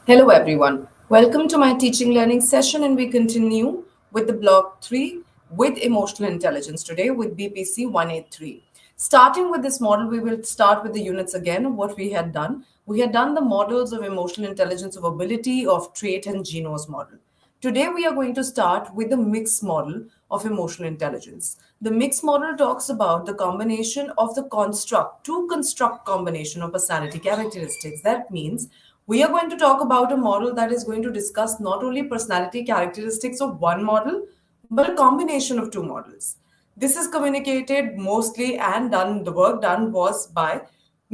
Hello, everyone. Welcome to my teaching learning session, and we continue with the block 3 with emotional intelligence today with BPC 183. Starting with this model, we will start with the units again. What we had done, we had done the models of emotional intelligence of ability, of trait, and Geno's model. Today, we are going to start with the mixed model of emotional intelligence. The mixed model talks about the combination of the construct, two construct combination of personality characteristics. That means we are going to talk about a model that is going to discuss not only personality characteristics of one model, but a combination of two models. This is communicated mostly and done, the work done was by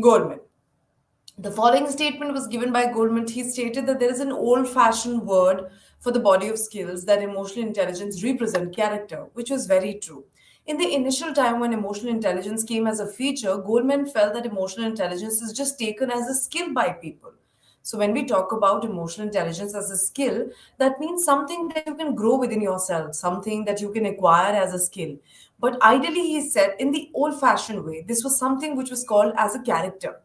Goldman. The following statement was given by Goldman. He stated that there is an old fashioned word for the body of skills that emotional intelligence represent character, which was very true. In the initial time when emotional intelligence came as a feature, Goldman felt that emotional intelligence is just taken as a skill by people. So, when we talk about emotional intelligence as a skill, that means something that you can grow within yourself, something that you can acquire as a skill. But ideally, he said in the old fashioned way, this was something which was called as a character.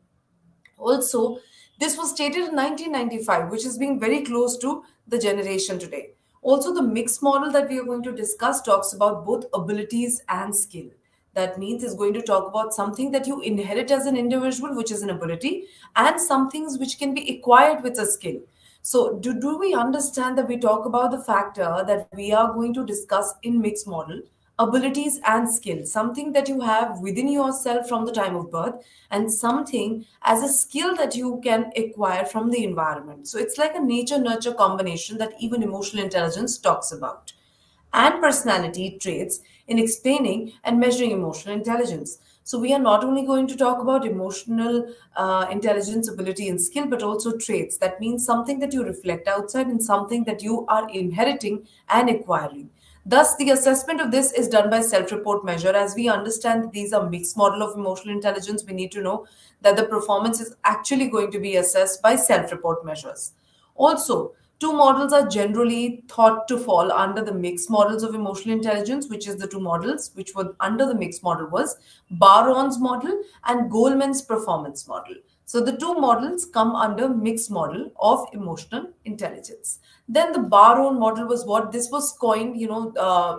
Also, this was stated in 1995, which is being very close to the generation today. Also, the mixed model that we are going to discuss talks about both abilities and skill. That means it's going to talk about something that you inherit as an individual, which is an ability, and some things which can be acquired with a skill. So, do we understand that we talk about the factor that we are going to discuss in mixed model? Abilities and skills, something that you have within yourself from the time of birth, and something as a skill that you can acquire from the environment. So it's like a nature nurture combination that even emotional intelligence talks about, and personality traits in explaining and measuring emotional intelligence. So, we are not only going to talk about emotional intelligence, ability, and skill, but also traits. That means something that you reflect outside and something that you are inheriting and acquiring. Thus, the assessment of this is done by self-report measure. As we understand that these are mixed model of emotional intelligence, we need to know that the performance is actually going to be assessed by self-report measures. Also, two models are generally thought to fall under the mixed models of emotional intelligence, which is the two models which were under the mixed model was Baron's model and Goldman's performance model. So the two models come under mixed model of emotional intelligence. Then the Baron model was what this was coined,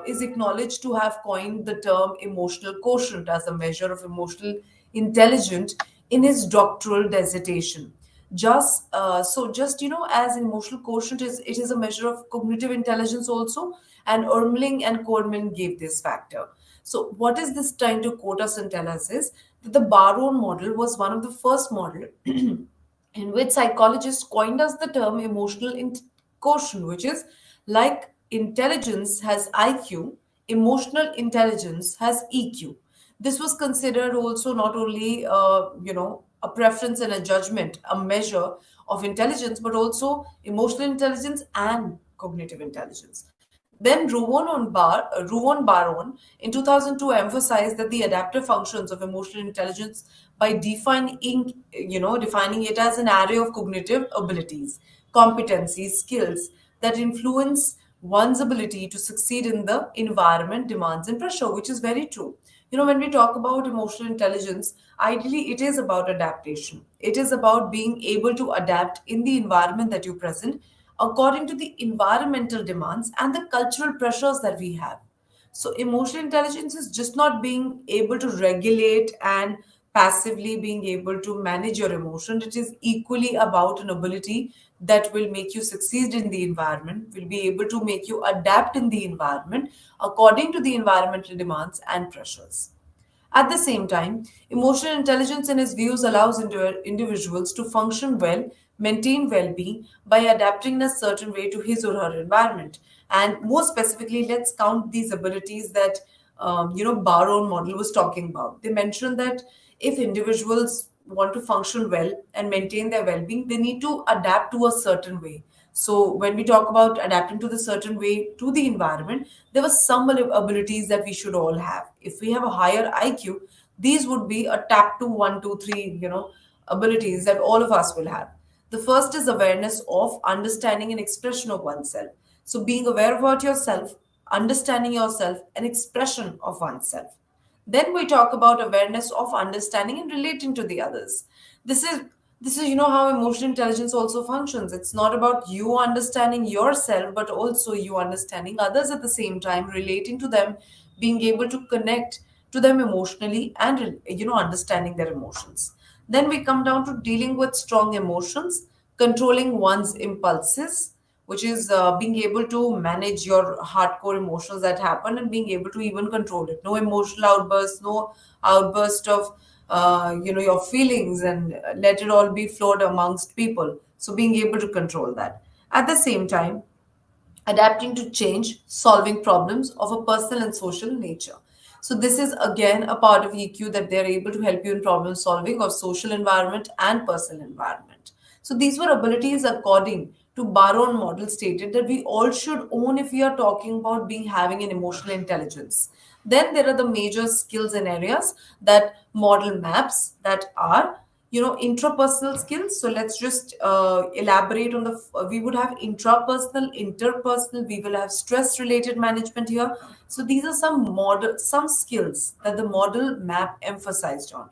is acknowledged to have coined the term emotional quotient as a measure of emotional intelligence in his doctoral dissertation. Just as emotional quotient is, it is a measure of cognitive intelligence also, and Ermling and Coleman gave this factor. So what is this trying to quote us and tell us is that the Baron model was one of the first model in which psychologists coined us the term quotient, which is like intelligence has IQ, emotional intelligence has EQ. This was considered also not only, a preference and a judgment, a measure of intelligence, but also emotional intelligence and cognitive intelligence. Then Rougon Baron in 2002 emphasized that the adaptive functions of emotional intelligence by defining it as an array of cognitive abilities, competencies, skills that influence one's ability to succeed in the environment, demands, and pressure, which is very true. When we talk about emotional intelligence, ideally it is about adaptation. It is about being able to adapt in the environment that you present according to the environmental demands and the cultural pressures that we have. So, emotional intelligence is just not being able to regulate and passively being able to manage your emotion. It is equally about an ability that will make you succeed in the environment, will be able to make you adapt in the environment according to the environmental demands and pressures. At the same time, emotional intelligence in his views allows individuals to function well, maintain well being by adapting in a certain way to his or her environment. And more specifically, let's count these abilities that Baron model was talking about. They mentioned that if individuals want to function well and maintain their well being, they need to adapt to a certain way. So when we talk about adapting to the certain way to the environment, there were some abilities that we should all have. If we have a higher IQ, these would be a tap to one, two, three, abilities that all of us will have. The first is awareness of understanding and expression of oneself. So being aware about yourself, understanding yourself, and expression of oneself. Then we talk about awareness of understanding and relating to the others. This is This is, how emotional intelligence also functions. It's not about you understanding yourself, but also you understanding others at the same time, relating to them, being able to connect to them emotionally, and understanding their emotions. Then we come down to dealing with strong emotions, controlling one's impulses, which is being able to manage your hardcore emotions that happen and being able to even control it. No emotional outbursts, no outburst of your feelings, and let it all be flowed amongst people. So being able to control that. At the same time, adapting to change, solving problems of a personal and social nature. So this is again a part of EQ, that they're able to help you in problem solving of social environment and personal environment. So these were abilities according to Baron model stated that we all should own if we are talking about being having an emotional intelligence. Then there are the major skills and areas that model maps, that are intrapersonal skills. So let's just elaborate on we would have intrapersonal, interpersonal, we will have stress related management here. So these are some skills that the model map emphasized on.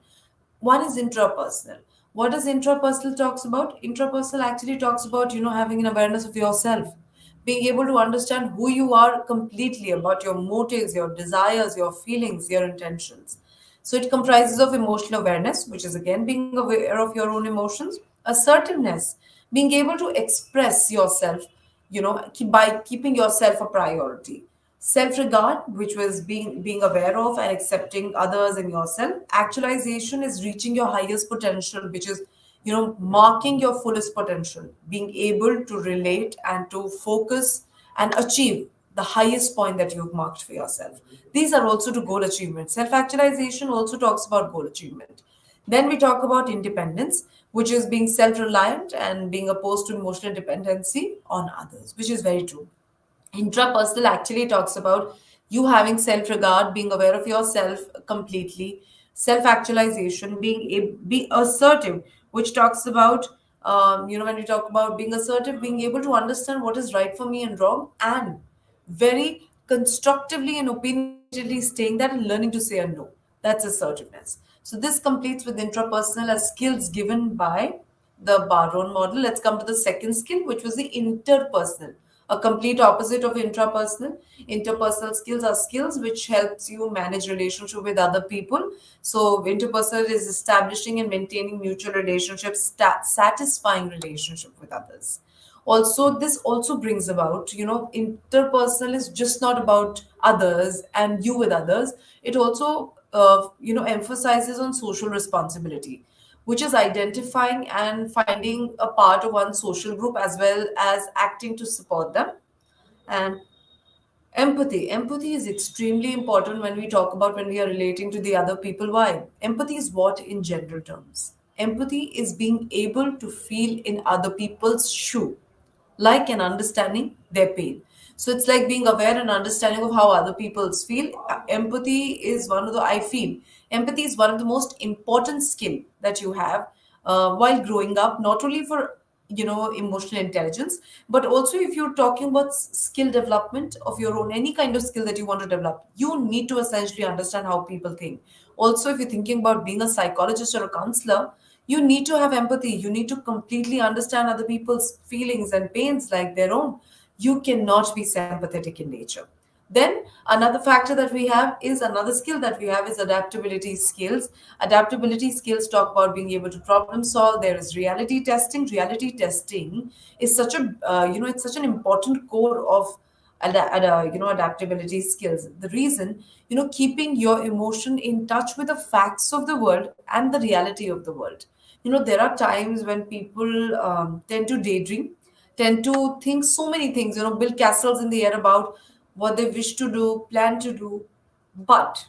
One is intrapersonal. What does intrapersonal talks about? Intrapersonal actually talks about having an awareness of yourself, being able to understand who you are completely, about your motives, your desires, your feelings, your intentions. So it comprises of emotional awareness, which is again being aware of your own emotions, assertiveness, being able to express yourself, by keeping yourself a priority, self-regard, which was being aware of and accepting others and yourself. Actualization is reaching your highest potential, which is marking your fullest potential, being able to relate and to focus and achieve the highest point that you've marked for yourself. These are also to goal achievement. Self-actualization also talks about goal achievement. Then we talk about independence, which is being self-reliant and being opposed to emotional dependency on others, which is very true. Intrapersonal actually talks about you having self regard, being aware of yourself completely, self actualization, be assertive, which talks about, when we talk about being assertive, being able to understand what is right for me and wrong, and very constructively and opinionatively saying that and learning to say a no. That's assertiveness. So this completes with intrapersonal as skills given by the Baron model. Let's come to the second skill, which was the interpersonal, a complete opposite of intrapersonal. Interpersonal skills are skills which helps you manage relationship with other people. So interpersonal is establishing and maintaining mutual relationships, satisfying relationship with others. Also, this also brings about, interpersonal is just not about others and you with others. It also emphasizes on social responsibility, which is identifying and finding a part of one social group as well as acting to support them. And empathy. Empathy is extremely important when we talk about when we are relating to the other people. Why? Empathy is what in general terms? Empathy is being able to feel in other people's shoe, like and understanding their pain. So it's like being aware and understanding of how other people's feel. Empathy is one of the, I feel, empathy is one of the most important skill that you have while growing up, not only for emotional intelligence, but also if you're talking about skill development of your own, any kind of skill that you want to develop, you need to essentially understand how people think. Also, if you're thinking about being a psychologist or a counselor, you need to have empathy. You need to completely understand other people's feelings and pains like their own. You cannot be sympathetic in nature. Then another factor that we have is another skill that we have is adaptability skills. Adaptability skills talk about being able to problem solve. There is reality testing. Reality testing is such a it's such an important core of adaptability skills. The reason, keeping your emotion in touch with the facts of the world and the reality of the world. There are times when people tend to daydream, tend to think so many things, build castles in the air about what they wish to do, plan to do, but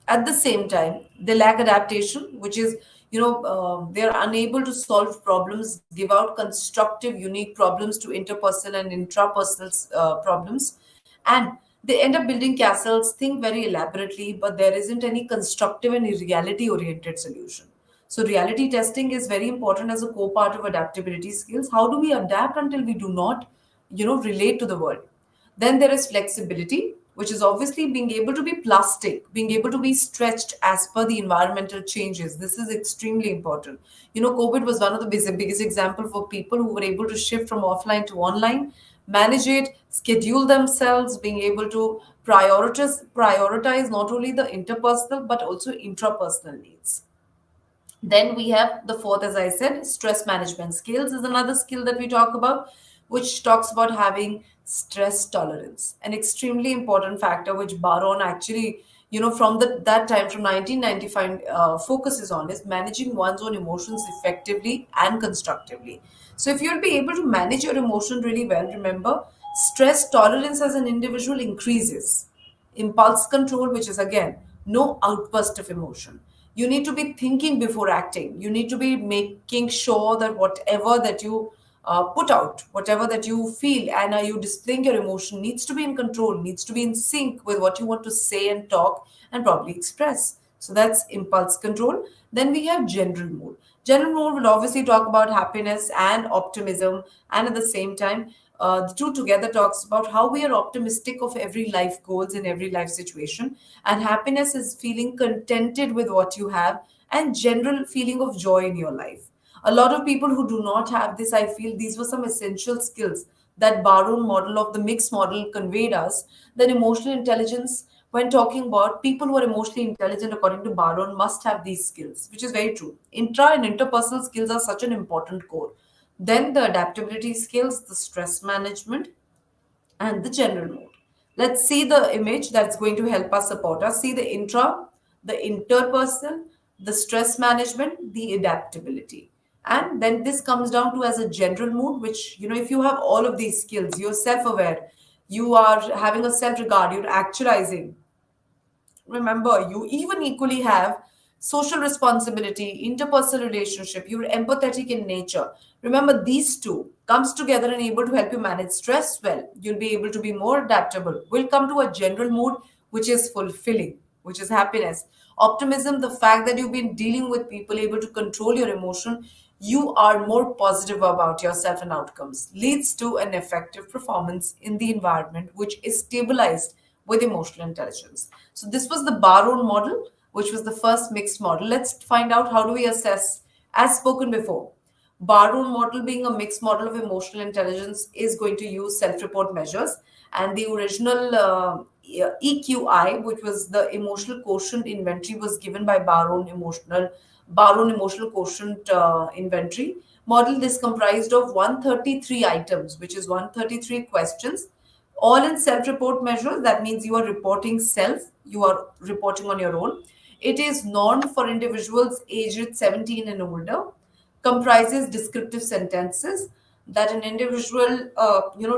at the same time they lack adaptation, which is they're unable to solve problems, give out constructive unique problems to interpersonal and intrapersonal problems, and they end up building castles, think very elaborately, but there isn't any constructive and reality oriented solution. So reality testing is very important as a core part of adaptability skills. How do we adapt until we do not relate to the world? Then there is flexibility, which is obviously being able to be plastic, being able to be stretched as per the environmental changes. This is extremely important. COVID was one of the biggest example for people who were able to shift from offline to online, manage it, schedule themselves, being able to prioritize not only the interpersonal but also intrapersonal needs. Then we have the fourth, as I said, stress management skills is another skill that we talk about, which talks about having stress tolerance, an extremely important factor which Baron actually, from that time, from 1995, focuses on is managing one's own emotions effectively and constructively. So if you'll be able to manage your emotion really well, remember, stress tolerance as an individual increases. Impulse control, which is again no outburst of emotion. You need to be thinking before acting. You need to be making sure that whatever that you put out, whatever that you feel, and you displaying your emotion needs to be in control, needs to be in sync with what you want to say and talk and probably express. So that's impulse control. Then we have general mood. General mood will obviously talk about happiness and optimism, and at the same time, the two together talks about how we are optimistic of every life goals in every life situation, and happiness is feeling contented with what you have, and general feeling of joy in your life. A lot of people who do not have this, I feel these were some essential skills that Baron model of the mixed model conveyed us. That emotional intelligence, when talking about people who are emotionally intelligent, according to Baron, must have these skills, which is very true. Intra and interpersonal skills are such an important core. Then the adaptability skills, the stress management, and the general mood. Let's see the image that's going to help us support us. See the intra, the interpersonal, the stress management, the adaptability. And then this comes down to as a general mood, which, if you have all of these skills, you're self aware, you are having a self regard, you're actualizing. Remember, you even equally have social responsibility, interpersonal relationship, you're empathetic in nature. Remember, these two comes together and able to help you manage stress well. You'll be able to be more adaptable. We'll come to a general mood, which is fulfilling, which is happiness. Optimism, the fact that you've been dealing with people, able to control your emotion, you are more positive about yourself and outcomes, leads to an effective performance in the environment, which is stabilized with emotional intelligence. So this was the Baron model, which was the first mixed model. Let's find out how do we assess, as spoken before. Baron model, being a mixed model of emotional intelligence, is going to use self-report measures, and the original EQI, which was the emotional quotient inventory, was given by Baron emotional quotient inventory model. This comprised of 133 items, which is 133 questions, all in self-report measures. That means you are reporting self, you are reporting on your own. It is norm for individuals aged 17 and older, comprises descriptive sentences that an individual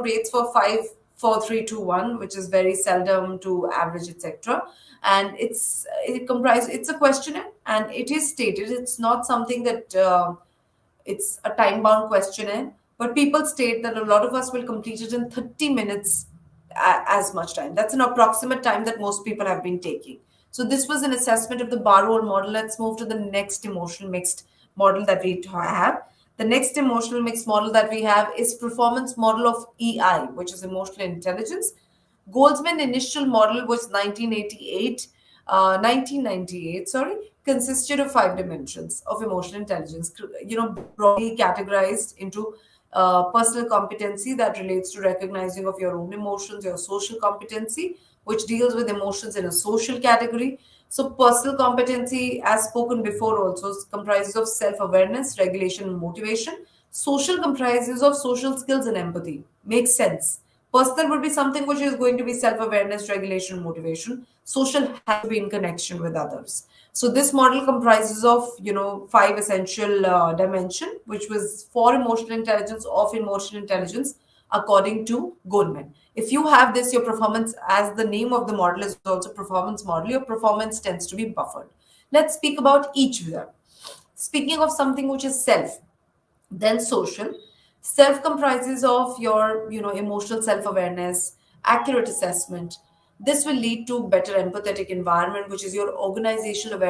rates for 5, 4, 3, 2, 1, which is very seldom to average, etc. And it's a questionnaire, and it is stated, it's not something that it's a time bound questionnaire, but people state that a lot of us will complete it in 30 minutes, as much time. That's an approximate time that most people have been taking. So this was an assessment of the Baron model. Let's move to the next emotional mixed model that we have. The next emotional mixed model that we have is performance model of EI, which is emotional intelligence. Goldman initial model was 1998, sorry, consisted of 5 dimensions of emotional intelligence, broadly categorized into personal competency that relates to recognizing of your own emotions, your social competency, which deals with emotions in a social category. So personal competency, as spoken before, also comprises of self-awareness, regulation, and motivation. Social comprises of social skills and empathy. Makes sense. Personal would be something which is going to be self-awareness, regulation, motivation. Social has to be in connection with others. So this model comprises of 5 essential dimension, which was for emotional intelligence, of emotional intelligence, according to Goldman. If you have this, your performance, as the name of the model is also performance model, your performance tends to be buffered. Let's speak about each of them. Speaking of something which is self, then social. Self comprises of your emotional self-awareness, accurate assessment. This will lead to better empathetic environment, which is your organizational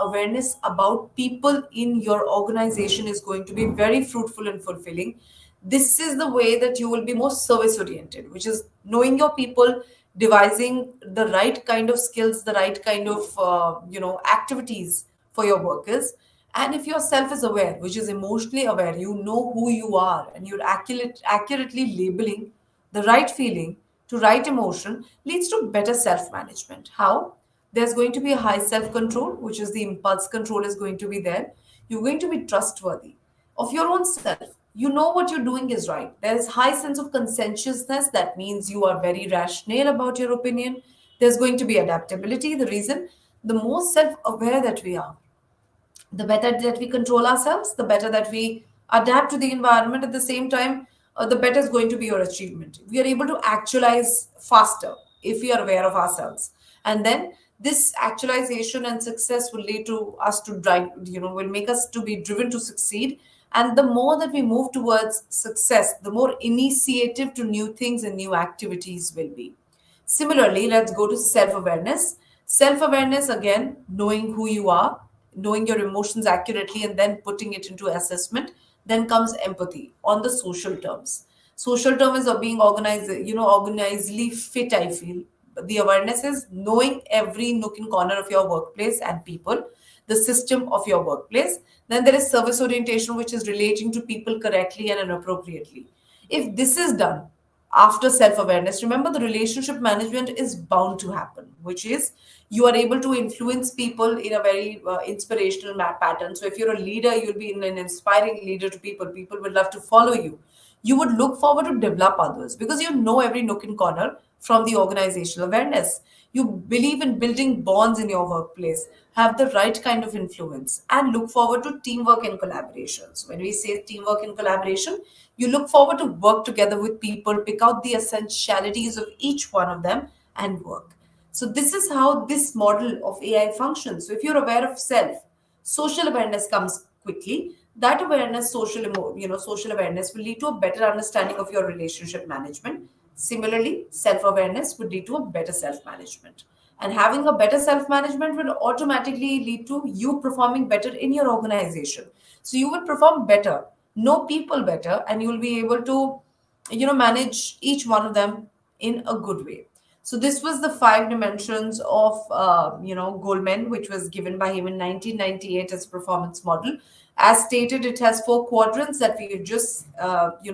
awareness about people in your organization is going to be very fruitful and fulfilling. This is the way that you will be more service oriented, which is knowing your people, devising the right kind of skills, the right kind of activities for your workers. And if yourself is aware, which is emotionally aware, you know who you are, and you're accurately labeling the right feeling to right emotion, leads to better self management. How? There's going to be a high self control, which is the impulse control is going to be there. You're going to be trustworthy of your own self. You know what you're doing is right. There's high sense of conscientiousness. That means you are very rational about your opinion. There's going to be adaptability. The reason, the more self aware that we are, the better that we control ourselves, the better that we adapt to the environment. At the same time, the better is going to be your achievement. We are able to actualize faster if we are aware of ourselves. And then this actualization and success will lead to us to drive, will make us to be driven to succeed. And the more that we move towards success, the more initiative to new things and new activities will be. Similarly, let's go to self awareness. Self awareness, again, knowing who you are, knowing your emotions accurately, and then putting it into assessment. Then comes empathy on the social terms. Social term is of being organized, organizedly fit, I feel. The awareness is knowing every nook and corner of your workplace and people, the system of your workplace. Then there is service orientation, which is relating to people correctly and appropriately. If this is done, after self awareness, remember the relationship management is bound to happen, which is you are able to influence people in a very inspirational pattern. So if you're a leader, you'll be an inspiring leader to people. People will love to follow you. You would look forward to develop others because you know every nook and corner from the organizational awareness. You believe in building bonds in your workplace, have the right kind of influence, and look forward to teamwork and collaboration. So when we say teamwork and collaboration, you look forward to work together with people, pick out the essentialities of each one of them, and work. So this is how this model of AI functions. So if you're aware of self, social awareness comes quickly. That awareness, social awareness will lead to a better understanding of your relationship management. Similarly, self-awareness would lead to a better self-management. And having a better self-management will automatically lead to you performing better in your organization. So you will perform better, know people better, and you will be able to, manage each one of them in a good way. So this was the five dimensions of, Goldman, which was given by him in 1998 as a performance model. As stated, it has four quadrants that we have just,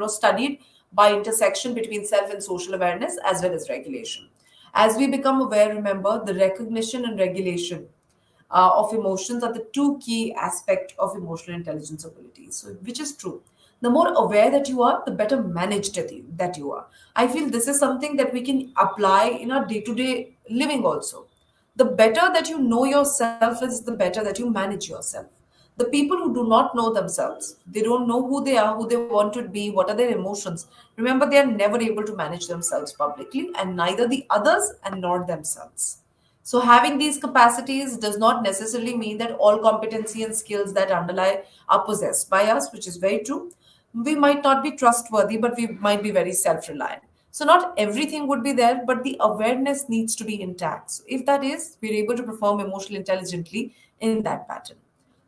studied by intersection between self and social awareness as well as regulation. As we become aware, remember the recognition and regulation of emotions are the two key aspects of emotional intelligence abilities. So, which is true. The more aware that you are, the better managed that you are. I feel this is something that we can apply in our day to day living also. The better that you know yourself is the better that you manage yourself. The people who do not know themselves, they don't know who they are, who they want to be, what are their emotions. Remember, they are never able to manage themselves publicly, and neither the others and nor themselves. So, having these capacities does not necessarily mean that all competency and skills that underlie are possessed by us, which is very true. We might not be trustworthy, but we might be very self reliant. So, not everything would be there, but the awareness needs to be intact. So, if that is, we're able to perform emotionally intelligently in that pattern.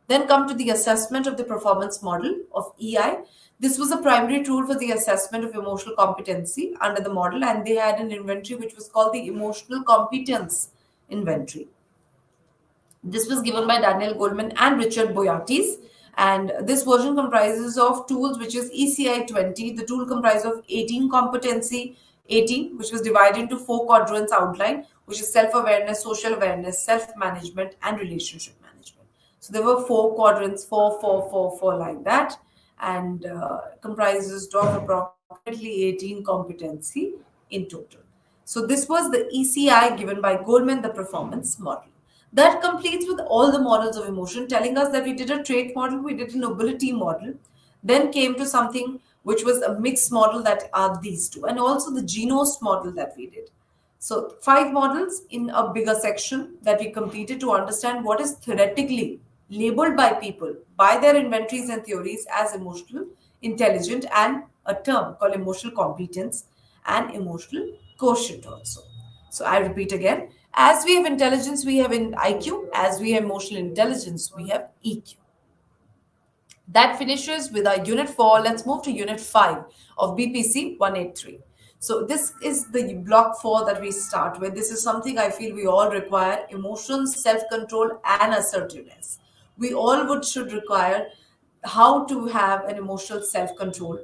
Then come to the assessment of the performance model of EI. This was a primary tool for the assessment of emotional competency under the model, and they had an inventory which was called the emotional competence inventory. This was given by Daniel Goleman and Richard Boyatis. And this version comprises of tools, which is ECI 20. The tool comprised of 18 competency, 18, which was divided into four quadrants outlined, which is self-awareness, social awareness, self-management, and relationship management. So there were four quadrants, four like that, and comprises of approximately 18 competency in total. So this was the ECI given by Goldman, the performance model. That completes with all the models of emotion, telling us that we did a trait model, we did a nobility model, then came to something which was a mixed model that are these two, and also the Genos model that we did. So five models in a bigger section that we completed to understand what is theoretically labeled by people by their inventories and theories as emotional intelligent, and a term called emotional competence and emotional quotient also. So I repeat again, as we have intelligence, we have in IQ. As we have emotional intelligence, we have EQ. That finishes with our unit 4. Let's move to unit 5 of BPC 183. So this is the block 4 that we start with. This is something I feel we all require: emotions, self-control, and assertiveness. We all would should require how to have an emotional self-control.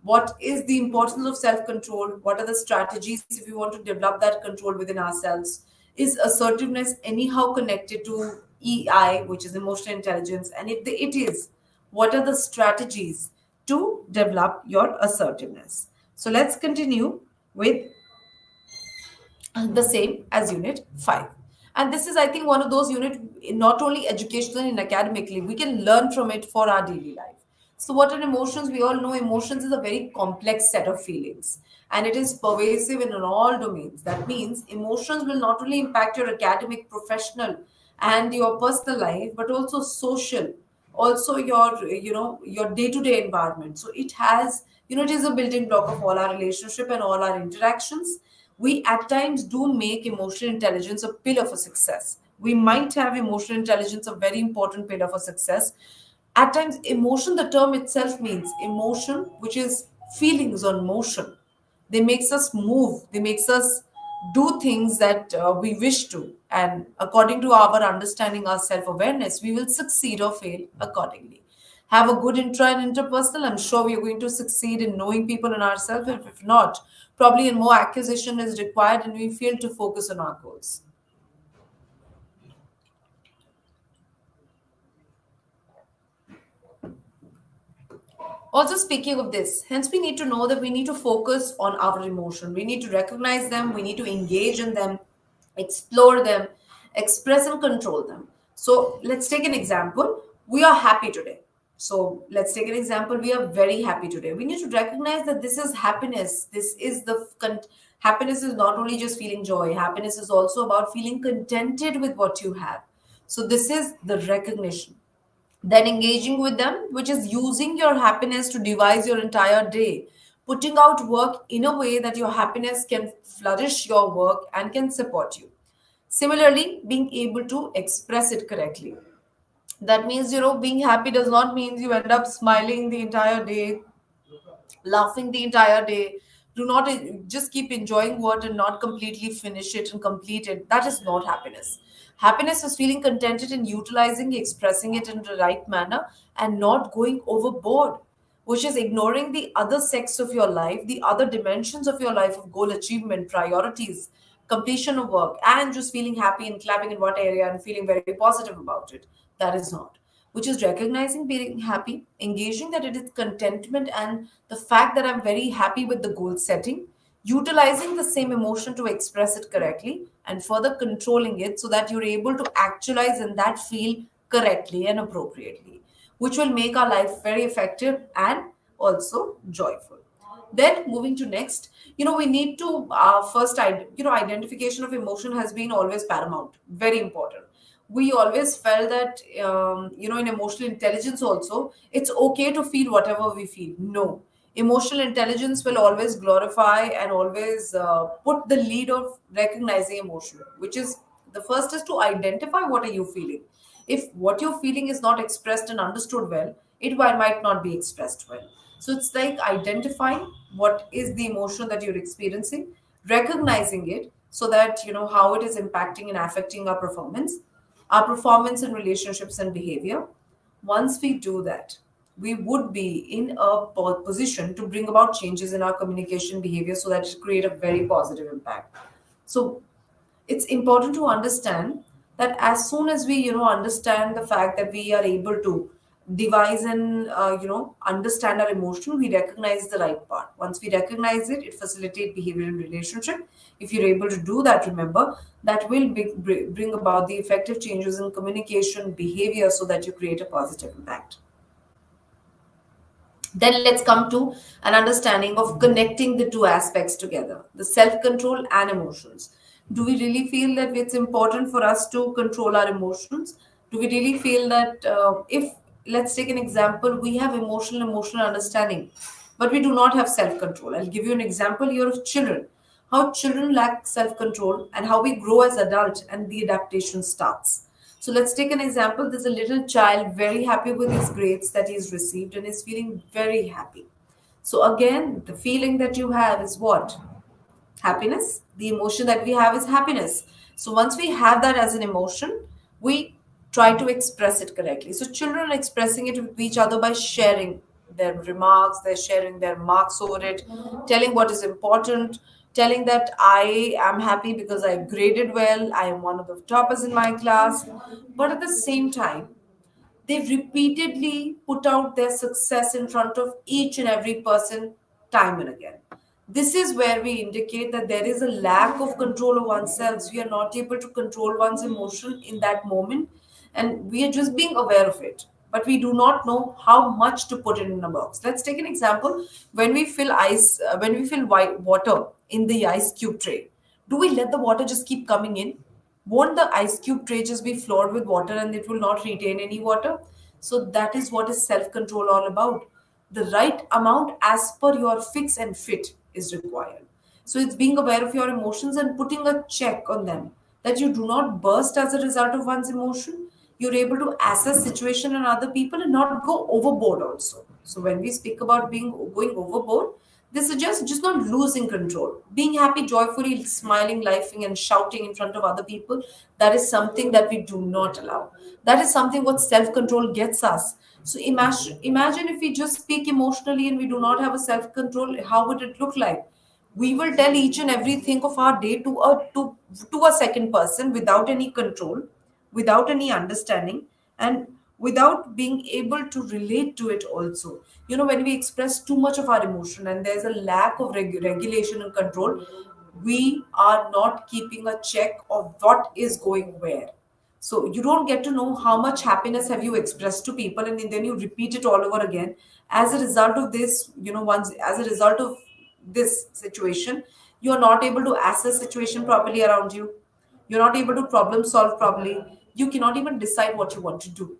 What is the importance of self-control? What are the strategies if we want to develop that control within ourselves? Is assertiveness anyhow connected to EI, which is emotional intelligence? And if it is, what are the strategies to develop your assertiveness? So let's continue with the same as unit 5. And this is, I think, one of those unit, not only educationally and academically, we can learn from it for our daily life. So what are emotions? We all know emotions is a very complex set of feelings, and it is pervasive in all domains. That means emotions will not only impact your academic, professional, and your personal life, but also social, also your, your day-to-day environment. So it has, it is a building block of all our relationship and all our interactions. We at times do make emotional intelligence a pillar for success. We might have emotional intelligence a very important pillar for success. At times, emotion, the term itself means emotion, which is feelings on motion. They makes us move, they makes us do things that we wish to, and according to our understanding, our self-awareness, we will succeed or fail accordingly. Have a good intra and interpersonal, I'm sure we are going to succeed in knowing people and ourselves. If not, probably in more acquisition is required and we fail to focus on our goals. Also, speaking of this, hence we need to know that we need to focus on our emotion. We need to recognize them, we need to engage in them, explore them, express and control them. So let's take an example. We are happy today. So let's take an example. We are very happy today. We need to recognize that this is happiness. Happiness is not only just feeling joy. Happiness is also about feeling contented with what you have. So this is the recognition. Then engaging with them, which is using your happiness to devise your entire day, putting out work in a way that your happiness can flourish your work and can support you. Similarly, being able to express it correctly. That means, being happy does not mean you end up smiling the entire day, laughing the entire day. Do not just keep enjoying what and not completely finish it and complete it. That is not happiness. Happiness is feeling contented and utilizing, expressing it in the right manner and not going overboard, which is ignoring the other sects of your life, the other dimensions of your life of goal achievement, priorities, completion of work, and just feeling happy and clapping in one area and feeling very positive about it. That is not, which is recognizing being happy, engaging that it is contentment and the fact that I'm very happy with the goal setting, utilizing the same emotion to express it correctly, and further controlling it so that you're able to actualize in that field correctly and appropriately, which will make our life very effective and also joyful. Then moving to next, we need to first, identification of emotion has been always paramount, very important. We always felt that, in emotional intelligence also, it's okay to feel whatever we feel. No, emotional intelligence will always glorify and always put the lead of recognizing emotion, which is the first is to identify what are you feeling. If what you're feeling is not expressed and understood well, it might not be expressed well. So it's like identifying what is the emotion that you're experiencing, recognizing it so that you know how it is impacting and affecting our performance in relationships and behavior. Once we do that, we would be in a position to bring about changes in our communication behavior so that it create a very positive impact. So it's important to understand that as soon as we understand the fact that we are able to devise and understand our emotion, we recognize the right part. Once we recognize it, it facilitates behavior in relationship. If you're able to do that, remember that will bring about the effective changes in communication behavior so that you create a positive impact. Then let's come to an understanding of connecting the two aspects together, the self control and emotions. Do we really feel that it's important for us to control our emotions? Do we really feel that if, let's take an example, we have emotional understanding, but we do not have self control? I'll give you an example here of children. How children lack self control and how we grow as adults and the adaptation starts. So let's take an example. There's a little child very happy with his grades that he's received and is feeling very happy. So again, the feeling that you have is what? Happiness. The emotion that we have is happiness. So once we have that as an emotion, we try to express it correctly. So children are expressing it with each other by sharing their remarks, they're sharing their marks over it, telling what is important, telling that I am happy because I graded well, I am one of the toppers in my class. But at the same time, they repeatedly put out their success in front of each and every person time and again. This is where we indicate that there is a lack of control of oneself. We are not able to control one's emotion in that moment, and we are just being aware of it. But we do not know how much to put it in a box. Let's take an example. When we fill white water in the ice cube tray, do we let the water just keep coming in? Won't the ice cube tray just be floored with water and it will not retain any water? So that is what is self-control all about. The right amount as per your fix and fit is required. So it's being aware of your emotions and putting a check on them, that you do not burst as a result of one's emotion. You're able to assess situation and other people and not go overboard also. So when we speak about being going overboard, this suggests just not losing control. Being happy, joyfully, smiling, laughing, and shouting in front of other people, that is something that we do not allow. That is something what self control gets us. So imagine if we just speak emotionally and we do not have a self control, how would it look like? We will tell each and everything of our day to a second person without any control, without any understanding, and without being able to relate to it also. When we express too much of our emotion and there's a lack of regulation and control, we are not keeping a check of what is going where. So you don't get to know how much happiness have you expressed to people, and then you repeat it all over again. As a result of this, once as a result of this situation, you are not able to assess situation properly around you. You're not able to problem solve properly. You cannot even decide what you want to do.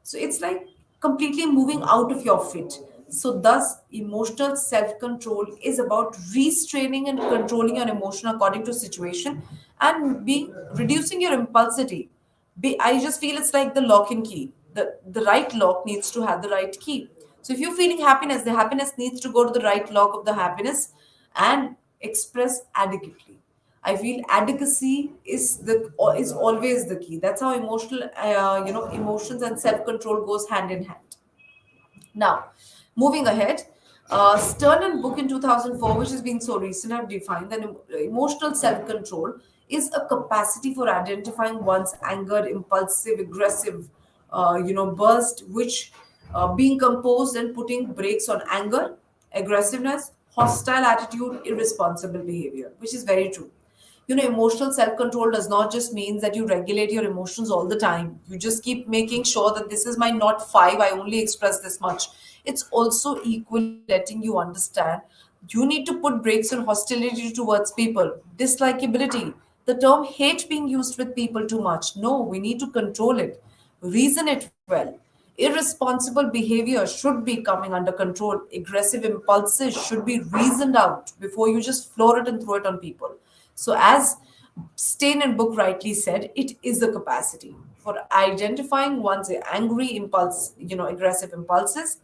So it's like completely moving out of your fit. So thus, emotional self-control is about restraining and controlling your emotion according to situation and being reducing your impulsivity. I just feel it's like the lock and key. The right lock needs to have the right key. So if you're feeling happiness, the happiness needs to go to the right lock of the happiness and express adequately. I feel adequacy is always the key. That's how emotions and self control goes hand in hand. Now, moving ahead, Stern and Book in 2004, which has been so recent, have defined that emotional self control is a capacity for identifying one's anger, impulsive, aggressive, burst, which being composed and putting brakes on anger, aggressiveness, hostile attitude, irresponsible behavior, which is very true. Emotional self control does not just mean that you regulate your emotions all the time. You just keep making sure that this is my not five, I only express this much. It's also equally letting you understand you need to put brakes on hostility towards people, dislikability. The term hate being used with people too much. No, we need to control it, reason it well. Irresponsible behavior should be coming under control. Aggressive impulses should be reasoned out before you just floor it and throw it on people. So, as Stein and Book rightly said, it is a capacity for identifying one's angry impulse, aggressive impulses,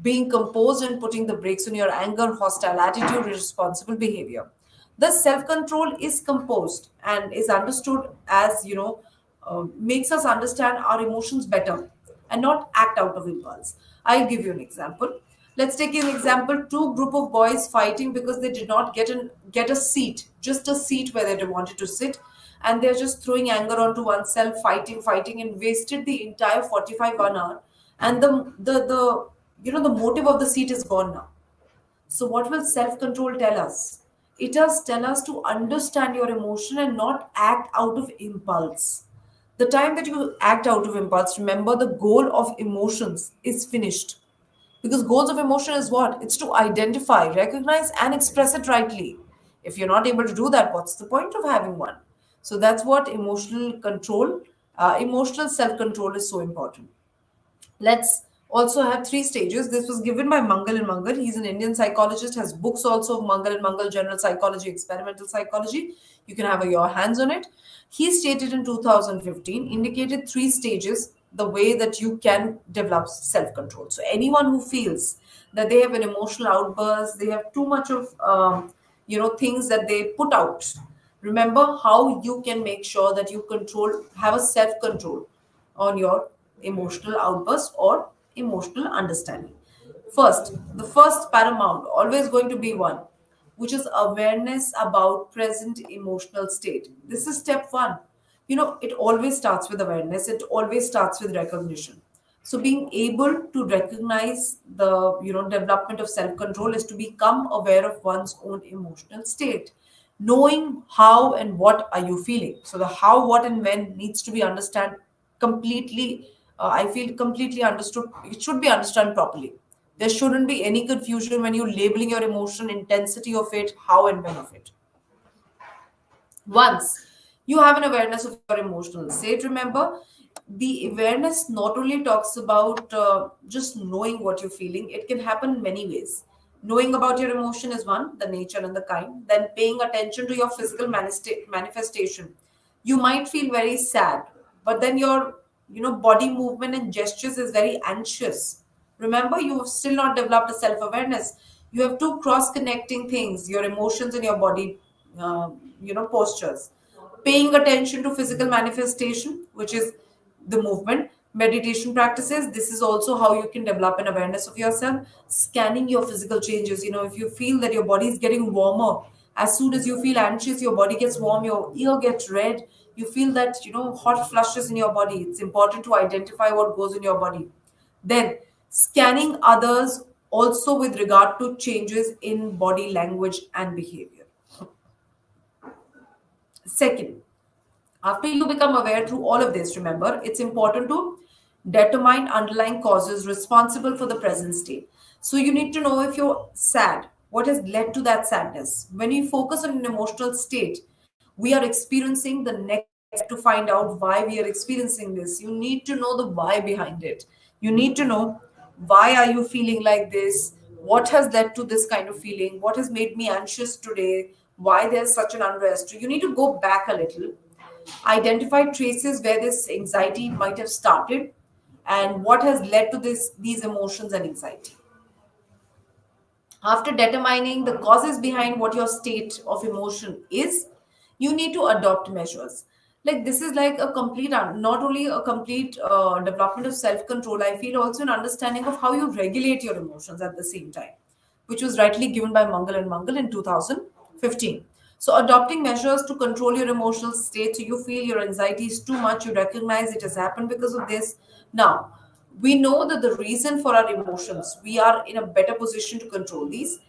being composed and putting the brakes on your anger, hostile attitude, irresponsible behavior. The self control is composed and is understood as, makes us understand our emotions better and not act out of impulse. I'll give you an example. Let's take an example: two group of boys fighting because they did not get a seat, just a seat where they wanted to sit, and they're just throwing anger onto oneself, fighting, and wasted the entire 45 1 hour. And the motive of the seat is gone now. So, what will self control tell us? It does tell us to understand your emotion and not act out of impulse. The time that you act out of impulse, remember the goal of emotions is finished. Because goals of emotion is what? It's to identify, recognize, and express it rightly. If you're not able to do that, what's the point of having one? So that's what emotional self control is so important. Let's also have three stages. This was given by Mangal and Mangal. He's an Indian psychologist, has books also of Mangal and Mangal, General Psychology, Experimental Psychology. You can have your hands on it. He stated in 2015, indicated three stages the way that you can develop self control. So, anyone who feels that they have an emotional outburst, they have too much of things that they put out. Remember how you can make sure that you have a self control on your emotional outburst or emotional understanding. First, the first paramount, always going to be one, which is awareness about present emotional state. This is step one. It always starts with awareness, it always starts with recognition. So being able to recognize the development of self control is to become aware of one's own emotional state, knowing how and what are you feeling. So the how, what, and when needs to be understand completely. I feel completely understood. It should be understood properly. There shouldn't be any confusion when you're labeling your emotion, intensity of it, how and when of it. Once you have an awareness of your emotional state, remember, the awareness not only talks about just knowing what you're feeling, it can happen in many ways. Knowing about your emotion is one, the nature and the kind, then paying attention to your physical manifestation. You might feel very sad, but then your body movement and gestures is very anxious. Remember, you have still not developed a self awareness. You have two cross connecting things, your emotions and your body postures. Paying attention to physical manifestation, which is the movement, meditation practices. This is also how you can develop an awareness of yourself. Scanning your physical changes. If you feel that your body is getting warmer, as soon as you feel anxious, your body gets warm, your ear gets red, you feel that hot flushes in your body. It's important to identify what goes in your body. Then scanning others also with regard to changes in body language and behavior. Second, after you become aware through all of this, remember, it's important to determine underlying causes responsible for the present state. So you need to know if you're sad, what has led to that sadness. When you focus on an emotional state, we are experiencing the next step to find out why we are experiencing this. You need to know the why behind it. You need to know why are you feeling like this? What has led to this kind of feeling? What has made me anxious today? Why there's such an unrest? You need to go back a little, identify traces where this anxiety might have started and what has led to these emotions and anxiety. After determining the causes behind what your state of emotion is, you need to adopt measures. Like this is like a complete, not only a complete development of self control, I feel also an understanding of how you regulate your emotions at the same time, which was rightly given by Mangal and Mangal in 2015. So, adopting measures to control your emotional state, so you feel your anxiety is too much, you recognize it has happened because of this. Now, we know that the reason for our emotions, we are in a better position to control these.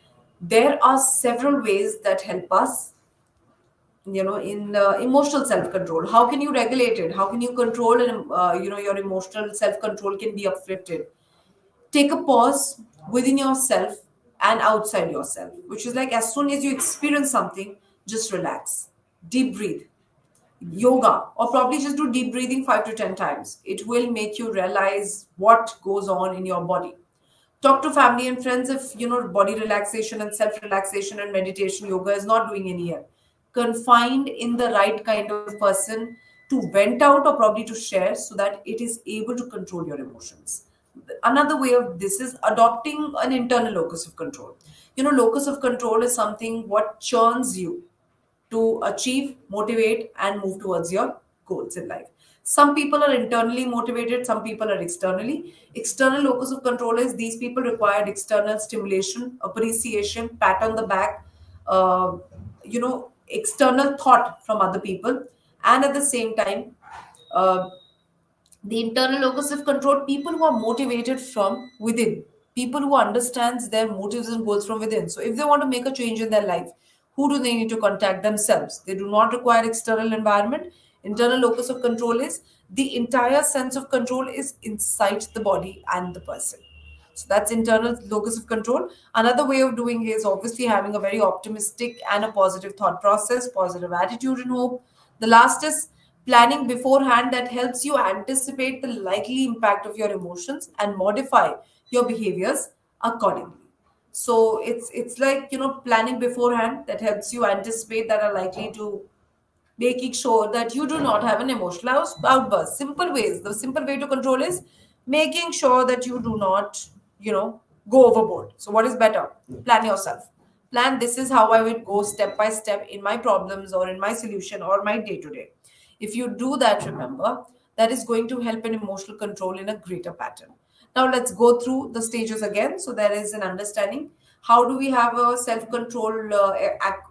There are several ways that help us, in emotional self control. How can you regulate it? How can you control and, your emotional self control can be uplifted? Take a pause within yourself and outside yourself, which is like as soon as you experience something, just relax, deep breathe, yoga, or probably just do deep breathing 5 to 10 times. It will make you realize what goes on in your body. Talk to family and friends if body relaxation and self relaxation and meditation yoga is not doing any help. Confined in the right kind of person to vent out or probably to share so that it is able to control your emotions. Another way of this is adopting an internal locus of control. Locus of control is something what churns you to achieve, motivate, and move towards your goals in life. Some people are internally motivated, some people are externally. External locus of control is these people required external stimulation, appreciation, pat on the back, external thought from other people, and at the same time, uh, the internal locus of control, people who are motivated from within, people who understands their motives and goals from within. So if they want to make a change in their life, who do they need to contact? Themselves. They do not require external environment. Internal locus of control is the entire sense of control is inside the body and the person. So that's internal locus of control. Another way of doing is obviously having a very optimistic and a positive thought process, positive attitude and hope. The last is planning beforehand that helps you anticipate the likely impact of your emotions and modify your behaviors accordingly. So it's like planning beforehand that helps you anticipate that are likely to making sure that you do not have an emotional outburst. Simple ways. The simple way to control is making sure that you do not, go overboard. So, what is better? Plan yourself. Plan, this is how I would go step by step in my problems or in my solution or my day to day. If you do that, remember, that is going to help in emotional control in a greater pattern. Now, let's go through the stages again so there is an understanding. How do we have a self control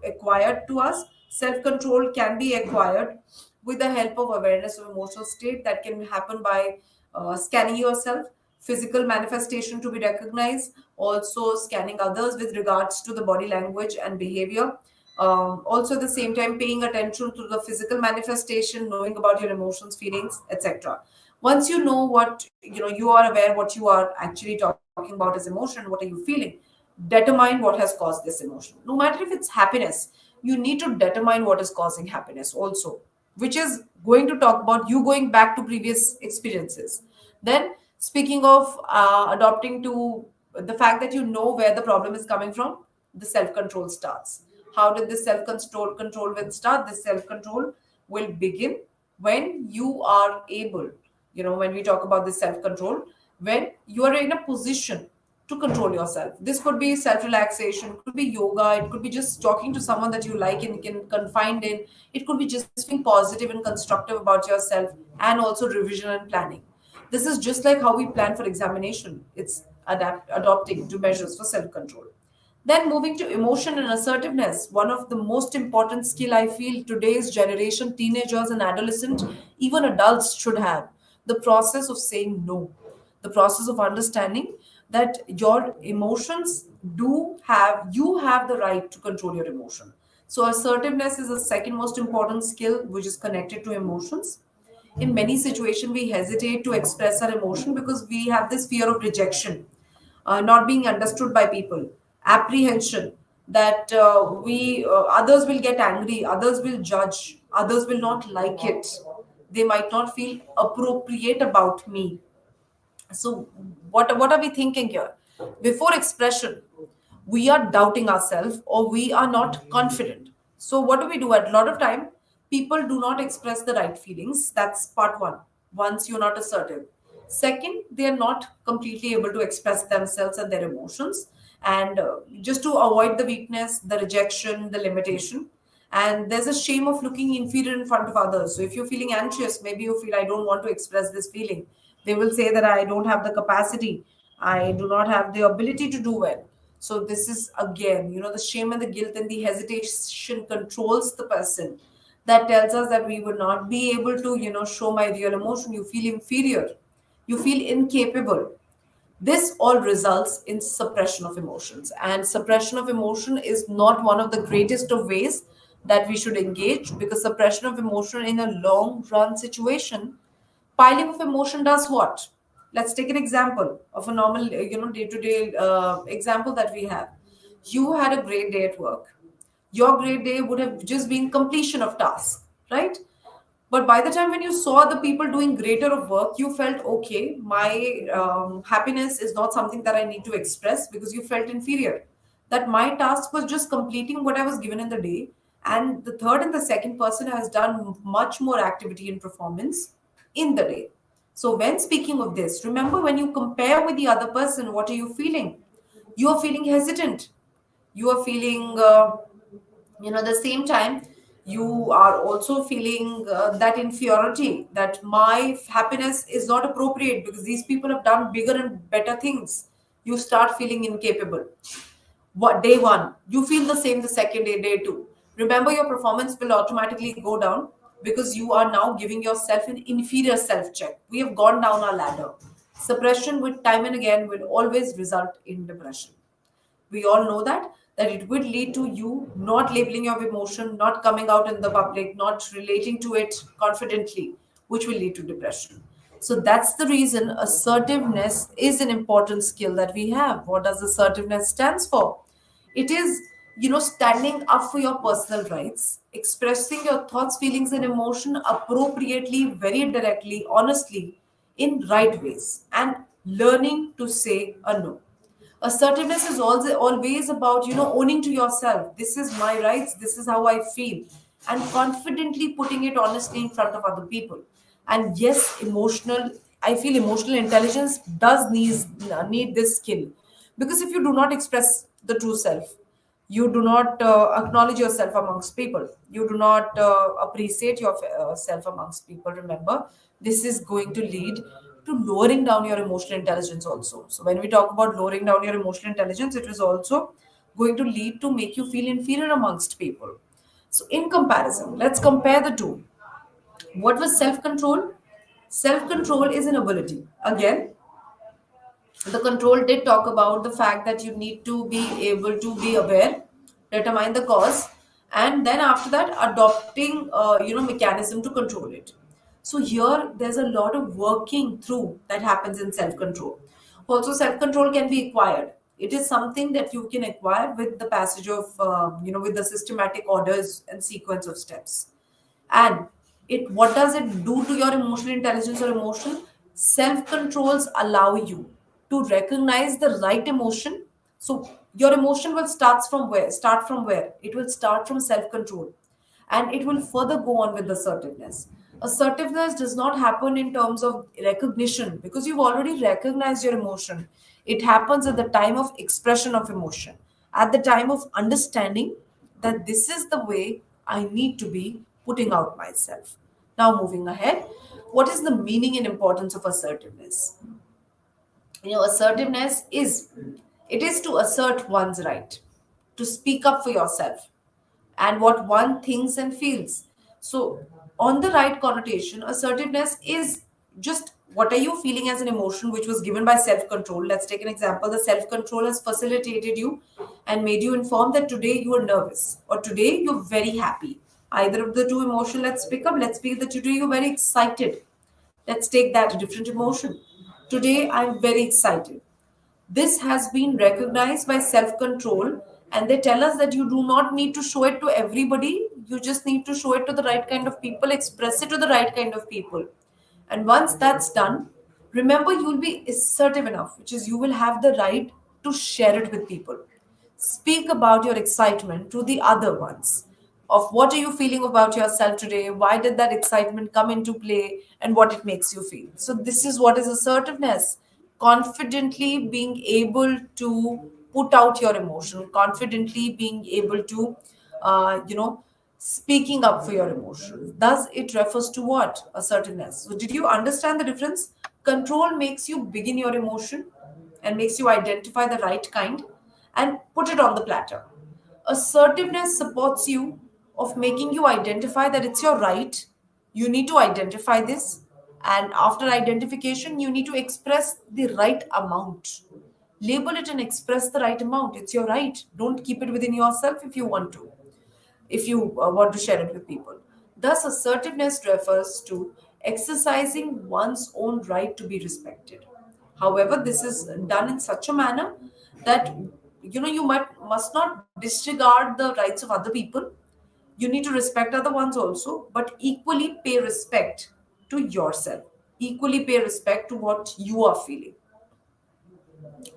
acquired to us? Self control can be acquired with the help of awareness of emotional state that can happen by scanning yourself, physical manifestation to be recognized, also scanning others with regards to the body language and behavior. Also, at the same time, paying attention to the physical manifestation, knowing about your emotions, feelings, etc. Once you know what you are aware what you are actually talking about as emotion, what are you feeling, determine what has caused this emotion. No matter if it's happiness, you need to determine what is causing happiness also, which is going to talk about you going back to previous experiences. Then, speaking of adopting to the fact that you know where the problem is coming from, the self control starts. How did this self control will start? This self control will begin when you are able, when we talk about this self control, when you are in a position to control yourself. This could be self relaxation, could be yoga, it could be just talking to someone that you like and can confide in. It could be just being positive and constructive about yourself, and also revision and planning. This is just like how we plan for examination. It's adopting to measures for self control. Then moving to emotion and assertiveness, one of the most important skill I feel today's generation, teenagers and adolescent, even adults should have, the process of saying no, the process of understanding that your emotions do have, you have the right to control your emotion. So assertiveness is the second most important skill which is connected to emotions. In many situations we hesitate to express our emotion because we have this fear of rejection, not being understood by people, apprehension that we others will get angry, others will judge, others will not like it, they might not feel appropriate about me. So what are we thinking here? Before expression, we are doubting ourselves or we are not confident. So what do we do? At a lot of time, people do not express the right feelings. That's part one. Once you're not assertive. Second, they are not completely able to express themselves and their emotions. And just to avoid the weakness, the rejection, the limitation. And there's a shame of looking inferior in front of others. So if you're feeling anxious, maybe you feel I don't want to express this feeling. They will say that I don't have the capacity, I do not have the ability to do well. So this is again, the shame and the guilt and the hesitation controls the person. That tells us that we will not be able to, show my real emotion. You feel inferior, you feel incapable. This all results in suppression of emotions. And suppression of emotion is not one of the greatest of ways that we should engage, because suppression of emotion in a long run situation, piling of emotion does what? Let's take an example of a normal, day to day example that we have. You had a great day at work. Your great day would have just been completion of tasks, right? But by the time when you saw the people doing greater of work, you felt okay. My happiness is not something that I need to express, because you felt inferior. That my task was just completing what I was given in the day, and the third and the second person has done much more activity and performance in the day. So when speaking of this, remember, when you compare with the other person, what are you feeling? You are feeling hesitant. You are feeling the same time, you are also feeling that inferiority, that my happiness is not appropriate because these people have done bigger and better things. You start feeling incapable. What, day one you feel the same, the second day, day two, remember, your performance will automatically go down, because you are now giving yourself an inferior self check. We have gone down our ladder. Suppression with time and again will always result in depression. We all know that it would lead to you not labeling your emotion, not coming out in the public, not relating to it confidently, which will lead to depression. So that's the reason assertiveness is an important skill that we have. What does assertiveness stands for? It is, standing up for your personal rights, expressing your thoughts, feelings and emotion appropriately, very directly, honestly, in right ways, and learning to say a no. Assertiveness is also always about owning to yourself, this is my rights, this is how I feel. and confidently putting it honestly in front of other people. And yes, I feel emotional intelligence does need this skill, because if you do not express the true self, you do not acknowledge yourself amongst people, you do not appreciate yourself amongst people, remember, this is going to lead to lowering down your emotional intelligence also. So when we talk about lowering down your emotional intelligence, it is also going to lead to make you feel inferior amongst people. So in comparison, let's compare the two. What was self control? Self control is an ability. Again, the control did talk about the fact that you need to be able to be aware, determine the cause, and then after that adopting mechanism to control it. So here there's a lot of working through that happens in self control. Also, self control can be acquired. It is something that you can acquire with the passage of with the systematic orders and sequence of steps. And it what does it do to your emotional intelligence or emotion? Self controls allow you to recognize the right emotion. So your emotion will start from where it will start from self control, and it will further go on with assertiveness. Assertiveness does not happen in terms of recognition, because you've already recognized your emotion. It happens at the time of expression of emotion, at the time of understanding that this is the way I need to be putting out myself. Now, moving ahead, what is the meaning and importance of assertiveness? Assertiveness is it is to assert one's right, to speak up for yourself and what one thinks and feels. So, on the right connotation, assertiveness is just what are you feeling as an emotion which was given by self control. Let's take an example. The self control has facilitated you and made you inform that today you are nervous or today you're very happy. Either of the two emotion, let's pick up. Let's pick that today you're very excited. Let's take that different emotion. Today I'm very excited. This has been recognized by self control, and they tell us that you do not need to show it to everybody. You just need to show it to the right kind of people, express it to the right kind of people. And once that's done, remember you'll be assertive enough, which is you will have the right to share it with people. Speak about your excitement to the other ones of what are you feeling about yourself today, why did that excitement come into play, and what it makes you feel. So this is what is assertiveness: confidently being able to put out your emotion, confidently being able to speaking up for your emotions. Thus it refers to what? Assertiveness. So did you understand the difference? Control makes you begin your emotion and makes you identify the right kind and put it on the platter. Assertiveness supports you of making you identify that it's your right. You need to identify this. And after identification, you need to express the right amount. Label it and express the right amount. It's your right. Don't keep it within yourself if you want to, if you want to share it with people. Thus, assertiveness refers to exercising one's own right to be respected. However, this is done in such a manner that you must not disregard the rights of other people. You need to respect other ones also, but equally pay respect to yourself. Equally pay respect to what you are feeling.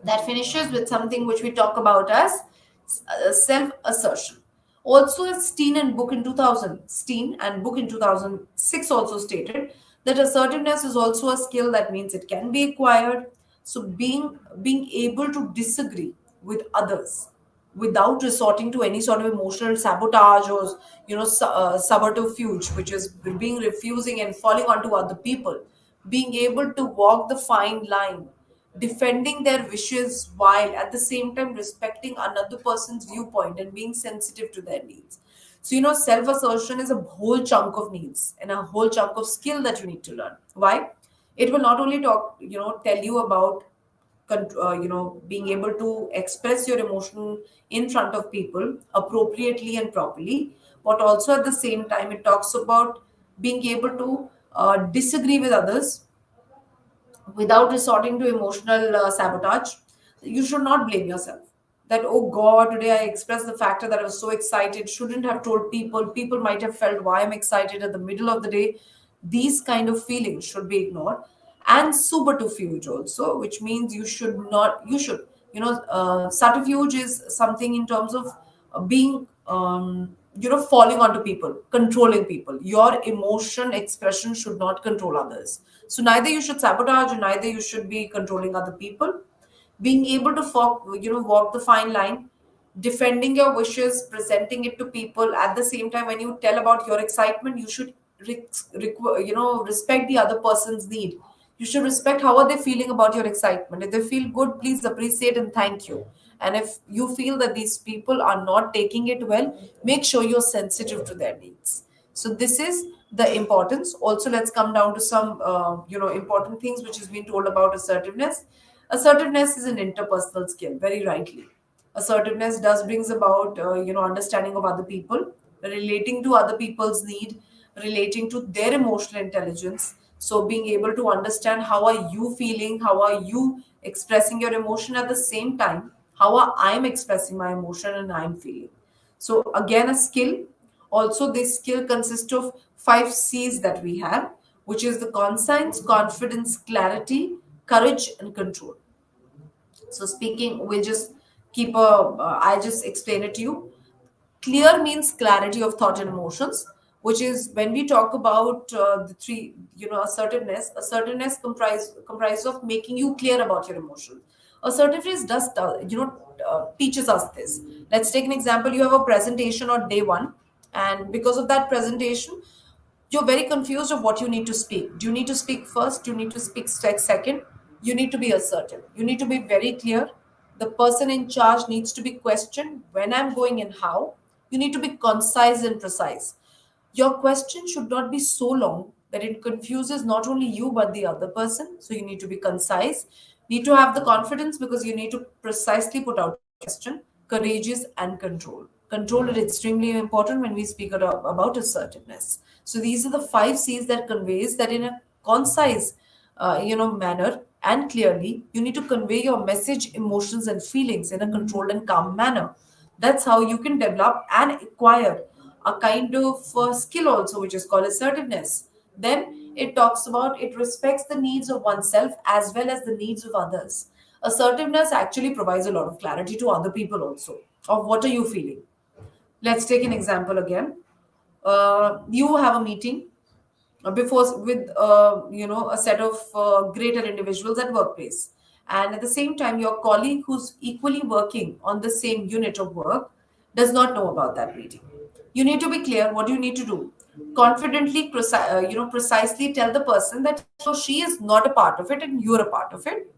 That finishes with something which we talk about as self assertion. Also, Steen and book in 2006 also stated that assertiveness is also a skill. That means it can be acquired. So being able to disagree with others without resorting to any sort of emotional sabotage or subterfuge, which is being refusing and falling onto other people, being able to walk the fine line, defending their wishes while at the same time respecting another person's viewpoint and being sensitive to their needs. So, self assertion is a whole chunk of needs and a whole chunk of skill that you need to learn. Why? It will not only tell you about being able to express your emotion in front of people appropriately and properly, but also at the same time it talks about being able to disagree with others without resorting to emotional sabotage. You should not blame yourself that, oh God, today I expressed the factor that I was so excited, shouldn't have told people. People might have felt why I'm excited at the middle of the day. These kind of feelings should be ignored. And subterfuge also, which means subterfuge is something in terms of being falling onto people, controlling people. Your emotion expression should not control others. So neither you should sabotage, neither you should be controlling other people. Being able to walk the fine line, defending your wishes, presenting it to people. At the same time, when you tell about your excitement, you should respect the other person's need. You should respect how are they feeling about your excitement. If they feel good, please appreciate and thank you. And if you feel that these people are not taking it well, make sure you're sensitive to their needs. So this is the importance. Also, let's come down to some important things which is being told about assertiveness. Assertiveness is an interpersonal skill, very rightly. Assertiveness does brings about understanding of other people, relating to other people's need, relating to their emotional intelligence. So being able to understand how are you feeling, how are you expressing your emotion, at the same time how are I'm expressing my emotion and I'm feeling. So again, a skill. Also, this skill consists of 5 C's that we have, which is the conscience, confidence, clarity, courage, and control. So speaking, we'll just I'll just explain it to you. Clear means clarity of thought and emotions, which is when we talk about the three, assertiveness comprises of making you clear about your emotions. Assertiveness does, teaches us this. Let's take an example. You have a presentation on day one, and because of that presentation, you're very confused of what you need to speak. Do you need to speak first? Do you need to speak second? You need to be assertive. You need to be very clear. The person in charge needs to be questioned when I'm going and how. You need to be concise and precise. Your question should not be so long that it confuses not only you but the other person. So you need to be concise. Need to have the confidence because you need to precisely put out your question. Courageous and control. Control is extremely important when we speak about assertiveness. So these are the 5 C's that conveys that in a concise, manner and clearly, you need to convey your message, emotions, and feelings in a controlled and calm manner. That's how you can develop and acquire a kind of skill also, which is called assertiveness. Then it talks about it respects the needs of oneself as well as the needs of others. Assertiveness actually provides a lot of clarity to other people also of what are you feeling. Let's take an example again. You have a meeting before with a set of greater individuals at workplace, and at the same time your colleague who's equally working on the same unit of work does not know about that meeting. You need to be clear. What do you need to do? Confidently, precisely tell the person that so she is not a part of it and you're a part of it,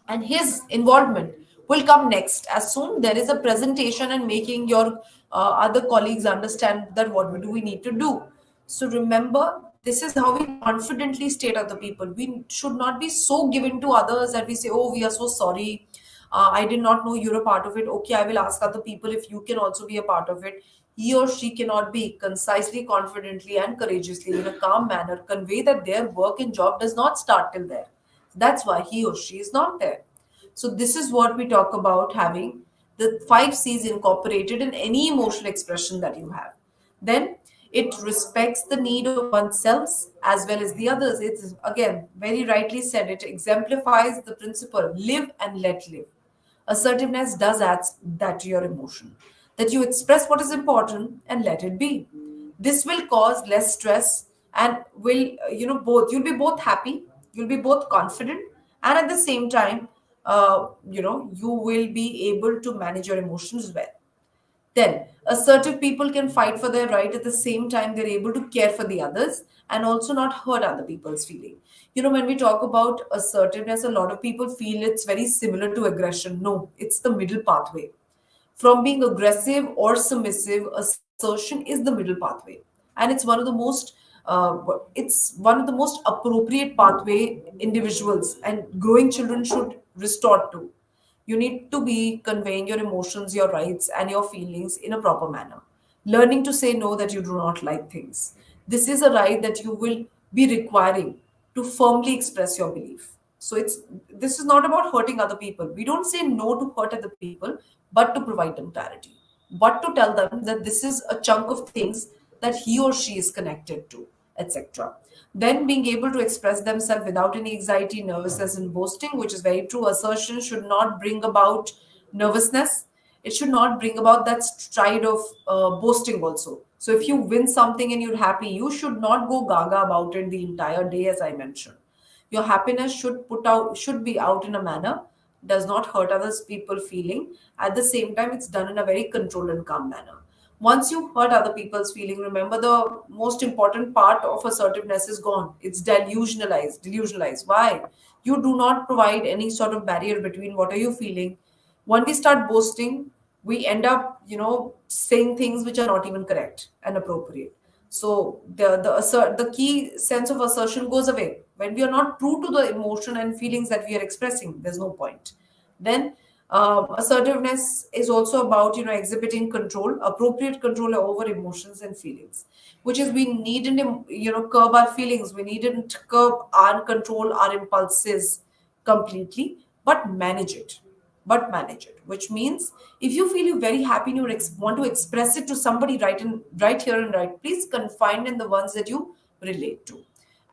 and his involvement will come next as soon there is a presentation and making your other colleagues understand that what do we need to do. So remember, this is how we confidently state other people. We should not be so given to others that we say, oh, we are so sorry, I did not know you're a part of it. Okay, I will ask other people if you can also be a part of it. He or she cannot be concisely, confidently, and courageously in a calm manner convey that their work and job does not start till there. That's why he or she is not there. So, this is what we talk about having the 5 C's incorporated in any emotional expression that you have. Then it respects the need of oneself as well as the others. It's again very rightly said, it exemplifies the principle live and let live. Assertiveness does add that to your emotion, that you express what is important and let it be. This will cause less stress and will, you'll be both happy, you'll be both confident, and at the same time, you will be able to manage your emotions well. Then, assertive people can fight for their right at the same time they're able to care for the others and also not hurt other people's feeling. When we talk about assertiveness, a lot of people feel it's very similar to aggression. No, it's the middle pathway. From being aggressive or submissive, assertion is the middle pathway, and it's one of the most appropriate pathway individuals and growing children should restore to. You need to be conveying your emotions, your rights, and your feelings in a proper manner. Learning to say no that you do not like things. This is a right that you will be requiring to firmly express your belief. So this is not about hurting other people. We don't say no to hurt other people, but to provide them clarity. But to tell them that this is a chunk of things that he or she is connected to, etc. Then being able to express themselves without any anxiety, nervousness, and boasting, which is very true. Assertion should not bring about nervousness. It should not bring about that stride of boasting also. So if you win something and you're happy, you should not go gaga about it the entire day, as I mentioned. Your happiness should be out in a manner does not hurt others people feeling. At the same time, it's done in a very controlled and calm manner. Once you hurt other people's feeling, remember the most important part of assertiveness is gone. It's delusionalized. Why? You do not provide any sort of barrier between what are you feeling. When we start boasting, we end up, saying things which are not even correct and appropriate. So the key sense of assertion goes away when we are not true to the emotion and feelings that we are expressing. There's no point. Then assertiveness is also about exhibiting control, appropriate control over emotions and feelings, which is we needn't curb our feelings. We needn't curb and control our impulses completely, but manage it. Which means if you feel you're very happy and want to express it to somebody right here and right, please confine in the ones that you relate to.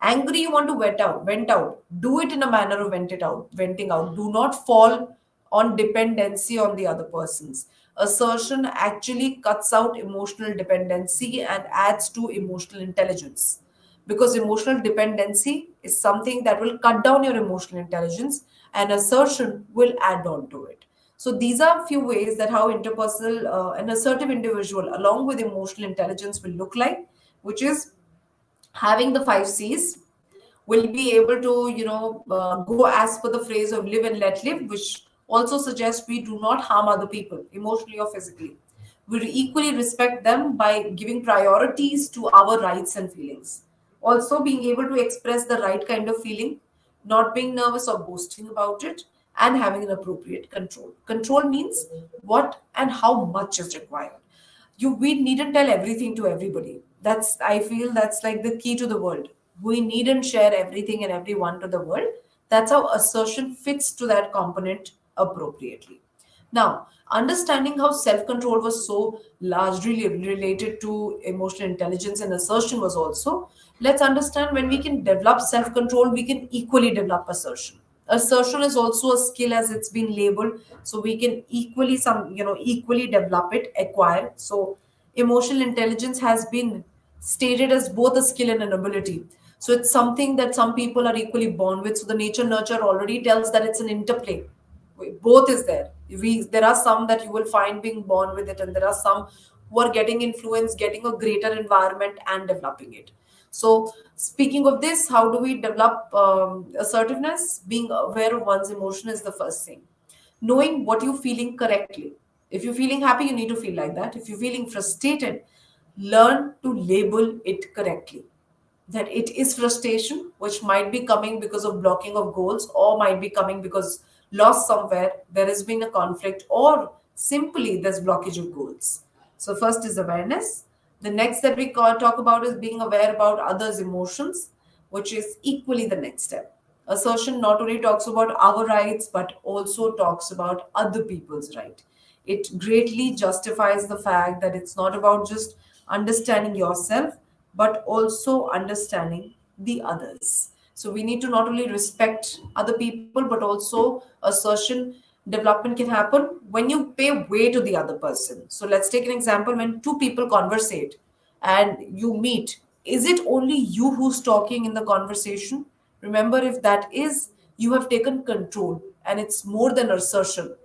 Angry, you want to vent out, do it in a manner of venting out. Do not fall on dependency on the other person's. Assertion actually cuts out emotional dependency and adds to emotional intelligence, because emotional dependency is something that will cut down your emotional intelligence, and assertion will add on to it. So these are a few ways that how interpersonal an assertive individual along with emotional intelligence will look like, which is having the 5 C's. Will be able to go as per the phrase of live and let live, which also suggests we do not harm other people emotionally or physically. We equally respect them by giving priorities to our rights and feelings. Also being able to express the right kind of feeling, not being nervous or boasting about it, and having an appropriate control means what and how much is required. We needn't tell everything to everybody. I feel that's like the key to the world. We needn't share everything and everyone to the world. That's how assertion fits to that component appropriately. Now, understanding how self-control was so largely related to emotional intelligence and assertion was also, let's understand when we can develop self-control, we can equally develop assertion. Assertion is also a skill as it's been labeled, so we can equally develop it, acquire. So emotional intelligence has been stated as both a skill and an ability. So it's something that some people are equally born with. So the nature nurture already tells that it's an interplay. Both is there. There are some that you will find being born with it, and there are some who are getting influence, getting a greater environment and developing it. So speaking of this, how do we develop assertiveness? Being aware of one's emotion is the first thing. Knowing what you're feeling correctly. If you're feeling happy, you need to feel like that. If you're feeling frustrated, learn to label it correctly, that it is frustration, which might be coming because of blocking of goals, or might be coming because lost somewhere, there has been a conflict, or simply there's blockage of goals. So first is awareness. The next that we talk about is being aware about others' emotions, which is equally the next step. Assertion not only talks about our rights, but also talks about other people's right. It greatly justifies the fact that it's not about just understanding yourself, but also understanding the others. So we need to not only respect other people, but also assertion development can happen when you pay way to the other person. So let's take an example. When two people conversate and you meet, is it only you who's talking in the conversation? Remember, if that is, you have taken control and it's more than assertion.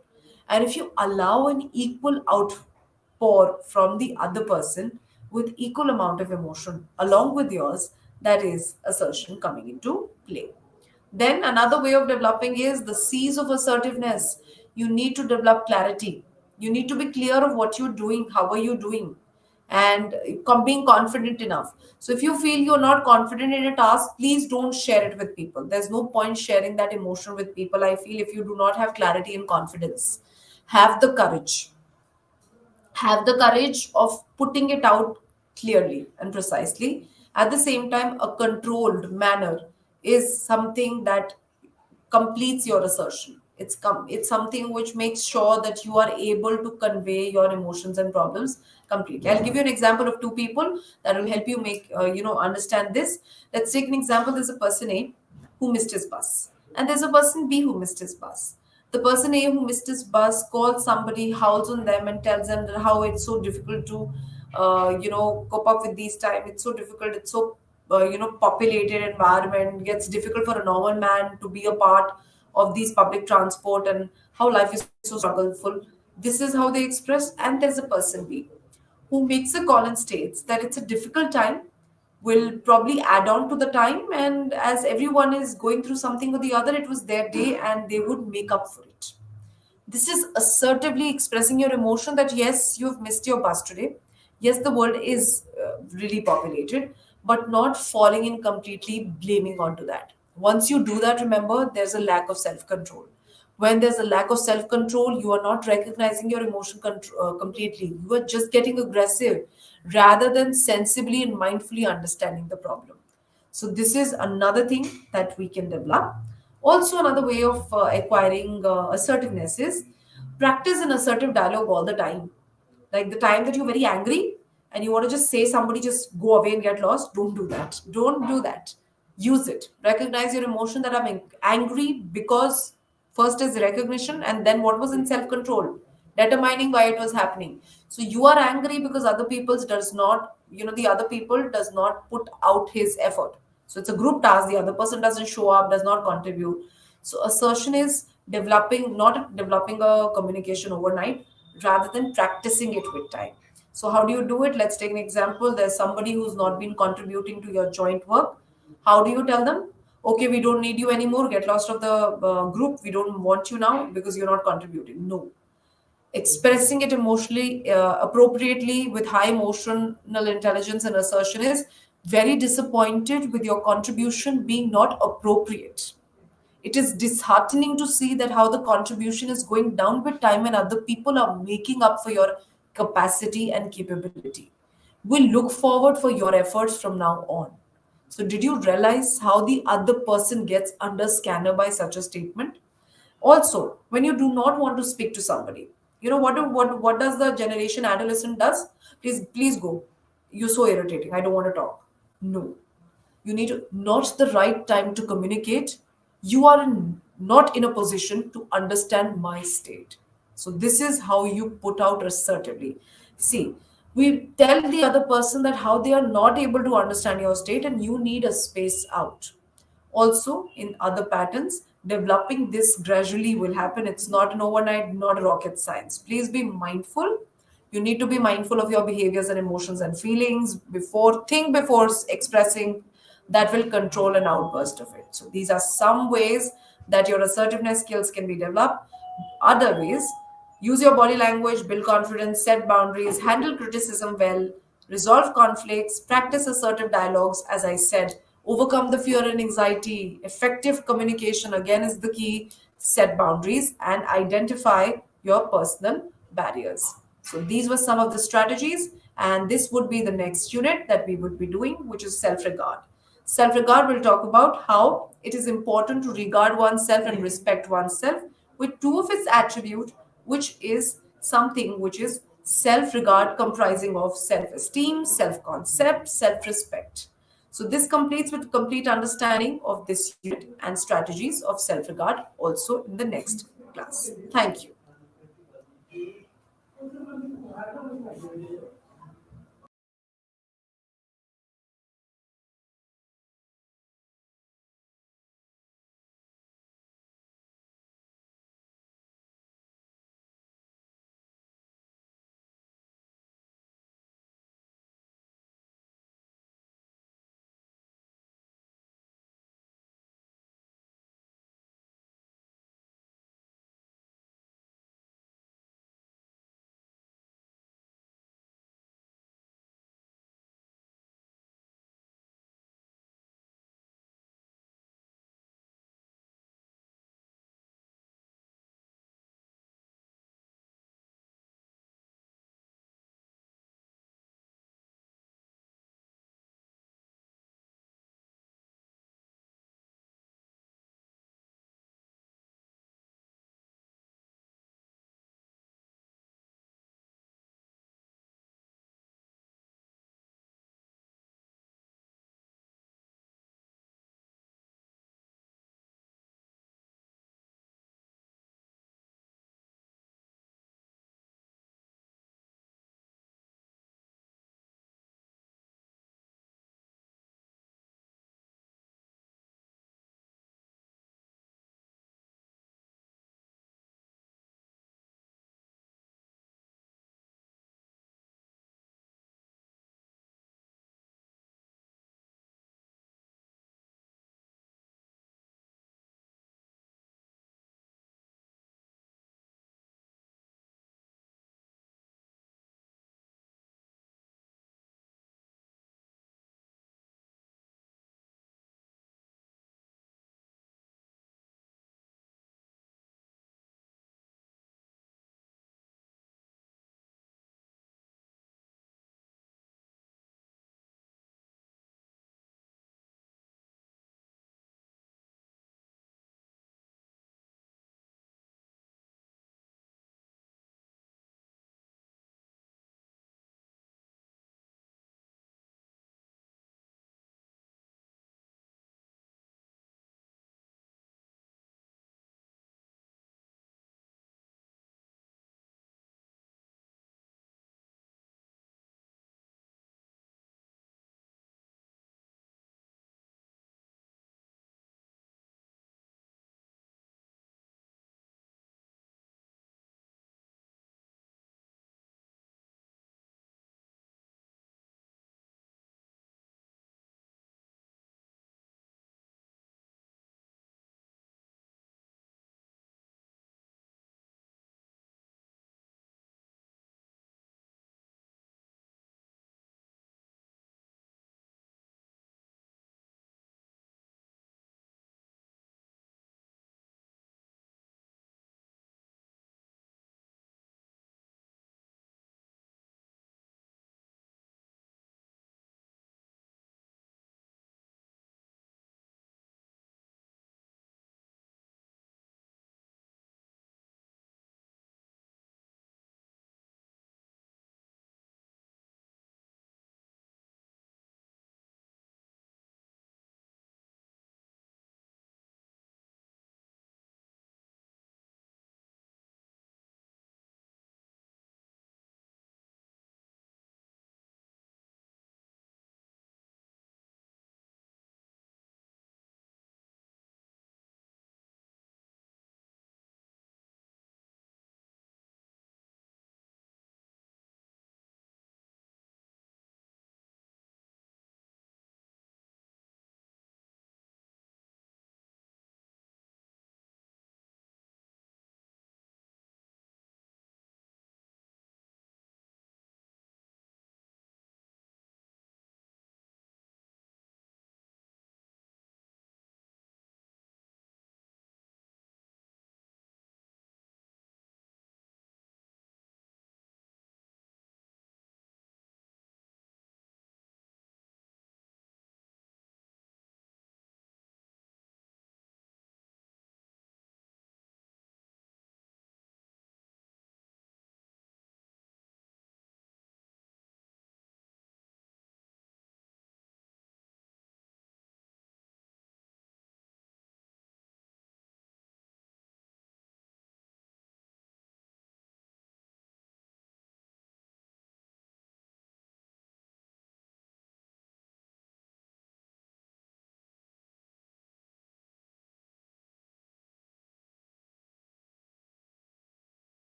And if you allow an equal outpour from the other person with equal amount of emotion along with yours, that is assertion coming into play. Then another way of developing is the C's of assertiveness. You need to develop clarity. You need to be clear of what you're doing, how are you doing, and being confident enough. So if you feel you're not confident in a task, please don't share it with people. There's no point sharing that emotion with people. I feel if you do not have clarity and confidence, have the courage of putting it out clearly and precisely. At the same time, a controlled manner is something that completes your assertion. It's something which makes sure that you are able to convey your emotions and problems completely. I'll give you an example of two people that will help you make understand this. Let's take an example. There's a person A who missed his bus, and there's a person B who missed his bus. The person A who missed his bus calls somebody, howls on them, and tells them that how it's so difficult to, cope up with these time. It's so difficult. It's so, populated environment. It's difficult for a normal man to be a part of these public transport, and how life is so struggleful. This is how they express. And there's a person B who makes a call and states that it's a difficult time, will probably add on to the time, and as everyone is going through something or the other, it was their day and they would make up for it. This is assertively expressing your emotion that yes, you've missed your bus today. Yes, the world is really populated, but not falling in completely blaming onto that. Once you do that, remember there's a lack of self control. When there's a lack of self control, you are not recognizing your emotion completely. You are just getting aggressive rather than sensibly and mindfully understanding the problem. So this is another thing that we can develop. Also, another way of acquiring assertiveness is practice an assertive dialogue all the time. Like the time that you're very angry and you want to just say somebody just go away and get lost, don't do that. Don't do that. Use it. Recognize your emotion that I'm angry because first is recognition and then what was in self control, determining why it was happening. So you are angry because other people's does not, the other people does not put out his effort. So it's a group task. The other person doesn't show up, does not contribute. So assertion is developing, not developing a communication overnight, rather than practicing it with time. So how do you do it? Let's take an example. There's somebody who's not been contributing to your joint work. How do you tell them? Okay, we don't need you anymore. Get lost of the group. We don't want you now because you're not contributing. No, expressing it emotionally appropriately with high emotional intelligence and assertion is very disappointed with your contribution being not appropriate. It is disheartening to see that how the contribution is going down with time and other people are making up for your capacity and capability. We look forward for your efforts from now on. So did you realize how the other person gets under scanner by such a statement? Also, when you do not want to speak to somebody, what does the generation adolescent does? Please go. You're so irritating. I don't want to talk. No, you need not the right time to communicate. You are not in a position to understand my state. So this is how you put out assertively. See, we tell the other person that how they are not able to understand your state and you need a space out. Also, in other patterns, developing this gradually will happen. It's not an overnight, not rocket science. Please be mindful. You need to be mindful of your behaviors and emotions and feelings before expressing. That will control an outburst of it. So these are some ways that your assertiveness skills can be developed. Other ways, use your body language, build confidence, set boundaries, handle criticism well, resolve conflicts, practice assertive dialogues, as I said, overcome the fear and anxiety. Effective communication, again, is the key. Set boundaries and identify your personal barriers. So, these were some of the strategies, and this would be the next unit that we would be doing, which is self regard. Self regard will talk about how it is important to regard oneself and respect oneself with two of its attributes, which is something which is self regard, comprising of self esteem, self concept, self respect. So, this completes with complete understanding of this unit and strategies of self regard also in the next class. Thank you.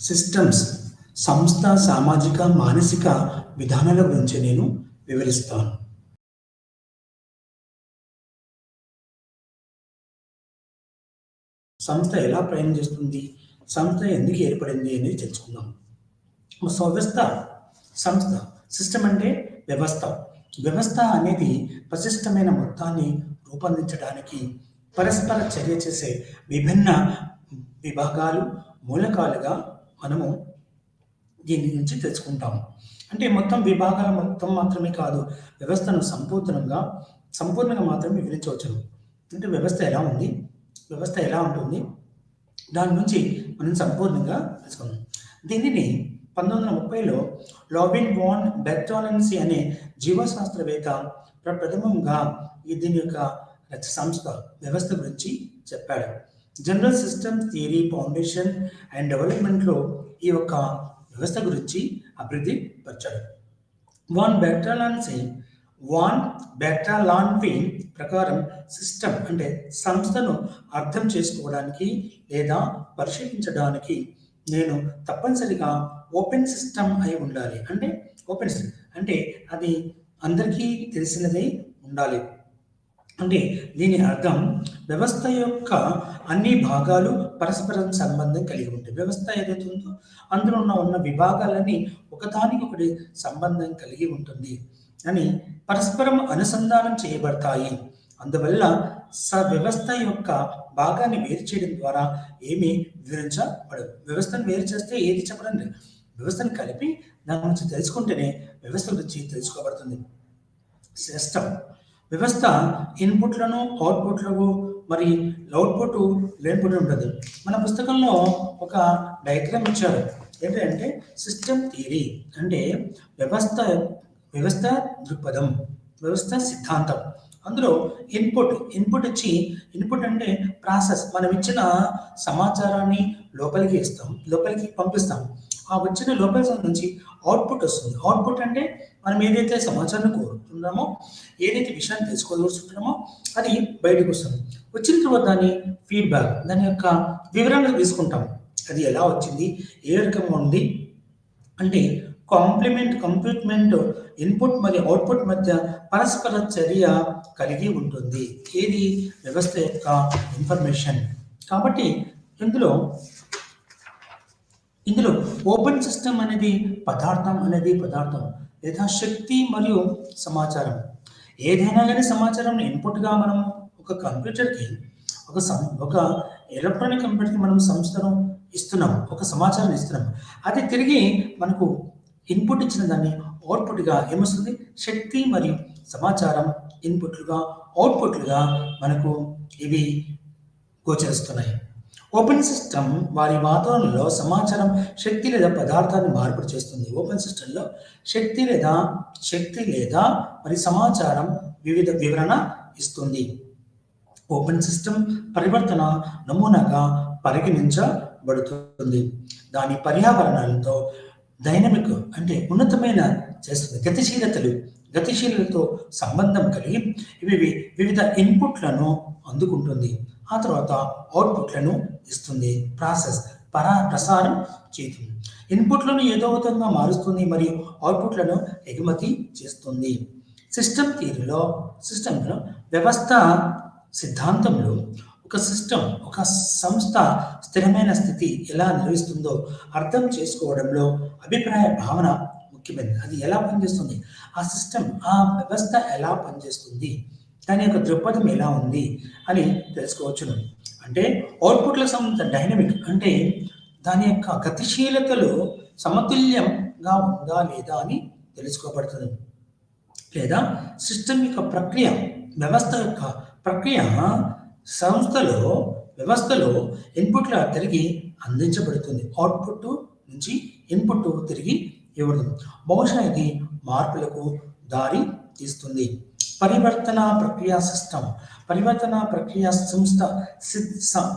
Systems సంస్థ సామాజిక మానసిక విధానాల గురించి నేను వివరిస్తాను. సంస్థ ఎలా ప్రయాణం చేస్తుంది, సంస్థ ఎందుకు ఏర్పడింది అనేది తెలుసుకుందాం. సంస్థ సిస్టమ్ అంటే వ్యవస్థ అనేది ప్రశిష్టమైన మొత్తాన్ని రూపొందించడానికి పరస్పర చర్య చేసే విభిన్న విభాగాలు మూలకాలుగా మనము దీని నుంచి తెలుసుకుంటాము. అంటే మొత్తం విభాగాల మొత్తం మాత్రమే కాదు, వ్యవస్థను సంపూర్ణంగా మాత్రమే వివరించవచ్చును. అంటే వ్యవస్థ ఎలా ఉంటుంది దాని నుంచి మనం సంపూర్ణంగా తెలుసుకున్నాం. దీనిని 1930లో లాబిన్ వాన్ బెర్టాలెన్సీ అనే జీవశాస్త్రవేత్త ప్రథమంగా దీని యొక్క సంస్థ వ్యవస్థ గురించి చెప్పాడు. General system theory foundation and డెవలప్మెంట్లో ఈ యొక్క వ్యవస్థ గురించి అభివృద్ధి పరిచాడు. వాన్ బెర్టాలాన్ఫీ ప్రకారం సిస్టమ్ అంటే సంస్థను అర్థం చేసుకోవడానికి లేదా పరిశీలించడానికి నేను తప్పనిసరిగా ఓపెన్ సిస్టమ్ అయి ఉండాలి. అంటే అది అందరికీ తెలిసినదై ఉండాలి. అంటే దీని అర్థం వ్యవస్థ యొక్క అన్ని భాగాలు పరస్పరం సంబంధం కలిగి ఉంటాయి. వ్యవస్థ ఏదైతే ఉందో అందులో ఉన్న విభాగాలన్నీ ఒకదానికొకటి సంబంధం కలిగి ఉంటుంది అని పరస్పరం అనుసంధానం చేయబడతాయి. అందువల్ల వ్యవస్థ యొక్క భాగాన్ని వేరు చేయడం ద్వారా ఏమీ వివరించబడదు. వ్యవస్థను వేరు చేస్తే ఏది చెప్పడం, వ్యవస్థను కలిపి దాని గురించి తెలుసుకుంటేనే వ్యవస్థ గురించి తెలుసుకోబడుతుంది. సిస్టమ్ వ్యవస్థ ఇన్పుట్లను అవుట్పుట్లకు మరి అవుట్పుట్ ఇన్పుట్ ఉంటుంది. మన పుస్తకంలో ఒక డయాగ్రామ్ ఇచ్చారు. ఏంటంటే సిస్టమ్ థియరీ అంటే వ్యవస్థ దృక్పథం, వ్యవస్థ సిద్ధాంతం. అందులో ఇన్పుట్ అంటే ప్రాసెస్. మనం ఇచ్చిన సమాచారాన్ని లోపలికి పంపిస్తాం. ఆ వచ్చిన లోపల నుంచి అవుట్పుట్ వస్తుంది. అవుట్పుట్ అంటే మనం ఏదైతే సమాచారాన్ని కోరుతున్నామో, ఏదైతే విషయాన్ని తెలుసుకోవాల్సుకుంటున్నామో అది బయటకు వస్తుంది. వచ్చిన తర్వాత దాన్ని ఫీడ్బ్యాక్, దాని యొక్క వివరాలు తీసుకుంటాం. అది ఎలా వచ్చింది, ఏ రకంగా ఉంది అంటే కంప్లీట్మెంట్ ఇన్పుట్ మరియు అవుట్పుట్ మధ్య పరస్పర చర్య కలిగి ఉంటుంది. ఏది వ్యవస్థ యొక్క ఇన్ఫర్మేషన్. కాబట్టి ఇందులో ఓపెన్ సిస్టమ్ అనేది పదార్థం లేదా శక్తి మరియు సమాచారం. ఏదైనా కానీ సమాచారం ఇన్పుట్గా మనం ఒక కంప్యూటర్కి ఒక ఎలక్ట్రానిక్ కంప్యూటర్కి మనం ఒక సమాచారం ఇస్తున్నాం. అది తిరిగి మనకు ఇన్పుట్ ఇచ్చిన దాన్ని అవుట్పుట్గా ఏమొస్తుంది, శక్తి మరియు సమాచారం ఇన్పుట్లుగా అవుట్పుట్లుగా మనకు ఇవి గోచరిస్తున్నాయి. ఓపెన్ సిస్టమ్ వారి వాతావరణంలో సమాచారం, శక్తి లేదా పదార్థాన్ని మార్పిడి చేస్తుంది. ఓపెన్ సిస్టంలో శక్తి లేదా మరి సమాచారం వివిధ వివరణ ఇస్తుంది. ఓపెన్ సిస్టమ్ పరివర్తన నమూనాగా పరిగణించబడుతుంది. దాని పర్యావరణాలతో డైనమిక్ అంటే ఉన్నతమైన చేస్తుంది. గతిశీలతో సంబంధం కలిగి ఇవి వివిధ ఇన్పుట్లను అందుకుంటుంది. ఆ తర్వాత అవుట్పుట్లను ఇస్తుంది. ప్రసారం చేస్తుంది. ఇన్పుట్లను ఏదో విధంగా మారుస్తుంది మరియు అవుట్పుట్లను ఎగుమతి చేస్తుంది. సిస్టంలో వ్యవస్థ సిద్ధాంతంలో ఒక సంస్థ స్థిరమైన స్థితి ఎలా నిర్వహిస్తుందో అర్థం చేసుకోవడంలో అభిప్రాయ భావన ముఖ్యమైనది. అది ఎలా పనిచేస్తుంది, ఆ వ్యవస్థ ఎలా పనిచేస్తుంది, దాని యొక్క దృక్పథం ఎలా ఉంది అని తెలుసుకోవచ్చును. అంటే అవుట్పుట్ల సంబంధ డైనమిక్ అంటే దాని యొక్క గతిశీలతలు సమతుల్యంగా ఉందా లేదా అని తెలుసుకోబడుతుంది. లేదా సిస్టమ్ యొక్క వ్యవస్థ యొక్క ప్రక్రియ వ్యవస్థలో ఇన్పుట్ల తిరిగి అందించబడుతుంది. అవుట్పుట్ నుంచి ఇన్పుట్ తిరిగి ఇవ్వబడుతుంది. బహుశా ఇది మార్పులకు దారి తీస్తుంది. పరివర్తన ప్రక్రియ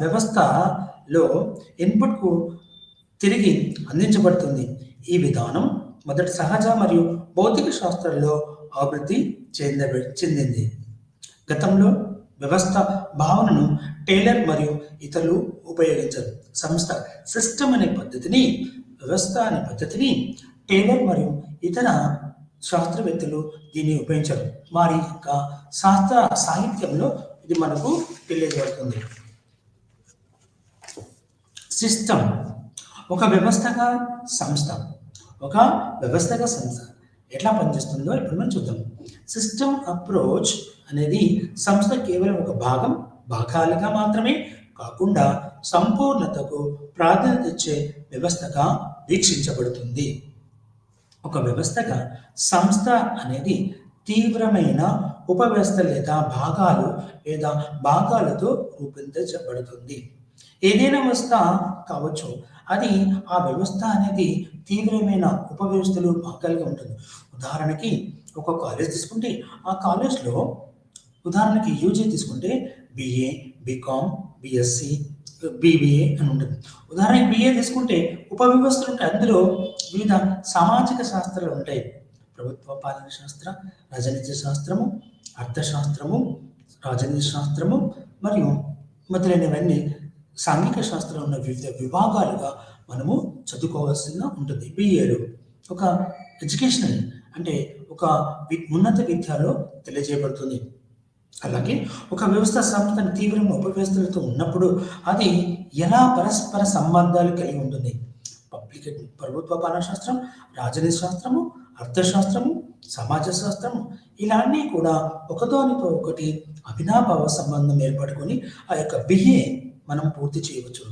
వ్యవస్థలో ఇన్పుట్కు తిరిగి అందించబడుతుంది. ఈ విధానం మొదటి సహజ మరియు భౌతిక శాస్త్రాల్లో అభివృద్ధి చెందింది. గతంలో వ్యవస్థ భావనను టేలర్ మరియు ఇతరులు ఉపయోగించారు. సిస్టమ్ అనే పద్ధతిని వ్యవస్థ అనే పద్ధతిని టేలర్ మరియు ఇతర శాస్త్రవేత్తలు దీన్ని ఉపయోగించారు. వారి యొక్క శాస్త్ర సాహిత్యంలో ఇది మనకు తెలియజేస్తుంది. సిస్టమ్ ఒక వ్యవస్థగా సంస్థ ఎట్లా పనిచేస్తుందో ఇప్పుడు మనం చూద్దాం. సిస్టమ్ అప్రోచ్ అనేది సంస్థ కేవలం ఒక భాగాలుగా మాత్రమే కాకుండా సంపూర్ణతకు ప్రాధాన్యత ఇచ్చే వ్యవస్థగా వీక్షించబడుతుంది. ఒక వ్యవస్థగా సంస్థ అనేది తీవ్రమైన ఉపవ్యవస్థ లేదా భాగాలతో రూపొందించబడుతుంది. ఏదైనా వ్యవస్థ కావచ్చు, అది ఆ వ్యవస్థ అనేది తీవ్రమైన ఉపవ్యవస్థలు భాగాలుగా ఉంటుంది. ఉదాహరణకి ఒక కాలేజ్ తీసుకుంటే ఆ కాలేజ్లో ఉదాహరణకి యూజీ తీసుకుంటే బిఏ, బీకామ్, బిఎస్సి, బీబీఏ అని ఉంటుంది. ఉదాహరణకి బిఏ తీసుకుంటే ఉపవ్యవస్థలు ఉంటాయి. అందులో వివిధ సామాజిక శాస్త్రాలు ఉంటాయి. ప్రభుత్వ పాలన శాస్త్ర, రాజనీతి శాస్త్రము, అర్థశాస్త్రము, రాజనీతి శాస్త్రము మరియు మొదలైనవన్నీ సాంఘిక శాస్త్రం ఉన్న వివిధ విభాగాలుగా మనము చదువుకోవాల్సిన ఉంటుంది. బిఏలో ఒక ఎడ్యుకేషనల్ అంటే ఒక ఉన్నత విద్యలో తెలియజేయబడుతుంది. అలాగే ఒక వ్యవస్థ సంస్థను తీవ్రమైన ఉపవ్యవస్థలతో ఉన్నప్పుడు అది ఎలా పరస్పర సంబంధాలు కలిగి ఉంటుంది. ప్రభుత్వ పాలన శాస్త్రం, రాజనీతి శాస్త్రము, అర్థశాస్త్రము, సమాజ శాస్త్రము ఇలాన్నీ కూడా ఒకదానితో ఒకటి అవినాభావ సంబంధం ఏర్పడుకొని ఆ యొక్క బిఏ మనం పూర్తి చేయవచ్చు.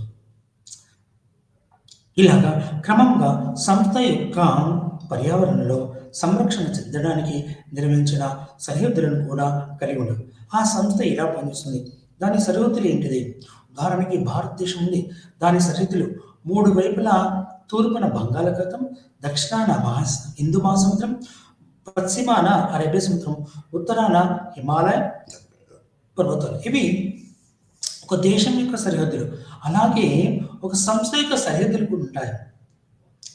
ఇలాగా క్రమంగా సంస్థ యొక్క పర్యావరణంలో సంరక్షణ చెందడానికి నిర్మించిన సరిహద్దులను కూడా కలిగి ఉండదు. ఆ సంస్థ ఎలా పనిచేస్తుంది, దాని సరిహద్దులు ఏంటిది? ఉదాహరణకి భారతదేశం ఉంది. దాని సరిహద్దులు 3 వైపులా తూర్పున బంగాళాఖాతం, దక్షిణాన హిందూ మహాసముద్రం, పశ్చిమాన అరేబియా సముద్రం, ఉత్తరాన హిమాలయ పర్వతాలు. ఇవి ఒక దేశం యొక్క సరిహద్దులు. అలాగే ఒక సంస్థ యొక్క సరిహద్దులు కూడా ఉంటాయి.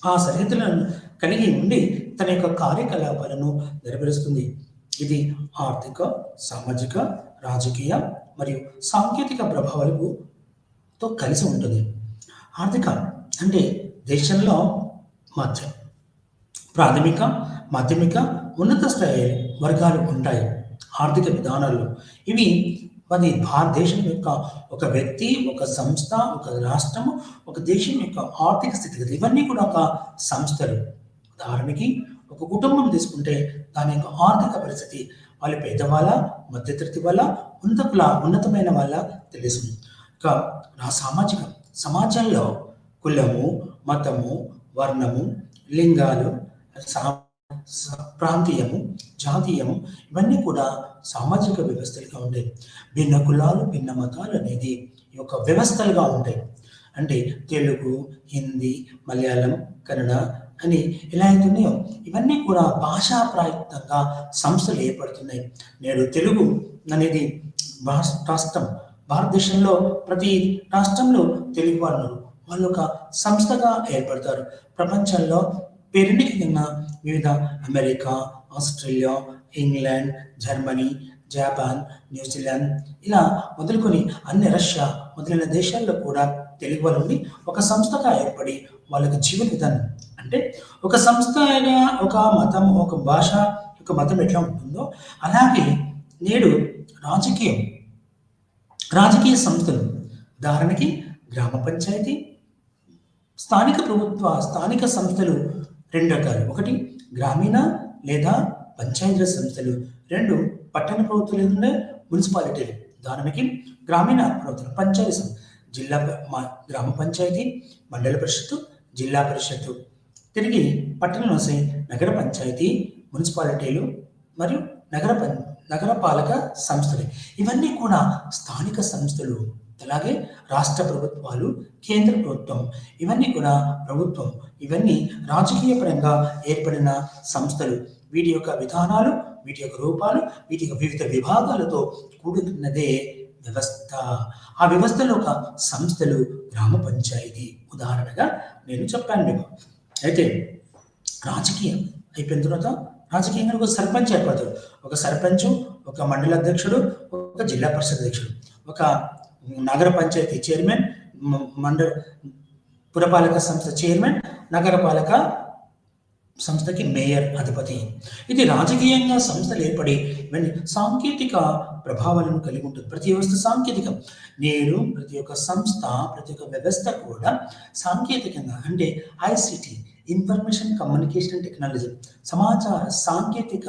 ఆ సరిహద్దులను కలిగి ఉండి తన యొక్క కార్యకలాపాలను నెరవేరుస్తుంది. ఇది ఆర్థిక, సామాజిక, రాజకీయ మరియు సాంకేతిక ప్రభావాలతో కలిసి ఉంటుంది. ఆర్థిక అంటే దేశంలో ప్రాథమిక, మాధ్యమిక, ఉన్నత స్థాయి వర్గాలు ఉంటాయి ఆర్థిక విధానాల్లో. ఇవి భారతదేశం యొక్క ఒక వ్యక్తి, ఒక సంస్థ, ఒక రాష్ట్రము, ఒక దేశం యొక్క ఆర్థిక స్థితిగతి ఇవన్నీ కూడా ఒక సంస్థలు. ఉదాహరణకి ఒక కుటుంబం తీసుకుంటే దాని యొక్క ఆర్థిక పరిస్థితి వాళ్ళ పేదవాళ్ళ, మధ్యతరగతి వాళ్ళ, ఉన్నతమైన వాళ్ళ తెలుసు. ఇక సమాజంలో కులము, మతము, వర్ణము, లింగాలు, ప్రాంతీయము, జాతీయము ఇవన్నీ కూడా సామాజిక వ్యవస్థలుగా ఉంటాయి. భిన్న కులాలు, భిన్న మతాలు అనేది ఈ యొక్క వ్యవస్థలుగా ఉంటాయి. అంటే తెలుగు, హిందీ, మలయాళం, కన్నడ అని ఎలా అవుతున్నాయో ఇవన్నీ కూడా భాషాప్రాయుక్తంగా సంస్థలు ఏర్పడుతున్నాయి. నేడు తెలుగు అనేది రాష్ట్రం, భారతదేశంలో ప్రతి రాష్ట్రంలో తెలుగు వాళ్ళు ఒక సంస్థగా ఏర్పడతారు. ప్రపంచంలో పేరెన్నికైన వివిధ America, Australia, England, Germany, Japan, New Zealand ఇలా మొదలుకొని రష్యా మొదలైన దేశాల్లో కూడా తెలుగు వాళ్ళని ఒక సంస్థగా ఏర్పడి వాళ్ళకి జీవన విధానం అంటే ఒక సంస్థ అయినా ఒక మతం, ఒక భాష, ఒక మతం ఎట్లా ఉంటుందో అలాగే నేడు రాజకీయ సంస్థలు ఉదాహరణకి గ్రామ పంచాయతీ, స్థానిక స్థానిక సంస్థలు 2 రకాలు. ఒకటి గ్రామీణ లేదా పంచాయతీరాజ్ సంస్థలు, 2 పట్టణ ప్రభుత్వాలు లేదా మున్సిపాలిటీలు. ఉదాహరణకి గ్రామీణ ప్రభుత్వం పంచాయతీ గ్రామ పంచాయతీ, మండల పరిషత్తు, జిల్లా పరిషత్తు. తిరిగి పట్టణంలో నగర పంచాయతీ, మున్సిపాలిటీలు మరియు నగరపాలక సంస్థలు. ఇవన్నీ కూడా స్థానిక సంస్థలు. అలాగే రాష్ట్ర ప్రభుత్వాలు, కేంద్ర ప్రభుత్వం ఇవన్నీ కూడా ప్రభుత్వం. ఇవన్నీ రాజకీయ పరంగా ఏర్పడిన సంస్థలు. వీటి యొక్క విధానాలు, వీటి యొక్క రూపాలు, వీటి యొక్క వివిధ విభాగాలతో కూడుకున్నదే వ్యవస్థ. ఆ వ్యవస్థలో ఒక సంస్థలు గ్రామ పంచాయతీ ఉదాహరణగా నేను చెప్పాను మీకు. అయితే రాజకీయం అయిపోయిన తర్వాత రాజకీయంగా ఒక సర్పంచ్ ఏర్పడతాడు. ఒక సర్పంచ్, ఒక మండల అధ్యక్షుడు, ఒక జిల్లా పరిషత్ అధ్యక్షుడు, ఒక నగర పంచాయతీ చైర్మన్, పురపాలక సంస్థ చైర్మన్, నగరపాలక సంస్థకి మేయర్ అధిపతి. ఇది రాజకీయంగా సంస్థలు ఏర్పడి సాంకేతిక ప్రభావాలను కలిగి ఉంటుంది. ప్రతి వ్యవస్థ సాంకేతికం. నేడు ప్రతి ఒక్క సంస్థ, ప్రతి ఒక్క వ్యవస్థ కూడా సాంకేతికంగా అంటే ఐసిటి, ఇన్ఫర్మేషన్ కమ్యూనికేషన్ టెక్నాలజీ, సమాచార సాంకేతిక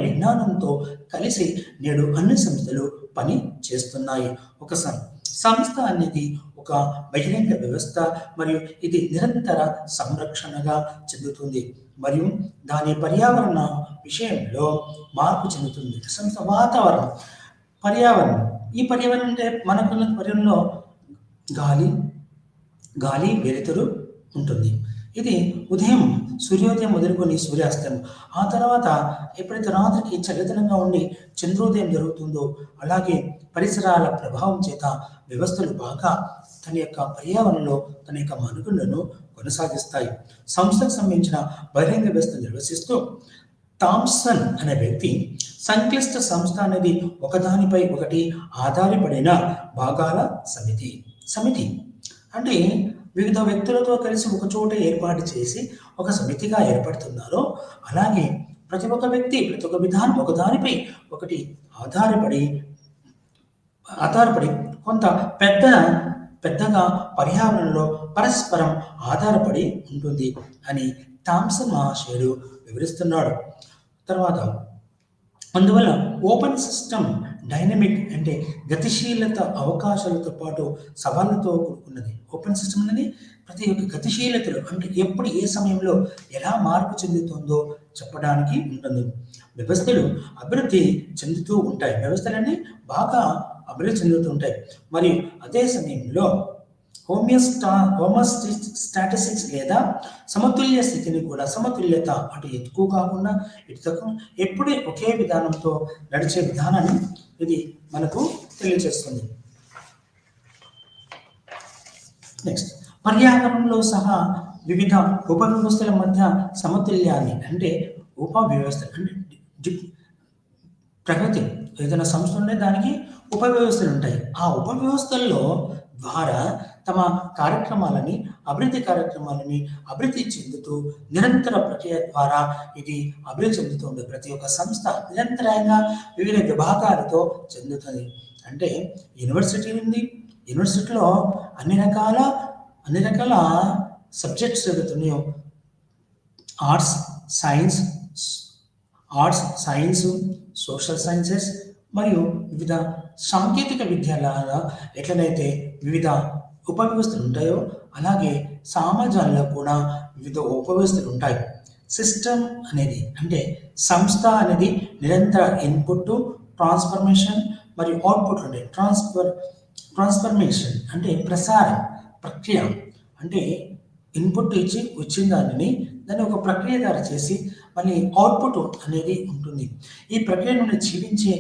విజ్ఞానంతో కలిసి నేడు అన్ని సంస్థలు పని చేస్తున్నాయి. ఒక సంస్థ అనేది ఒక బహిరంగ వ్యవస్థ మరియు ఇది నిరంతర సంరక్షణగా చెందుతుంది మరియు దాని పర్యావరణ విషయంలో మార్పు చెందుతుంది. సంస్థ వాతావరణం, పర్యావరణం. ఈ పర్యావరణం అంటే మనకున్న పర్యావరణంలో గాలి వెలుతురు ఉంటుంది. ఇది ఉదయం సూర్యోదయం మొదలుకొని సూర్యాస్తమయం, ఆ తర్వాత ఎప్పుడైతే రాత్రికి చల్లదనంగా ఉండి చంద్రోదయం జరుగుతుందో అలాగే పరిసరాల ప్రభావం చేత వ్యవస్థలు బాగా తన యొక్క పర్యావరణంలో తన యొక్క మనుగడను కొనసాగిస్తాయి. సంస్థకు సంబంధించిన బహిరంగ వ్యవస్థను నిర్వహిస్తూ థామ్సన్ అనే వ్యక్తి సంక్లిష్ట సంస్థ అనేది ఒకదానిపై ఒకటి ఆధారపడిన భాగాల సమితి అంటే వివిధ వ్యక్తులతో కలిసి ఒక చోట ఏర్పాటు చేసి ఒక సమితిగా ఏర్పడుతున్నారో అలాగే ప్రతి ఒక్క వ్యక్తి, ప్రతి ఒక్క విధానం ఒకదానిపై ఒకటి ఆధారపడి కొంత పెద్దగా పర్యావరణంలో పరస్పరం ఆధారపడి ఉంటుంది అని థామ్సన్ మహాశయుడు వివరిస్తున్నాడు. తర్వాత అందువల్ల ఓపెన్ సిస్టమ్ డైనమిక్ అంటే గతిశీలత అవకాశాలతో పాటు సవాళ్ళతో కూడుకున్నది. ఓపెన్ సిస్టమ్ అనేది ప్రతి ఒక్క గతిశీలతలు అంటే ఎప్పుడు ఏ సమయంలో ఎలా మార్పు చెందుతుందో చెప్పడానికి ఉంటుంది. వ్యవస్థలు అభివృద్ధి చెందుతూ ఉంటాయి. వ్యవస్థలన్నీ బాగా అభివృద్ధి చెందుతూ ఉంటాయి. మరియు అదే సమయంలో హోమోస్టాటిక్స్ లేదా సమతుల్య స్థితిని కూడా, సమతుల్యత అటు ఎక్కువ కాకుండా ఇటు తక్కువ, ఎప్పుడే ఒకే విధానంతో నడిచే విధానాన్ని ఇది మనకు తెలియజేస్తుంది. నెక్స్ట్, పర్యావరణంలో సహా వివిధ ఉపవ్యవస్థల మధ్య సమతుల్యాన్ని అంటే ఉపవ్యవస్థలు అంటే ప్రగతి ఏదైనా సంస్థ ఉంటే దానికి ఉపవ్యవస్థలు ఉంటాయి. ఆ ఉపవ్యవస్థల్లో ద్వారా తమ అభివృద్ధి కార్యక్రమాలని అభివృద్ధి చెందుతూ నిరంతర ప్రక్రియ ద్వారా ఇది అభివృద్ధి చెందుతూ ఉంది. ప్రతి ఒక్క సంస్థ నిరంతరంగా వివిధ విభాగాలతో చెందుతుంది. అంటే యూనివర్సిటీ ఉంది, యూనివర్సిటీలో అన్ని రకాల సబ్జెక్ట్స్ జరుగుతున్నాయో ఆర్ట్స్, సైన్స్, సోషల్ సైన్సెస్ మరియు వివిధ సాంకేతిక విద్యలాగా ఎట్లనైతే వివిధ ఉపవ్యవస్థలు ఉంటాయో అలాగే సమాజంలో కూడా వివిధ ఉపవ్యవస్థలు ఉంటాయి. సిస్టమ్ అనేది అంటే సంస్థ అనేది నిరంతర ఇన్పుట్, ట్రాన్స్ఫర్మేషన్ మరియు అవుట్పుట్ ఉంటాయి. ట్రాన్స్ఫర్మేషన్ అంటే ప్రసార ప్రక్రియ అంటే ఇన్పుట్ ఇచ్చి వచ్చిన దాన్ని ఒక ప్రక్రియ ద్వారా చేసి మళ్ళీ అవుట్పుట్ అనేది ఉంటుంది. ఈ ప్రక్రియ నుండి జీవించే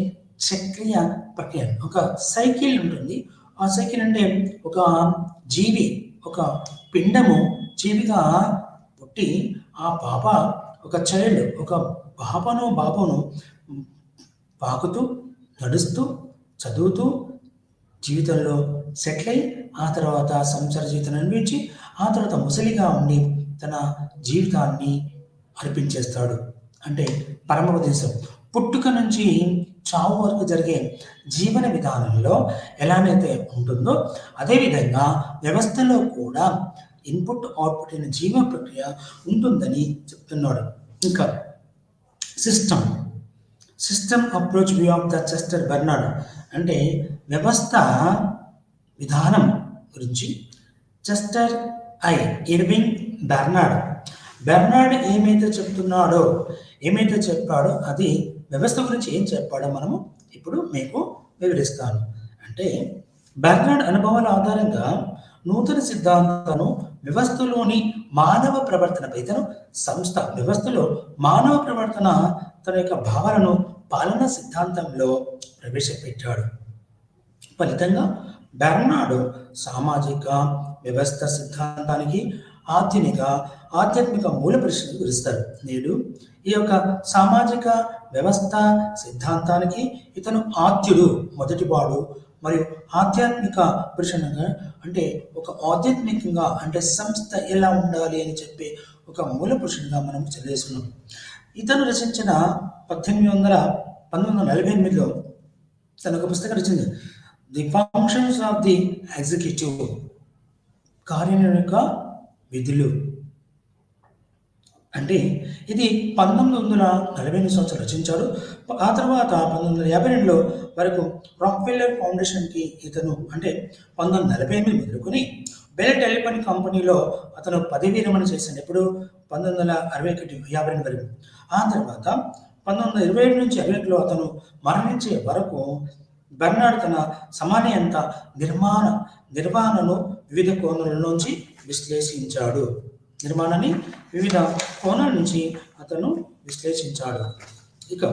చక్రీయ ప్రక్రియ ఒక సైకిల్ ఉంటుంది. ఆ సైకిల్ అంటే ఒక జీవి, ఒక పిండము జీవిగా పుట్టి ఆ పాప ఒక చైల్డ్, ఒక బాబును పాకుతూ, నడుస్తూ, చదువుతూ జీవితంలో సెటిల్ అయి ఆ తర్వాత సంసార జీవితాన్ని అనిపించి ఆ తర్వాత ముసలిగా ఉండి తన జీవితాన్ని అర్పించేస్తాడు. అంటే పరమోపదేశం. పుట్టుక నుంచి చావు వరకు జరిగే జీవన విధానంలో ఎలానైతే ఉంటుందో అదేవిధంగా వ్యవస్థలో కూడా ఇన్పుట్ అవుట్పుట్ అయిన జీవన ప్రక్రియ ఉంటుందని చెప్తున్నాడు. ఇంకా system approach view of the Chester Bernard అంటే వ్యవస్థ విధానం గురించి చెస్టర్ ఇర్వింగ్ బెర్నార్డ్ ఏమైతే చెప్పాడో అది వ్యవస్థ గురించి ఏం చెప్పాడో మనము ఇప్పుడు మీకు వివరిస్తాను. అంటే బెర్నార్డ్ అనుభవాల ఆధారంగా నూతన సిద్ధాంతాలను వ్యవస్థలోని మానవ ప్రవర్తనపై వ్యవస్థలో మానవ ప్రవర్తన తన యొక్క భావాలను పాలన సిద్ధాంతంలో ప్రవేశపెట్టాడు. ఫలితంగా బెర్నార్డ్ సామాజిక వ్యవస్థ సిద్ధాంతానికి ఆధ్యాత్మిక మూల ప్రశ్నలు వివరిస్తారు. నేడు ఈ యొక్క సామాజిక వ్యవస్థ సిద్ధాంతానికి ఇతను ఆద్యుడు, మొదటివాడు మరియు ఆధ్యాత్మిక పురుషునిగా అంటే ఒక ఆధ్యాత్మికంగా అంటే సంస్థ ఎలా ఉండాలి అని చెప్పే ఒక మూల పురుషునిగా మనం చదివేస్తున్నాం. ఇతను రచించిన 1948లో తన ఒక పుస్తకం రచింది, the functions of the executive, కార్యనిర్వాహక విధులు. అంటే ఇది 1948 సంవత్సరం రచించాడు. ఆ తర్వాత 1952లో వరకు రాక్ఫెల్లర్ ఫౌండేషన్కి ఇతను అంటే 1948 మొదలుకొని బెల్ టెలిఫోన్ కంపెనీలో అతను పదవీ విరమణ చేశాడు. ఎప్పుడు 1951 వరకు. ఆ తర్వాత 1927 నుంచి 21లో అతను మరణించే వరకు బెర్నార్డ్ తన సమానీయంత నిర్వహణను వివిధ కోణాల నుంచి విశ్లేషించాడు. నిర్మాణాన్ని వివిధ కోణాల నుంచి అతను విశ్లేషించాడు. ఇక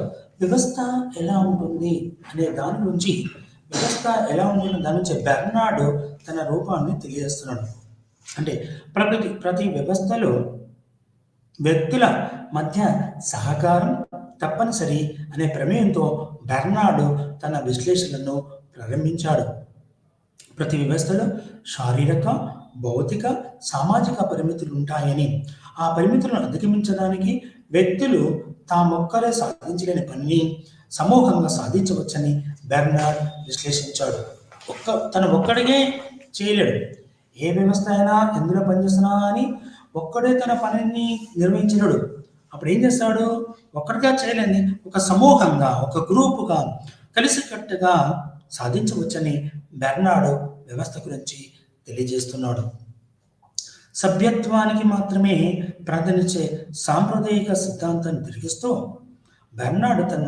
వ్యవస్థ ఎలా ఉంటుంది అనే దాని నుంచి బెర్నార్డ్ తన రూపాన్ని తెలియజేస్తున్నాడు. అంటే ప్రతి వ్యవస్థలో వ్యక్తుల మధ్య సహకారం తప్పనిసరి అనే ప్రమేయంతో బెర్నార్డ్ తన విశ్లేషణను ప్రారంభించాడు. ప్రతి వ్యవస్థలో శారీరక, భౌతిక, సామాజిక పరిమితులు ఉంటాయని, ఆ పరిమితులను అధిగమించడానికి వ్యక్తులు తామొక్కరే సాధించలేని పనిని సమూహంగా సాధించవచ్చని బెర్నార్డ్ విశ్లేషించాడు. తన ఒక్కడిగే చేయలేడు. ఏ వ్యవస్థ అయినా ఎందులో పనిచేస్తున్నా అని ఒక్కడే తన పనిని నిర్వహించలేడు. అప్పుడు ఏం చేస్తాడు? ఒక్కడిగా చేయలేని ఒక సమూహంగా, ఒక గ్రూపుగా, కలిసికట్టుగా సాధించవచ్చని బెర్నార్డ్ వ్యవస్థ గురించి తెలియజేస్తున్నాడు. సభ్యత్వానికి మాత్రమే ప్రాధాన్యతనిచ్చే సాంప్రదాయిక సిద్ధాంతాన్ని తిరిగిస్తూ బెర్నార్డ్ తన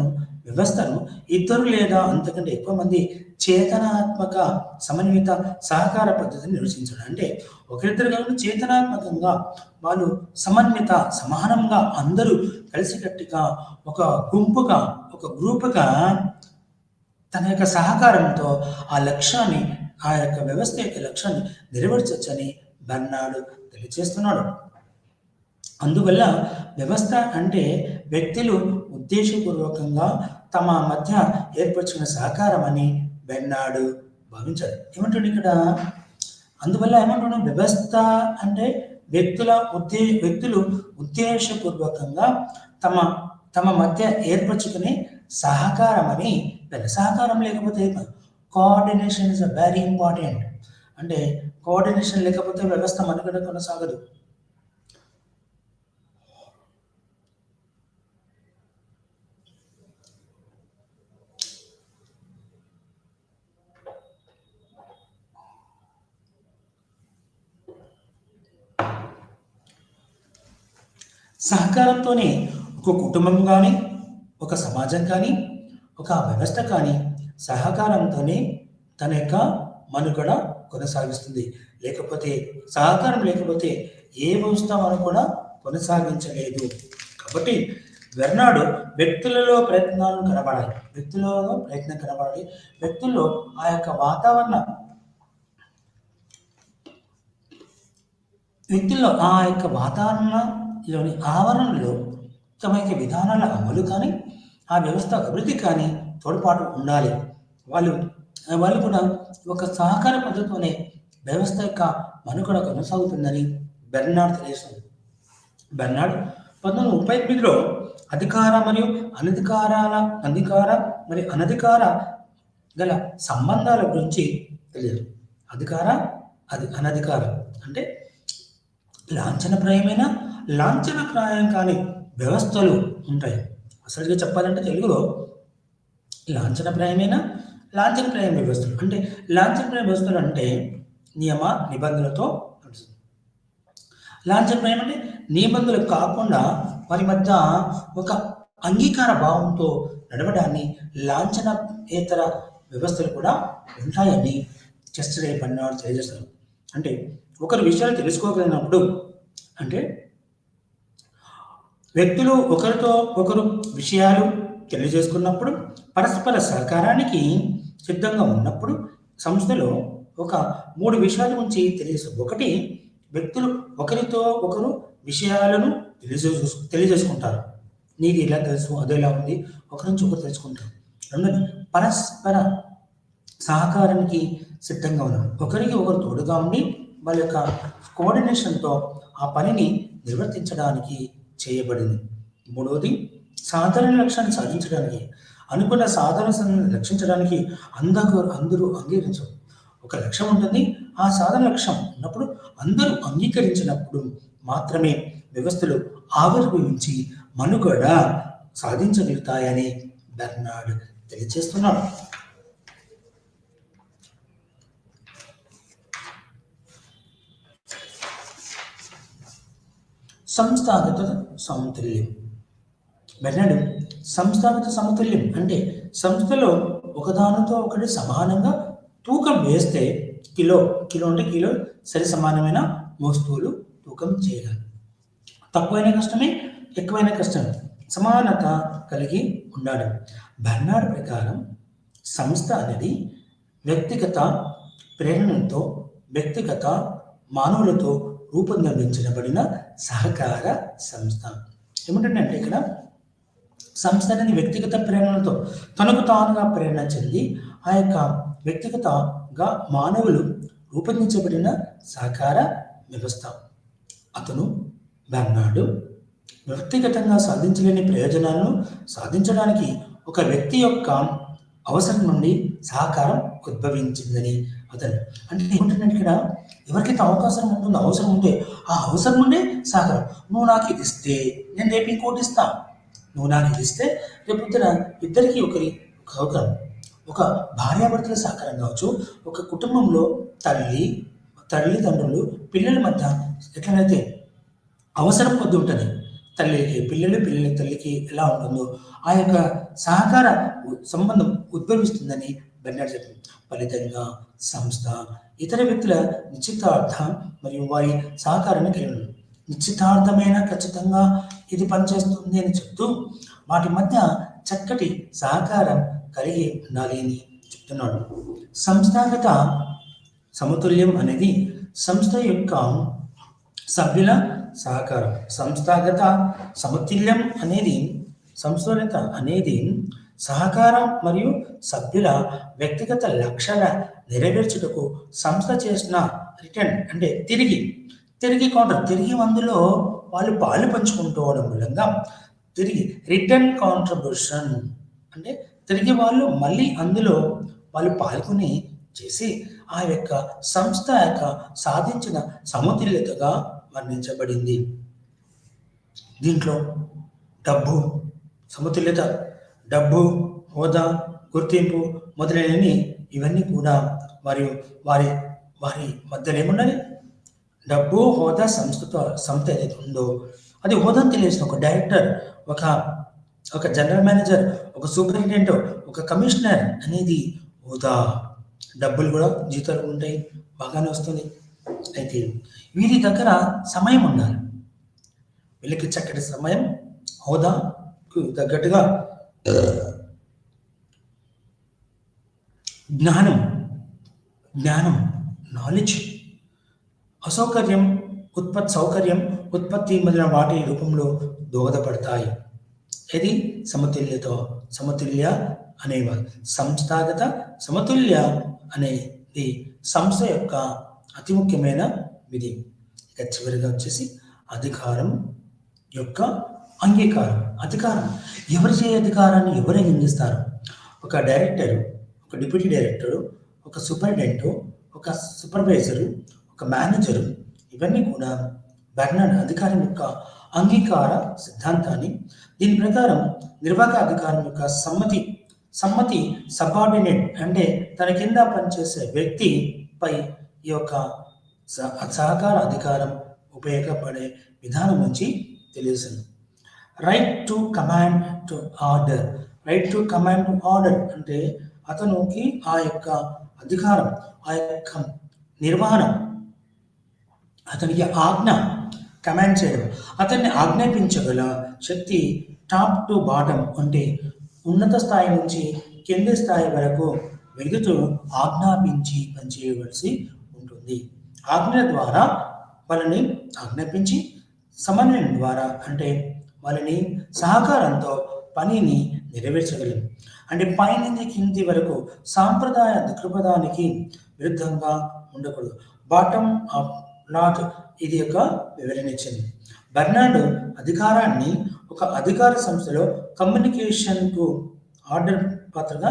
వ్యవస్థను ఇద్దరు లేదా అంతకంటే ఎక్కువ మంది చేతనాత్మక సమన్విత సహకార పద్ధతిని నిర్వచించాడు. అంటే ఒకరిద్దరు కాకుండా చేతనాత్మకంగా వాళ్ళు సమన్విత, సమానంగా అందరూ కలిసికట్టుగా ఒక గుంపుగా, ఒక గ్రూపుగా తన యొక్క సహకారంతో ఆ లక్ష్యాన్ని, ఆ యొక్క వ్యవస్థ యొక్క లక్ష్యాన్ని నెరవేర్చొచ్చని బెర్నార్డ్ తెలియజేస్తున్నాడు. అందువల్ల వ్యవస్థ అంటే వ్యక్తులు ఉద్దేశపూర్వకంగా తమ మధ్య ఏర్పరచుకున్న సహకారం అని బెర్నార్డ్ భావించాడు. ఏమంటాడు ఇక్కడ? అందువల్ల ఏమంటున్నాడు? వ్యవస్థ అంటే వ్యక్తులు ఉద్దేశపూర్వకంగా తమ మధ్య ఏర్పరచుకునే సహకారం అని. సహకారం లేకపోతే కోఆర్డినేషన్ ఇస్ వెరీ ఇంపార్టెంట్. అంటే కోఆర్డినేషన్ లేకపోతే వ్యవస్థ మనుగడ కొనసాగదు. సహకారంతోనే ఒక కుటుంబం కానీ, ఒక సమాజం కానీ, ఒక వ్యవస్థ కానీ సహకారంతోనే తన యొక్క మనుగడ కొనసాగిస్తుంది. లేకపోతే సహకారం లేకపోతే ఏ వ్యవస్థ మనం కూడా కొనసాగించలేదు. కాబట్టి బెర్నార్డ్ వ్యక్తులలో ప్రయత్నం కనబడాలి. వ్యక్తుల్లో ఆ యొక్క వాతావరణంలోని ఆవరణలో తమ యొక్క విధానాల అమలు కానీ, ఆ వ్యవస్థ అభివృద్ధి కానీ తోడ్పాటు ఉండాలి. వాళ్ళు కూడా ఒక సహకార పద్ధతితోనే వ్యవస్థ యొక్క మనుగడ కొనసాగుతుందని బెర్నార్డ్ తెలియజేస్తుంది. బెర్నార్డ్ 1938లో అధికార మరియు అనధికార గల సంబంధాల గురించి తెలియదు. అనధికారం అంటే లాంఛనప్రాయమైన, లాంఛనప్రాయం కాని వ్యవస్థలు ఉంటాయి. అసలుగా చెప్పాలంటే తెలుగులో లాంఛనప్రాయమైన, లాంఛనప్రాయం వ్యవస్థలు అంటే లాంఛనప్రాయ వ్యవస్థలు అంటే నియమ నిబంధనలతో నడుస్తుంది. లాంఛనప్రాయం అంటే నిబంధనలు కాకుండా వారి మధ్య ఒక అంగీకార భావంతో నడవడాన్ని లాంఛనేతర వ్యవస్థలు కూడా ఉంటాయని చెస్టర్ బెర్నార్డ్ తెలియజేస్తారు. అంటే ఒకరి విషయాలు తెలుసుకోగలిగినప్పుడు, అంటే వ్యక్తులు ఒకరితో ఒకరు విషయాలు తెలియజేసుకున్నప్పుడు, పరస్పర సహకారానికి సిద్ధంగా ఉన్నప్పుడు సంస్థలో ఒక 3 విషయాల గురించి తెలియజేస్తారు. ఒకటి, వ్యక్తులు ఒకరితో ఒకరు విషయాలను తెలియజేసుకుంటారు. నీది ఇలా తెలుసు, అదేలా ఉంది, ఒకరి నుంచి ఒకరు తెలుసుకుంటారు. రెండోది, పరస్పర సహకారానికి సిద్ధంగా ఉన్నారు. ఒకరికి ఒకరు తోడుగా ఉండి వాళ్ళ యొక్క కోఆర్డినేషన్తో ఆ పనిని నిర్వర్తించడానికి చేయబడింది. మూడవది, సాధారణ లక్ష్యాన్ని సాధించడానికి, అనుకున్న సాధన రక్షించడానికి అందరూ అంగీకరించరు. ఒక లక్ష్యం ఉంటుంది. ఆ సాధన లక్ష్యం ఉన్నప్పుడు అందరూ అంగీకరించినప్పుడు మాత్రమే వ్యవస్థలు ఆవిర్భవించి మనుగడ సాధించగలుగుతాయని బెర్నార్డ్ తెలియజేస్తున్నాడు. సంస్థాగత సమతుల్యం. బెర్నార్డ్ సంస్థాగత సమతుల్యం అంటే సంస్థలో ఒకదానితో ఒకటి సమానంగా తూకం వేస్తే కిలో అంటే కిలో సరి సమానమైన వస్తువులు తూకం చేయగలరు. తక్కువైన కష్టమే, ఎక్కువైన కష్టమే, సమానత కలిగి ఉండాలి. బెర్నార్డ్ ప్రకారం సంస్థ అనేది వ్యక్తిగత ప్రేరణతో వ్యక్తిగత మానవులతో రూపొందించబడిన సహకార సంస్థ. ఏమిటంటే ఇక్కడ సంస్థ అనేది వ్యక్తిగత ప్రేరణతో తనకు తానుగా ప్రేరణ చెంది ఆ యొక్క వ్యక్తిగతగా మానవులు రూపొందించబడిన సహకార వ్యవస్థ. అతను బెర్నార్డ్ వ్యక్తిగతంగా సాధించలేని ప్రయోజనాలను సాధించడానికి ఒక వ్యక్తి యొక్క అవసరం నుండి సహకారం ఉద్భవించిందని అతను అంటే ఏమంటున్నాడు ఇక్కడ, ఎవరికైతే అవసరం ఉంటే ఆ అవసరం నుండే సహకారం. నువ్వు నాకు ఇది ఇస్తే నేను రేపు ఇంకోటి ఇస్తా, నువ్వు నాకు ఇది ఇస్తే రేపు ఇద్దరికి ఒకరి సహకారం. ఒక భార్యాభర్తల సహకారం కావచ్చు, ఒక కుటుంబంలో తల్లిదండ్రులు పిల్లల మధ్య ఎట్లనైతే అవసరం కొద్ది ఉంటుంది, తల్లికి పిల్లలకి తల్లికి ఎలా ఉంటుందో ఆ యొక్క సహకార సంబంధం ఉద్భవిస్తుందని బెర్నార్డ్ చెప్పింది. ఫలితంగా సంస్థ ఇతర వ్యక్తుల నిశ్చితార్థం మరియు వారి సహకారాన్ని కలిగి ఉంది. నిశ్చితార్థమైన ఖచ్చితంగా ఇది పనిచేస్తుంది అని చెప్తూ వాటి మధ్య చక్కటి సహకారం కలిగి ఉండాలి అని చెప్తున్నాడు. సంస్థాగత సమతుల్యం అనేది సంస్థ యొక్క సభ్యుల సహకారం. సంస్థాగత సమతుల్యం అనేది సహకారం మరియు సభ్యుల వ్యక్తిగత లక్ష్యాల నెరవేర్చుటకు సంస్థ చేసిన రిటర్న్ అంటే తిరిగి కౌంటర్ తిరిగి అందులో వాళ్ళు పాలు పంచుకుంటూ మూలంగా తిరిగి రిటర్న్ కాంట్రిబ్యూషన్ అంటే తిరిగి వాళ్ళు మళ్ళీ అందులో వాళ్ళు పాల్గొని చేసి ఆ యొక్క సంస్థ యొక్క సాధించిన సమతుల్యతగా వర్ణించబడింది. దీంట్లో సమతుల్యత, డబ్బు, హోదా, గుర్తింపు మొదలైనవి ఇవన్నీ కూడా వారి మధ్యలో ఏమున్నది, డబ్బు, హోదా, సంస్థ ఏదైతే ఉందో అది హోదాను తెలియజేసిన ఒక డైరెక్టర్, ఒక జనరల్ మేనేజర్, ఒక సూపరింటెండెంట్, ఒక కమిషనర్ అనేది హోదా. డబ్బులు కూడా జీతాలు ఉంటాయి, బాగానే వస్తుంది. అయితే వీరి దగ్గర సమయం ఉండాలి. వీళ్ళకి చక్కటి సమయం, హోదాకు తగ్గట్టుగా జ్ఞానం నాలెడ్జ్, సౌకర్యం ఉత్పత్తి మొదలైన వాటి రూపంలో దోహదపడతాయి. ఇది సమతుల్య అనేవారు. సంస్థాగత సమతుల్య అనేది సంస్థ యొక్క అతి ముఖ్యమైన విధి. ఇక చివరిగా వచ్చేసి అధికారం యొక్క అంగీకారం. అధికారం ఎవరి అధికారాన్ని ఎవరు అంగీకరిస్తారు? ఒక డైరెక్టరు, ఒక డిప్యూటీ డైరెక్టరు, ఒక సూపరింటెండెంట్, ఒక సూపర్వైజరు, ఒక మేనేజరు, ఇవన్నీ కూడా బెర్నార్డ్ అధికారం యొక్క అంగీకార సిద్ధాంతాన్ని, దీని ప్రకారం నిర్వాహక అధికారం యొక్క సమ్మతి సబార్డినేట్ అంటే తన కింద పనిచేసే వ్యక్తిపై ఈ యొక్క సహకార అధికారం ఉపయోగపడే విధానం నుంచి తెలుస్తుంది. Right to command to order అంటే అతనికి ఆ యొక్క అధికారం, ఆ యొక్క నిర్వహణ, అతనికి ఆజ్ఞ, కమాండ్ చేయడం, అతన్ని ఆజ్ఞాపించగల శక్తి టాప్ టు బాటం అంటే ఉన్నత స్థాయి నుంచి కింది స్థాయి వరకు వెలుగుతూ ఆజ్ఞాపించి పనిచేయవలసి ఉంటుంది. ఆజ్ఞల ద్వారా వాళ్ళని ఆజ్ఞాపించి, సమన్వయం ద్వారా అంటే వాళ్ళని సహకారంతో పనిని నెరవేర్చగలం. అంటే పైనుండి కింది వరకు సాంప్రదాయ దృక్పథానికి విరుద్ధంగా ఉండకూడదు. బాటమ్ అప్ నాట్ ఇది యొక్క వివరణ ఇచ్చింది. బెర్నార్డ్ అధికారాన్ని ఒక అధికార సంస్థలో కమ్యూనికేషన్కు ఆర్డర్ పాత్రగా,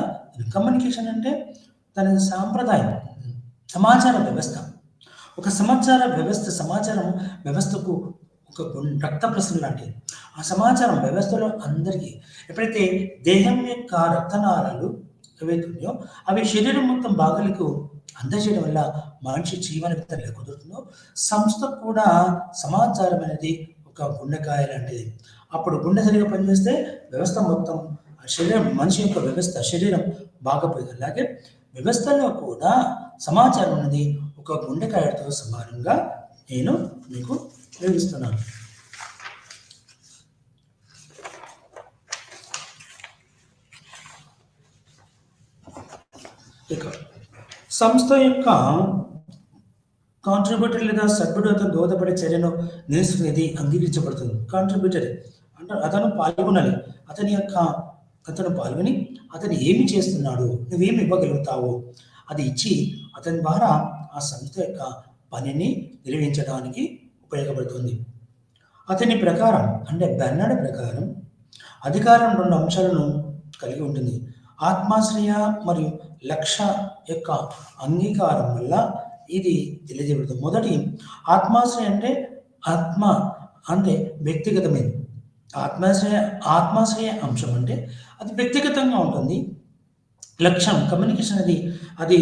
కమ్యూనికేషన్ అంటే దాని సాంప్రదాయం, సమాచార వ్యవస్థ. ఒక సమాచార వ్యవస్థకు ఒక రక్త ప్రసరణ లాంటిది. ఆ సమాచారం వ్యవస్థలో అందరికీ ఎప్పుడైతే దేహం యొక్క రక్తనాళాలు ఏవైతే ఉన్నాయో అవి శరీరం మొత్తం భాగాలకు అందజేయడం వల్ల మనిషి జీవన విధానం కుదురుతుందో, సంస్థ కూడా సమాచారం అనేది ఒక గుండెకాయ లాంటిది. అప్పుడు గుండె సరిగా పనిచేస్తే వ్యవస్థ మొత్తం శరీరం, మనిషి యొక్క వ్యవస్థ శరీరం బాగా పోయింది. అలాగే వ్యవస్థలో కూడా సమాచారం అనేది ఒక గుండెకాయతో సమానంగా నేను మీకు వివరిస్తున్నాను. ఇక సంస్థ యొక్క కాంట్రిబ్యూటర్ లేదా సభ్యుడు అతను దోహదపడే చర్యను నిలుస్తున్నది అంగీకరించబడుతుంది. కాంట్రిబ్యూటర్ అంటే అతను పాల్గొనాలి. అతను పాల్గొని అతను ఏమి చేస్తున్నాడు, నువ్వేమి ఇవ్వగలుగుతావు అది ఇచ్చి అతని ద్వారా ఆ సంస్థ యొక్క పనిని నిర్వహించడానికి ఉపయోగపడుతుంది. అతని ప్రకారం అంటే బెర్నార్డ్ ప్రకారం అధికారం 2 అంశాలను కలిగి ఉంటుంది. ఆత్మాశ్రయ మరియు లక్ష్య యొక్క అంగీకారం వల్ల ఇది తెలియజేయబడుతుంది. మొదటి ఆత్మాశ్రయ అంటే ఆత్మ అంటే వ్యక్తిగతమైనది. ఆత్మాశ్రయ అంశం అంటే అది వ్యక్తిగతంగా ఉంటుంది. లక్ష్యం కమ్యూనికేషన్ అది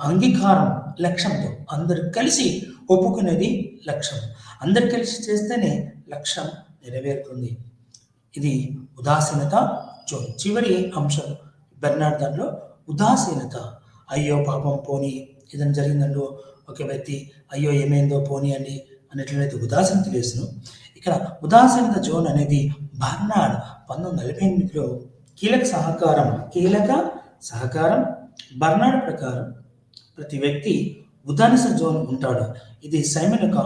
అంగీకారం లక్ష్యంతో అందరు కలిసి ఒప్పుకునేది లక్ష్యం. అందరు కలిసి చేస్తేనే లక్ష్యం నెరవేరుతుంది. ఇది ఉదాసీనత జోన్. చివరి అంశం బెర్నార్డ్ దాంట్లో ఉదాసీనత. అయ్యో పాపం పోనీ ఏదైనా జరిగిందంటూ ఒక వ్యక్తి అయ్యో ఏమైందో పోనీ అని అన్నట్లయితే ఉదాసీనత వేసును. ఇక్కడ ఉదాసీనత జోన్ అనేది బెర్నార్డ్ 1948లో కీలక సహకారం బెర్నార్డ్ ప్రకారం ప్రతి వ్యక్తి ఉదాసీన జోన్ ఉంటాడు. ఇది సైమన్ యొక్క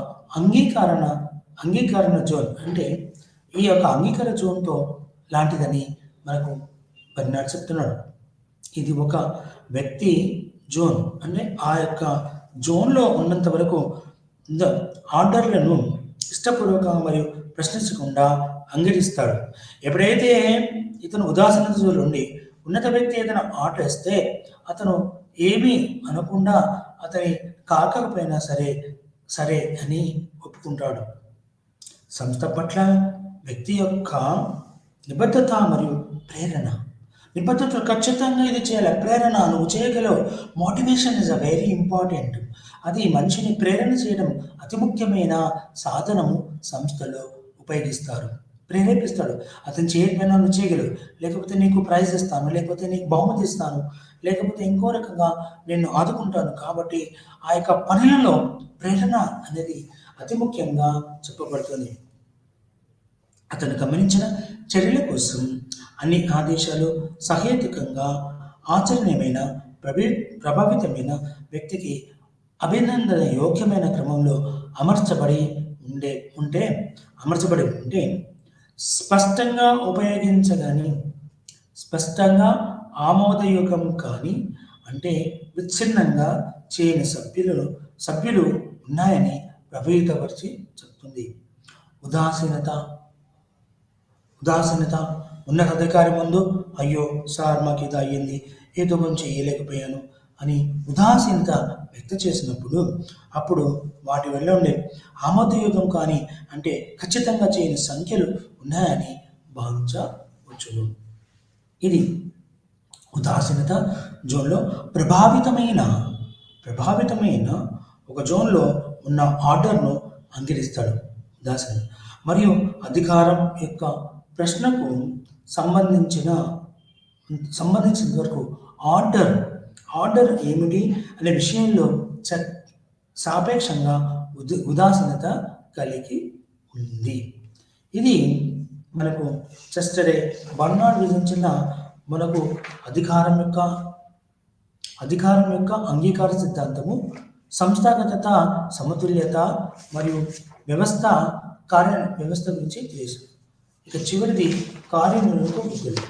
అంగీకరణ జోన్ అంటే ఈ యొక్క అంగీకార జోన్తో లాంటిదని మనకు బెర్నార్డ్ చెప్తున్నాడు. ఇది ఒక వ్యక్తి జోన్ అంటే ఆ యొక్క జోన్లో ఉన్నంత వరకు ఆర్డర్లను ఇష్టపూర్వకంగా మరియు ప్రశ్నించకుండా అంగీకరిస్తాడు. ఎప్పుడైతే ఇతను ఉదాసీనత జోన్లో ఉండి ఉన్నత వ్యక్తి ఏదైనా ఆర్డర్ ఇస్తే అతను ఏమీ అనకుండా అతని కాకపోయినా సరే అని ఒప్పుకుంటాడు. సంస్థ పట్ల వ్యక్తి యొక్క నిబద్ధత మరియు ప్రేరణ. నిబద్ధత ఖచ్చితంగా ఇది చేయాలి. ప్రేరణ నువ్వు చేయగలవు. Motivation is a very important. అది మనిషిని ప్రేరణ చేయడం అతి ముఖ్యమైన సాధనము సంస్థలో ఉపయోగిస్తారు. ప్రేరేపిస్తాడు. అతను చేయకపోయినా నువ్వు చేయగలవు, లేకపోతే నీకు ప్రైజ్ ఇస్తాను, లేకపోతే నీకు బహుమతి ఇస్తాను, లేకపోతే ఇంకో రకంగా నేను ఆదుకుంటాను. కాబట్టి ఆ యొక్క పనులలో ప్రేరణ అనేది అతి ముఖ్యంగా చెప్పబడుతుంది. అతను గమనించిన చర్యల కోసం అన్ని ఆదేశాలు సహేతుకంగా ఆచరణీయమైన ప్రభావితమైన వ్యక్తికి అభినందన యోగ్యమైన క్రమంలో అమర్చబడి ఉంటే స్పష్టంగా ఉపయోగించగాని స్పష్టంగా ఆమోదయోగం కానీ అంటే విచ్ఛిన్నంగా చేయని సభ్యులు ఉన్నాయని ప్రభావితపరిచి చెప్తుంది. ఉదాసీనత ఉన్నతాధికారి ముందు అయ్యో సార్ మాకు ఇది అయ్యింది, ఏదో కొంచెం చేయలేకపోయాను అని ఉదాసీనత వ్యక్తం చేసినప్పుడు అప్పుడు వాటి వల్ల ఉండే ఆమోదయోగం కానీ అంటే ఖచ్చితంగా చేయని సంఖ్యలు ఉన్నాయని భావించవచ్చును. ఇది ఉదాసీనత జోన్లో ప్రభావితమైన ఒక జోన్లో ఉన్న ఆర్డర్ను అంగీకరిస్తాడు ఉదాసీన. మరియు అధికారం యొక్క ప్రశ్నకు సంబంధించిన వరకు ఆర్డర్ ఏమిటి అనే విషయంలో సాపేక్షంగా ఉదాసీనత కలిగి ఉంది. ఇది మనకు చెస్టరే బర్నార్డ్ విధించిన మనకు అధికారం యొక్క అంగీకార సిద్ధాంతము, సంస్థాగత సమతుల్యత మరియు వ్యవస్థ గురించి తెలుసు. ఇక చివరిది కార్యనిర్వహణకు విధులు.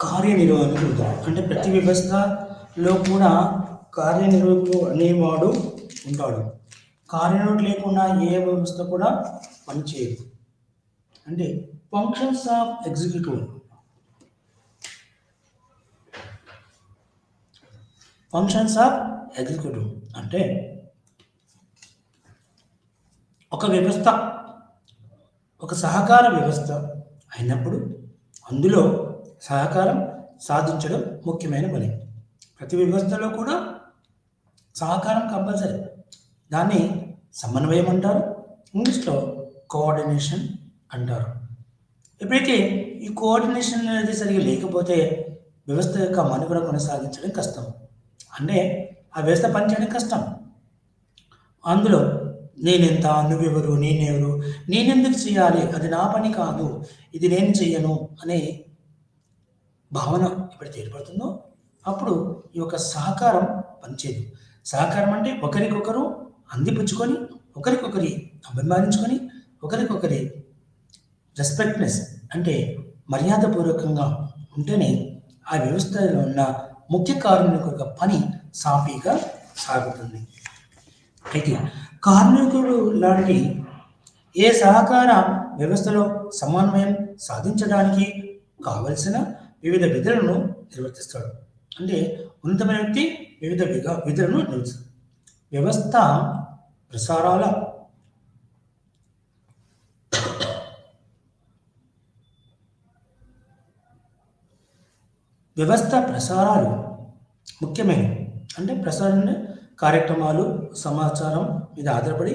కార్యనిర్వహణకు ఉదాహరణ అంటే ప్రతి వ్యవస్థలో కూడా కార్యనిర్వాహకుడు అనేవాడు ఉంటాడు. కార్యనిర్వాహకుడు లేకుండా ఏ వ్యవస్థ కూడా పనిచేయదు. అంటే functions of executive. Functions of executive అంటే ఒక వ్యవస్థ ఒక సహకార వ్యవస్థ అయినప్పుడు అందులో సహకారం సాధించడం ముఖ్యమైన పని. ప్రతి వ్యవస్థలో కూడా సహకారం కంపల్సరీ. దాన్ని సమన్వయం అంటారు, ఇంగ్లీష్లో కోఆర్డినేషన్ అంటారు. ఎప్పుడైతే ఈ కోఆర్డినేషన్ అనేది సరిగా లేకపోతే వ్యవస్థ యొక్క మనుగడ కొనసాగించడం కష్టం. అంటే ఆ వ్యవస్థ పనిచేయడం కష్టం. అందులో నేనెంత, నువ్వెవరు, నేనెవరు, నేనెందుకు చేయాలి, అది నా పని కాదు, ఇది నేను చెయ్యను అనే భావన ఎప్పుడైతే ఏర్పడుతుందో అప్పుడు ఈ యొక్క సహకారం పనిచేయదు. సహకారం అంటే ఒకరికొకరు అందిపుచ్చుకొని, ఒకరికొకరి అభిమానించుకొని, ఒకరికొకరి రెస్పెక్ట్నెస్ అంటే మర్యాదపూర్వకంగా ఉంటేనే ఆ వ్యవస్థలో ఉన్న ముఖ్య కార్మికుల పని సాఫీగా సాగుతుంది. అయితే కార్మికుడు లాంటి ఏ సహకార వ్యవస్థలో సమన్వయం సాధించడానికి కావలసిన వివిధ విధులను నిర్వర్తిస్తాడు. అంటే ఉన్నతమైన వ్యక్తి వివిధ విధులను నిర్వహిస్తాడు. వ్యవస్థ ప్రసారాల వ్యవస్థ ప్రసారాలు ముఖ్యమైనవి. అంటే ప్రసారం కార్యక్రమాలు సమాచారం మీద ఆధారపడి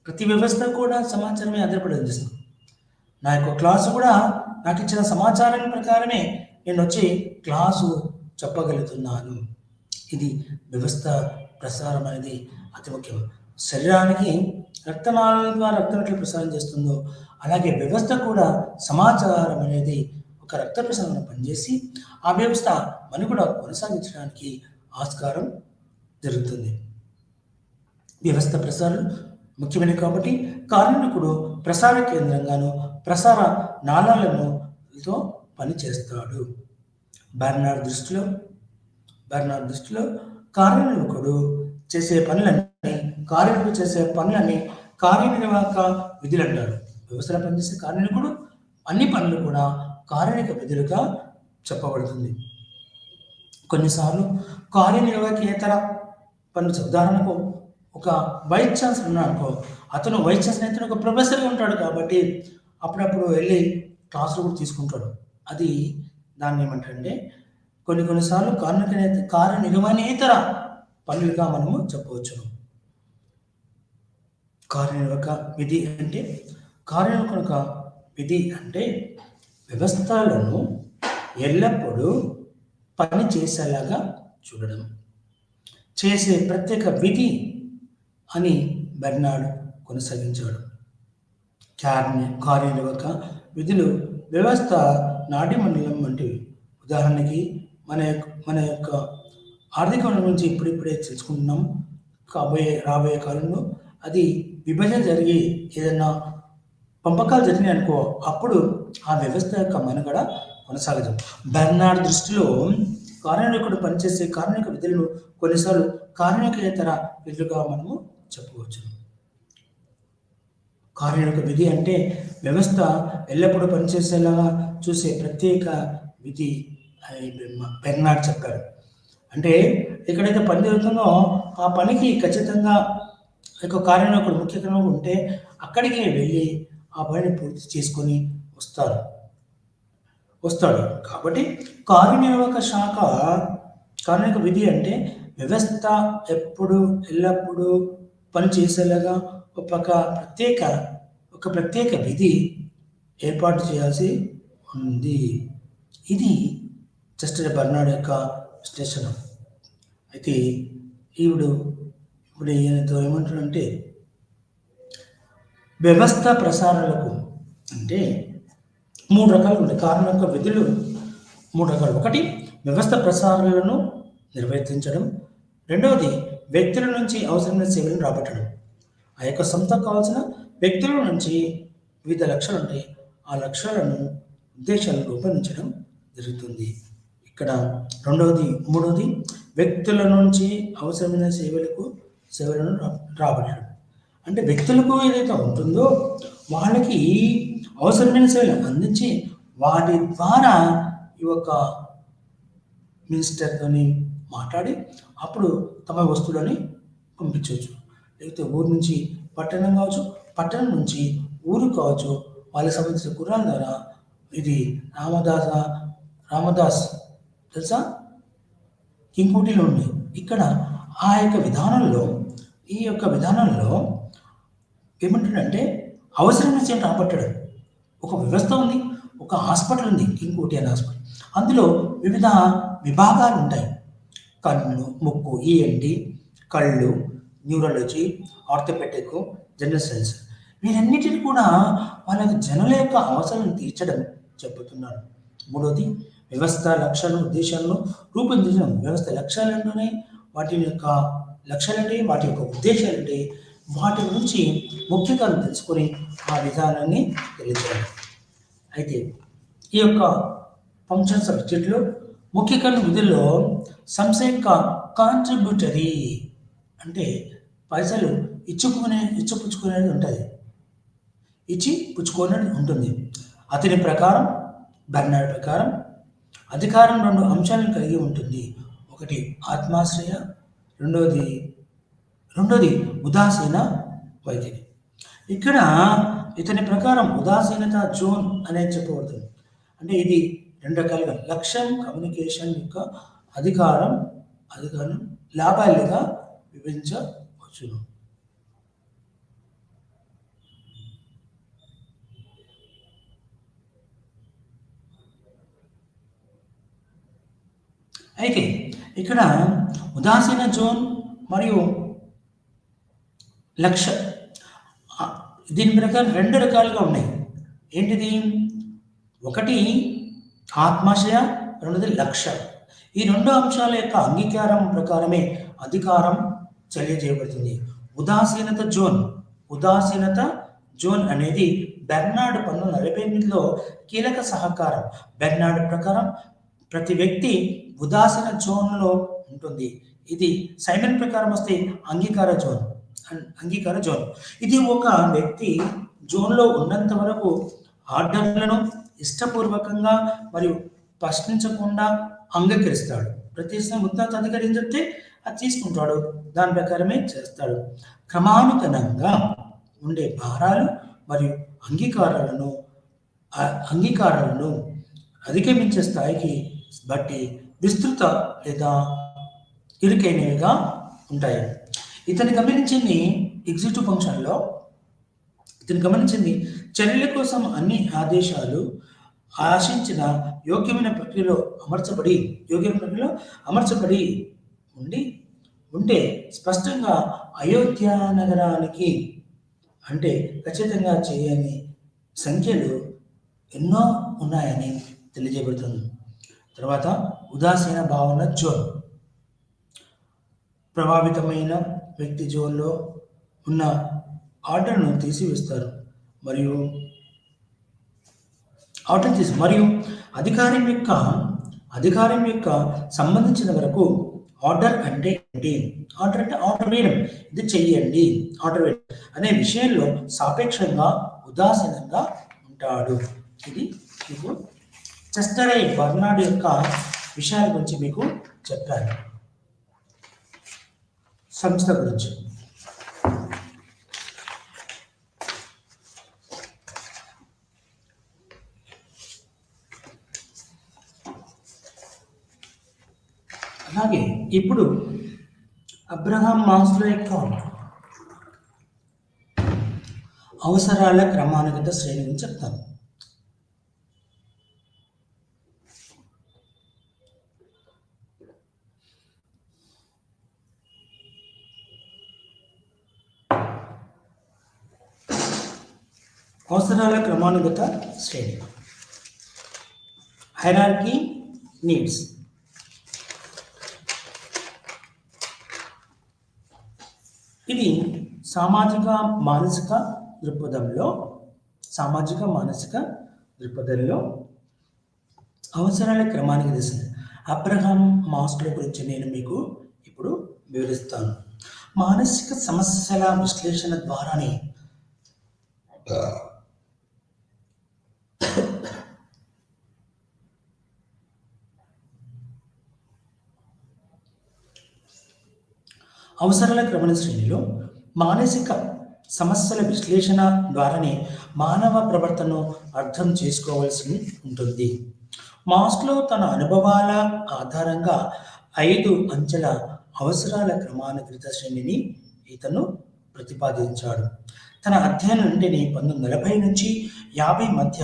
ప్రతి వ్యవస్థ కూడా సమాచారం మీద ఆధారపడి అందిస్తుంది. నా యొక్క క్లాసు కూడా నాకు ఇచ్చిన సమాచారం ప్రకారమే నేను వచ్చి క్లాసు చెప్పగలుగుతున్నాను. ఇది వ్యవస్థ ప్రసారం అనేది అతి ముఖ్యం. శరీరానికి రక్తనాళాల ద్వారా రక్తం ఎట్లా ప్రసారం చేస్తుందో అలాగే వ్యవస్థ కూడా సమాచారం అనేది ఒక రక్త ప్రసారం పనిచేసి ఆ వ్యవస్థ మనుగడ కొనసాగించడానికి ఆస్కారం జరుగుతుంది. వ్యవస్థ ప్రసారం ముఖ్యమైనవి కాబట్టి కార్మికుడు ప్రసార కేంద్రంగాను ప్రసార నాళాలను పనిచేస్తాడు. బెర్నార్డ్ దృష్టిలో కార్మికుడు చేసే పనులన్నీ కార్యనిర్వాహక విధులు అంటారు. వ్యవస్థలో పనిచేసే కార్మికుడు అన్ని పనులు కూడా కార్మిక విధులుగా చెప్పబడుతుంది. కొన్నిసార్లు కార్యనిర్వాహకేతర పనులు, ఉదాహరణకు ఒక వైస్ ఛాన్సలర్ ఉన్నాడు అనుకో, అతను వైస్ ఛాన్సలర్ అయితే ఒక ప్రొఫెసర్గా ఉంటాడు కాబట్టి అప్పుడప్పుడు వెళ్ళి క్లాసులు కూడా తీసుకుంటాడు. అది దాన్ని ఏమంటారంటే కొన్నిసార్లు కార్యనిర్వహణేతర పనులుగా మనము చెప్పవచ్చు. కార్యనిర్వాహక విధి అంటే కార్యనిర్వాహక విధి అంటే వ్యవస్థలను ఎల్లప్పుడూ పని చేసేలాగా చూడడం, చేసే ప్రత్యేక విధి అని బెర్నార్డ్ కొనసాగించాడు. కార్యనిర్వాహక విధులు వ్యవస్థ నాటి మండలం వంటివి. ఉదాహరణకి మన యొక్క ఆర్థిక వనరుల గురించి ఇప్పుడిప్పుడే తెలుసుకుంటున్నాం. రాబోయే కాలంలో అది విభజన జరిగి ఏదైనా పంపకాలు జరిగినాయి అనుకో, అప్పుడు ఆ వ్యవస్థ యొక్క మనుగడ కొనసాగదు. బెర్నార్డ్ దృష్టిలో కార్మికుడు పనిచేసే కార్మిక విధులను కొన్నిసార్లు కార్మికేతర విధులుగా మనము చెప్పవచ్చు. కార్మిక విధి అంటే వ్యవస్థ ఎల్లప్పుడూ పనిచేసేలాగా చూసే ప్రత్యేక విధి అని బెర్నార్డ్ చెప్పాడు. అంటే ఎక్కడైతే పని జరుగుతుందో ఆ పనికి ఖచ్చితంగా ఒక కార్యనిర్వాహకుడు ముఖ్యంగా ఉంటే అక్కడికి వెళ్ళి ఆ పనిని పూర్తి చేసుకొని వస్తాడు. కాబట్టి కార్మిక విధి అంటే వ్యవస్థ ఎల్లప్పుడూ పనిచేసేలాగా ఒక ప్రత్యేక విధి ఏర్పాటు చేయాల్సి ఉంది. ఇది జస్ట్ బెర్నార్డ్ యొక్క విశ్లేషణ. అయితే ఇప్పుడు ఈయనతో ఏమంటాడంటే వ్యవస్థ ప్రసారాలకు అంటే 3 రకాలు ఉంటాయి. కార్మిక విధులు 3 రకాలు. ఒకటి వ్యవస్థ ప్రసారాలను నిర్వర్తించడం, రెండవది వ్యక్తుల నుంచి అవసరమైన సేవలను రాబట్టడం. ఆ యొక్క సంస్థకు కావాల్సిన వ్యక్తుల నుంచి వివిధ లక్ష్యాలు ఉంటాయి. ఆ లక్ష్యాలను ఉద్దేశాలను రూపొందించడం జరుగుతుంది. ఇక్కడ మూడవది వ్యక్తుల నుంచి అవసరమైన సేవలను రాబట్టడం. అంటే వ్యక్తులకు ఏదైతే ఉంటుందో వాళ్ళకి అవసరమైన సేవలు అందించి వాటి ద్వారా ఈ యొక్క మినిస్టర్తోని మాట్లాడి అప్పుడు తమ వస్తువులని పంపించవచ్చు. లేకపోతే ఊరు నుంచి పట్టణం కావచ్చు, పట్టణం నుంచి ఊరు కావచ్చు, వాళ్ళకి సంబంధించిన కుర్రాల ద్వారా ఇది రామదాస్ తెలుసా, ఇంకోటిలో ఉన్నాయి. ఇక్కడ ఈ యొక్క విధానంలో ఏమంటాడంటే అవసరమైన సేవ రాబట్టడం. ఒక వ్యవస్థ ఉంది, ఒక హాస్పిటల్ ఉంది, ఇంకోటి అనే హాస్పిటల్. అందులో వివిధ విభాగాలు ఉంటాయి. కన్ను, ముక్కు, ఈఎన్టీ, కళ్ళు, న్యూరాలజీ, ఆర్థోపెడిక్, జనరల్ సైన్స్. వీరన్నిటిని కూడా వాళ్ళ జనుల యొక్క అవసరాలను తీర్చడం చెబుతున్నారు. మూడవది వ్యవస్థ లక్ష్యాలను, ఉద్దేశాలను రూపొందించడం. వ్యవస్థ లక్ష్యాలంటేనే వాటి యొక్క ఉద్దేశాలంటే వాటి గురించి ముఖ్యంగా తెలుసుకొని ఆ విధానాన్ని తెలియజేయాలి. అయితే ఈ యొక్క ఫంక్షన్ సబ్జెక్టులో ముఖ్య విధుల్లో సంస్థ యొక్క కాంట్రిబ్యూటరీ అంటే పైసలు ఇచ్చిపుచ్చుకునేది ఉంటుంది, ఇచ్చి పుచ్చుకునేది ఉంటుంది. అతని ప్రకారం, బెర్నార్డ్ ప్రకారం అధికారం 2 అంశాలను కలిగి ఉంటుంది. ఒకటి ఆత్మాశ్రయ, రెండోది ఉదాసీన వైఖరి. ఇక్కడ ఇతని ప్రకారం ఉదాసీనత జోన్ అనేది చెప్పబడుతుంది. అంటే ఇది 2 రకాలుగా లక్ష్యం, కమ్యూనికేషన్ యొక్క అధికారం లాభాలుగా విభజించవచ్చును. అయితే ఇక్కడ ఉదాసీన జోన్ మరియు లక్ష్య దీని ప్రకారం 2 రకాలుగా ఉన్నాయి. ఏంటిది? ఒకటి ఆత్మాశయ, రెండోది లక్ష్య. ఈ 2 అంశాల యొక్క అంగీకారం ప్రకారమే అధికారం తెలియజేయబడుతుంది. ఉదాసీనత జోన్ అనేది బెర్నార్డ్ 1948లో కీలక సహకారం. బెర్నార్డ్ ప్రకారం ప్రతి వ్యక్తి ఉదాసీన జోన్లో ఉంటుంది. ఇది సైమన్ ప్రకారం వస్తే అంగీకార జోన్. ఇది ఒక వ్యక్తి జోన్లో ఉన్నంత వరకు ఆర్డర్లను ఇష్టపూర్వకంగా మరియు ప్రశ్నించకుండా అంగీకరిస్తాడు. ప్రతి ఉన్నతాధికారి ఏం చెప్తే అది తీసుకుంటాడు, దాని ప్రకారమే చేస్తాడు. క్రమానుగతంగా ఉండే భారాలు మరియు అంగీకారాలను అధిగమించే స్థాయికి బట్టి విస్తృత లేదా ఇరుకైనవిగా ఉంటాయి. ఇతను గమనించింది ఎగ్జిక్యూటివ్ ఫంక్షన్లో చర్యల కోసం అన్ని ఆదేశాలు ఆశించిన యోగ్యమైన ప్రక్రియలో అమర్చబడి ఉంటే స్పష్టంగా అయోధ్య నగరానికి అంటే ఖచ్చితంగా చేయని సంఖ్యలు ఎన్నో ఉన్నాయని తెలియజేయబడుతుంది. తర్వాత ఉదాసీన భావన జోన్. ప్రభావితమైన వ్యక్తి జోన్లో ఉన్న ఆర్డర్ను తీసివేస్తారు మరియు అధికారం యొక్క సంబంధించిన వరకు ఆర్డర్ అంటే ఏంటి? ఆర్డర్ వేయడం, ఇది చెయ్యండి, ఆర్డర్ వేయడం అనే విషయంలో సాపేక్షంగా ఉదాసీనంగా ఉంటాడు. ఇది మీకు చెస్టర్ బెర్నార్డ్ యొక్క విషయాల గురించి మీకు చెప్పాను. సంస్థ గురించి అలాగే ఇప్పుడు అబ్రహాం మాస్లో యొక్క అవసరాల క్రమానుగత శ్రేణి గురించి చెప్తాను. అవసరాల క్రమానుగత శ్రేణి, హైరార్కీ నీడ్స్. ఇది సామాజిక మానసిక దృక్పథంలో అవసరాల క్రమానికి దిశ. అబ్రహాం మాస్లో గురించి నేను మీకు ఇప్పుడు వివరిస్తాను. మానసిక సమస్యల విశ్లేషణ ద్వారానే అవసరాల క్రమణ శ్రేణిలో మానసిక సమస్యల విశ్లేషణ ద్వారానే మానవ ప్రవర్తనను అర్థం చేసుకోవాల్సి ఉంటుంది. మాస్లో తన అనుభవాల ఆధారంగా 5 అంచెల అవసరాల క్రమానుగత శ్రేణిని ఇతను ప్రతిపాదించాడు. తన అధ్యయనం నుండి 1940 నుంచి 50 మధ్య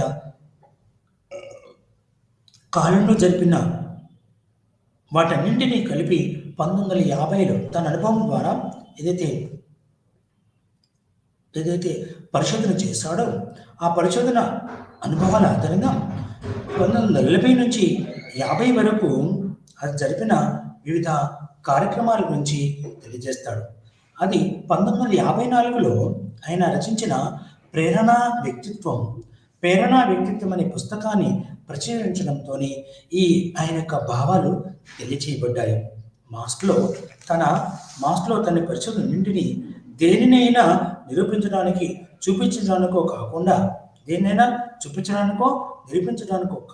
కాలంలో జరిపిన వాటన్నింటినీ కలిపి 1950లో తన అనుభవం ద్వారా ఏదైతే పరిశోధన చేశాడో ఆ పరిశోధన అనుభవాల ఆధారంగా 1940 నుంచి 50 వరకు అది జరిపిన వివిధ కార్యక్రమాల గురించి తెలియజేస్తాడు. అది 1954లో ఆయన రచించిన ప్రేరణా వ్యక్తిత్వం అనే పుస్తకాన్ని ప్రచురించడంతో ఆయన యొక్క భావాలు తెలియచేయబడ్డాయి. మాస్లో తన పరిశోధనన్నింటినీ దేనినైనా చూపించడానికో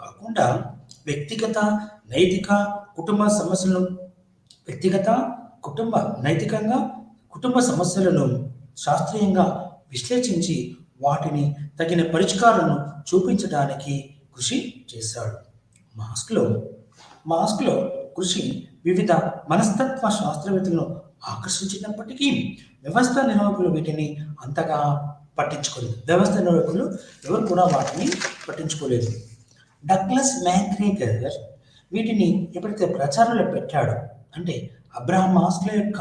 కాకుండా వ్యక్తిగత నైతిక కుటుంబ సమస్యలను శాస్త్రీయంగా విశ్లేషించి వాటిని తగిన పరిష్కారాలను చూపించడానికి కృషి చేశాడు. మాస్లో కృషి వివిధ మనస్తత్వ శాస్త్రవేత్తలను ఆకర్షించినప్పటికీ వ్యవస్థ నిర్వాహకులు వీటిని అంతగా పట్టించుకోలేదు. ఎవరు కూడా వాటిని పట్టించుకోలేదు. డగ్లస్ మ్యాక్గ్రేగర్ వీటిని ఎప్పుడైతే ప్రచారంలో పెట్టాడో, అంటే అబ్రహాం మాస్లో యొక్క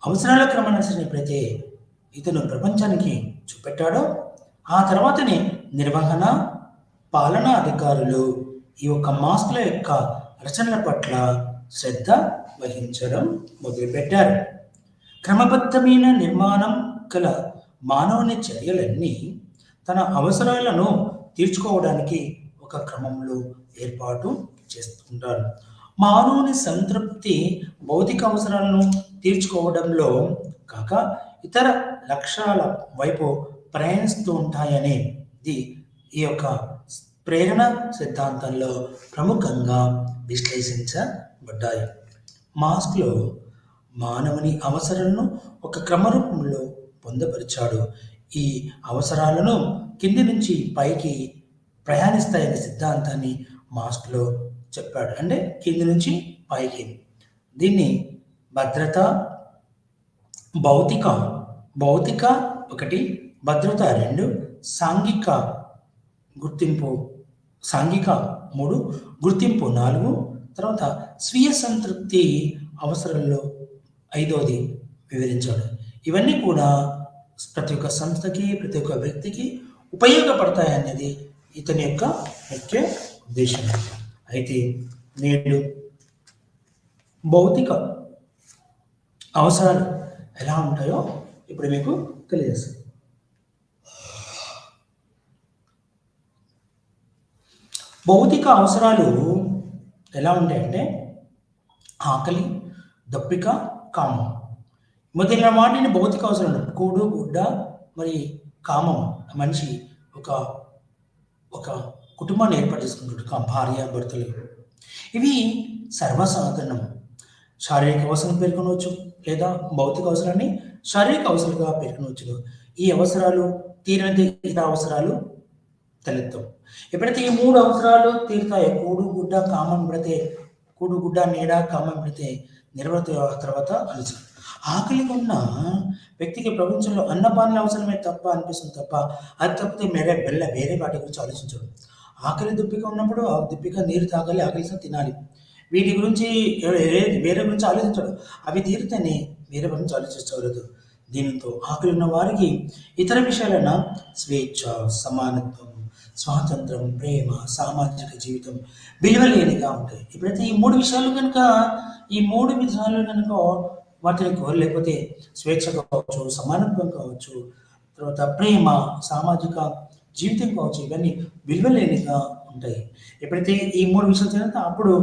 అవసరాల క్రమానుసారం ఎప్పుడైతే ఇతను ప్రపంచానికి చూపెట్టాడో ఆ తర్వాతనే నిర్వహణ పాలనా అధికారులు ఈ యొక్క మాస్లో యొక్క రచనల పట్ల శ్రద్ధ వహించడం మొదలుపెట్టారు. క్రమబద్ధమైన నిర్మాణం గల మానవుని చర్యలన్నీ తన అవసరాలను తీర్చుకోవడానికి ఒక క్రమంలో ఏర్పాటు చేస్తుంటారు. మానవుని సంతృప్తి భౌతిక అవసరాలను తీర్చుకోవడంలో కాక ఇతర లక్ష్యాల వైపు ప్రయాణిస్తూ ఉంటాయనేది ఈ యొక్క ప్రేరణ సిద్ధాంతంలో ప్రముఖంగా విశ్లేషించబడ్డాయి. మాస్లో మానవుని అవసరాలను ఒక క్రమరూపంలో పొందపరిచాడు. ఈ అవసరాలను కింది నుంచి పైకి ప్రయాణిస్తాయనే సిద్ధాంతాన్ని మాస్లో చెప్పాడు. అంటే కింది నుంచి పైకి. దీన్ని భద్రత, భౌతిక 1, భద్రత 2, సాంఘిక 3, గుర్తింపు 4, తర్వాత స్వీయ సంతృప్తి అవసరంలో 5వది వివరించాడు. ఇవన్నీ కూడా ప్రతి ఒక్క సంస్థకి, ప్రతి ఒక్క వ్యక్తికి ఉపయోగపడతాయనేది ఇతని యొక్క ముఖ్య ఉద్దేశం. అయితే నేడు భౌతిక అవసరాలు ఎలా ఉంటాయో ఇప్పుడు మీకు తెలియజేస్తాను. భౌతిక అవసరాలు ఎలా ఉంటాయంటే ఆకలి, దప్పిక, కామం మొదలైన వాటిని భౌతిక అవసరాలు. కూడు, గుడ్డ, మరి కామం. మనిషి ఒక కుటుంబాన్ని ఏర్పాటు చేసుకుంటాడు, భార్య భర్తలు. ఇవి సర్వసాధారణం. శారీరక అవసరం పేర్కొనవచ్చు, లేదా భౌతిక అవసరాన్ని శారీరక అవసరాలుగా పేర్కొనవచ్చు. ఈ అవసరాలు తీరని ఇతర అవసరాలు తలెత్తాం. ఎప్పుడైతే ఈ 3 అవసరాలు తీరుతాయో, కూడు, గుడ్డ, కామం పెడితే, కూడు, గుడ్డ, నీడ, కామం పెడితే నిర్వహిత తర్వాత ఆలోచన. ఆకలి ఉన్న వ్యక్తికి ప్రపంచంలో అన్నపానాల అవసరమే తప్ప అనిపిస్తుంది తప్ప అది తప్పితే వేరే వాటి గురించి ఆలోచించడు. ఆకలి దుప్పిక ఉన్నప్పుడు ఆ దుప్పిక నీరు తాగాలి, ఆకలితో తినాలి. వీటి గురించి వేరే గురించి ఆలోచించడు. అవి తీరితేనే వేరే గురించి ఆలోచించగలదు. దీనితో ఆకలి ఉన్న వారికి ఇతర విషయాలైన స్వేచ్ఛ, సమానత్వం, స్వాతంత్రం, ప్రేమ, సామాజిక జీవితం విలువలేనిగా ఉంటాయి. ఎప్పుడైతే ఈ 3 విషయాలు కనుక వాటిని కోరలేకపోతే స్వేచ్ఛ కావచ్చు, సమానత్వం కావచ్చు, తర్వాత ప్రేమ, సామాజిక జీవితం కావచ్చు, ఇవన్నీ విలువలేనిగా ఉంటాయి. ఎప్పుడైతే ఈ 3 విషయాలు జరిగితే అప్పుడు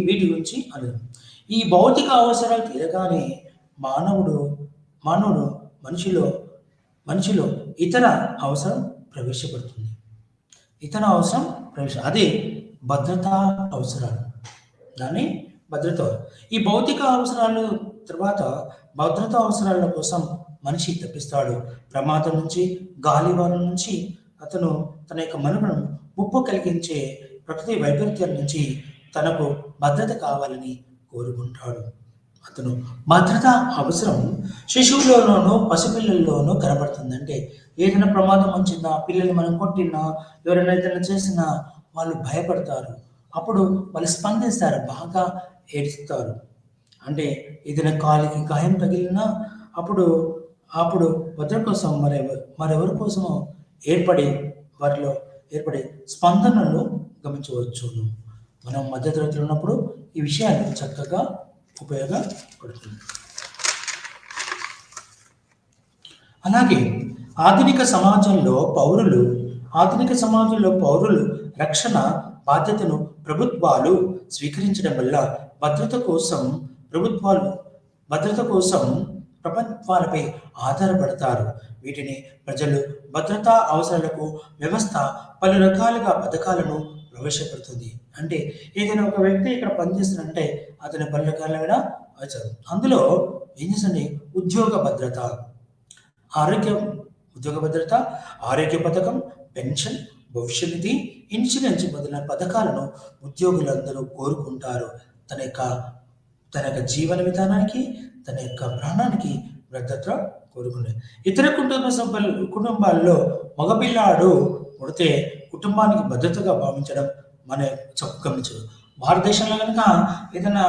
వీటి గురించి అడుగు. ఈ భౌతిక అవసరాలు తీరగానే మానవుడు మానవుడు మనిషిలో ఇతర అవసరం ప్రవేశపెడుతుంది. అదే భద్రతా అవసరాలు. దాన్ని భద్రత. ఈ భౌతిక అవసరాలు తర్వాత భద్రతా అవసరాల కోసం మనిషి తప్పిస్తాడు. ప్రమాదం నుంచి, గాలివాన నుంచి అతను తన యొక్క మనుగడను ముప్పు కలిగించే ప్రకృతి వైపరీత్యాల నుంచి తనకు భద్రత కావాలని కోరుకుంటాడు. అతను భద్రత అవసరం శిశువులోనూ పసిపిల్లల్లోనూ కనబడుతుంది. అంటే ఏదైనా ప్రమాదం వచ్చిందా, పిల్లల్ని మనం కొట్టినా, ఎవరైనా ఏదైనా చేసినా వాళ్ళు భయపడతారు. అప్పుడు వాళ్ళు స్పందిస్తారు, బాగా ఏడుస్తారు. అంటే ఏదైనా కాలికి గాయం తగిలినా అప్పుడు భద్రత కోసం మరెవరి కోసమో వారిలో ఏర్పడే స్పందనలు గమనించవచ్చును. మనం మధ్యతరగతిలో ఉన్నప్పుడు ఈ విషయాలు చక్కగా ఉపయోగపడుతుంది. అలాగే ఆధునిక సమాజంలో పౌరులు రక్షణ బాధ్యతను ప్రభుత్వాలు స్వీకరించడం వల్ల భద్రత కోసం ప్రభుత్వాలపై ఆధారపడతారు. వీటిని ప్రజలు భద్రతా అవసరాలకు వ్యవస్థ పలు రకాలుగా పథకాలను ప్రవేశపెడుతుంది. అంటే ఏదైనా ఒక వ్యక్తి ఇక్కడ పనిచేస్తున్నంటే అతని పలు రకాలుగా అవసరం. అందులో ఏం చేస్తుంది? ఉద్యోగ భద్రత, ఆరోగ్య పథకం, పెన్షన్, భవిష్య నిధి, ఇన్సూరెన్స్ మొదలైన పథకాలను ఉద్యోగులందరూ కోరుకుంటారు. తన యొక్క జీవన విధానానికి, తన యొక్క ప్రాణానికి భద్రత కోరుకుంటారు. ఇతర కుటుంబాల్లో మగపిల్లాడు పుడితే కుటుంబానికి భద్రతగా భావించడం మన గమనించదు. భారతదేశంలో కనుక ఏదైనా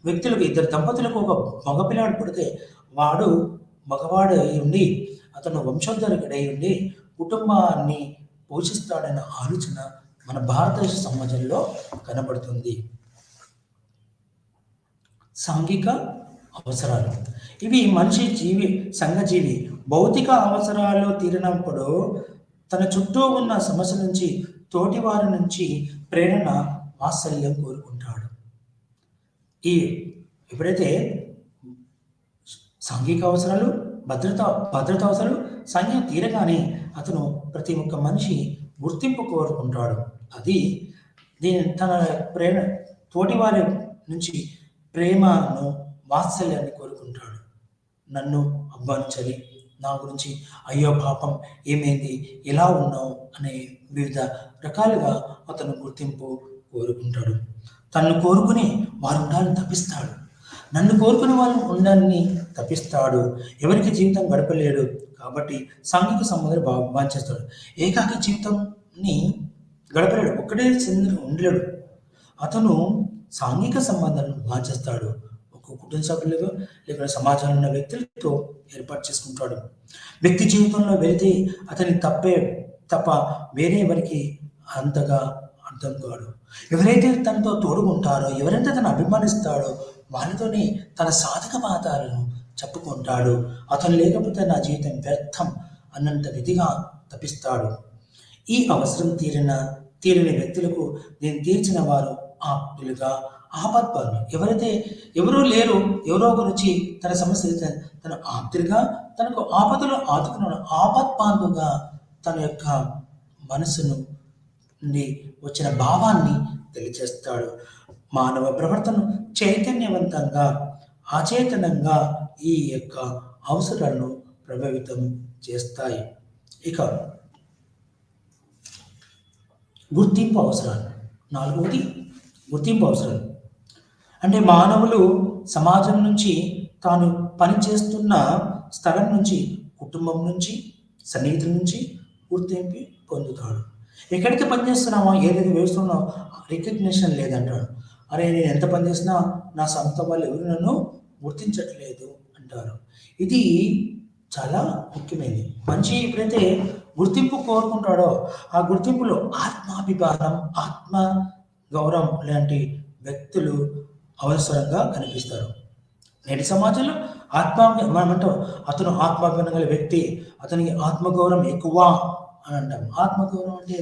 వ్యక్తులకు, ఇద్దరు దంపతులకు ఒక మగపిల్లాడు పుడితే వాడు మగవాడు అయి ఉండి, అతను వంశోద్ధరకుడై ఉండి కుటుంబాన్ని పోషిస్తాడన్న ఆలోచన మన భారతదేశ సమాజంలో కనబడుతుంది. సాంఘిక అవసరాలు. ఇవి మనిషి సంఘజీవి. భౌతిక అవసరాలు తీరినప్పుడు తన చుట్టూ ఉన్న సమస్య నుంచి, తోటి వారి నుంచి ప్రేరణ, వాత్సల్యం కోరుకుంటాడు. ఎప్పుడైతే సాంఘిక అవసరాలు, భద్రత అవసరాలు సంఖ్య తీరగానే అతను ప్రతి ఒక్క మనిషి గుర్తింపు కోరుకుంటాడు. తన ప్రేరణ, తోటి వారి నుంచి ప్రేమను, వాత్సల్యాన్ని కోరుకుంటాడు. నన్ను అభిమానించాలి, నా గురించి అయ్యో పాపం ఏమైంది, ఎలా ఉన్నావు అనే వివిధ రకాలుగా అతను గుర్తింపు కోరుకుంటాడు. తనను కోరుకుని వారు ఉండాలని తప్పిస్తాడు. నన్ను కోరుకునే వాళ్ళు ఉండాలని తప్పిస్తాడు. ఎవరికి జీవితం గడపలేడు కాబట్టి సాంఘిక సంబంధాలు బాగా చేస్తాడు. ఏకాకి జీవితాన్ని గడపలేడు, ఒక్కడే ఉండలేడు. అతను సాంఘిక సంబంధాలను బాగా చేస్తాడు. ఒక కుటుంబ సభ్యులుగా లేకపోతే సమాజంలో ఉన్న వ్యక్తులతో ఏర్పాటు చేసుకుంటాడు. వ్యక్తి జీవితంలో వెళితే అతని తప్ప వేరే ఎవరికి అంతగా అర్థం కాడు. ఎవరైతే తనతో తోడుకుంటారో, ఎవరైతే తను అభిమానిస్తాడో వాళ్ళతోనే తన సాధక పాతాలను చెప్పుకుంటాడు. అతను లేకపోతే నా జీవితం వ్యర్థం అన్నంత విధిగా తప్పిస్తాడు. ఈ అవసరం తీరని వ్యక్తులకు దీన్ని తీర్చిన వారు ఆప్తులుగా, ఆపత్పాలు. ఎవరో లేరు, ఎవరో ఒకరు వచ్చి తన సమస్య తన ఆప్తులుగా, తనకు ఆపదలో ఆదుకున్నాడు, ఆపత్పాలుగా తన యొక్క మనసును నుండి వచ్చిన భావాన్ని తెలియజేస్తాడు. మానవ ప్రవర్తన చైతన్యవంతంగా, అచేతనంగా ఈ యొక్క అవసరాలను ప్రభావితం చేస్తాయి. ఇక గుర్తింపు అవసరాలు. 4వది గుర్తింపు అవసరాలు. అంటే మానవులు సమాజం నుంచి, తాను పనిచేస్తున్న స్థలం నుంచి, కుటుంబం నుంచి, సన్నిహితుల నుంచి గుర్తింపు పొందుతాడు. ఎక్కడికి పనిచేస్తున్నామో, ఏదైతే వేస్తున్నామో రికగ్నిషన్ లేదంటాడు. అరే నేను ఎంత పనిచేసినా నా సొంత వాళ్ళు ఎవరు నన్ను గుర్తించట్లేదు అంటారు. ఇది చాలా ముఖ్యమైనది. మనిషి ఎప్పుడైతే గుర్తింపు కోరుకుంటాడో ఆ గుర్తింపులో ఆత్మాభిమానం, ఆత్మ గౌరవం లాంటి వ్యక్తులు అవసరంగా కనిపిస్తారు. నేటి సమాజంలో మనమంటాం అతను ఆత్మాభిమానం గల వ్యక్తి, అతనికి ఆత్మగౌరవం ఎక్కువ అని అంటాం. ఆత్మగౌరవం అంటే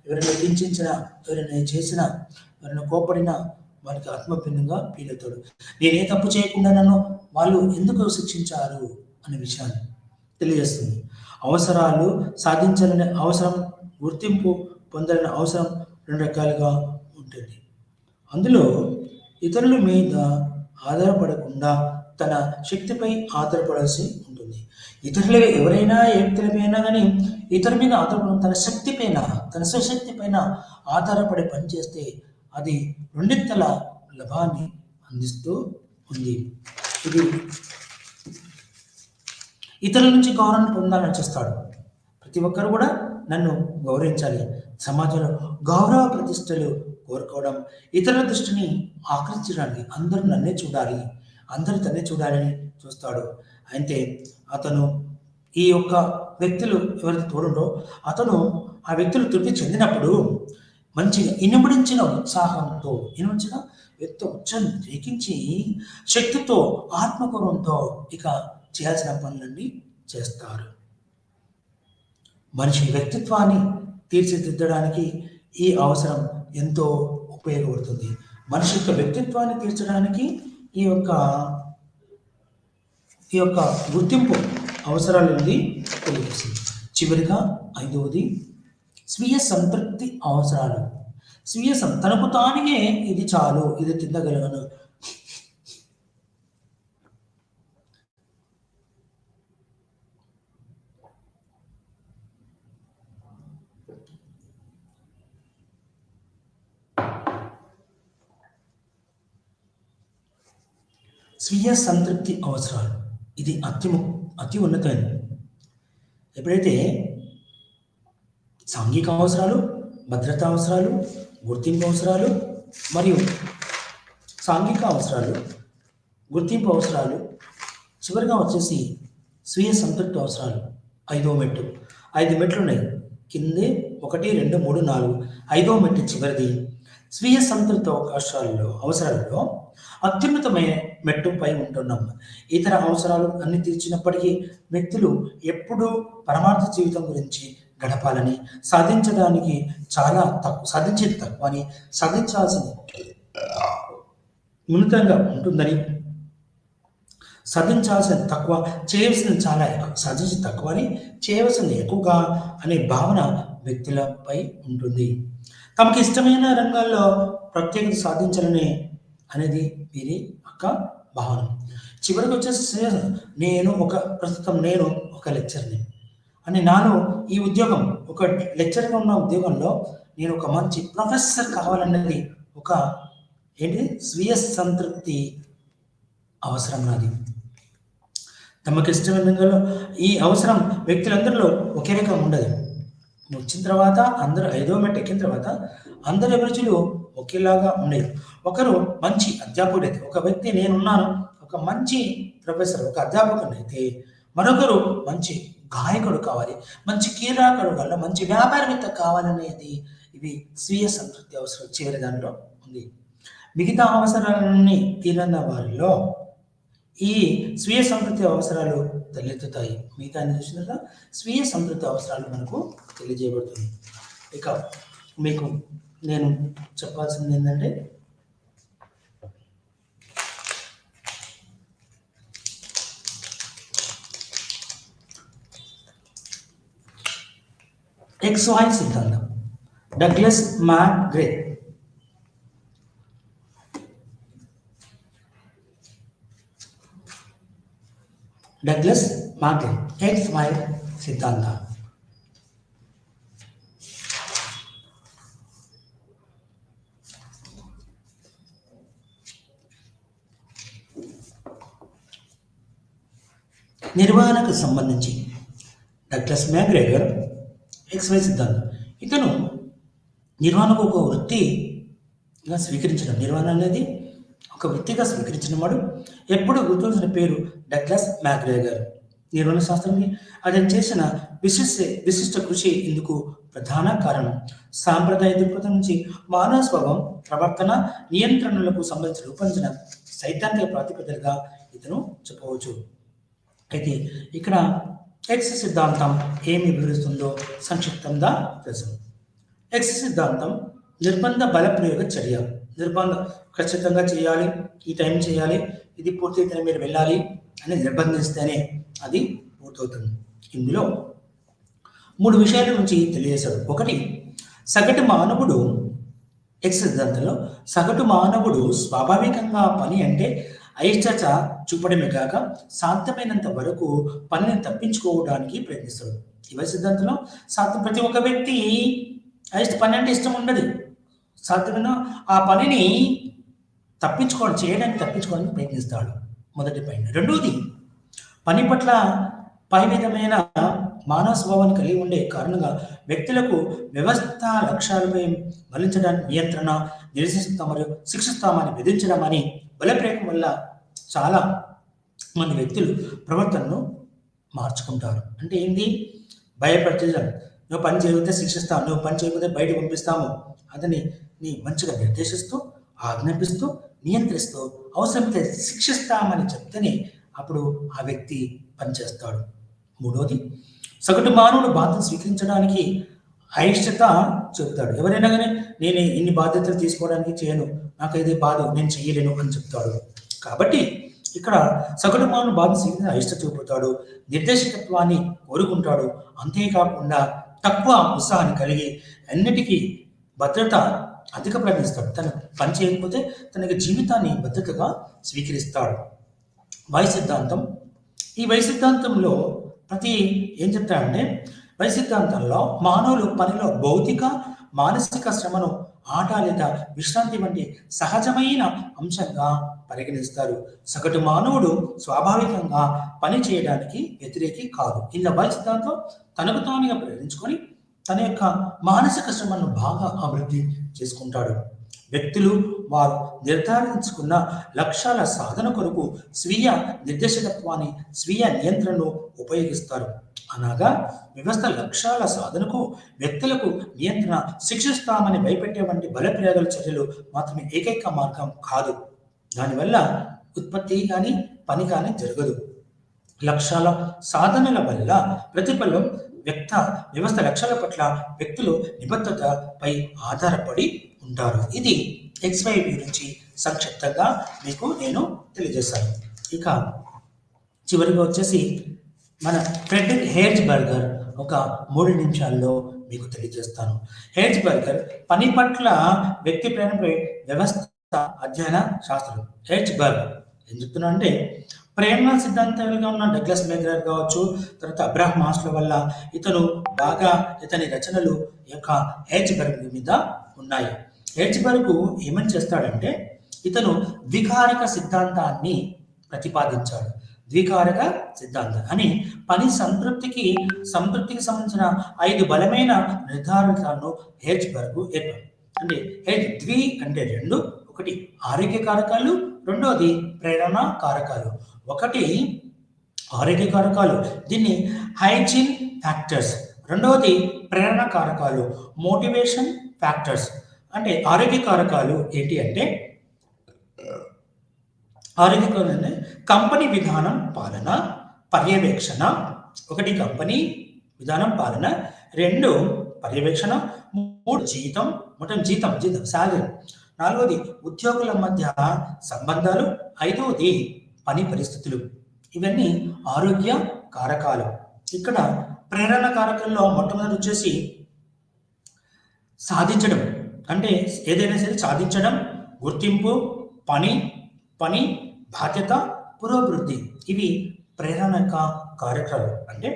ఎవరైనా హింసించినా, ఎవరైనా చేసినా, ఎవరైనా కోపడినా వారికి ఆత్మభిన్నంగా ఫీల్ అవుతాడు. నేనే తప్పు చేయకుండా నన్ను వాళ్ళు ఎందుకు శిక్షించారు అనే విషయాన్ని తెలియజేస్తుంది. అవసరాలు సాధించాలనే అవసరం, గుర్తింపు పొందాలనే అవసరం 2 రకాలుగా ఉంటుంది. అందులో ఇతరుల మీద ఆధారపడకుండా తన శక్తిపై ఆధారపడాల్సి ఉంటుంది. ఇతరులు ఎవరైనా ఏ వ్యక్తులపైనా కానీ ఇతరుల మీద ఆధారపడడం తన స్వశక్తి పైన ఆధారపడి పనిచేస్తే అది రెండింతల లాభాన్ని అందిస్తూ ఉంది. ఇది ఇతరుల నుంచి గౌరవాన్ని పొందాలని చేస్తాడు. ప్రతి ఒక్కరు కూడా నన్ను గౌరవించాలి, సమాజంలో గౌరవ ప్రతిష్టలు కోరుకోవడం, ఇతరుల దృష్టిని ఆకర్షించడానికి అందరూ నన్నే చూడాలి, అందరూ తన్నే చూడాలని చూస్తాడు. అయితే అతను ఈ యొక్క వ్యక్తులు ఎవరైతే తోడుండో అతను ఆ వ్యక్తులు తృప్తి చెందినప్పుడు మంచిగా ఇనుమడించిన ఉత్సాహంతో ఉత్సాహం రేకించి శక్తితో ఆత్మగౌరవంతో ఇక చేయాల్సిన పనులన్నీ చేస్తారు. మనిషి వ్యక్తిత్వాన్ని తీర్చిదిద్దడానికి ఈ అవసరం ఎంతో ఉపయోగపడుతుంది. మనిషి యొక్క వ్యక్తిత్వాన్ని తీర్చడానికి ఈ యొక్క గుర్తింపు అవసరాలు తెలియజేస్తుంది. చివరిగా 5వది స్వీయ సంతృప్తి అవసరాలు. తనకు తానే ఇది చాలు, ఇది తినగలను, స్వీయ సంతృప్తి అవసరాలు ఇది అతి ఉన్నతమైనది. ఎప్పుడైతే సాంఘిక అవసరాలు, భద్రతా అవసరాలు, గుర్తింపు అవసరాలు మరియు సాంఘిక అవసరాలు, గుర్తింపు అవసరాలు, చివరిగా వచ్చేసి స్వీయ సంతృప్తి అవసరాలు 5వ మెట్టు. 5 మెట్లు ఉన్నాయి. కిందే 1, 2, 3, 4. 5వ మెట్టు చివరిది. స్వీయ సంతృప్తి అవసరాలలో అత్యున్నతమైన మెట్టుపై ఉంటున్నాం. ఇతర అవసరాలు అన్ని తీర్చినప్పటికీ వ్యక్తులు ఎప్పుడూ పరమార్థ జీవితం గురించి గడపాలని, సాధించేది తక్కువ అని, సాధించాల్సింది ఉన్నతంగా ఉంటుందని, సాధించాల్సింది తక్కువ, చేయవలసింది చాలా ఎక్కువ, సాధించింది తక్కువ అని, చేయవలసింది ఎక్కువగా అనే భావన వ్యక్తులపై ఉంటుంది. తమకు ఇష్టమైన రంగాల్లో ప్రత్యేకత సాధించాలని అనేది వీరి యొక్క భావన. చివరికి వచ్చేసి ప్రస్తుతం నేను ఒక లెక్చర్ని అని నాను ఈ ఉద్యోగం ఒక లెక్చర్గా ఉన్న ఉద్యోగంలో నేను ఒక మంచి ప్రొఫెసర్ కావాలన్నది ఒక స్వీయ సంతృప్తి అవసరం నాది. తమకు ఇష్టమైన రంగంలో ఈ అవసరం వ్యక్తులందరిలో ఒకే రకం ఉండదు. వచ్చిన తర్వాత అందరూ 5వ మెట్టు ఎక్కిన తర్వాత అందరి అభిరుచులు ఒకేలాగా ఉండేవి. ఒకరు మంచి అధ్యాపకుడు అయితే, ఒక వ్యక్తి నేనున్నాను ఒక మంచి ప్రొఫెసర్, ఒక అధ్యాపకుడు అయితే, మరొకరు మంచి గాయకుడు కావాలి, మంచి క్రీడాకారుడు, మంచి వ్యాపారవేత్త కావాలనేది ఇవి స్వీయ సంతృప్తి అవసరం చివరి దానిలో ఉంది. మిగతా అవసరాలన్నీ తీరన్న వారిలో ఈ స్వీయ సంతృప్తి అవసరాలు తలెత్తుతాయి. మిగతా చూసినట్లా స్వీయ సంతృప్తి అవసరాలు మనకు తెలియజేయబడుతుంది. ఇక మీకు నేను చెప్పాల్సింది ఏంటంటే XY సిద్ధాంతం. డగ్లస్ మ్యాక్గ్రే. XY సిద్ధాంతం. నిర్వహణకు సంబంధించి డగ్లస్ మ్యాక్గ్రెగర్ XY సిద్ధాంతం. ఇతను నిర్వహణకు ఒక వృత్తిగా స్వీకరించడం, నిర్వహణ అనేది ఒక వృత్తిగా స్వీకరించిన వాడు ఎప్పుడు గుర్తుంచిన పేరు డగ్లస్ మ్యాక్గ్రెగర్. నిర్వహణ శాస్త్రానికి అతను చేసిన విశిష్ట కృషి ఇందుకు ప్రధాన కారణం. సాంప్రదాయ దృక్పథం నుంచి మానవ స్వభావం, ప్రవర్తన, నియంత్రణలకు సంబంధించి రూపొందించిన సైద్ధాంతిక ప్రాతిపదికగా ఇతను చెప్పవచ్చు. అయితే ఇక్కడ X సిద్ధాంతం ఏమి వివరిస్తుందో సంక్షిప్తంగా తెలుసు. X సిద్ధాంతం నిర్బంధ బల ప్రయోగ చర్య. నిర్బంధం ఖచ్చితంగా చేయాలి, ఈ టైం చేయాలి, ఇది పూర్తయితే మీరు వెళ్ళాలి అని నిర్బంధిస్తేనే అది పూర్తవుతుంది. ఇందులో 3 విషయాల నుంచి తెలియజేశాడు. ఒకటి, సగటు మానవుడు ఎక్స్ సిద్ధాంతంలో సగటు మానవుడు స్వాభావికంగా పని అంటే అయిష్టత చూపడమే కాక సాధ్యమైనంత వరకు పనిని తప్పించుకోవడానికి ప్రయత్నిస్తాడు. ఇవై సిద్ధాంతంలో ప్రతి ఒక్క వ్యక్తి పని అంటే ఇష్టం ఉండదు, సాధ్యమైన ఆ పనిని చేయడానికి తప్పించుకోవడానికి ప్రయత్నిస్తాడు. మొదటి పాయింట్. రెండవది, పని పట్ల పై విధమైన మానవ స్వభావాన్ని కలిగి ఉండే కారణంగా వ్యక్తులకు వ్యవస్థ లక్ష్యాలపై మళ్లించడానికి నియంత్రణ, నిర్దేశిస్తాం మరియు శిక్షిస్తామని విధించడం అని బలప్రయోగం వల్ల చాలా మంది వ్యక్తులు ప్రవర్తనను మార్చుకుంటారు. అంటే ఏంటి? భయపరచడం. నువ్వు పని చేయకపోతే శిక్షిస్తాము, నువ్వు పని చేయకపోతే బయట పంపిస్తాము, అతని నీ మంచిగా నిర్దేశిస్తూ, ఆజ్ఞాపిస్తూ, నియంత్రిస్తూ, అవసరమైతే శిక్షిస్తామని చెప్తేనే అప్పుడు ఆ వ్యక్తి పనిచేస్తాడు. మూడవది, సగటు మానవుడు బాధ్యత స్వీకరించడానికి అయిష్టత చెప్తాడు. ఎవరైనా కానీ నేను ఇన్ని బాధ్యతలు తీసుకోవడానికి చేయను, నాకు ఇది బాధ, నేను చేయలేను అని చెప్తాడు. కాబట్టి ఇక్కడ సగటు మానవుడు బాధ్యత స్వీకరించి అయిష్టత చూపుతాడు, నిర్దేశకత్వాన్ని కోరుకుంటాడు. అంతేకాకుండా తక్కువ ఉత్సాహాన్ని కలిగి అన్నిటికీ భద్రత అధిక ప్రయత్నిస్తాడు. తను పని చేయకపోతే తనకి జీవితాన్ని భద్రతగా స్వీకరిస్తాడు. వై సిద్ధాంతం. ఈ వై సిద్ధాంతంలో ఏం చెప్తాడంటే, వై సిద్ధాంతంలో మానవులు పనిలో భౌతిక మానసిక శ్రమను ఆట లేదా విశ్రాంతి వంటి సహజమైన అంశంగా పరిగణిస్తారు. సగటు మానవుడు స్వాభావికంగా పని చేయడానికి వ్యతిరేకి కాదు. ఇలా వై సిద్ధాంతం తనకు తానుగా ప్రేరించుకొని తన యొక్క మానసిక శ్రమను బాగా అభివృద్ధి చేసుకుంటాడు. వ్యక్తులు వారు నిర్ధారించుకున్న లక్ష్యాల సాధన కొరకు స్వీయ నిర్దేశకత్వాన్ని, స్వీయ నియంత్రణను ఉపయోగిస్తారు. అనగా వ్యవస్థ లక్ష్యాల సాధనకు వ్యక్తులకు నియంత్రణ, శిక్షిస్తామని భయపెట్టే వంటి బలప్రయోగాల చర్యలు మాత్రమే ఏకైక మార్గం కాదు. దానివల్ల ఉత్పత్తి కానీ పని కానీ జరగదు. లక్ష్యాల సాధనల వల్ల ప్రతిఫలం వ్యవస్థ లక్ష్యాల పట్ల వ్యక్తులు నిబద్ధతపై ఆధారపడి ఉంటారు. ఇది XY గురించి సంక్షిప్తంగా మీకు నేను తెలియజేస్తాను. ఇక చివరిగా వచ్చేసి మన ఫ్రెడరిక్ హెర్జ్బర్గర్ ఒక 3 నిమిషాల్లో మీకు తెలియజేస్తాను. హెర్జ్బర్గర్ పని పట్ల వ్యక్తి ప్రేరణపై వ్యవస్థ అధ్యయన శాస్త్రం. హెర్జ్బర్గర్ ఏం చెప్తున్నా అంటే, ప్రేరణ సిద్ధాంతాలుగా ఉన్న డగ్లస్ మేకర్ కావచ్చు, తర్వాత అబ్రహాం మాస్లో వల్ల ఇతని రచనలు యొక్క హెర్జ్బర్గ్ మీద ఉన్నాయి. హెర్జ్బర్గ్ ఏమని చేస్తాడంటే, ఇతను ద్వికారక సిద్ధాంతాన్ని ప్రతిపాదించాడు. ద్వికారక సిద్ధాంతం అని పని సంతృప్తికి సంబంధించిన 5 బలమైన నిర్ధారణలను హెర్జ్బర్గ్ ఏర్పాడు. అంటే ద్వి అంటే 2, ఒకటి ఆరోగ్య కారకాలు, రెండోది ప్రేరణ కారకాలు. ఒకటి ఆరోగ్య కారకాలు, దీన్ని హైజీన్ ఫ్యాక్టర్స్. రెండవది ప్రేరణ కారకాలు, మోటివేషన్ ఫ్యాక్టర్స్. అంటే ఆరోగ్య కారకాలు ఏంటి అంటే, కంపెనీ విధానం పాలన, పర్యవేక్షణ. ఒకటి కంపెనీ విధానం పాలన, 2 పర్యవేక్షణ, 3 జీతం శాలరీ, 4వది ఉద్యోగుల మధ్య సంబంధాలు, 5వది పని పరిస్థితులు. ఇవన్నీ ఆరోగ్య కారకాలు. ఇక్కడ ప్రేరణ కారకంలో మొట్టమొదటి వచ్చేసి సాధించడం, అంటే ఏదైనా సరే సాధించడం, గుర్తింపు, పని బాధ్యత, పురోభివృద్ధి. ఇవి ప్రేరణ కార్యక్రమాలు. అంటే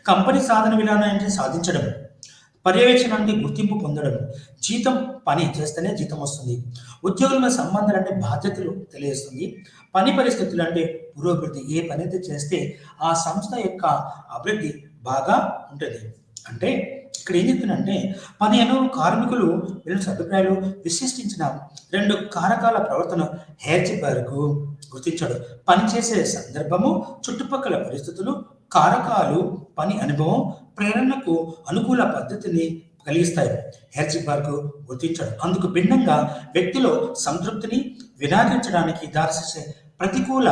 కంపెనీ సాధన విధానం అంటే సాధించడం, పర్యవేక్షణ అంటే గుర్తింపు పొందడం, జీతం పని చేస్తేనే జీతం వస్తుంది, ఉద్యోగుల సంబంధాలు అంటే బాధ్యతలు తెలియజేస్తుంది, పని పరిస్థితులు అంటే పురోభివృద్ధి. ఏ పని అయితే చేస్తే ఆ సంస్థ యొక్క అభివృద్ధి బాగా ఉంటుంది. అంటే ఇక్కడ ఏం చెప్తున్నంటే, పని అనుభవం కార్మికులు వీళ్ళ అభిప్రాయాలు విశ్లేషించిన 2 కారకాల ప్రవర్తన హెర్జ్బర్గ్ గుర్తించాడు. పనిచేసే సందర్భము, చుట్టుపక్కల పరిస్థితులు, కారకాలు, పని అనుభవం ప్రేరణకు అనుకూల పద్ధతిని కలిగిస్తాయి. హెర్జ్బర్గ్ గుర్తించాడు. అందుకు భిన్నంగా వ్యక్తిలో సంతృప్తిని వినాగించడానికి దారితీసే ప్రతికూల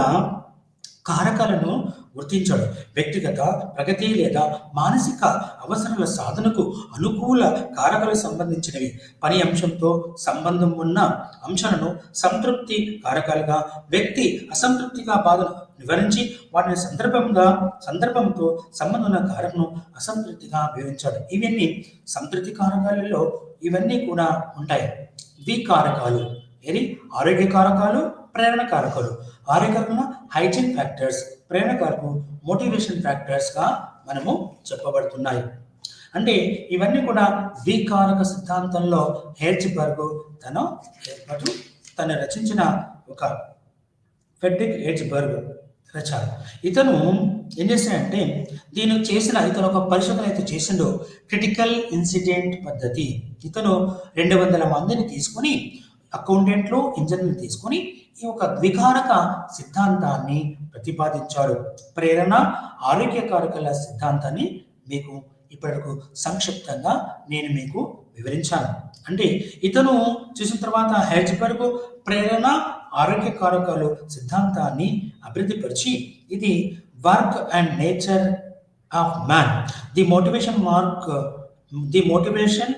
కారకాలను గుర్తించాడు. వ్యక్తిగత ప్రగతి లేదా మానసిక అవసరాల సాధనకు అనుకూల కారకాలకు సంబంధించినవి. పని అంశంతో సంబంధం ఉన్న అంశాలను సంతృప్తి కారకాలుగా, వ్యక్తి అసంతృప్తిగా బాధను వివరించి వాటిని సందర్భంతో సంబంధం ఉన్న కారకను అసంతృప్తిగా వివరించాడు. ఇవన్నీ సంతృప్తి కారకాలలో ఇవన్నీ కూడా ఉంటాయి. కారకాలు ఏది? ఆరోగ్య కారకాలు, ప్రేరణ కారకాలు. ఆరోగ్యకరమైన హైజీన్ ఫ్యాక్టర్స్, ప్రేరణ కారకం మోటివేషన్ ఫ్యాక్టర్స్ గా మనము చెప్పబడుతున్నాయి. అంటే ఇవన్నీ కూడా కారక సిద్ధాంతంలో హెర్జ్బర్గ్ తను రచించిన ఒక ఫ్రెడరిక్ హెర్జ్బర్గ్ రచన. ఇతను ఏం చేశాడంటే ఇతను ఒక పరిశోధన అయితే చేసిండో క్రిటికల్ ఇన్సిడెంట్ పద్ధతి. ఇతను 200 మందిని తీసుకొని, అకౌంటెంట్లు, ఇంజనీర్లు తీసుకొని ఈ ఒక ద్వికారక సిద్ధాంతాన్ని ప్రతిపాదించాడు. ప్రేరణ ఆరోగ్య కారకాల సిద్ధాంతాన్ని మీకు ఇప్పటికు సంక్షిప్తంగా నేను మీకు వివరించాను. అంటే ఇతను చూసిన తర్వాత హెర్జ్బర్గ్ ప్రేరణ ఆరోగ్య కారకాలు సిద్ధాంతాన్ని అభివృద్ధిపరిచి, ఇది work and nature of man, the motivation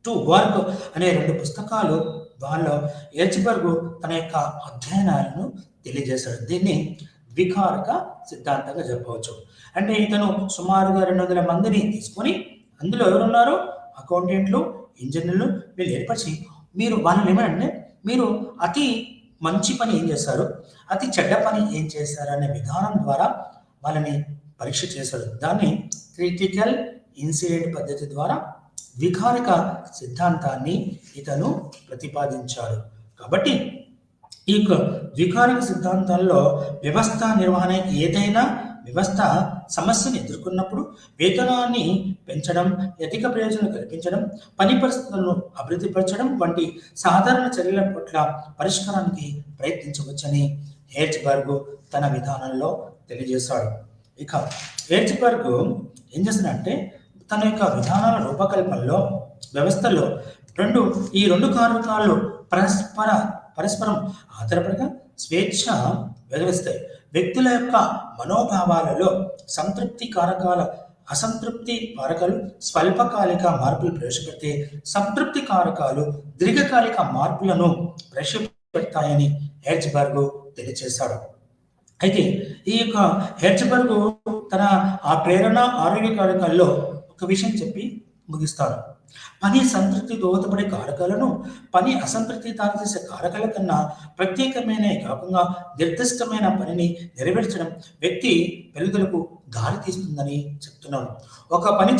to work అనే 2 పుస్తకాలు వాళ్ళలో హెర్జ్బర్గ్ తన యొక్క అధ్యయనాలను తెలియజేశాడు. దీన్ని ద్వికారక సిద్ధాంతంగా చెప్పవచ్చు. అంటే ఇతను సుమారుగా 200 మందిని తీసుకొని, అందులో ఎవరున్నారు? అకౌంటెంట్లు, ఇంజనీర్లు, వీళ్ళు ఏర్పరిచి వాళ్ళని ఏమంటే మీరు అతి మంచి పని ఏం చేస్తారు, అతి చెడ్డ పని ఏం చేస్తారు అనే విధానం ద్వారా వాళ్ళని పరీక్ష చేశాడు. దాన్ని క్రిటికల్ ఇన్సిడెంట్ పద్ధతి ద్వారా ద్వికారక సిద్ధాంతాన్ని ఇతను ప్రతిపాదించాడు. కాబట్టి ఈ ద్వికారక సిద్ధాంతాల్లో వ్యవస్థ నిర్వహణ, ఏదైనా వ్యవస్థ సమస్యను ఎదుర్కొన్నప్పుడు వేతనాన్ని పెంచడం, అధిక ప్రయోజనాలు కల్పించడం, పని పరిస్థితులను అభివృద్ధిపరచడం వంటి సాధారణ చర్యల పట్ల పరిష్కారానికి ప్రయత్నించవచ్చని హెర్జ్బర్గ్ తన విధానంలో తెలియజేశాడు. ఇక హెర్జ్బర్గ్ ఏం చేస్తాడంటే తన యొక్క విధానాల రూపకల్పనలో వ్యవస్థలో ఈ రెండు కారకాలు పరస్పరం ఆధారపడగా స్వేచ్ఛ వెలువస్తాయి. వ్యక్తుల యొక్క మనోభావాలలో అసంతృప్తి కారకాలు స్వల్పకాలిక మార్పులు ప్రవేశపెడితే, సంతృప్తి కారకాలు దీర్ఘకాలిక మార్పులను ప్రవేశపెడతాయని హెర్జ్బర్గ్ తెలియజేశాడు. అయితే ఈ యొక్క హెర్జ్బర్గ్ తన ఆ ప్రేరణ ఆరోగ్య కారకాల్లో ఒక విషయం చెప్పి ముగిస్తాడు. పని సంతృప్తి దోహదపడే కారకాలను పని అసంతృప్తి దారితీసే కారకాల కన్నా ప్రత్యేకమైన కాకుండా నిర్దిష్టమైన పనిని నెరవేర్చడం వ్యక్తి పెరుగుదలకు దారి తీస్తుందని చెప్తున్నాను. ఒక పని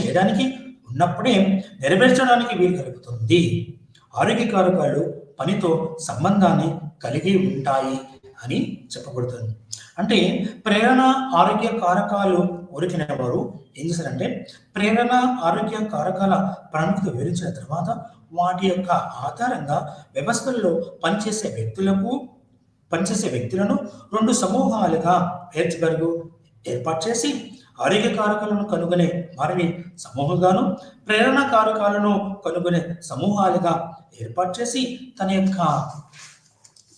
చేయడానికి ఉన్నప్పుడే నెరవేర్చడానికి వీలు కలుగుతుంది. ఆరోగ్య కారకాలు పనితో సంబంధాన్ని కలిగి ఉంటాయి అని చెప్పబడుతుంది. అంటే ప్రేరణ ఆరోగ్య కారకాలు కోరికిన వారు ఏం చేశారంటే ప్రేరణ ఆరోగ్య కారకాల ప్రాముఖ్యత వివరించిన తర్వాత వాటి యొక్క ఆధారంగా వ్యవస్థల్లో పనిచేసే వ్యక్తులను 2 సమూహాలుగా హెర్జ్బర్గ్ ఏర్పాటు చేసి ఆరోగ్య కారకాలను కనుగొనే వారిని సమూహంగాను, ప్రేరణ కారకాలను కనుగొనే సమూహాలుగా ఏర్పాటు చేసి తన యొక్క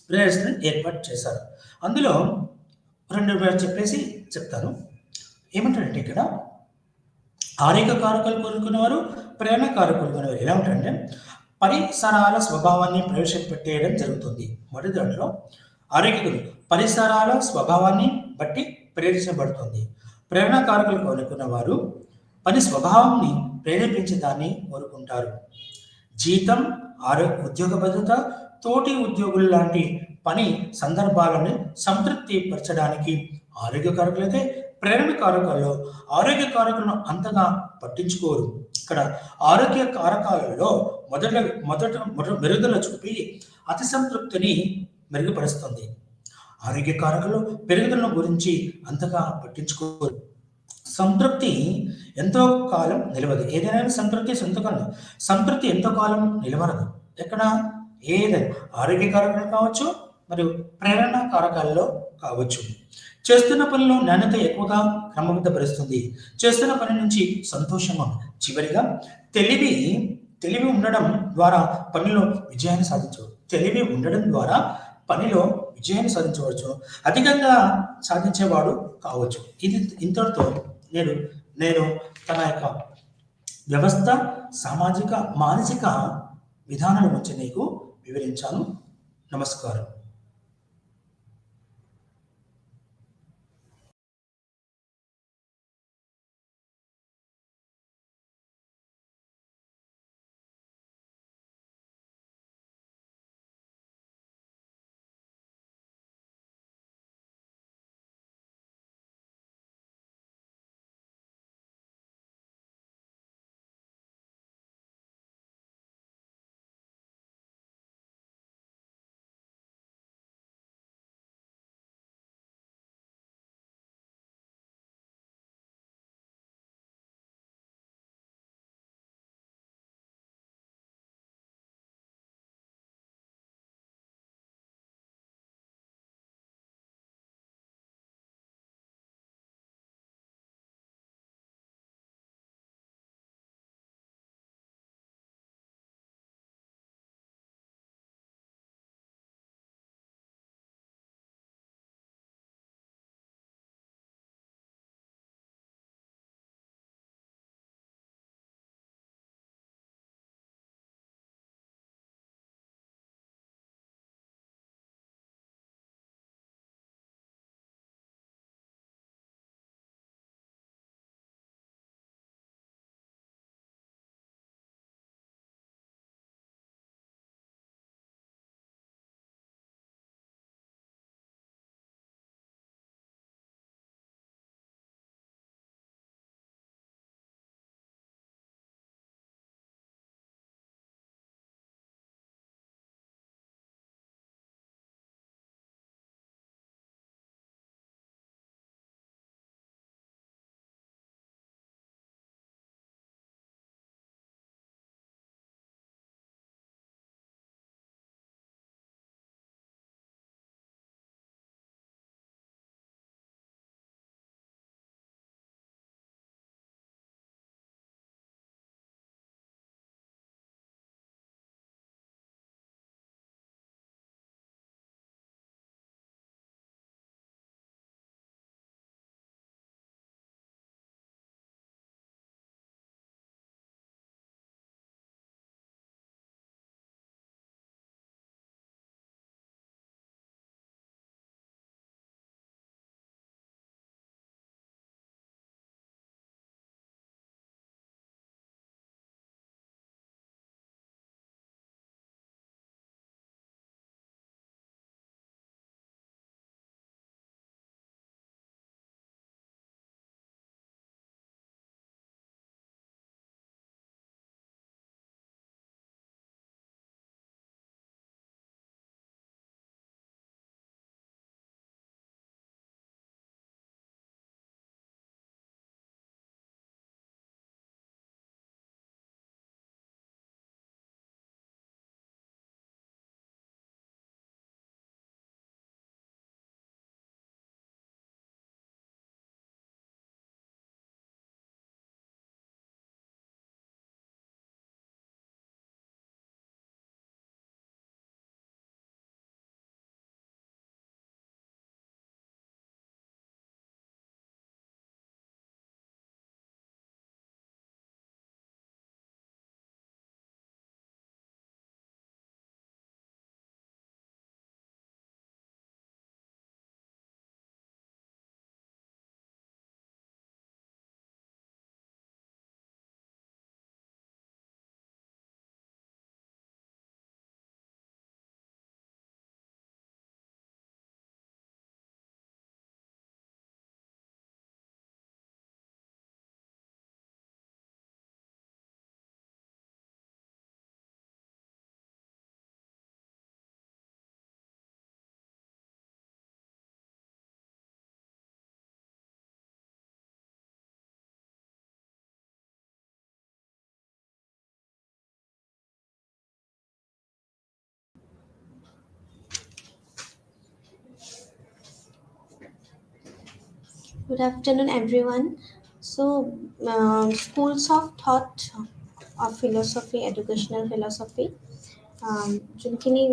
ప్రేయర్స్ని ఏర్పాటు చేశారు. అందులో 2 చెప్పేసి చెప్తాను. ఏమంటారంటే ఇక్కడ ఆరోగ్య కారకాలు కోరుకునేవారు, ప్రేరణ కారకాలు కోరుకునేవారు ఎలా ఉంటారంటే పరిసరాల స్వభావాన్ని ప్రవేశపెట్టేయడం జరుగుతుంది. మొదటి దాంట్లో ఆరోగ్య పరిసరాల స్వభావాన్ని బట్టి ప్రేరేపించబడుతుంది. ప్రేరణ కారకాలు కోరుకున్న వారు పని స్వభావాన్ని ప్రేరేపించే దాన్ని కోరుకుంటారు. జీతం, ఉద్యోగ భద్రత, తోటి ఉద్యోగులు లాంటి పని సందర్భాలను సంతృప్తి పరచడానికి ఆరోగ్య కారకులైతే, ప్రేరణ కారకాల్లో ఆరోగ్య కారకులను అంతగా పట్టించుకోరు. ఇక్కడ ఆరోగ్య కారకాలలో మొదట మెరుగుదల చూపి అతి సంతృప్తిని మెరుగుపరుస్తుంది. ఆరోగ్య కారకాలు పెరుగుదల గురించి అంతగా పట్టించుకోరు. సంతృప్తి ఎంతో కాలం నిలవదు. ఏదైనా సంతృప్తి ఎంతో కాలం నిలవరదు. ఎక్కడ ఏదైనా ఆరోగ్య కారకాలు కావచ్చు, మరియు ప్రేరణ కారకాల్లో కావచ్చు. చేస్తున్న పనిలో నాణ్యత ఎక్కువగా క్రమబద్ధపరుస్తుంది. చేస్తున్న పని నుంచి సంతోషము. చివరిగా తెలివి ఉండడం ద్వారా పనిలో విజయాన్ని సాధించవచ్చు. తెలివి ఉండడం ద్వారా పనిలో విజయాన్ని సాధించవచ్చు, అధికంగా సాధించేవాడు కావచ్చు. ఇది ఇంతటితో నేను నేను తన యొక్క వ్యవస్థ, సామాజిక, మానసిక విధానం గురించి నీకు వివరించాను. నమస్కారం. Good afternoon, everyone. So, schools of thought of philosophy, educational philosophy. যোনখিনি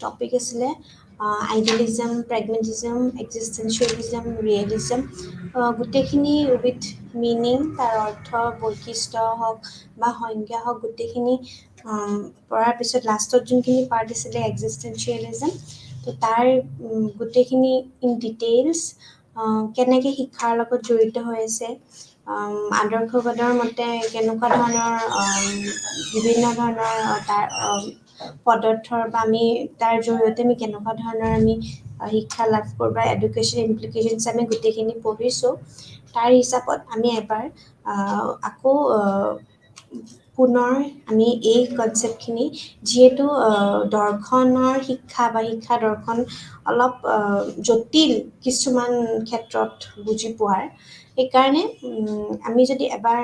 টপিক আছিলে আইডিয়েলিজম, প্ৰেগমেটিজম, এক্সিষ্টেঞ্চিয়েলিজম, ৰিয়েলিজম, গোটেইখিনি উইথ মিনিং, তাৰ অৰ্থ, বৈশিষ্ট্য হওক বা সংজ্ঞা হওক, গোটেইখিনি পঢ়াৰ পিছত লাষ্টত যোনখিনি পাৰ্ট আছিলে এক্সিষ্টেঞ্চিয়েলিজম, তো তাৰ গোটেইখিনি ইন ডিটেইলছ কেনেকৈ শিক্ষাৰ লগত জড়িত হৈ আছে, আদৰ্শবাদৰ মতে কেনেকুৱা ধৰণৰ বিভিন্ন ধৰণৰ তাৰ পদাৰ্থৰ বা আমি তাৰ জৰিয়তে আমি কেনেকুৱা ধৰণৰ আমি শিক্ষা লাভ কৰোঁ বা এডুকেশ্যন ইমপ্লিকেশ্যনছ আমি গোটেইখিনি পঢ়িছোঁ। তাৰ হিচাপত আমি এবাৰ আকৌ পুনৰ আমি এই কনচেপ্টখিনি, যিহেতু দৰ্শনৰ শিক্ষা বা শিক্ষা দৰ্শন অলপ জটিল কিছুমান ক্ষেত্ৰত বুজি পোৱাৰ, সেইকাৰণে আমি যদি এবাৰ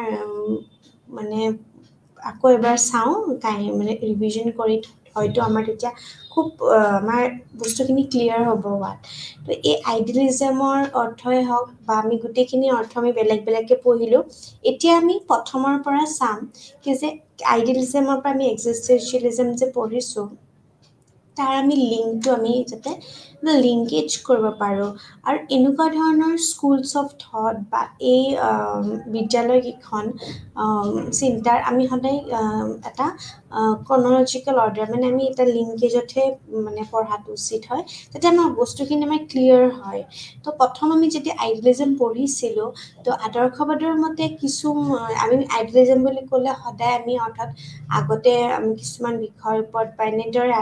মানে আকৌ এবাৰ চাওঁ, মানে ৰিভিজন কৰি, হয়তো আমাৰ তেতিয়া খুব আমাৰ বস্তুখিনি ক্লিয়াৰ হ'ব হোৱাত। তো এই আইডিয়েলিজমৰ অৰ্থই হওক বা আমি গোটেইখিনি অৰ্থ আমি বেলেগ বেলেগকৈ পঢ়িলোঁ। এতিয়া আমি প্ৰথমৰ পৰা চাম কি যে আইডিয়েলিজমৰ পৰা আমি এক্সিষ্টেঞ্চিয়েলিজম যে পঢ়িছোঁ, তাৰ আমি লিংকটো আমি যাতে লিংকেজ কৰিব পাৰোঁ। আৰু এনেকুৱা ধৰণৰ স্কুলছ অফ থট বা এই বিদ্যালয়কেইখন চিন্তাৰ আমি সদায় এটা ক্ৰনলজিকেল অৰ্ডাৰ, মানে আমি এটা লিংকেজতহে মানে পঢ়াটো উচিত হয়, যাতে আমাৰ বস্তুখিনি আমাৰ ক্লিয়াৰ হয়। তো প্ৰথম আমি যেতিয়া আইডিয়েলিজম পঢ়িছিলোঁ, তো আদৰ্শবাদৰ মতে কিছু আমি আইডিয়েলিজম বুলি ক'লে সদায় আমি অৰ্থাৎ আগতে আমি কিছুমান বিষয়ৰ ওপৰত বা এনেদৰে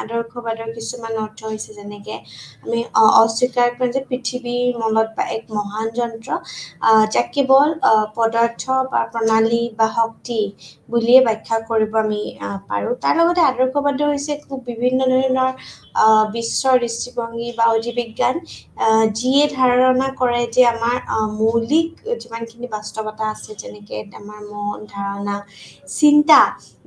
আদৰ্শবাদৰ কিছুমান অৰ্থ হৈছে, যেনেকৈ আমি অস্বীকাৰ কৰোঁ যে পৃথিৱীৰ মনত বা এক মহান যন্ত্ৰ, যাক কেৱল পদাৰ্থ বা প্ৰণালী বা শক্তি বুলিয়ে ব্যাখ্যা কৰিব আমি পাৰোঁ। তাৰ লগতে আদৰ্শবাদৰ হৈছে খুব বিভিন্ন ধৰণৰ বিশ্বৰ দৃষ্টিভংগী বা অধিবিজ্ঞান, যিয়ে ধাৰণা কৰে যে আমাৰ মৌলিক যিমানখিনি বাস্তৱতা আছে, যেনেকৈ আমাৰ মন, ধাৰণা, চিন্তা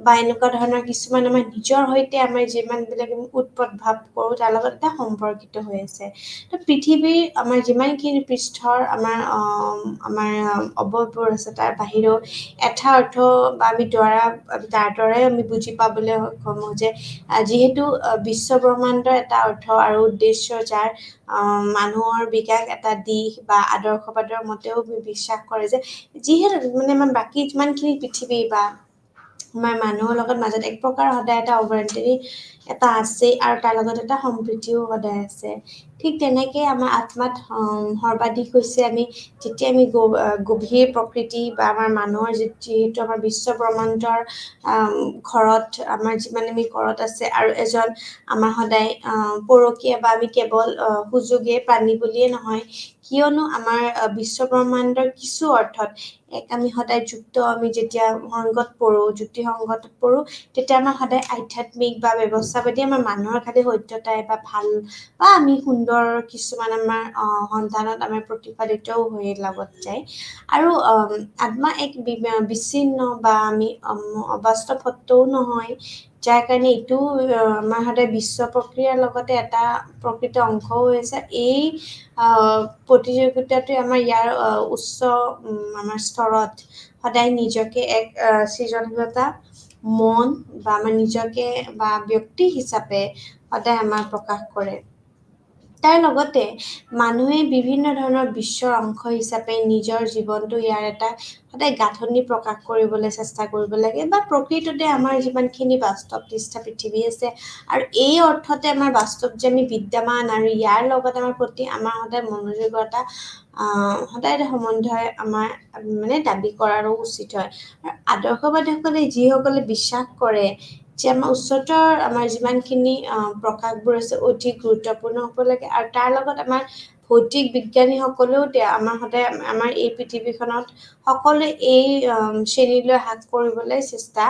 বা এনেকুৱা ধৰণৰ কিছুমান আমাৰ নিজৰ সৈতে আমাৰ যিমানবিলাক আমি উৎপট ভাৱ কৰোঁ, তাৰ লগত এটা সম্পৰ্কিত হৈ আছে। তো পৃথিৱীৰ আমাৰ যিমানখিনি পৃষ্ঠৰ আমাৰ অৱয়ৱবোৰ আছে, তাৰ বাহিৰেও এটা অৰ্থ বা আমি তাৰ দ্বাৰাই আমি বুজি পাবলৈ সক্ষম হওঁ যে যিহেতু বিশ্ব ব্ৰহ্মাণ্ডৰ এটা অৰ্থ আৰু উদ্দেশ্য, যাৰ মানুহৰ বিকাশ এটা দিশ বা আদৰ্শবাদৰ মতেও বিশ্বাস কৰে যে যিহেতু মানে আমাৰ বাকী যিমানখিনি পৃথিৱী বা আমাৰ মানুহৰ লগত মাজত এক প্ৰকাৰ সদায় এটা অভ্যন্তৰী এটা আছে, আৰু তাৰ লগত এটা সম্প্ৰীতিও সদায় আছে। ঠিক তেনেকৈ আমাৰ আত্মাত সৰ্বাধিক হৈছে আমি যেতিয়া আমি গভীৰ প্ৰকৃতি বা আমাৰ মানুহৰ যিহেতু আমাৰ বিশ্ব ব্ৰহ্মাণ্ডৰ ঘৰত আমাৰ যিমান আমি ঘৰত আছে, আৰু এজন আমাৰ সদায় পৰকীয়া বা আমি কেৱল সুযোগীয় প্ৰাণী বুলিয়ে নহয়, কিয়নো আমাৰ বিশ্ব ব্ৰহ্মাণ্ডৰ কিছু অৰ্থত আমি সদায় আমি যেতিয়া যুক্তি সংগতত পঢ়োঁ, তেতিয়া আমাৰ সদায় আধ্যাত্মিক বা ব্যৱস্থাবাদী আমাৰ মানুহৰ খালি সত্যতাই বা ভাল বা আমি সুন্দৰ কিছুমান আমাৰ সন্ধানত আমাৰ প্ৰতিপালিতও হৈ লগত যায়। আৰু আত্মা এক বিচ্ছিন্ন বা আমি অবাস্তৱ সত্যও নহয়, যাৰ কাৰণে এইটো আমাৰ সদায় বিশ্ব প্ৰক্ৰিয়াৰ লগতে এটা প্ৰকৃত অংশও হৈছে। এই প্ৰতিযোগিতাটোৱে আমাৰ ইয়াৰ উচ্চ আমাৰ স্তৰত সদায় নিজকে এক সৃজনশীলতা, মন বা আমাৰ নিজকে বা ব্যক্তি হিচাপে সদায় আমাৰ প্ৰকাশ কৰে। তাৰ লগতে মানুহে বিভিন্ন ধৰণৰ বিশ্বৰ অংশ হিচাপে নিজৰ জীৱনটো ইয়াৰ এটা সদায় গাঁথনি প্ৰকাশ কৰিবলৈ চেষ্টা কৰিব লাগে, বা প্ৰকৃততে আমাৰ যিমানখিনি বাস্তৱ দৃষ্টা পৃথিৱী আছে, আৰু এই অৰ্থতে আমাৰ বাস্তৱ যে আমি বিদ্যমান, আৰু ইয়াৰ লগত আমাৰ প্ৰতি আমাৰ সদায় মনোযোগতা সদায় এটা সম্বন্ধই আমাৰ মানে দাবী কৰাৰো উচিত হয়। আৰু আদৰ্শবাদীসকলে যিসকলে বিশ্বাস কৰে যে আমাৰ উচ্চতৰ আমাৰ যিমানখিনি প্ৰকাশবোৰ আছে অধিক গুৰুত্বপূৰ্ণ হ'ব লাগে, আৰু তাৰ লগত আমাৰ ভৌতিক বিজ্ঞানীসকলেও আমাৰ সদায় আমাৰ এই পৃথিৱীখনত সকলোৱে এই শ্ৰেণীলৈ হ্ৰাস কৰিবলৈ চেষ্টা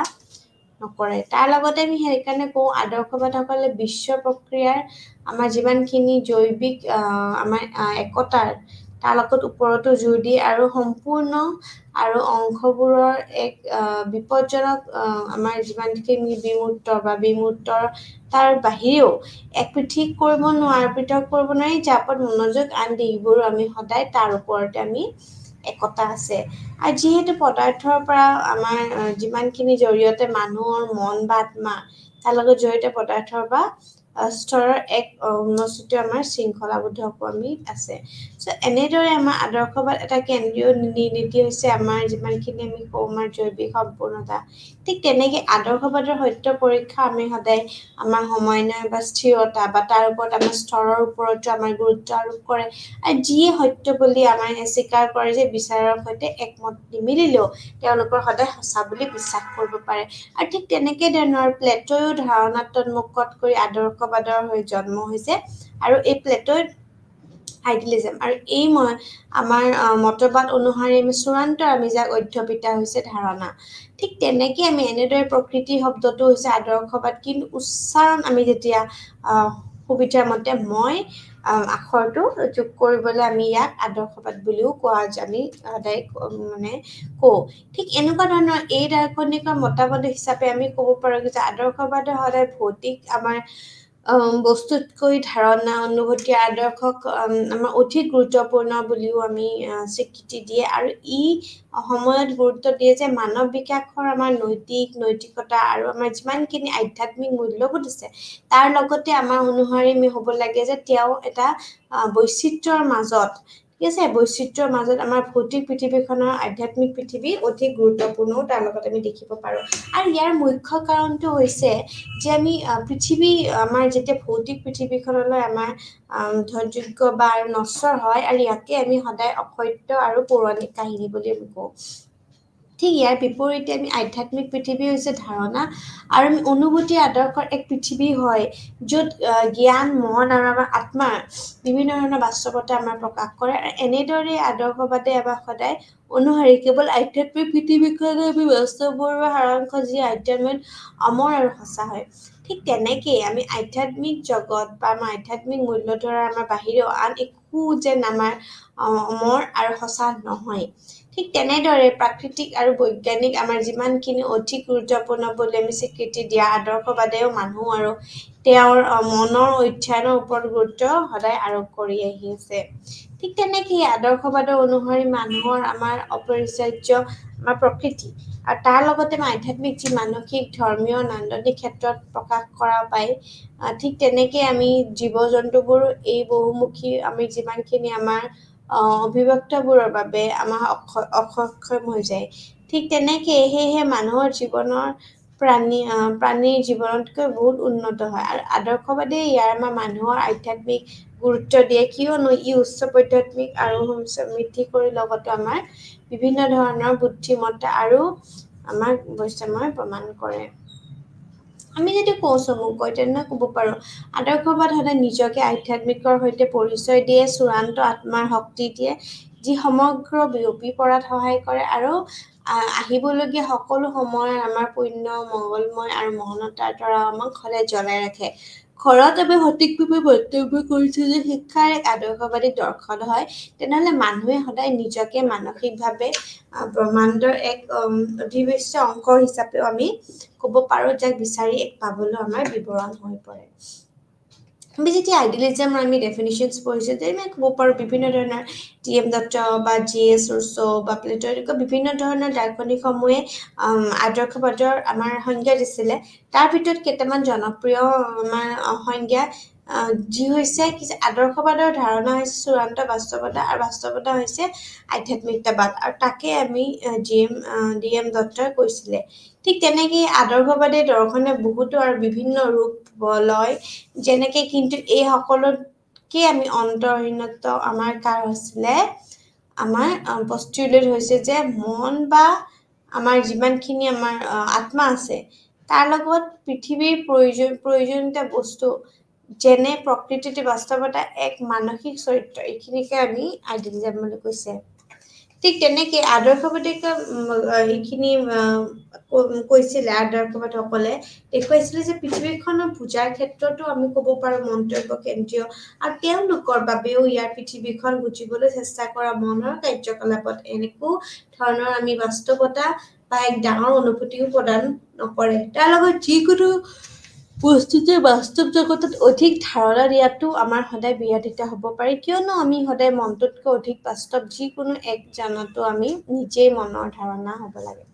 নকৰে। তাৰ লগতে আমি সেইকাৰণে কওঁ আদৰ্শবাদসকলে বিশ্ব প্ৰক্ৰিয়াৰ আমাৰ যিমানখিনি জৈৱিক আমাৰ একতাৰ তাৰ লগত ওপৰতো জোৰ দিয়ে, আৰু সম্পূৰ্ণ আৰু অংশবোৰৰ এক বিপদজনক আমাৰ যিমানখিনি বিমূৰ্তৰ তাৰ বাহিৰেও এক পৃথক কৰিব নোৱাৰি, যাৰ ওপৰত মনোযোগ আন দিশবোৰো আমি সদায় তাৰ ওপৰতে আমি একতা আছে। আৰু যিহেতু পদাৰ্থৰ পৰা আমাৰ যিমানখিনি জৰিয়তে মানুহৰ মন বা আত্মা তাৰ লগত জড়িত পদাৰ্থৰ পৰা স্তৰৰ এক উন্মোচিত আমাৰ শৃংখলাবদ্ধ আমি আছে। চ' এনেদৰে আমাৰ আদৰ্শবাদ এটা কেন্দ্ৰীয় নীতি হৈছে আমাৰ যিমানখিনি আমি কওঁ আমাৰ জৈৱিক সম্পূৰ্ণতা। ঠিক তেনেকে আদৰ্শবাদৰ সত্য পৰীক্ষা আমি সদায় আমাৰ সমন্বয় বা স্থিৰতা বা তাৰ ওপৰত আমাৰ স্তৰৰ ওপৰতো আমাৰ গুৰুত্ব আৰোপ কৰে। আৰু যিয়ে সত্য বুলি আমাৰ স্বীকাৰ কৰে যে বিচাৰৰ সৈতে একমত নিমিলিলেও তেওঁলোকৰ সদায় সঁচা বুলি বিশ্বাস কৰিব পাৰে। আৰু ঠিক তেনেকে ধৰণৰ প্লেটয়ো ধাৰণাত তন্মুখত কৰি আদৰ্শবাদৰ হৈ জন্ম হৈছে। আৰু এই প্লেটৰ আইডিয়েলিজম আৰু এই আমাৰ মতবাদ অনুসৰি আমি চূড়ান্ত আমি যাক অধ্যপিতা হৈছে ধাৰণা। ঠিক তেনেকে আমি এনেদৰে প্ৰকৃতি শব্দটো হৈছে আদৰ্শবাদ, কিন্তু উচ্চাৰণ আমি যেতিয়া সুবিধাৰ মতে মই আখৰটো যোগ কৰিবলৈ আমি ইয়াক আদৰ্শবাদ বুলিও কোৱা আমি সদায় মানে কওঁ। ঠিক এনেকুৱা ধৰণৰ এই দাৰ্শনিকৰ মতবাদ হিচাপে আমি ক'ব পাৰোঁ যে আদৰ্শবাদে সদায় ভৌতিক আমাৰ বস্তুতকৈ ধাৰণা অনুভূতি আদৰ্শক আমাৰ অধিক গুৰুত্বপূৰ্ণ বুলিও আমি স্বীকৃতি দিয়ে। আৰু ই সময়ত গুৰুত্ব দিয়ে যে মানৱ বিকাশৰ আমাৰ নৈতিকতা আৰু আমাৰ যিমানখিনি আধ্যাত্মিক মূল্যবোধ আছে তাৰ লগতে আমাৰ অনুসৰি আমি হ'ব লাগে যে তেওঁ এটা বৈচিত্ৰ্যৰ মাজত, ঠিক আছে, বৈচিত্ৰ্যৰ মাজত আমাৰ ভৌতিক পৃথিৱীখনৰ আধ্যাত্মিক পৃথিৱী অধিক গুৰুত্বপূৰ্ণও তাৰ লগত আমি দেখিব পাৰোঁ। আৰু ইয়াৰ মুখ্য কাৰণটো হৈছে যে আমি পৃথিৱী আমাৰ যেতিয়া ভৌতিক পৃথিৱীখনলৈ আমাৰ ধৈৰ্য্য বা নশ্বৰ হয় আৰু ইয়াকে আমি সদায় অসত্য আৰু পৌৰাণিক কাহিনী বুলি আমি কওঁ। ঠিক ইয়াৰ বিপৰীতে আমি আধ্যাত্মিক পৃথিৱী হৈছে ধাৰণা আৰু আমি অনুভূতি আদৰ্শৰ এক পৃথিৱী হয় য'ত জ্ঞান মন আৰু আমাৰ আত্মাৰ বিভিন্ন ধৰণৰ বাস্তৱতা আমাৰ প্ৰকাশ কৰে। আৰু এনেদৰে আদৰ্শবাদে আমাক সদায় অনুসৰি কেৱল আধ্যাত্মিক পৃথিৱীখনে আমি বাস্তৱৰ সাৰাংশ যি আধ্যাত্মিক অমৰ আৰু সঁচা হয়। ঠিক তেনেকেই আমি আধ্যাত্মিক জগত বা আমাৰ আধ্যাত্মিক মূল্যধাৰা আমাৰ বাহিৰেও আন একো যেন আমাৰ অমৰ আৰু সঁচা নহয়। ঠিক তেনেদৰে প্ৰাকৃতিক আৰু বৈজ্ঞানিক আমাৰ যিমানখিনি অধিক গুৰুত্বপূৰ্ণ বুলি আমি স্বীকৃতি দিয়া আদৰ্শবাদেও মানুহ আৰু তেওঁৰ মনৰ অধ্যয়নৰ ওপৰত গুৰুত্ব সদায় আৰোপ কৰি আহিছে। ঠিক তেনেকে আদৰ্শবাদৰ অনুসৰি মানুহৰ আমাৰ অপৰিহাৰ্য আমাৰ প্ৰকৃতি আৰু তাৰ লগতে আধ্যাত্মিক যি মানসিক ধৰ্মীয় নান্দনিক ক্ষেত্ৰত প্ৰকাশ কৰা পায়। ঠিক তেনেকে আমি জীৱ জন্তুবোৰ এই বহুমুখী আমি যিমানখিনি আমাৰ অভিব্যক্তবোৰৰ বাবে আমাৰ অসক্ষম হৈ যায়। ঠিক তেনেকে সেয়েহে মানুহৰ জীৱনৰ প্ৰাণীৰ জীৱনতকৈ বহুত উন্নত হয়। আৰু আদৰ্শবাদে ইয়াৰ আমাৰ মানুহৰ আধ্যাত্মিক গুৰুত্ব দিয়ে, কিয়নো ই উচ্চ আধ্যাত্মিক আৰু সমৃদ্ধি কৰি লগতে আমাৰ বিভিন্ন ধৰণৰ বুদ্ধিমত্তা আৰু আমাক বৈষম্যই প্ৰমাণ কৰে। আমি যদি কওঁ চমুকৈ তেনে ক'ব পাৰোঁ আদৰ্শবাদ সদায় নিজকে আধ্যাত্মিকৰ সৈতে পৰিচয় দিয়ে, চূড়ান্ত আত্মাৰ শক্তি দিয়ে, যি সমগ্ৰ বিয়পি পৰাত সহায় কৰে আৰু আহিবলগীয়া সকলো সময়ত আমাৰ পুণ্য মংগলময় আৰু মহানতাৰ দ্বাৰা আমাক সদায় জ্বলাই ৰাখে। ঘৰত আমি সঠিকভাৱে মন্তব্য কৰিছোঁ যে শিক্ষাৰ এক আদৰ্শবাদী দৰ্শন হয়, তেনেহ'লে মানুহে সদায় নিজকে মানসিকভাৱে ব্ৰহ্মাণ্ডৰ এক অবিভাজ্য অংশ হিচাপেও আমি ক'ব পাৰোঁ, যাক বিচাৰি পাবলৈ আমাৰ বিৱৰণ হৈ পৰে। আমি যেতিয়া আইডিয়েলিজমৰ আমি ডেফিনিশ্যনছ পঢ়িছোঁ তেতিয়া আমি ক'ব পাৰোঁ বিভিন্ন ধৰণৰ টি.এম. দত্ত বা জি.এছ. ৰুছো বা প্লেটো এনেকুৱা বিভিন্ন ধৰণৰ দাৰ্শনিকসমূহে আদৰ্শবাদৰ আমাৰ সংজ্ঞা দিছিলে। তাৰ ভিতৰত কেইটামান জনপ্ৰিয় আমাৰ সংজ্ঞা যি হৈছে আদৰ্শবাদৰ ধাৰণা হৈছে চূড়ান্ত বাস্তৱতা আৰু বাস্তৱতা হৈছে আধ্যাত্মিকতাবাদ, আৰু তাকে আমি ডি.এম. দত্তই কৈছিলে। ঠিক তেনেকে আদৰ্শবাদী দৰ্শনে বহুতো আৰু বিভিন্ন ৰূপ লয়, যেনেকে কিন্তু এই সকলোতকে আমি অন্তৰ্হীনত আমাৰ কাৰ হৈছিলে আমাৰ পষ্টিউলেট হৈছে যে মন বা আমাৰ যিমানখিনি আমাৰ আত্মা আছে তাৰ লগত পৃথিৱীৰ প্ৰয়োজনীয়তা বস্তু যেনে প্ৰকৃতিৰ বাস্তৱতা এক মানসিক চৰিত্ৰ, এইখিনিকে আমি আইডিয়েলিজম বুলি কৈছে। ঠিক তেনেকে আদৰ্শবাদী এইখিনি কৈছিলে আদৰ্শবাদসকলে দেখুৱাইছিলে যে পৃথিৱীখনক বুজাৰ ক্ষেত্ৰতো আমি ক'ব পাৰোঁ মন্তব্য কেন্দ্ৰীয়, আৰু তেওঁলোকৰ বাবেও ইয়াৰ পৃথিৱীখন বুজিবলৈ চেষ্টা কৰা মনৰ কাৰ্যকলাপত এনেকো ধৰণৰ আমি বাস্তৱতা বা এক ডাঙৰ অনুভূতিও প্ৰদান নকৰে। তাৰ লগত যিকোনো বস্তুতে বাস্তৱ জগতত অধিক ধাৰণা দিয়াটো আমাৰ সদায় বিৰোধিতা হ'ব পাৰে, কিয়নো আমি সদায় মনটোতকৈ অধিক বাস্তৱ যিকোনো এক জানাতো আমি নিজেই মনৰ ধাৰণা হ'ব লাগে।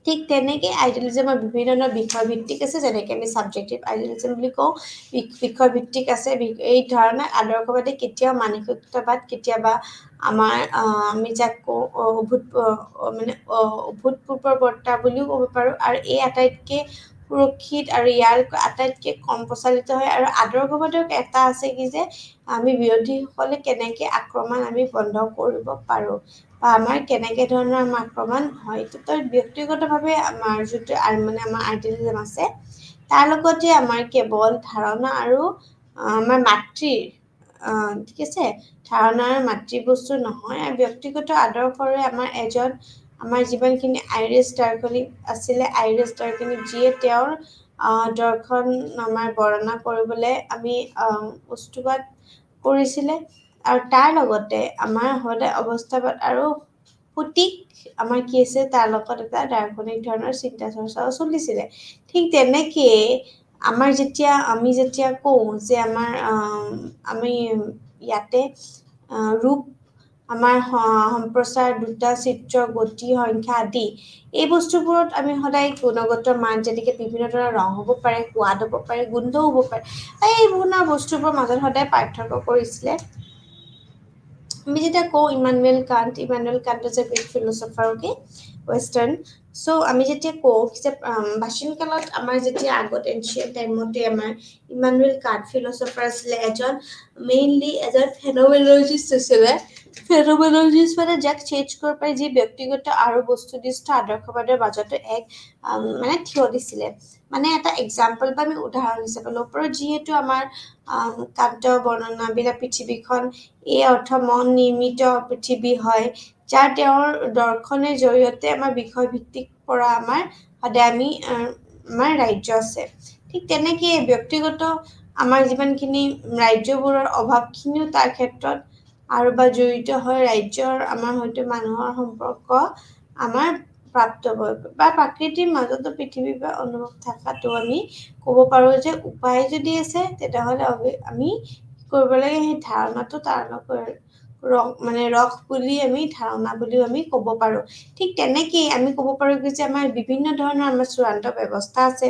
ঠিক তেনেকৈ আইডিয়েলিজমৰ বিভিন্ন ধৰণৰ বিষয়ভিত্তিক আছে, যেনেকৈ আমি ছাবজেক্টিভ আইডিয়েলিজম বুলি কওঁ, বিষয়ভিত্তিক আছে। এই ধৰণৰ আদৰ্শবাদী কেতিয়াও মানসিকতাবাদ, কেতিয়াবা আমাৰ আমি যাক কওঁ অভূতপূৰ্ববৰ্তা বুলিও ক'ব পাৰোঁ, আৰু এই আটাইতকৈ সুৰক্ষিত আৰু ইয়াৰ আটাইতকৈ কম প্ৰচাৰিত হয়। আৰু আদৰ্শবাদৰ এটা আছে কি যে আমি বিৰোধীসকলে কেনেকৈ আক্ৰমণ আমি বন্ধ কৰিব পাৰোঁ, বা আমাৰ কেনেকৈ ধৰণৰ আমাৰ আক্ৰমণ হয়। তো ব্যক্তিগতভাৱে আমাৰ যিটো মানে আমাৰ আইডিয়েলিজম আছে, তাৰ লগতে আমাৰ কেৱল ধাৰণা আৰু আমাৰ মাতৃৰ ঠিক আছে, ধাৰণাৰ মাতৃবস্তু নহয়। আৰু ব্যক্তিগত আদৰ্শৰে আমাৰ যিমানখিনি আইৰিছ দাৰ্শনিক আছিলে, আইৰিছ দাৰ্শনিক যিয়ে তেওঁৰ দৰ্শন আমাৰ বৰ্ণনা কৰিবলৈ আমি বস্তুবাদ কৰিছিলে। আৰু তাৰ লগতে আমাৰ সদায় অৱস্থাবাদ আৰু সঠিক আমাৰ কি আছে, তাৰ লগত এটা দাৰ্শনিক ধৰণৰ চিন্তা চৰ্চাও চলিছিলে। ঠিক তেনেকেই আমি যেতিয়া কওঁ যে আমি ইয়াতে ৰূপ, আমাৰ সম্প্ৰচাৰ, দুটা, চিত্ৰ, গতি, সংখ্যা আদি এই বস্তুবোৰত আমি সদায় গুণগত মান, যেনেকৈ বিভিন্ন ধৰণৰ ৰং হ'ব পাৰে, সোৱাদ হ'ব পাৰে, গোন্ধও হ'ব পাৰে, এই বিভিন্ন বস্তুবোৰৰ মাজত সদায় পাৰ্থক্য কৰিছিলে। আমি যেতিয়া কওঁ Emmanuel can't is a great philosopher, okay, western. চ' আমি যেতিয়া কওঁ যে প্ৰাচীন কালত আমাৰ যেতিয়া আগত এনচিয়েণ্ট টাইমতে আমাৰ ইমানুৱেল কাণ্ট ফিলচফাৰ আছিলে, মেইনলি এজন ফেন'মেনলজিষ্ট আছিলে। ফেন'মেনলজিষ্ট মানে যাক চেঞ্জ কৰিব পাৰি, যি ব্যক্তিগত আৰু বস্তুনিষ্ঠ আদৰ্শবাদৰ মাজতে এক মানে থিয় দিছিলে। মানে এটা এক্সাম্পল বা আমি উদাহৰণ হিচাপে ল'ব পাৰোঁ, যিহেতু আমাৰ কান্ত বৰ্ণনাবিলাক পৃথিৱীখন এই অৰ্থ মন নিৰ্মিত পৃথিৱী হয়, যাৰ তেওঁৰ দৰ্শনৰ জৰিয়তে আমাৰ বিষয়ভিত্তিক পৰা সদায় আমাৰ ৰাজ্য আছে। ঠিক তেনেকৈ ব্যক্তিগত আমাৰ যিমানখিনি ৰাজ্যবোৰৰ অভাৱখিনিও তাৰ ক্ষেত্ৰত আৰু বা জড়িত হয়। ৰাজ্যৰ আমাৰ হয়তো মানুহৰ সম্পৰ্ক আমাৰ প্ৰাপ্তবয় বা প্ৰকৃতিৰ মাজতো পৃথিৱীৰ পৰা অনুভৱ থকাটো আমি ক'ব পাৰোঁ যে উপায় যদি আছে, তেতিয়াহ'লে আমি কৰিব লাগে সেই ধাৰণাটো তাৰ লগত ৰস বুলি আমি ধাৰণা বুলিও আমি ক'ব পাৰোঁ। ঠিক তেনেকেই আমি ক'ব পাৰোঁ যে আমাৰ বিভিন্ন ধৰণৰ আমাৰ চূড়ান্ত ব্যৱস্থা আছে।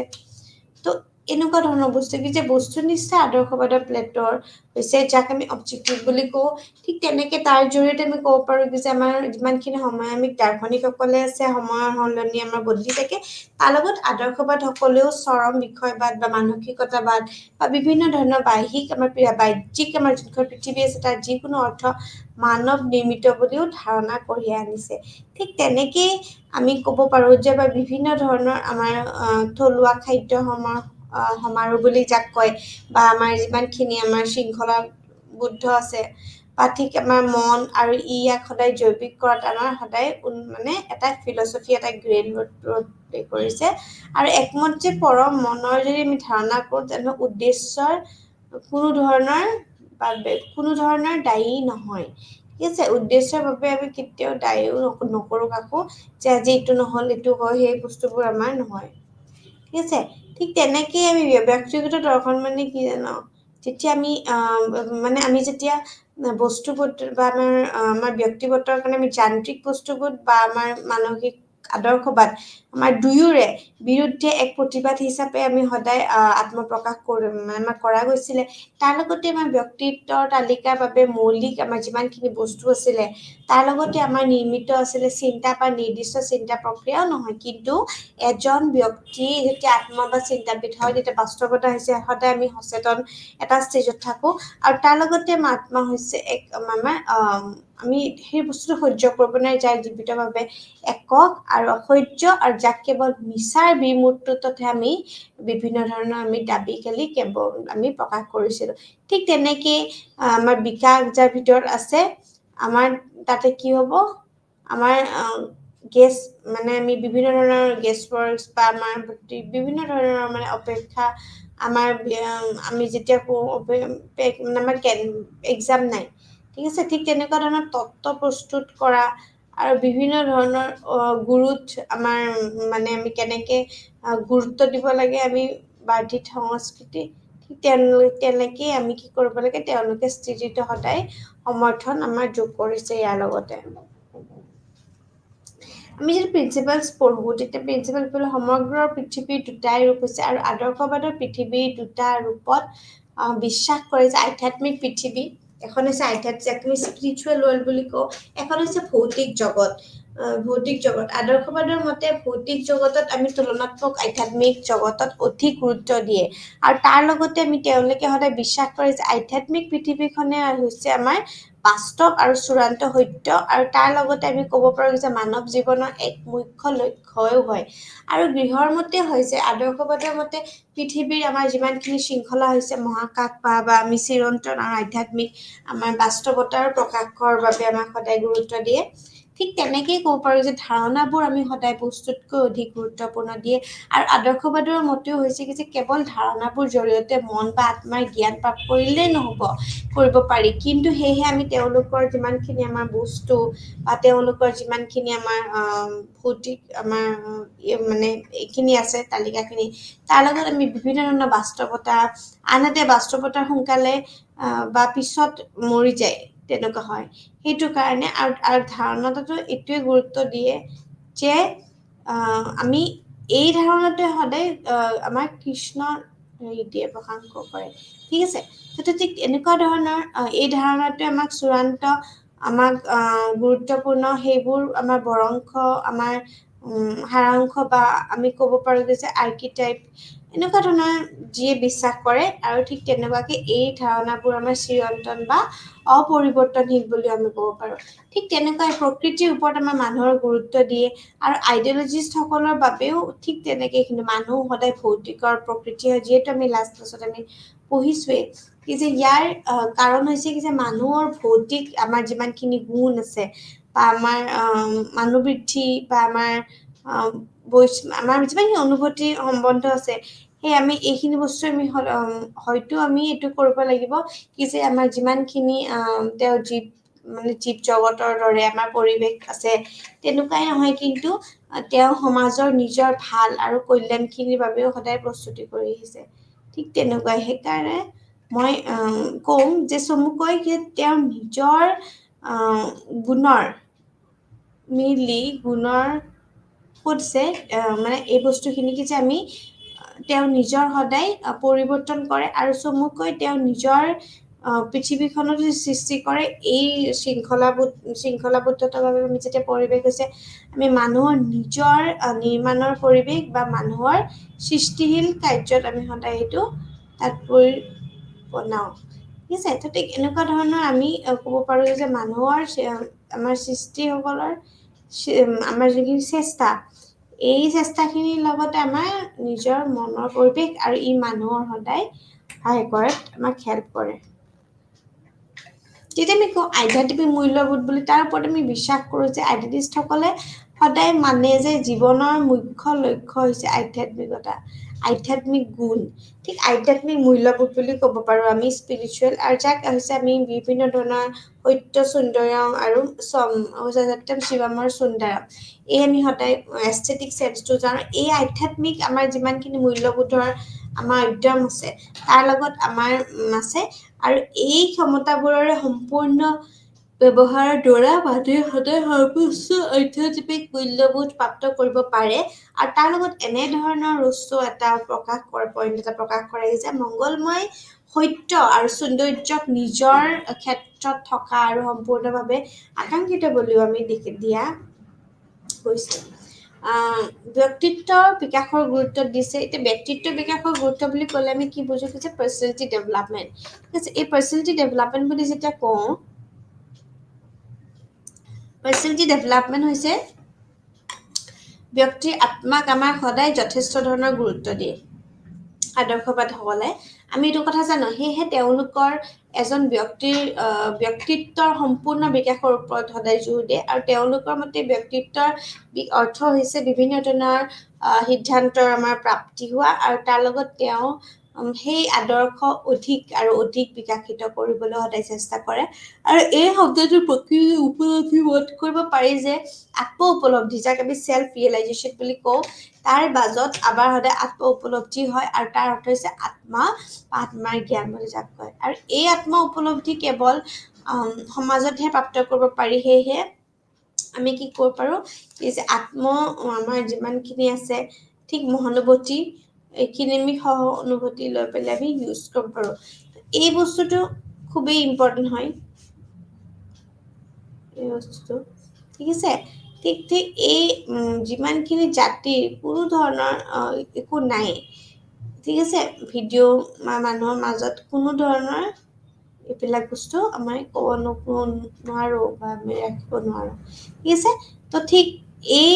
তো এনেকুৱা ধৰণৰ বস্তু কি যে বস্তুনিষ্ঠ আদৰ্শবাদৰ প্লেটৰ হৈছে, যাক আমি অবজেক্টিভ বুলি কওঁ। ঠিক তেনেকৈ তাৰ জৰিয়তে আমি ক'ব পাৰোঁ যে আমাৰ যিমানখিনি সময়ামিক দাৰ্শনিকসকলে আছে, সময়ৰ সলনি আমাৰ বদলি থাকে, তাৰ লগত আদৰ্শবাদসকলেও চৰম বিষয়বাদ বা মানসিকতাবাদ বা বিভিন্ন ধৰণৰ বাহ্যিক আমাৰ যোনখন পৃথিৱী আছে, তাৰ যিকোনো অৰ্থ মানৱ নিৰ্মিত বুলিও ধাৰণা কঢ়িয়াই আনিছে। ঠিক তেনেকেই আমি ক'ব পাৰোঁ যে বিভিন্ন ধৰণৰ আমাৰ থলুৱা খাদ্য সমাৰোহ বুলি যাক কয়, বা আমাৰ যিমানখিনি আমাৰ শৃংখলাবদ্ধ আছে, বা ঠিক আমাৰ মন আৰু ইয়াক সদায় জৈৱিক কৰাত আমাৰ সদায় মানে এটা ফিলচফি, এটা গ্ৰেড কৰিছে। আৰু একমত যে পৰম মনৰ যদি আমি ধাৰণা কৰোঁ, তেনে উদ্দেশ্যৰ কোনো ধৰণৰ দায়ী নহয়। ঠিক আছে, উদ্দেশ্যৰ বাবে আমি কেতিয়াও দায়ীও নকৰোঁ কাকো, যে আজি এইটো নহ'ল এইটো হয়, সেই বস্তুবোৰ আমাৰ নহয়। ঠিক আছে, ঠিক তেনেকেই আমি ব্যক্তিগত দৰ্শন মানে কি জানো, যেতিয়া আমি যেতিয়া বস্তুবোধ বা আমাৰ ব্যক্তিগতৰ কাৰণে আমি যান্ত্ৰিক বস্তুবোধ বা আমাৰ মানসিক আদৰ্শবাদ, আমাৰ দুয়োৰে বিৰুদ্ধে এক প্ৰতিবাদ হিচাপে আমি সদায় আত্মপ্ৰকাশ কৰা গৈছিলে। তাৰ লগতে আমাৰ ব্যক্তিত্বৰ তালিকাৰ বাবে মৌলিক আমাৰ যিমানখিনি বস্তু আছিলে, তাৰ লগতে আমাৰ নিৰ্মিত আছিলে চিন্তা বা নিৰ্দিষ্ট চিন্তা প্ৰক্ৰিয়াও নহয়, কিন্তু এজন ব্যক্তি যেতিয়া আত্ম বা চিন্তাবিদ হয়, তেতিয়া বাস্তৱতা হৈছে সদায় আমি সচেতন এটা ষ্টেজত থাকোঁ। আৰু তাৰ লগতে আত্মা হৈছে আমি সেই বস্তুটো সহ্য কৰিব নোৱাৰি, যাৰ জীৱিতভাৱে একক আৰু অসহ্য, আৰু যাক কেৱল মিছাৰ বিমূৰ্ততহে আমি বিভিন্ন ধৰণৰ আমি দাবী কালি কেৱল আমি প্ৰকাশ কৰিছিলোঁ। ঠিক তেনেকেই আমাৰ বিকাশ যাৰ ভিতৰত আছে, আমাৰ তাতে কি হ'ব, আমাৰ গেছ মানে আমি বিভিন্ন ধৰণৰ গেছ ৱৰ্কছ বা আমাৰ বিভিন্ন ধৰণৰ মানে অপেক্ষা আমি যেতিয়া আমাৰ এক্সাম নাই, ঠিক আছে, ঠিক তেনেকুৱা ধৰণৰ তত্ত্ব প্ৰস্তুত কৰা আৰু বিভিন্ন ধৰণৰ আমাৰ মানে আমি কেনেকৈ গুৰুত্ব দিব লাগে আমি বাৰ্ধিক সংস্কৃতি, ঠিক তেনেকেই আমি কি কৰিব লাগে, তেওঁলোকে স্থিতিটো সদায় সমৰ্থন আমাৰ যোগ কৰিছে ইয়াৰ লগতে। আমি যদি প্ৰিন্সিপালছ পঢ়োঁ তেতিয়া প্ৰিন্সিপাল সমগ্ৰ পৃথিৱীৰ দুটাই ৰূপ হৈছে আৰু আদৰ্শবাদৰ পৃথিৱীৰ দুটা ৰূপত বিশ্বাস কৰে যে আধ্যাত্মিক পৃথিৱী এখন হৈছে আধ্যাত্মিক আমি স্পিৰিচুৱেল ৱৰ্ল্ড বুলি কওঁ, এখন হৈছে ভৌতিক জগত। ভৌতিক জগত আদৰ্শবাদৰ মতে ভৌতিক জগতত আমি তুলনাত্মক আধ্যাত্মিক জগতত অধিক গুৰুত্ব দিয়ে আৰু তাৰ লগতে আমি তেওঁলোকে সদায় বিশ্বাস কৰে যে আধ্যাত্মিক পৃথিৱীখনে হৈছে আমাৰ বাস্তৱ আৰু চূড়ান্ত সত্য আৰু তাৰ লগতে আমি ক'ব পাৰোঁ যে মানৱ জীৱনৰ এক মুখ্য লক্ষ্যও হয়। আৰু গৃহৰ মতে হৈছে আদৰ্শবাদৰ মতে পৃথিৱীৰ আমাৰ যিমানখিনি শৃংখলা হৈছে মহাকাশ বা আমি চিৰন্তন আৰু আধ্যাত্মিক আমাৰ বাস্তৱতাৰ প্ৰকাশৰ বাবে আমাক সদায় গুৰুত্ব দিয়ে। ঠিক তেনেকেই ক'ব পাৰোঁ যে ধাৰণাবোৰ আমি সদায় বস্তুতকৈ অধিক গুৰুত্বপূৰ্ণ দিয়ে আৰু আদৰ্শবাদৰ মতেও হৈছে কি যে কেৱল ধাৰণাবোৰ জৰিয়তে মন বা আত্মাৰ জ্ঞান প্ৰাপ্ত কৰিলেই নহ'ব, কৰিব পাৰি, কিন্তু সেয়েহে আমি তেওঁলোকৰ যিমানখিনি আমাৰ বস্তু বা তেওঁলোকৰ যিমানখিনি আমাৰ ভৌতিক আমাৰ মানে এইখিনি আছে তালিকাখিনি তাৰ লগত আমি বিভিন্ন ধৰণৰ বাস্তৱতা আনহাতে বাস্তৱতা সোনকালে বা পিছত মৰি যায় তেনেকুৱা হয়। সেইটো কাৰণে আৰু ধাৰণাটো এইটোৱে গুৰুত্ব দিয়ে যে আমি এই ধাৰণাটোৱে সদায় আমাৰ কৃষ্ণৰ হেৰিটিয়ে প্ৰশংসা কৰে, ঠিক আছে। সেইটো ঠিক এনেকুৱা ধৰণৰ এই ধাৰণাটোৱে আমাক চূড়ান্ত আমাক গুৰুত্বপূৰ্ণ সেইবোৰ আমাৰ বৰংশ আমাৰ সাৰাংশ বা আমি ক'ব পাৰোঁ যে আৰ্কিটাইপ এনেকুৱা ধৰণৰ যিয়ে বিশ্বাস কৰে আৰু ঠিক তেনেকুৱাকৈ এই ধাৰণাবোৰ আমাৰ চিৰন্তন বা অপৰিৱৰ্তনশীল বুলি আমি ক'ব পাৰোঁ। ঠিক তেনেকৈ প্ৰকৃতিৰ ওপৰত আমাৰ মানুহৰ গুৰুত্ব দিয়ে আৰু আইডিঅলজিষ্টসকলৰ বাবেও ঠিক তেনেকৈ কিন্তু মানুহ সদায় ভৌতিকৰ প্ৰকৃতি হয়, যিহেতু আমি লাষ্ট ক্লাছত আমি পঢ়িছোৱেই কি যে ইয়াৰ কাৰণ হৈছে কি যে মানুহৰ ভৌতিক আমাৰ যিমানখিনি গুণ আছে বা আমাৰ মনোবৃদ্ধি বা আমাৰ আমাৰ যিমানখিনি অনুভূতি সম্বন্ধ আছে সেই আমি এইখিনি বস্তু আমি হয়তো আমি এইটো কৰিব লাগিব কি যে আমাৰ যিমানখিনি তেওঁ জীৱ জগতৰ দৰে আমাৰ পৰিৱেশ আছে তেনেকুৱাই নহয়, কিন্তু তেওঁ সমাজৰ নিজৰ ভাল আৰু কল্যাণখিনিৰ বাবেও সদায় প্ৰস্তুতি কৰি আহিছে। ঠিক তেনেকুৱাই সেইকাৰণে মই কওঁ যে চমুকৈ যে তেওঁৰ নিজৰ গুণৰ সুধছে মানে এই বস্তুখিনি কি যে আমি তেওঁ নিজৰ সদায় পৰিৱৰ্তন কৰে আৰু চমুকৈ তেওঁ নিজৰ পৃথিৱীখনত সৃষ্টি কৰে এই শৃংখলাবদ্ধতাৰ বাবে আমি যেতিয়া পৰিৱেশ হৈছে আমি মানুহৰ নিজৰ নিৰ্মাণৰ পৰিৱেশ বা মানুহৰ সৃষ্টিশীল কাৰ্যত আমি সদায় সেইটো তাত বনাওঁ, ঠিক আছে। তো ঠিক এনেকুৱা ধৰণৰ আমি ক'ব পাৰোঁ যে মানুহৰ আমাৰ সৃষ্টিসকলৰ আমাৰ যিখিনি চেষ্টা এই চেষ্টাখিনিৰ লগতে আমাৰ নিজৰ মনৰ পৰিৱেশ আৰু ই মানুহৰ সদায় সহায় কৰাত আমাক হেল্প কৰে। যেতিয়া আমি কওঁ আধ্যাত্মিক মূল্যবোধ বুলি তাৰ ওপৰত আমি বিশ্বাস কৰোঁ যে আধ্যাত্মিকসকলে সদায় মানে যে জীৱনৰ মুখ্য লক্ষ্য হৈছে আধ্যাত্মিক গুণ, ঠিক আধ্যাত্মিক মূল্যবোধ বুলি ক'ব পাৰোঁ আমি স্পিৰিচুৱেল আৰু যাক হৈছে আমি বিভিন্ন ধৰণৰ সত্য সুন্দৰম আৰু সত্যম শিৱমৰ সুন্দৰম এই আমি সদায় এস্থেটিক চেঞ্চটো জানো। এই আধ্যাত্মিক আমাৰ যিমানখিনি মূল্যবোধৰ আমাৰ উদ্যম আছে তাৰ লগত আমাৰ আছে আৰু এই ক্ষমতাবোৰৰে সম্পূৰ্ণ ব্যৱহাৰৰ দ্বাৰা মানুহে সদায় সৰ্বোচ্চ আধ্যাত্মিক মূল্যবোধ প্ৰাপ্ত কৰিব পাৰে আৰু তাৰ লগত এনেধৰণৰ এটা পইণ্ট এটা প্ৰকাশ কৰে যে মংগলময় সত্য আৰু সৌন্দৰ্যক নিজৰ ক্ষেত্ৰত থকা আৰু সম্পূৰ্ণভাৱে আকাংক্ষিত বুলিও আমি দিয়া হৈছে। ব্যক্তিত্বৰ বিকাশৰ গুৰুত্ব দিছে। এতিয়া ব্যক্তিত্ব বিকাশৰ গুৰুত্ব বুলি ক'লে আমি কি বুজো যে পাৰ্চনেলিটি ডেভেলপমেণ্ট, ঠিক আছে। এই পাৰ্চনেলিটি ডেভেলপমেণ্ট বুলি যেতিয়া কওঁ পাৰ্চনেলিটি ডেভেলপমেণ্ট হৈছে ব্যক্তিৰ আত্মাক আমাৰ সদায় যথেষ্ট ধৰণৰ গুৰুত্ব দিয়ে আদৰ্শবাদসকলে, আমি এইটো কথা জানো। সেয়েহে তেওঁলোকৰ এজন ব্যক্তিৰ ব্যক্তিত্বৰ সম্পূৰ্ণ বিকাশৰ ওপৰত সদায় জোৰ দিয়ে আৰু তেওঁলোকৰ মতে ব্যক্তিত্বৰ অৰ্থ হৈছে বিভিন্ন ধৰণৰ সিদ্ধান্তৰ আমাৰ প্ৰাপ্তি হোৱা আৰু তাৰ লগত তেওঁ সেই আদৰ্শ অধিক আৰু অধিক বিকশিত কৰিবলৈ সদায় চেষ্টা কৰে আৰু এই শব্দটোৰ প্ৰকৃতি উপলব্ধি বোধ কৰিব পাৰি যে আত্ম উপলব্ধি যাক আমি চেল্ফ ৰিয়েলাইজেশ্যন বুলি কওঁ তাৰ বাজত আমাৰ সদায় আত্ম উপলব্ধি হয় আৰু তাৰ অৰ্থ হৈছে আত্মাৰ জ্ঞান বুলি যাক কয় আৰু এই আত্ম উপলব্ধি কেৱল সমাজতহে প্ৰাপ্ত কৰিব পাৰি। সেয়েহে আমি কি কৰিব পাৰোঁ যে আমাৰ যিমানখিনি আছে ঠিক মহানুভূতি এইখিনি আমি সহ অনুভূতি লৈ পেলাই আমি ইউজ কৰিব পাৰোঁ এই বস্তুটো খুবেই ইম্পৰ্টেণ্ট হয় এই বস্তুটো ঠিক আছে ঠিক এই যিমানখিনি জাতিৰ কোনো ধৰণৰ একো নাই ঠিক আছে ভিডিঅ' মানুহৰ মাজত কোনো ধৰণৰ এইবিলাক বস্তু আমাৰ ক'ব নোৱাৰোঁ বা আমি ৰাখিব নোৱাৰোঁ ঠিক আছে তো ঠিক এই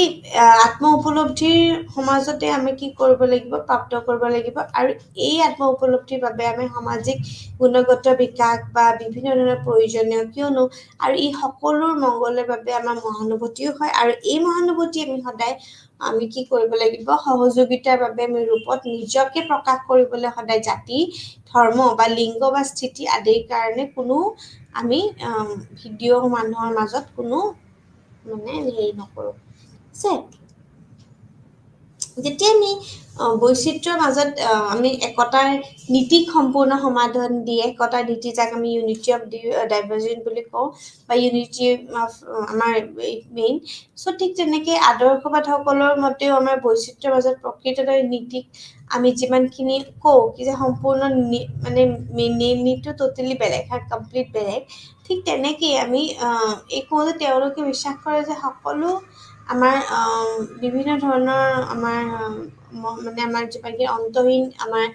আত্ম উপলব্ধিৰ সমাজতে আমি কি কৰিব লাগিব প্ৰাপ্ত কৰিব লাগিব আৰু এই আত্ম উপলব্ধিৰ বাবে আমি সামাজিক গুণগত বিকাশ বা বিভিন্ন ধৰণৰ প্ৰয়োজনীয় কিয়নো আৰু এই সকলোৰ মংগলৰ বাবে আমাৰ মহানুভূতিও হয় আৰু এই মহানুভূতি আমি সদায় আমি কি কৰিব লাগিব সহযোগিতাৰ বাবে আমি ৰূপত নিজকে প্ৰকাশ কৰিবলৈ সদায় জাতি ধৰ্ম বা লিংগ বা স্থিতি আদিৰ কাৰণে কোনো আমি ভিডিঅ' মানুহৰ মাজত কোনো মানে হেৰি নকৰোঁ আছে যেতিয়া আমি বৈচিত্ৰ্যৰ মাজত আমি একতাৰ নীতিক সম্পূৰ্ণ সমাধান দিয়ে একতাৰ নীতি যাক আমি ইউনিটি অফ ডাইভাৰ্জিটি বুলি কওঁ বা ইউনিটি অফ আমাৰ মেইন চ' ঠিক তেনেকৈ আদৰ্শবাদসকলৰ মতেও আমাৰ বৈচিত্ৰ্যৰ মাজত প্ৰকৃততে নীতিক আমি যিমানখিনি কওঁ কি যে সম্পূৰ্ণ মানে নীতিটো ট'টেলি বেলেগ আৰু কমপ্লিট বেলেগ ঠিক তেনেকেই আমি এই কওঁ যে তেওঁলোকে বিশ্বাস কৰে যে সকলো আমাৰ বিভিন্ন ধৰণৰ আমাৰ মানে আমাৰ যিমানখিনি অন্তহীন আমাৰ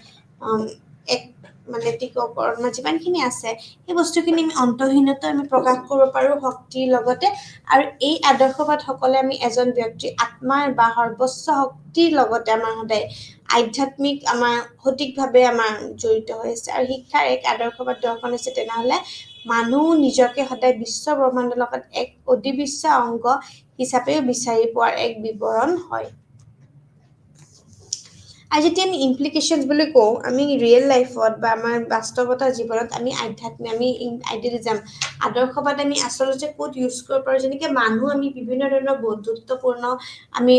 এক মানে টিককৰণ যিমানখিনি আছে সেই বস্তুখিনি আমি অন্তহীনতা আমি প্ৰকাশ কৰিব পাৰোঁ শক্তিৰ লগতে আৰু এই আদৰ্শবাদসকলে আমি এজন ব্যক্তিৰ আত্মাৰ বা সৰ্বোচ্চ শক্তিৰ লগতে আমাৰ সদায় আধ্যাত্মিক আমাৰ সঠিকভাৱে আমাৰ জড়িত হৈ আছে আৰু শিক্ষাৰ এক আদৰ্শবাদ দৰ্শন হৈছে তেনেহ'লে মানুহ নিজকে সদায় বিশ্ব ব্ৰহ্মাণ্ডৰ লগত এক অধিবিশ্ব অংগ হিচাপেও বিচাৰি পোৱাৰ এক বিৱৰণ হয় আৰু যেতিয়া আমি ইমপ্লিকেশ্যনছ বুলি কওঁ আমি ৰিয়েল লাইফত বা আমাৰ বাস্তৱতা জীৱনত আমি আধ্যাত্মিক আমি আইডিয়েলিজম আদৰ্শবাদ আমি আচলতে ক'ত ইউজ কৰিব পাৰোঁ যেনেকৈ মানুহ আমি বিভিন্ন ধৰণৰ বন্ধুত্বপূৰ্ণ আমি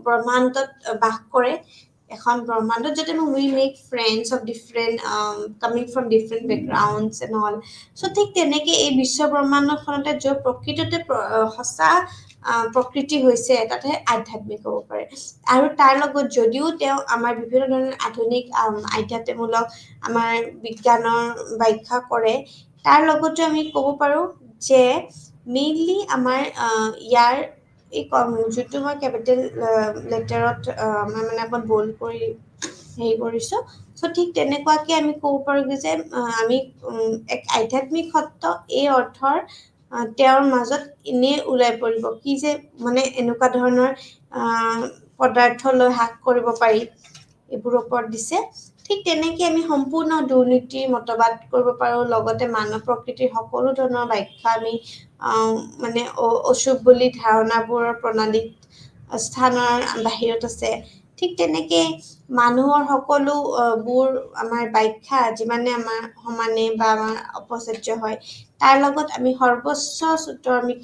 ব্ৰহ্মাণ্ডত বাস কৰে এখন ব্ৰহ্মাণ্ডত যদি আমি will make friends of different coming from different backgrounds and all so' ঠিক তেনেকৈ এই বিশ্ব ব্ৰহ্মাণ্ডখনতে য'ত প্ৰকৃততে সঁচা প্ৰকৃতি হৈছে তাতে আধ্যাত্মিক হ'ব পাৰে আৰু তাৰ লগত যদিও তেওঁ আমাৰ বিভিন্ন ধৰণৰ আধুনিক আধ্যাত্মমূলক আমাৰ বিজ্ঞানৰ ব্যাখ্যা কৰে তাৰ লগতে আমি ক'ব পাৰোঁ যে মেইনলি আমাৰ ইয়াৰ এই যোনটো মই কেপিটেল লেটাৰত মই মানে অকণ বল্ড কৰি হেৰি কৰিছোঁ চ' ঠিক তেনেকুৱাকৈ আমি ক'ব পাৰোঁ যে আমি এক আধ্যাত্মিক সত্য এই অৰ্থৰ তেওঁৰ মাজত এনেই ওলাই পৰিব কি যে মানে এনেকুৱা ধৰণৰ পদাৰ্থ লৈ হ্ৰাস কৰিব পাৰি এইবোৰৰ ওপৰত দিছে ঠিক তেনেকৈ আমি সম্পূৰ্ণ দুৰ্নীতিৰ মতবাদ কৰিব পাৰোঁ লগতে মানৱ প্ৰকৃতিৰ সকলো ধৰণৰ ব্যাখ্যা আমি মানে অশুভ বুলি ধাৰণাবোৰৰ প্ৰণালীত স্থানৰ বাহিৰত আছে ঠিক তেনেকৈ মানুহৰ সকলোবোৰ আমাৰ ব্যাখ্যা যিমানে আমাৰ সমানে বা আমাৰ অপচৰ্য হয় তাৰ লগত আমি সৰ্বোচ্চ সূত্ৰ আমি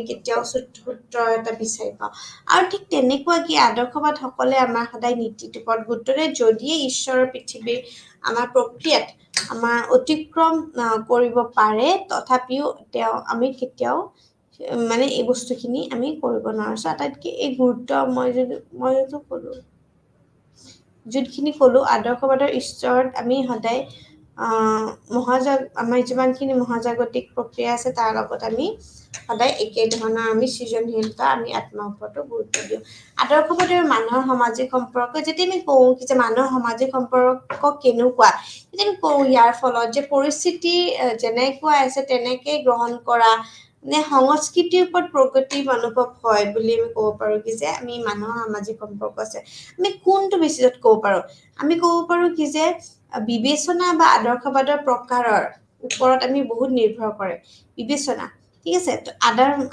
কেতিয়াও সূত্ৰ এটা বিচাৰি পাওঁ আৰু ঠিক তেনেকুৱাকৈ আদৰ্শবাদসকলে আমাৰ সদায় নীতিৰ ওপৰত গুৰুত্ব দিয়ে যদিয়ে ঈশ্বৰৰ পৃথিৱীৰ আমাৰ প্ৰক্ৰিয়াত আমাৰ অতিক্ৰম কৰিব পাৰে তথাপিও আমি কেতিয়াও মানে এই বস্তুখিনি আমি কৰিব নোৱাৰোঁ চ' আটাইতকৈ এই গুৰুত্ব মই যোনটো ক'লোঁ যোনখিনি ক'লোঁ আদৰ্শবাদৰ ঈশ্বৰত আমি সদায় আমাৰ যিমানখিনি মহাজাগতিক প্ৰক্ৰিয়া আছে তাৰ লগত আমি সদায় একে ধৰণৰ আমি সৃজনশীলতা আমি আত্মাৰ ওপৰতো গুৰুত্ব দিওঁ আদৰ্শবাদৰ মানুহৰ সামাজিক সম্পৰ্ক যেতিয়া আমি কওঁ কি যে মানুহৰ সামাজিক সম্পৰ্ক কেনেকুৱা যেতিয়া আমি কওঁ ইয়াৰ ফলত যে পৰিস্থিতি যেনেকুৱা আছে তেনেকৈ গ্ৰহণ কৰা নে সংস্কৃতিৰ ওপৰত প্ৰগতি অনুভৱ হয় বুলি আমি ক'ব পাৰোঁ কি যে আমি মানুহৰ সামাজিক সম্পৰ্ক আছে আমি কোনটো বেচিছত ক'ব পাৰোঁ আমি ক'ব পাৰোঁ কি যে বিবেচনা বা আদৰ্শবাদৰ প্ৰকাৰৰ ওপৰত আমি বহুত নিৰ্ভৰ কৰে বিবেচনা ঠিক আছে তো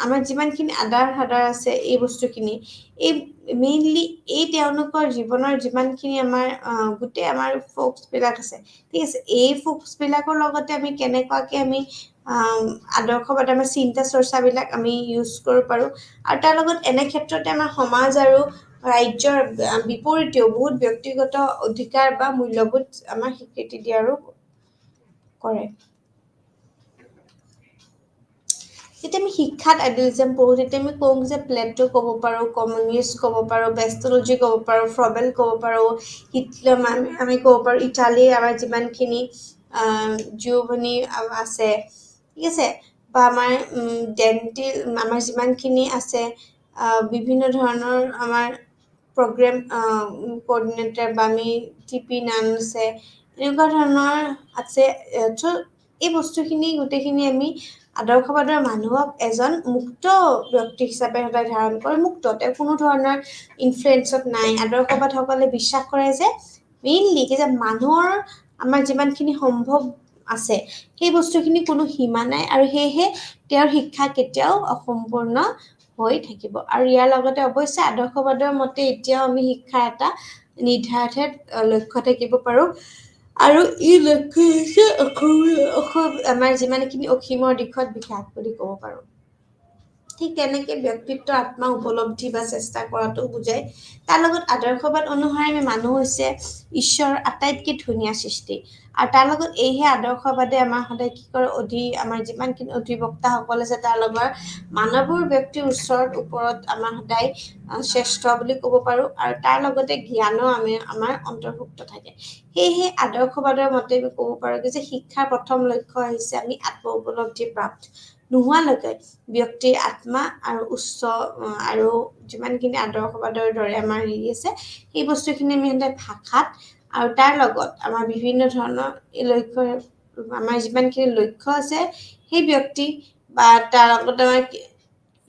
আমাৰ যিমানখিনি আদাৰ আছে এই বস্তুখিনি এই মেইনলি এই তেওঁলোকৰ জীৱনৰ যিমানখিনি আমাৰ গোটেই আমাৰ ফ'ক্সবিলাক আছে ঠিক আছে এই ফ'ক্সবিলাকৰ লগতে আমি কেনেকুৱাকৈ আমি আদৰ্শবাদ আমাৰ চিন্তা চৰ্চাবিলাক আমি ইউজ কৰিব পাৰোঁ আৰু তাৰ লগত এনে ক্ষেত্ৰতে আমাৰ সমাজ আৰু ৰাজ্যৰ বিপৰীতেও বহুত ব্যক্তিগত অধিকাৰ বা মূল্যবোধ আমাৰ স্বীকৃতি দিয়াৰো কৰে যেতিয়া আমি শিক্ষাত আইডিয়ালিজম পঢ়োঁ তেতিয়া আমি কওঁ যে প্লেটো ক'ব পাৰোঁ, কমিউনিষ্ট ক'ব পাৰোঁ, বেষ্টলজি ক'ব পাৰোঁ, ফ্ৰবেল ক'ব পাৰোঁ, হিটলাৰ আমি ক'ব পাৰোঁ, ইটালীৰ আমাৰ যিমানখিনি জিঅ'ভনি আছে, ঠিক আছে, বা আমাৰ ডেণ্টিল আমাৰ যিমানখিনি আছে, বিভিন্ন ধৰণৰ আমাৰ প্ৰগ্ৰেম কোঅৰ্ডিনেটৰ বা আমি টিপি নাম আছে, এনেকুৱা ধৰণৰ আছে। এই বস্তুখিনি গোটেইখিনি আমি আদৰ্শবাদৰ মানুহক এজন মুক্ত ব্যক্তি হিচাপে সদায় ধাৰণ কৰে, মুক্ত, তেওঁ কোনো ধৰণৰ ইনফ্লুৱেঞ্চত নাই। আদৰ্শবাদসকলে বিশ্বাস কৰে যে মেইনলি যে মানুহৰ আমাৰ যিমানখিনি সম্ভৱ আছে সেই বস্তুখিনি কোনো সীমা নাই, আৰু সেয়েহে তেওঁৰ শিক্ষা কেতিয়াও অসম্পূৰ্ণ হৈ থাকিব। আৰু ইয়াৰ লগতে অৱশ্যে আদৰ্শবাদৰ মতে এতিয়াও আমি শিক্ষাৰ এটা নিৰ্ধাৰিত লক্ষ্য থাকিব পাৰোঁ, আৰু ই লক্ষ্য হৈছে আমাৰ যিমানখিনি অসীমৰ দিশত বিকাশ বুলি ক'ব পাৰোঁ। ঠিক তেনেকৈ ব্যক্তিত্ব আত্মা উপলব্ধি বা চেষ্টা কৰাটো বুজায়। তাৰ লগত আদৰ্শবাদ অনুসাৰে আমি মানুহ হৈছে ঈশ্বৰৰ আটাইতকৈ ধুনীয়া সৃষ্টি, আৰু তাৰ লগত এইহে আদৰ্শবাদে আমাৰ সদায় কি কৰে, আমাৰ যিমানখিনি অধিবক্তাসকল আছে তাৰ লগত মানৱৰ ব্যক্তিৰ ওপৰত আমাৰ সদায় শ্ৰেষ্ঠ বুলি ক'ব পাৰোঁ, আৰু তাৰ লগতে জ্ঞানো আমাৰ অন্তৰ্ভুক্ত থাকে। সেয়েহে আদৰ্শবাদৰ মতে আমি ক'ব পাৰোঁ যে শিক্ষাৰ প্ৰথম লক্ষ্য হৈছে আমি আত্ম উপলব্ধি প্ৰাপ্ত নোহোৱালৈকে ব্যক্তিৰ আত্মা আৰু আৰু যিমানখিনি আদৰ্শবাদৰ দৰে আমাৰ আছে সেই বস্তুখিনি আমি সদায় ভাষাত, আৰু তাৰ লগত আমাৰ বিভিন্ন ধৰণৰ এই লক্ষ্য, আমাৰ যিমানখিনি লক্ষ্য আছে সেই ব্যক্তি বা তাৰ লগত আমাৰ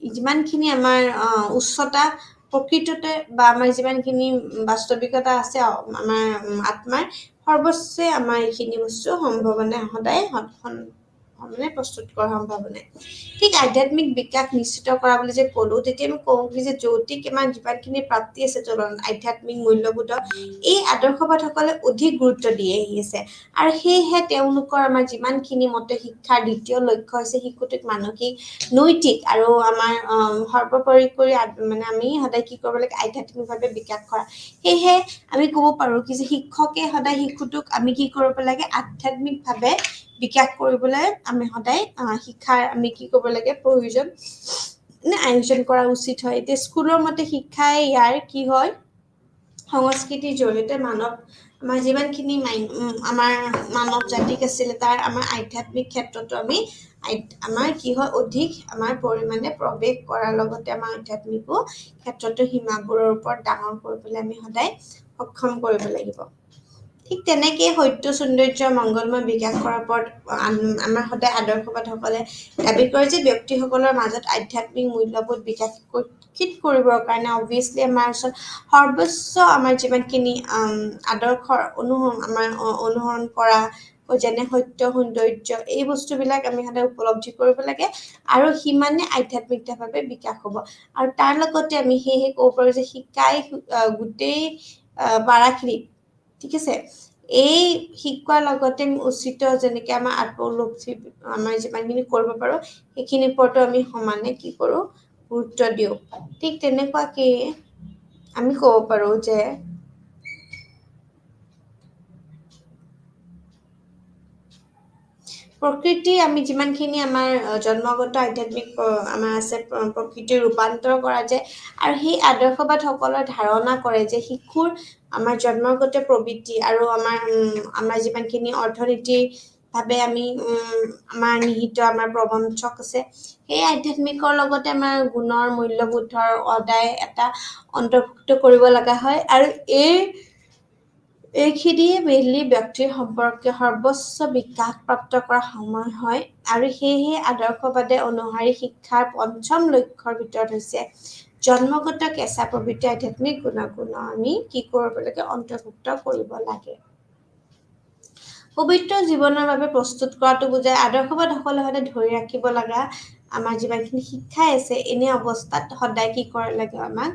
যিমানখিনি আমাৰ উচ্চতা প্ৰকৃততে বা আমাৰ যিমানখিনি বাস্তৱিকতা আছে আমাৰ আত্মাৰ সৰ্বোচ্চে আমাৰ এইখিনি বস্তু সম্ভাৱনা সদায় প্ৰস্তুত কৰাৰ সম্ভাৱনা। ঠিক আধ্যাত্মিক বিকাশ নিশ্চিত কৰা বুলি যে ক'লোঁ, তেতিয়া আমি কওঁ যে যৌতিক আমাৰ যিমানখিনি প্ৰাপ্তি আছে আধ্যাত্মিক মূল্যবোধৰ এই আদৰ্শবাদসকলে অধিক গুৰুত্ব দি আহি আছে, আৰু সেয়েহে তেওঁলোকৰ আমাৰ যিমানখিনি মতে শিক্ষাৰ দ্বিতীয় লক্ষ্য হৈছে শিশুটিক মানসিক, নৈতিক আৰু আমাৰ সৰ্বোপৰি কৰি মানে আমি সদায় কি কৰিব লাগে, আধ্যাত্মিকভাৱে বিকাশ কৰা। সেয়েহে আমি ক'ব পাৰোঁ যে শিক্ষকে সদায় শিশুটোক আমি কি কৰিব লাগে, আধ্যাত্মিকভাৱে বিকাশ কৰিবলৈ আমি সদায় শিক্ষাৰ আমি কি কৰিব লাগে, প্ৰয়োজন আয়োজন কৰা উচিত হয়। এতিয়া স্কুলৰ মতে শিক্ষাই ইয়াৰ কি হয়, সংস্কৃতিৰ জৰিয়তে আমাৰ যিমানখিনি আমাৰ মানৱ জাতিক আছিলে তাৰ আমাৰ আধ্যাত্মিক ক্ষেত্ৰতো আমাৰ কি হয়, অধিক আমাৰ পৰিমাণে প্ৰৱেশ কৰাৰ লগতে আমাৰ আধ্যাত্মিকো ক্ষেত্ৰতো সীমাবোৰৰ ওপৰত ডাঙৰ কৰিবলৈ আমি সদায় সক্ষম কৰিব লাগিব। ঠিক তেনেকৈ সত্য সৌন্দৰ্য মংগলময় বিকাশ কৰাৰ ওপৰত আমাৰ সদায় আদৰ্শবাদসকলে দাবী কৰে যে ব্যক্তিসকলৰ মাজত আধ্যাত্মিক মূল্যবোধ বিকশিত কৰিবৰ কাৰণে অবভিয়াছলি আমাৰ ওচৰত সৰ্বোচ্চ আমাৰ যিমানখিনি আদৰ্শৰ অনুসৰণ কৰা, যেনে সত্য সৌন্দৰ্য, এই বস্তুবিলাক আমি সদায় উপলব্ধি কৰিব লাগে, আৰু সিমানে আধ্যাত্মিকভাৱে বিকাশ হ'ব। আৰু তাৰ লগতে আমি সেয়েহে ক'ব পাৰোঁ যে শিকাই গোটেই পাৰাখিনি, ঠিক আছে, এই শিকোৱাৰ লগতে আমি উচিত যেনেকৈ আমাৰ আত্মউপলব্ধি আমাৰ যিমানখিনি কৰিব পাৰোঁ সেইখিনিৰ ওপৰতো আমি সমানে কি কৰোঁ, গুৰুত্ব দিওঁ। ঠিক তেনেকুৱাকৈ আমি ক'ব পাৰোঁ যে প্ৰকৃতি আমি যিমানখিনি আমাৰ জন্মগত আধ্যাত্মিক আমাৰ আছে প্ৰকৃতিৰ ৰূপান্তৰ কৰা যায়, আৰু সেই আদৰ্শবাদসকলৰ ধাৰণা কৰে যে শিশুৰ আমাৰ জন্মগত প্ৰবৃত্তি আৰু আমাৰ যিমানখিনি অৰ্থনীতিভাৱে আমি আমাৰ নিহিত আমাৰ প্ৰবঞ্চক আছে সেই আধ্যাত্মিকৰ লগতে আমাৰ গুণৰ মূল্যবোধৰ সদায় এটা অন্তৰ্ভুক্ত কৰিব লগা হয়, আৰু এইখিনিয়ে মেইনলি ব্যক্তিৰ সম্পৰ্কে সৰ্বোচ্চ বিকাশ প্ৰাপ্ত কৰা সময় হয়। আৰু সেয়েহে আদৰ্শবাদে অনুসৰি শিক্ষাৰ পঞ্চম লক্ষ্যৰ ভিতৰত হৈছে জন্মগত কেঁচা প্ৰবৃত্তি আধ্যাত্মিক গুণাগুণ আমি কি কৰিব লাগে, অন্তৰ্ভুক্ত কৰিব লাগে। পবিত্ৰ জীৱনৰ বাবে প্ৰস্তুত কৰাটো বুজায়। আদৰ্শবাদসকলে সদায় ধৰি ৰাখিব লগা আমাৰ যিমানখিনি শিক্ষাই আছে এনে অৱস্থাত সদায় কি কৰিব লাগে, আমাক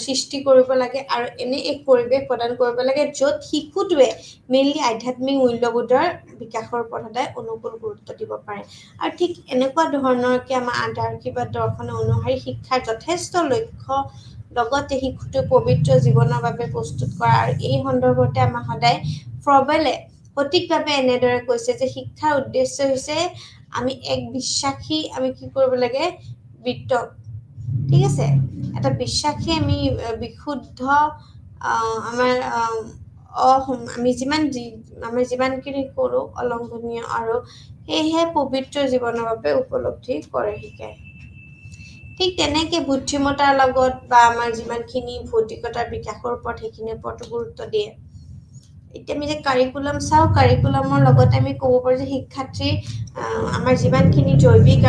সৃষ্টি কৰিব লাগে, আৰু এনে এক পৰিৱেশ প্ৰদান কৰিব লাগে য'ত শিশুটোৱে মেইনলি আধ্যাত্মিক মূল্যবোধৰ বিকাশৰ ওপৰত সদায় অনুকূল গুৰুত্ব দিব পাৰে। আৰু ঠিক এনেকুৱা ধৰণৰকে আমাৰ আদৰ্শবাদ দৰ্শন অনুসৰি শিক্ষাৰ যথেষ্ট লক্ষ্য লগতে শিশুটো পবিত্ৰ জীৱনৰ বাবে প্ৰস্তুত কৰা, আৰু এই সন্দৰ্ভতে আমাৰ সদায় ফ্ৰবেলে সঠিকভাৱে এনেদৰে কৈছে যে শিক্ষাৰ উদ্দেশ্য হৈছে আমি এক বিশ্বাসী আমি কি কৰিব লাগে বৃত্ত ঠিক আছে এটা বিশ্বাসী আমি বিশুদ্ধ আমাৰ আমি যিমানখিনি কৰোঁ অলংঘনীয় আৰু সেয়েহে পবিত্ৰ জীৱনৰ বাবে উপলব্ধি কৰে শিকায় ঠিক তেনেকে বুদ্ধিমতাৰ লগত বা আমাৰ যিমানখিনি ভৌতিকতাৰ বিকাশৰ ওপৰত সেইখিনিৰ ওপৰতো গুৰুত্ব দিয়ে এতিয়া আমি যে কাৰিকুলাম চাওঁ কাৰিকুলামৰ লগতে আমি ক'ব পাৰোঁ যে শিক্ষাৰ্থী আমাৰ যিমানখিনি জৈৱিক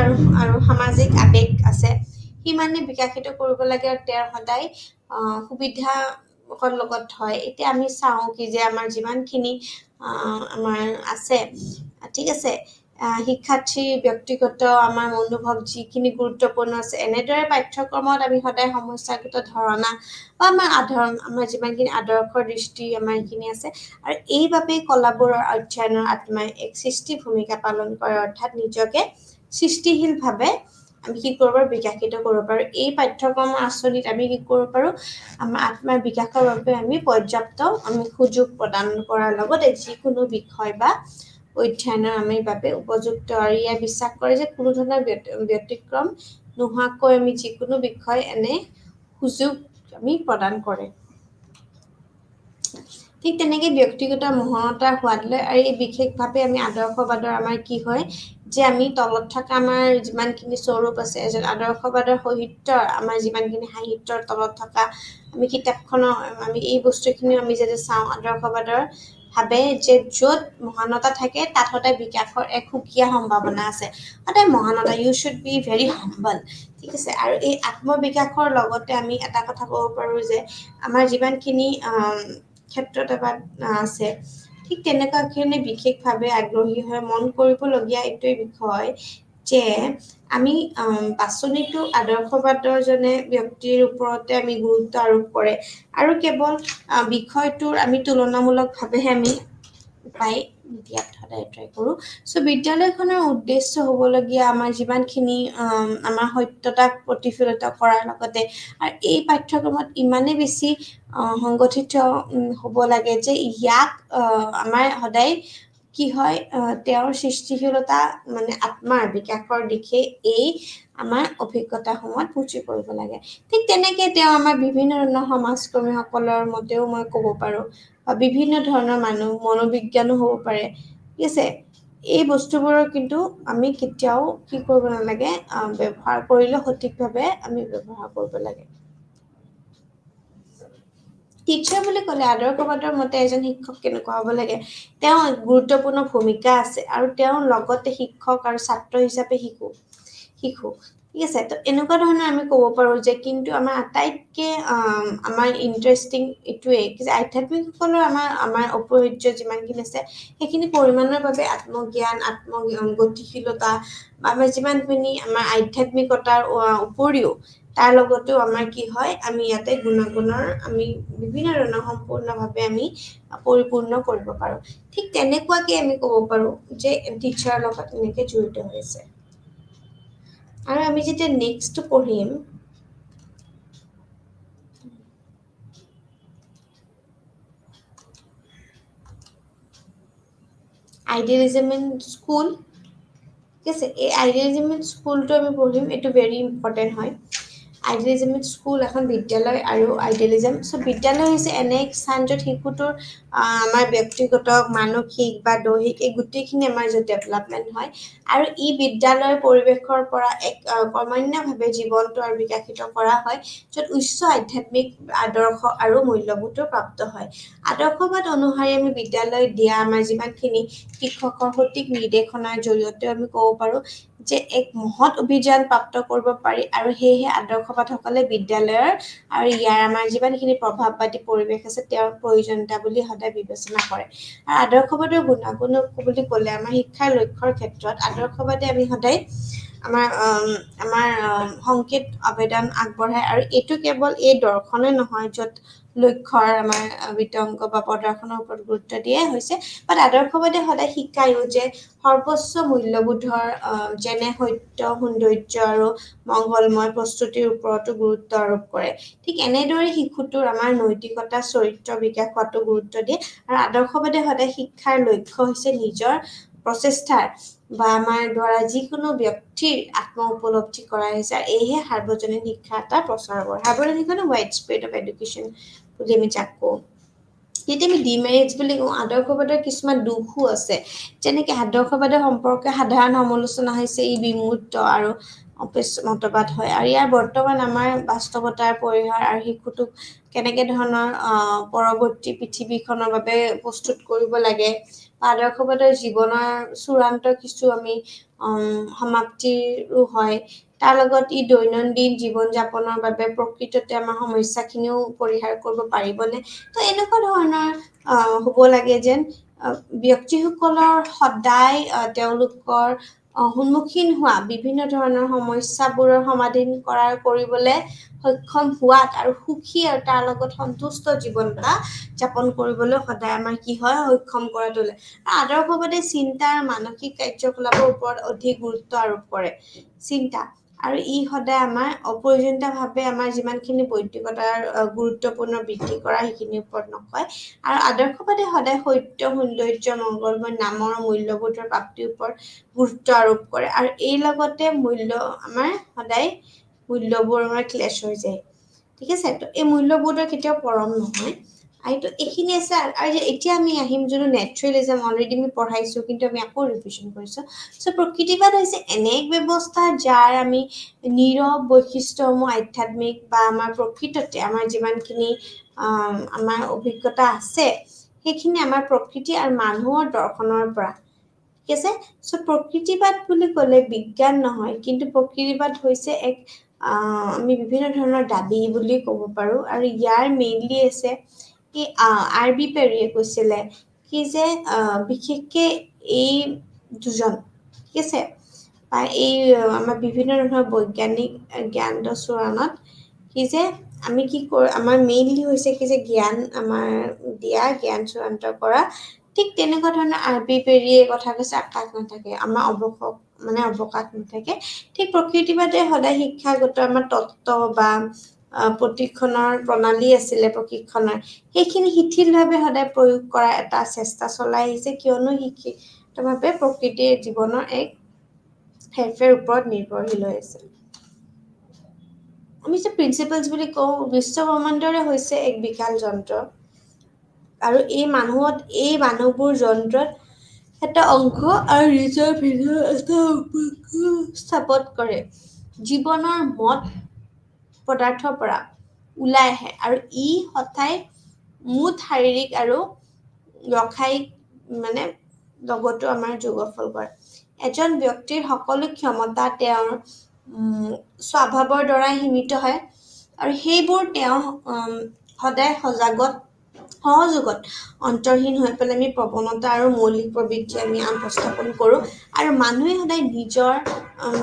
আৰু সামাজিক আৱেগ আছে সিমানে বিকশিত কৰিব লাগে আৰু তেওঁৰ সদায় সুবিধা লগত হয় এতিয়া আমি চাওঁ কি যে আমাৰ যিমানখিনি আমাৰ আছে ঠিক আছে শিক্ষাৰ্থীৰ ব্যক্তিগত আমাৰ মনোভাৱ যিখিনি গুৰুত্বপূৰ্ণ আছে এনেদৰে পাঠ্যক্ৰমত আমি সদায় সমস্যাগত ধাৰণা বা আমাৰ যিমানখিনি আদৰ্শৰ দৃষ্টি আমাৰ এইখিনি আছে আৰু এইবাবেই কলাবোৰৰ অধ্যয়নৰ আত্মাই এক সৃষ্টি ভূমিকা পালন কৰে অৰ্থাৎ নিজকে সৃষ্টিশীলভাৱে আমি কি কৰিব পাৰোঁ বিকশিত কৰিব পাৰোঁ এই পাঠ্যক্ৰমৰ আঁচনিত আমি কি কৰিব পাৰোঁ আমাৰ আত্মাৰ বিকাশৰ বাবে আমি পৰ্যাপ্ত আমি সুযোগ প্ৰদান কৰাৰ লগতে যিকোনো বিষয় বা অধ্যয়নৰ আমি বাবে উপযুক্ত আৰু ইয়াৰ বিশ্বাস কৰে যে কোনো ধৰণৰ ব্যতিক্ৰম নোহোৱাকৈ আমি যিকোনো বিষয় এনে সুযোগ আমি প্ৰদান কৰে ঠিক তেনেকৈ ব্যক্তিগত মহানতাৰ সোৱাদ লয় আৰু এই বিশেষভাৱে আমি আদৰ্শবাদৰ আমাৰ কি হয় যে আমি তলত থকা আমাৰ যিমানখিনি স্বৰূপ আছে এজন আদৰ্শবাদৰ সাহিত্যৰ আমাৰ যিমানখিনি সাহিত্যৰ তলত থকা আমি কিতাপখনৰ আমি এই বস্তুখিনি আমি যদি চাওঁ আদৰ্শবাদৰ ভাবে যে য'ত মহানতা থাকে তাত সদায় বিকাশৰ এক সুকীয়া সম্ভাৱনা আছে সদায় মহানতা ইউ শুড বি ভেৰি হাম্বল ঠিক আছে আৰু এই আত্মবিকাশৰ লগতে আমি এটা কথা ক'ব পাৰোঁ যে আমাৰ যিমানখিনি ক্ষেত্ৰত এবাৰ আছে ঠিক তেনেকুৱাখিনি বিশেষভাৱে আগ্ৰহী হৈ মন কৰিবলগীয়া এইটোৱে বিষয় যে আমি বাছনিটো আদৰ্শবাদৰ জনে ব্যক্তিৰ ওপৰতে আমি গুৰুত্ব আৰোপ কৰে আৰু কেৱল বিষয়টোৰ আমি তুলনামূলকভাৱেহে আমি উপায় দিয়াত সদায় ট্ৰাই কৰোঁ চ' বিদ্যালয়খনৰ উদ্দেশ্য হ'বলগীয়া আমাৰ যিমানখিনি আমাৰ সত্যতাক প্ৰতিফলিত কৰাৰ লগতে আৰু এই পাঠ্যক্ৰমত ইমানেই বেছি সংগঠিত হ'ব লাগে যে ইয়াক আমাৰ সদায় কি হয় তেওঁৰ সৃষ্টিশীলতা মানে আত্মাৰ বিকাশৰ দিশে এই আমাৰ অভিজ্ঞতাসমূহত পুঁজি কৰিব লাগে ঠিক তেনেকৈ তেওঁ আমাৰ বিভিন্ন ধৰণৰ সমাজকৰ্মীসকলৰ মতেও মই ক'ব পাৰোঁ বা বিভিন্ন ধৰণৰ মানুহ মনোবিজ্ঞানো হ'ব পাৰে ঠিক আছে এই বস্তুবোৰৰ কিন্তু আমি কেতিয়াও কি কৰিব নালাগে ব্যৱহাৰ কৰিলে সঠিকভাৱে আমি ব্যৱহাৰ কৰিব লাগে টিচাৰ বুলি ক'লে আদৰ্শবাদৰ মতে এজন শিক্ষক কেনেকুৱা হ'ব লাগে তেওঁ গুৰুত্বপূৰ্ণ ভূমিকা আছে আৰু তেওঁৰ লগতে শিক্ষক আৰু ছাত্ৰ হিচাপে শিশু ঠিক আছে তো এনেকুৱা ধৰণৰ আমি ক'ব পাৰোঁ যে কিন্তু আমাৰ আটাইতকৈ আমাৰ ইণ্টাৰেষ্টিং এইটোৱেই যে আধ্যাত্মিকসকলৰ আমাৰ অপৰিহাৰ্য যিমানখিনি আছে সেইখিনি পৰিমাণৰ বাবে আত্মজ্ঞান গতিশীলতা বা আমাৰ যিমানখিনি আমাৰ আধ্যাত্মিকতাৰ উপৰিও তাৰ লগতেও আমাৰ কি হয় আমি ইয়াতে গুণাগুণৰ আমি বিভিন্ন ধৰণৰ সম্পূৰ্ণভাৱে আমি পৰিপূৰ্ণ কৰিব পাৰোঁ ঠিক তেনেকুৱাকৈ আমি ক'ব পাৰোঁ যে টিচাৰৰ লগত এনেকৈ জড়িত হৈছে আৰু আমি যেতিয়া নেক্সট পঢ়িম আইডিয়েলিজম ইন স্কুল ঠিক আছে এই আইডিয়েলিজম ইন স্কুলটো আমি পঢ়িম এইটো ভেৰি ইম্পৰ্টেণ্ট হয় আইডিয়েলিজম ইন স্কুল এখন বিদ্যালয় আৰু আইডিয়েলিজম চ' বিদ্যালয় হৈছে এনে এক স্থান য'ত শিশুটোৰ আমাৰ ব্যক্তিগত মানসিক বা দৈহিক এই গোটেইখিনি আমাৰ য'ত ডেভেলপমেণ্ট হয় আৰু ই বিদ্যালয়ৰ পৰিৱেশৰ পৰা এক ক্ৰমান্বয়ভাৱে জীৱনটো আৰু বিকশিত কৰা হয় য'ত উচ্চ আধ্যাত্মিক আদৰ্শ আৰু মূল্যবোধো প্ৰাপ্ত হয় আদৰ্শবাদ অনুসৰি আমি বিদ্যালয়ত দিয়া আমাৰ যিমানখিনি শিক্ষকৰ সঠিক নিৰ্দেশনাৰ জৰিয়তে আমি ক'ব পাৰোঁ যে এক মহৎ অভিযান প্ৰাপ্ত কৰিব পাৰি আৰু সেয়েহে আদৰ্শবাদসকলে বিদ্যালয়ৰ আৰু ইয়াৰ আমাৰ যিমানখিনি প্ৰভাৱবাদী পৰিৱেশ আছে তেওঁৰ প্ৰয়োজনীয়তা বুলি সদায় বিবেচনা কৰে আৰু আদৰ্শবাদৰ গুণাগুণ বুলি ক'লে আমাৰ শিক্ষাৰ লক্ষ্যৰ ক্ষেত্ৰত আদৰ্শবাদে আমি সদায় আমাৰ সংকেত আবেদন আগবঢ়ায় আৰু এইটো কেৱল এই দৰ্শনে নহয় য'ত লক্ষ্যৰ আমাৰ বিতংগ বা প্ৰদৰ্শনৰ ওপৰত গুৰুত্ব দিয়া হৈছে বাট আদৰ্শবাদে সদায় শিকায়ো যে সৰ্বোচ্চ মূল্যবোধৰ যেনে সত্য সৌন্দৰ্য আৰু মংগলময় প্ৰস্তুতিৰ ওপৰতো গুৰুত্ব আৰোপ কৰে ঠিক এনেদৰে শিশুটোৰ আমাৰ নৈতিকতা চৰিত্ৰ বিকাশ হোৱাটো গুৰুত্ব দিয়ে আৰু আদৰ্শবাদে সদায় শিক্ষাৰ লক্ষ্য হৈছে নিজৰ প্ৰচেষ্টাৰ বা আমাৰ দ্বাৰা যিকোনো ব্যক্তিৰ আত্ম উপলব্ধি কৰা হৈছে এইহে সাৰ্বজনীন শিক্ষা এটা প্ৰচাৰ কৰে সাৰ্বজনীন শিক্ষা ৱাইড স্প্ৰেড অফ এডুকেশ্যন বুলি আমি যাক কওঁ যেতিয়া আমি ডিমেৰিটছ বুলি কওঁ আদৰ্শবাদৰ কিছুমান দুখো আছে যেনেকৈ আদৰ্শবাদৰ সম্পৰ্কে সাধাৰণ সমালোচনা হৈছে ই বিমূৰ্ত আৰু মতবাদ হয় আৰু ইয়াৰ বৰ্তমান আমাৰ বাস্তৱতাৰ পৰিহাৰ আৰু শিশুটোক কেনেকৈ ধৰণৰ পৰৱৰ্তী পৃথিৱীখনৰ বাবে প্ৰস্তুত কৰিব লাগে আদৰ্শবাদৰ জীৱনৰ চূড়ান্ত কিছু আমি সমাপ্তিৰো হয় তাৰ লগত ই দৈনন্দিন জীৱন যাপনৰ বাবে প্ৰকৃততে আমাৰ সমস্যাখিনিও পৰিহাৰ কৰিব পাৰিবনে তো এনেকুৱা ধৰণৰ হ'ব লাগে যেন ব্যক্তিসকলৰ সদায় তেওঁলোকৰ সন্মুখীন হোৱা বিভিন্ন ধৰণৰ সমস্যাবোৰৰ সমাধান কৰিবলৈ সক্ষম হোৱাত আৰু সুখী আৰু তাৰ লগত সন্তুষ্ট জীৱন এটা যাপন কৰিবলৈ সদায় আমাৰ কি হয় সক্ষম কৰা তোলে আদৰ্শবাদী চিন্তা আৰু মানসিক কাৰ্যকলাপৰ ওপৰত অধিক গুৰুত্ব আৰোপ কৰে চিন্তা আৰু ই সদায় আমাৰ অপ্ৰয়োজনীয়ভাৱে আমাৰ যিমানখিনি বৈদিকতাৰ গুৰুত্বপূৰ্ণ বৃদ্ধি কৰা সেইখিনিৰ ওপৰত নকয় আৰু আদৰ্শবাদী সদায় সত্য সৌন্দৰ্য মংগলময় নামৰ মূল্যবোধৰ প্ৰাপ্তিৰ ওপৰত গুৰুত্ব আৰোপ কৰে আৰু এই লগতে আমাৰ সদায় মূল্যবোৰ আমাৰ ক্লেশ হৈ যায় ঠিক আছে তো এই মূল্যবোধৰ কেতিয়াও পৰম নহয় আৰু এইখিনি আছে আৰু এতিয়া আমি আহিম যোনটো নেচাৰেলিজম অলৰেডি আমি পঢ়াইছোঁ কিন্তু আমি আকৌ ৰিভিজন কৰিছোঁ চ' প্ৰকৃতিবাদ হৈছে এনে এক ব্যৱস্থা যাৰ আমি নীৰৱ বৈশিষ্ট্যসমূহ আধ্যাত্মিক বা আমাৰ প্ৰকৃততে আমাৰ যিমানখিনি আমাৰ অভিজ্ঞতা আছে সেইখিনি আমাৰ প্ৰকৃতি আৰু মানুহৰ দৰ্শনৰ পৰা ঠিক আছে চ' প্ৰকৃতিবাদ বুলি ক'লে বিজ্ঞান নহয় কিন্তু প্ৰকৃতিবাদ হৈছে এক আমি বিভিন্ন ধৰণৰ দাবী বুলি ক'ব পাৰোঁ আৰু ইয়াৰ মেইনলি আছে কি আৰ.বি. পেৰীয়ে কৈছিলে কি যে বিশেষকৈ এই দুজন ঠিক আছে বা এই আমাৰ বিভিন্ন ধৰণৰ বৈজ্ঞানিক জ্ঞান চোৰাঙত কি যে আমি কি কৰোঁ আমাৰ মেইনলি হৈছে কি যে জ্ঞান আমাৰ দিয়া জ্ঞান চূড়ান্ত কৰা ঠিক তেনেকুৱা ধৰণৰ আৰ.বি. পেৰীয়ে কথা কৈছে আকাশ নাথাকে আমাৰ অৱকাশ নাথাকে ঠিক প্ৰকৃতিবাদে সদায় শিক্ষাগত আমাৰ তত্ত্ব বা প্ৰশিক্ষণৰ প্ৰণালী আছিলে প্ৰশিক্ষণৰ সেইখিনি শিথিলভাৱে সদায় প্ৰয়োগ কৰা এটা চেষ্টা চলাই আহিছে কিয়নো শিক্ষিতভাৱে প্ৰকৃতিৰ জীৱনৰ এক হেৰফেৰ ওপৰত নিৰ্ভৰশীল হৈ আছে আমি যে প্ৰিন্সিপালছ বুলি কওঁ বিশ্ব ব্ৰহ্মাণ্ডৰে হৈছে এক বিশাল যন্ত্ৰ আৰু এই মানুহবোৰ যন্ত্ৰত এটা অংশ আৰু নিজৰ ভিতৰত এটা স্থাপন কৰে জীৱনৰ মত পদাৰ্থৰ পৰা ওলাই আহে আৰু ই সদায় মুঠ শাৰীৰিক আৰু ৰসায়নিক লগতো আমাৰ যোগফল কৰে এজন ব্যক্তিৰ সকলো ক্ষমতা তেওঁৰ স্বভাৱৰ দ্বাৰা সীমিত হয় আৰু সেইবোৰ তেওঁ সদায় সহযোগত অন্তৰ্হীন হৈ পেলাই আমি প্ৰৱণতা আৰু মৌলিক প্ৰবৃত্তি আমি উপস্থাপন কৰোঁ আৰু মানুহে সদায় নিজৰ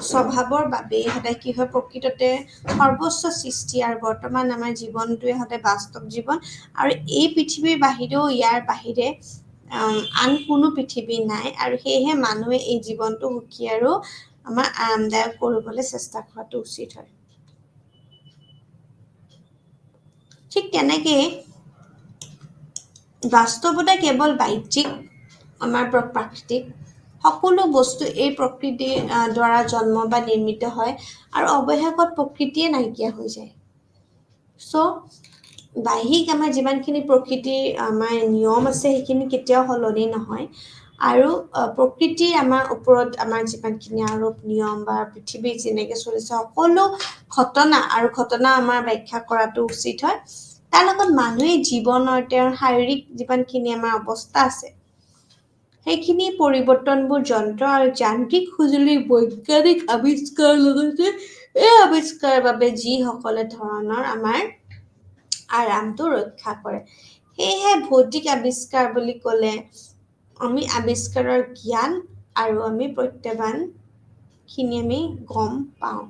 স্বভাৱৰ বাবেই সদায় কি হয় প্ৰকৃততে সৰ্বোচ্চ সৃষ্টি আৰু বৰ্তমান আমাৰ জীৱনটোৱে সদায় বাস্তৱ জীৱন আৰু এই পৃথিৱীৰ বাহিৰেও ইয়াৰ বাহিৰে আন কোনো পৃথিৱী নাই আৰু সেয়েহে মানুহে এই জীৱনটো সুখী আৰু আমাৰ আৰামদায়ক কৰিবলৈ চেষ্টা কৰাটো উচিত হয় ঠিক তেনেকৈ বাস্তৱতা কেৱল বাহ্যিক আমাৰ প্ৰাকৃতিক সকলো বস্তু এই প্ৰকৃতিৰ দ্বাৰা জন্ম বা নিৰ্মিত হয় আৰু অৱশেষত প্ৰকৃতিয়ে নাইকিয়া হৈ যায় চ' বাহ্যিক আমাৰ যিমানখিনি প্ৰকৃতিৰ আমাৰ নিয়ম আছে সেইখিনি কেতিয়াও সলনি নহয় আৰু প্ৰকৃতিৰ আমাৰ ওপৰত আমাৰ যিমানখিনি আৰোপ নিয়ম বা পৃথিৱীত যেনেকৈ চলিছে সকলো ঘটনা আমাৰ ব্যাখ্যা কৰাটো উচিত হয় তাৰ লগত মানুহে জীৱনৰ তেওঁৰ শাৰীৰিক যিমানখিনি আমাৰ অৱস্থা আছে সেইখিনি পৰিৱৰ্তনবোৰ যন্ত্ৰ আৰু যান্ত্ৰিক সঁজুলিৰ বৈজ্ঞানিক আৱিষ্কাৰৰ লগতে এই আৱিষ্কাৰৰ বাবে যিসকলে ধৰণৰ আমাৰ আৰামটো ৰক্ষা কৰে সেয়েহে ভৌতিক আৱিষ্কাৰ বুলি ক'লে আমি আৱিষ্কাৰৰ জ্ঞান আৰু আমি প্ৰত্যাহ্বানখিনি আমি গম পাওঁ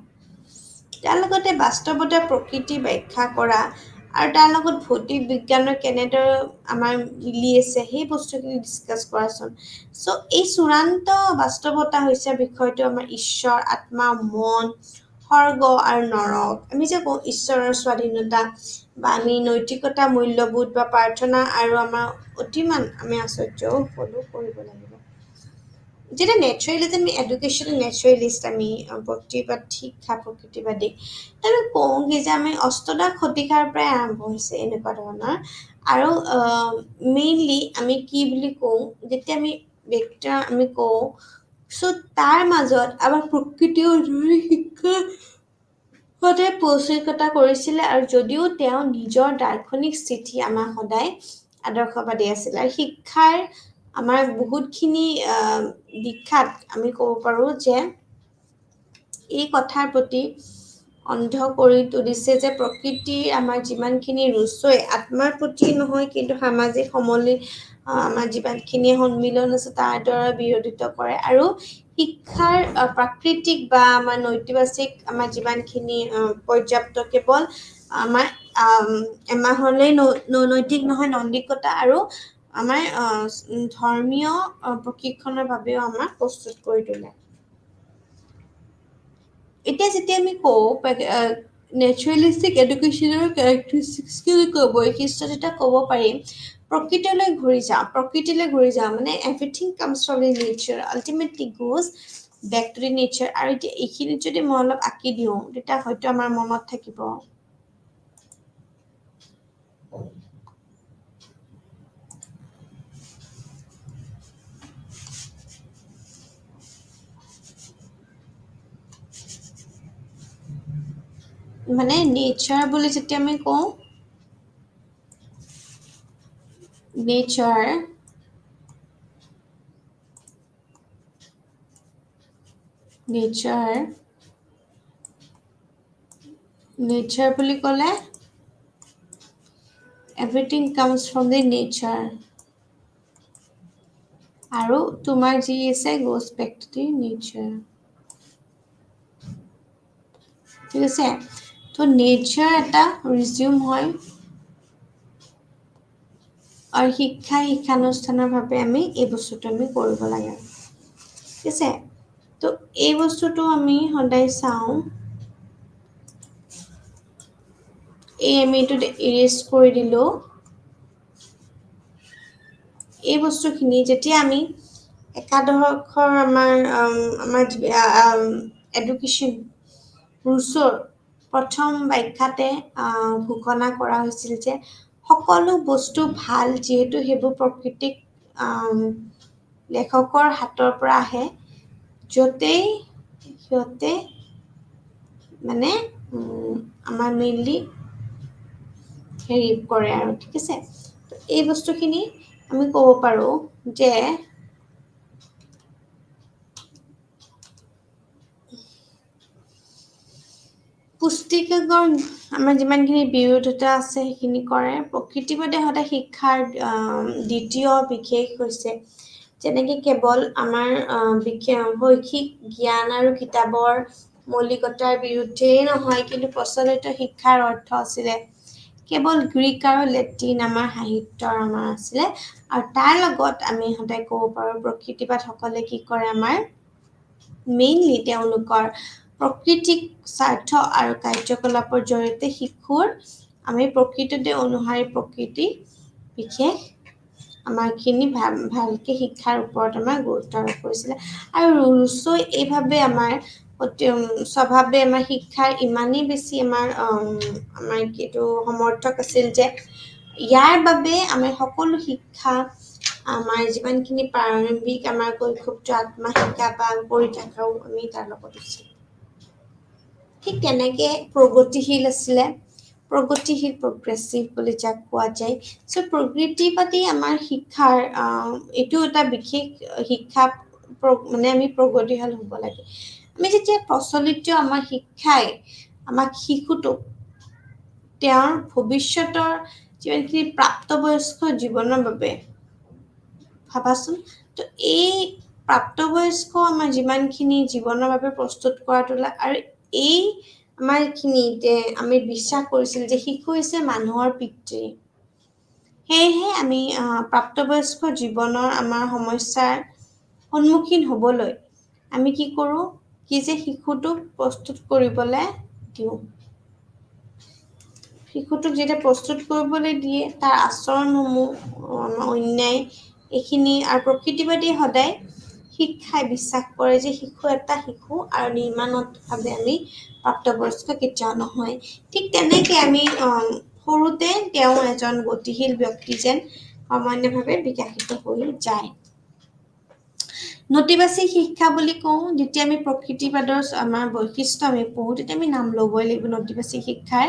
তাৰ লগতে বাস্তৱতা প্ৰকৃতি ব্যাখ্যা কৰা আৰু তাৰ লগত ভৌতিক বিজ্ঞানৰ কেনেদৰে আমাৰ মিলি আছে সেই বস্তুখিনি ডিছকাছ কৰাচোন চ' এই চূড়ান্ত বাস্তৱতা হৈছে বিষয়টো আমাৰ ঈশ্বৰ আত্মা মন স্বৰ্গ আৰু নৰক আমি যে কওঁ ঈশ্বৰৰ স্বাধীনতা বা আমি নৈতিকতা মূল্যবোধ বা প্ৰাৰ্থনা আৰু আমাৰ অতিমান আমি আশ্চৰ্যও ফলো কৰিব লাগিব যেটা ন্যাচাৰেলিজম এডুকেশ্যন ন্যাচাৰেলিষ্ট আমি প্ৰতিবাদ শিক্ষা প্ৰকৃতিবাদী আমি কওঁ কি যে আমি অষ্টদশ শতিকাৰ পৰাই আৰম্ভ হৈছে এনেকুৱা ধৰণৰ আৰু মেইনলি আমি কি বুলি কওঁ যেতিয়া আমি ব্যক্তি আমি কওঁ চ' তাৰ মাজত আমাৰ প্ৰকৃতিও শিক্ষা সদায় পৌষ্টিকতা কৰিছিলে আৰু যদিও তেওঁ নিজৰ দাৰ্শনিক স্থিতি আমাৰ সদায় আদৰ্শবাদী আছিল আৰু শিক্ষাৰ আমাৰ বহুতখিনি দীক্ষাত আমি ক'ব পাৰোঁ যে এই কথাৰ প্ৰতি অন্ধ কৰি তুলিছে যে প্ৰকৃতিৰ আমাৰ যিমানখিনি ৰুচই আত্মাৰ প্ৰতি নহয় কিন্তু সামাজিক সমলি আমাৰ যিমানখিনি সন্মিলন আছে তাৰ দ্বাৰা বিৰোধিত কৰে আৰু শিক্ষাৰ প্ৰাকৃতিক বা আমাৰ নৈতিবাচিক আমাৰ যিমানখিনি পৰ্যাপ্ত কেৱল আমাৰ এমাহলৈ নৈতিক নহয় নৈতিকতা আৰু আমাৰ ধৰ্মীয় প্ৰশিক্ষণৰ বাবেও আমাক প্ৰস্তুত কৰি তোলে এতিয়া যেতিয়া আমি কওঁ নেচাৰেলিষ্টিক এডুকেশ্যনৰ কেৰেক্টাৰিষ্টিক্স বৈশিষ্ট্য যেতিয়া ক'ব পাৰিম প্ৰকৃতিলৈ ঘূৰি যাওঁ মানে everything comes from the nature ultimately goes back to the nature আৰু এতিয়া এইখিনিত যদি মই অলপ আঁকি দিওঁ তেতিয়া হয়তো আমাৰ মনত থাকিব মানে নেচাৰ বুলি যেতিয়া আমি কওঁ নেচাৰ বুলি ক'লে everything comes from the nature আৰু তোমাৰ যি আছে goes back to the nature ঠিক আছে তো নেচাৰ এটা ৰিজিউম হয় আৰু শিক্ষানুষ্ঠানৰ ভাৱে আমি এই বস্তুটো আমি কৰিব লাগে ঠিক আছে তো এই বস্তুটো আমি সদায় চাওঁ এই আমি এইটো ইৰেজ কৰি দিলোঁ এই বস্তুখিনি যেতিয়া আমি একাদশৰ আমাৰ এডুকেশ্যন ৰুচৰ প্ৰথম ব্যাখ্যাতে ঘোষণা কৰা হৈছিল যে সকলো বস্তু ভাল যিহেতু সেইবোৰ প্ৰকৃতিক লেখকৰ হাতৰ পৰা আহে য'তেই সিহঁতে মানে আমাৰ মেইনলি হেৰি কৰে আৰু ঠিক আছে এই বস্তুখিনি আমি ক'ব পাৰোঁ যে পুষ্টিকৰ আমাৰ যিমানখিনি বিৰোধিতা আছে সেইখিনি কৰে প্ৰকৃতিবাদে সদায় শিক্ষাৰ দ্বিতীয় বিশেষ হৈছে যেনেকৈ কেৱল আমাৰ শৈক্ষিক জ্ঞান আৰু কিতাপৰ মৌলিকতাৰ বিৰুদ্ধেই নহয় কিন্তু প্ৰচলিত শিক্ষাৰ অৰ্থ আছিলে কেৱল গ্ৰীক আৰু লেটিন আমাৰ সাহিত্যৰ আমাৰ আছিলে আৰু তাৰ লগত আমি সদায় ক'ব পাৰোঁ প্ৰকৃতিবাদসকলে কি কৰে আমাৰ মেইনলি তেওঁলোকৰ প্ৰকৃতিক স্বাৰ্থ আৰু কাৰ্যকলাপৰ জৰিয়তে শিশুৰ আমি প্ৰকৃততে অনুসাৰী প্ৰকৃতি বিশেষ আমাৰখিনি ভালকে শিক্ষাৰ ওপৰত আমাৰ গুৰুত্ব আৰোপ কৰিছিলে আৰু ৰুচই এইভাৱে আমাৰ স্বভাৱে আমাৰ শিক্ষাৰ ইমানেই বেছি আমাৰ এইটো সমৰ্থক আছিল যে ইয়াৰ বাবে আমি সকলো শিক্ষা আমাৰ যিমানখিনি প্ৰাৰম্ভিক আমাৰ কৈশোৰটো আত্মশিক্ষা বা কৰি থকাও আমি তাৰ লগত আছিলোঁ ঠিক তেনেকৈ প্ৰগতিশীল আছিলে প্ৰগতিশীল প্ৰগ্ৰেছিভ বুলি যাক কোৱা যায় চ' প্ৰকৃতিবাদী আমাৰ শিক্ষাৰ এইটো এটা বিশেষ শিক্ষা মানে আমি প্ৰগতিশীল হ'ব লাগে আমি যেতিয়া প্ৰচলিত আমাৰ শিক্ষাই আমাক শিশুটোক তেওঁৰ ভৱিষ্যতৰ যিমানখিনি প্ৰাপ্তবয়স্ক জীৱনৰ বাবে ভাবাচোন তো এই প্ৰাপ্তবয়স্ক আমাৰ যিমানখিনি জীৱনৰ বাবে প্ৰস্তুত কৰা তোলা আৰু এই আমাৰখিনিতে আমি বিশ্বাস কৰিছিলোঁ যে শিশু হৈছে মানুহৰ পিতৃ সেয়েহে আমি প্ৰাপ্তবয়স্ক জীৱনৰ আমাৰ সমস্যাৰ সন্মুখীন হ'বলৈ আমি কি কৰোঁ কি যে শিশুটোক প্ৰস্তুত কৰিবলৈ দিওঁ শিশুটোক যেতিয়া প্ৰস্তুত কৰিবলৈ দিয়ে তাৰ আচৰণসমূহ অন্যায় এইখিনি আৰু প্ৰকৃতিবাদী সদায় শিক্ষাই বিশ্বাস কৰে যে শিশু এটা শিশু আৰু নিৰ্মাণত ভাৱে আমি প্ৰাপ্তবয়স্ক কেতিয়াও নহয় ঠিক তেনেকে আমি সৰুতে তেওঁ এজন গতিশীল ব্যক্তি যেন সামান্যভাৱে বিকশিত হৈ যায় নতিবাচী শিক্ষা বুলি কওঁ যেতিয়া আমি প্ৰকৃতিবাদৰ আমাৰ বৈশিষ্ট্য আমি পঢ়ো তেতিয়া আমি নাম ল'বই লাগিব নতিবাচী শিক্ষাৰ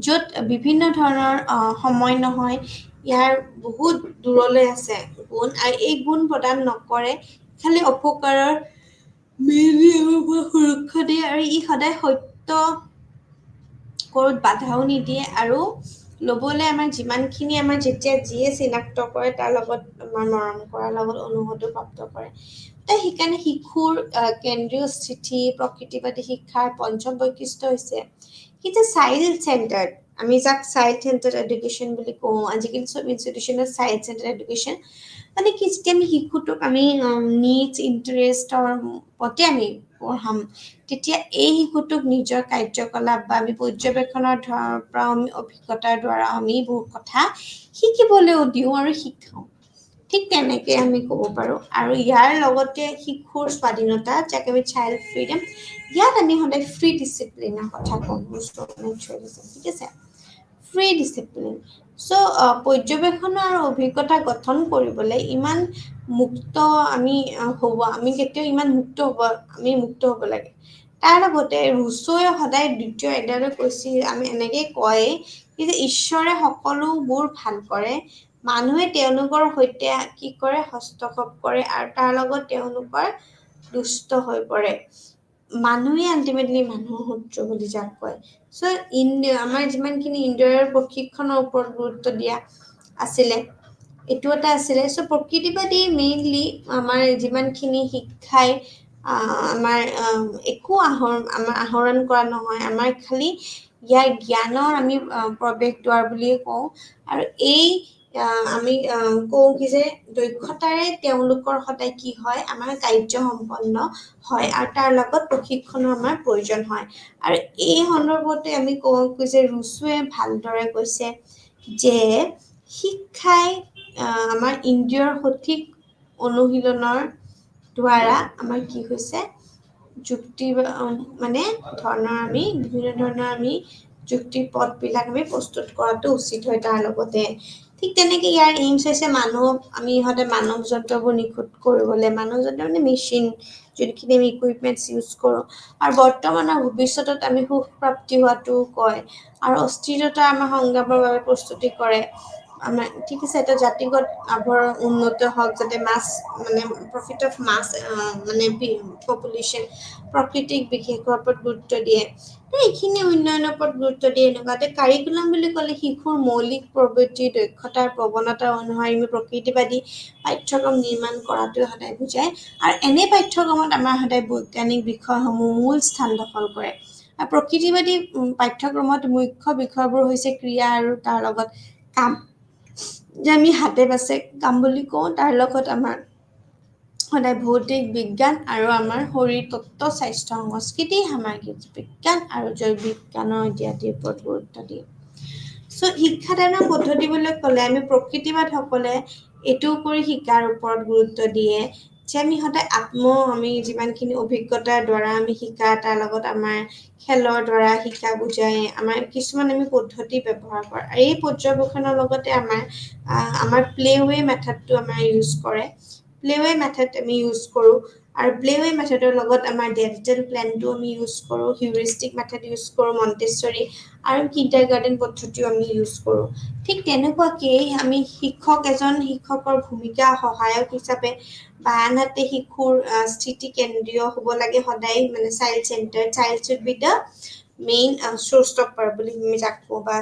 য'ত বিভিন্ন ধৰণৰ সময় নহয় ইয়াৰ বহুত দূৰলৈ আছে গুণ আৰু এই গুণ প্ৰদান নকৰে খালি অপকাৰৰ সুৰক্ষা দিয়ে আৰু ই সদায় সত্য কৰোত বাধাও নিদিয়ে আৰু ল'বলৈ আমাৰ যিমানখিনি আমাৰ যেতিয়া যিয়ে চিনাক্ত কৰে তাৰ লগত আমাৰ মৰম কৰাৰ লগত অনুভূতি প্ৰাপ্ত কৰে তাই সেইকাৰণে শিশুৰ কেন্দ্ৰীয় স্থিতি প্ৰকৃতিবাদী শিক্ষাৰ পঞ্চম বৈশিষ্ট্য হৈছে কিন্তু চাইল্ড চেণ্টাৰ্ড আমি যাক চাইল্ড চেণ্টাৰ্ড এডুকেশ্যন বুলি কওঁ আজিকালি চব ইনষ্টিটিউচনত চাইল্ড চেণ্টাৰ্ড এডুকেশ্যন মানে কি যেতিয়া আমি শিশুটোক আমি নিডছ ইণ্টাৰেষ্টৰ প্ৰতি আমি পঢ়াম তেতিয়া এই শিশুটোক নিজৰ কাৰ্যকলাপ বা আমি পৰ্যবেক্ষণৰ পৰা আমি অভিজ্ঞতাৰ দ্বাৰা আমি বহুত কথা শিকিবলৈও দিওঁ আৰু শিকাওঁ ঠিক তেনেকে আমি ক'ব পাৰোঁ আৰু ইয়াৰ লগতে শিশুৰ স্বাধীনতা যাক আমি চাইল্ড ফ্ৰীডম ইয়াত আমি সদায় ফ্ৰী ডিচিপ্লিনৰ কথা কওঁ ঠিক আছে ফ্ৰী ডিচিপ্লিন চ' পৰ্যবেক্ষণ আৰু অভিজ্ঞতা গঠন কৰিবলৈ ইমান মুক্ত আমি কেতিয়াও ইমান মুক্ত হ'ব লাগে তাৰ লগতে ৰুছোৱে সদায় দ্বিতীয় এডালৈ কৈছিল আমি এনেকৈ কয় যে ঈশ্বৰে সকলোবোৰ ভাল কৰে মানুহে তেওঁলোকৰ সৈতে কি কৰে হস্তক্ষেপ কৰে আৰু তাৰ লগত তেওঁলোকৰ দুষ্ট হৈ পৰে মানুহে আল্টিমেটলি মানুহৰ শত্ৰু বুলি যাক কয় চ' আমাৰ যিমানখিনি ইন্দ্ৰিয়ৰ প্ৰশিক্ষণৰ ওপৰত গুৰুত্ব দিয়া আছিলে এইটো এটা আছিলে চ' প্ৰকৃতিবাদী মেইনলি আমাৰ যিমানখিনি শিক্ষাই আমাৰ একো আমাৰ আহৰণ কৰা নহয় আমাৰ খালি ইয়াৰ জ্ঞানৰ আমি প্ৰৱেশ দ্বাৰ বুলিয়ে কওঁ আৰু এই আমি কওঁ কি যে দক্ষতাৰে তেওঁলোকৰ সদায় কি হয় আমাৰ কাৰ্য সম্পন্ন হয় আৰু তাৰ লগত প্ৰশিক্ষণৰ আমাৰ প্ৰয়োজন হয় আৰু এই সন্দৰ্ভতে আমি কওঁ যে ৰুছোৱে ভালদৰে কৈছে যে শিক্ষাই আমাৰ ইন্দ্ৰিয়ৰ সঠিক অনুশীলনৰ দ্বাৰা আমাৰ কি হৈছে যুক্তি মানে ধৰণৰ আমি বিভিন্ন ধৰণৰ আমি যুক্তি পথবিলাক আমি প্ৰস্তুত কৰাটো উচিত হয় তাৰ লগতে ঠিক তেনেকে ইয়াৰ এইমছ হৈছে মানুহক আমি সদায় মানৱ যন্ত্ৰবোৰ নিখুঁত কৰিবলৈ মানৱ যন্ত্ৰ মানে মেচিন যোনখিনি আমি ইকুইপমেণ্টছ ইউজ কৰোঁ আৰু বৰ্তমানৰ ভৱিষ্যতত আমি সুখ প্ৰাপ্তি হোৱাটো কয় আৰু অস্থিৰতা আমাৰ সংগ্ৰামৰ বাবে প্ৰস্তুতি কৰে আমাৰ ঠিক আছে এটা জাতিগত আভৰণ উন্নত হওক যাতে মাছ মানে প্ৰফিট অফ মাছ মানে পপুলেশ্যন প্ৰকৃতিক বিশেষৰ ওপৰত গুৰুত্ব দিয়ে এইখিনি উন্নয়নৰ ওপৰত গুৰুত্ব দিয়ে এনেকুৱাতে কাৰিকুলাম বুলি ক'লে শিশুৰ মৌলিক প্ৰবৃত্তি দক্ষতাৰ প্ৰৱণতা অনুসৰি আমি প্ৰকৃতিবাদী পাঠ্যক্ৰম নিৰ্মাণ কৰাটোৱে সদায় বুজায় আৰু এনে পাঠ্যক্ৰমত আমাৰ সদায় বৈজ্ঞানিক বিষয়সমূহ মূল স্থান দখল কৰে আৰু প্ৰকৃতিবাদী পাঠ্যক্ৰমত মুখ্য বিষয়বোৰ হৈছে ক্ৰিয়া আৰু তাৰ লগত কাম যে আমি হাতে বাছে কাম বুলি কওঁ তাৰ লগত আমাৰ সদায় ভৌতিক বিজ্ঞান আৰু আমাৰ শৰীৰ তত্ত্ব স্বাস্থ্য সংস্কৃতি সামাজিক বিজ্ঞান আৰু জৈৱ বিজ্ঞানৰ ইত্যাদিৰ ওপৰত গুৰুত্ব দিয়ে চ' শিক্ষাদানৰ পদ্ধতি বুলি ক'লে আমি প্ৰকৃতিবাদসকলে এইটো কৰি শিকাৰ ওপৰত গুৰুত্ব দিয়ে যে আমি সদায় আমি যিমানখিনি অভিজ্ঞতাৰ দ্বাৰা আমি শিকা তাৰ লগত আমাৰ খেলৰ দ্বাৰা শিকা বুজাই আমাৰ কিছুমান আমি পদ্ধতি ব্যৱহাৰ কৰোঁ আৰু এই পৰ্যবেক্ষণৰ লগতে আমাৰ প্লেৱে মেথডটো আমাৰ ইউজ কৰে প্লেৱে মেথড আমি ইউজ কৰোঁ আৰু প্লেৱে মেথডৰ লগত আমাৰ ডিজিটেল প্লেনটো আমি ইউজ কৰোঁ হিউৰিষ্টিক মেথড ইউজ কৰোঁ মণ্টেছৰী আৰু কিণ্ডাৰগাৰ্টেন পদ্ধতিও আমি ইউজ কৰোঁ ঠিক তেনেকুৱাকেই আমি শিক্ষকৰ ভূমিকা সহায়ক হিচাপে বা আনহাতে শিশুৰ স্থিতি কেন্দ্ৰীয় হ'ব লাগে সদায় মানে child should be the main শ্ব'ৰ ষ্টপাৰ বুলি আমি যাক কওঁ বা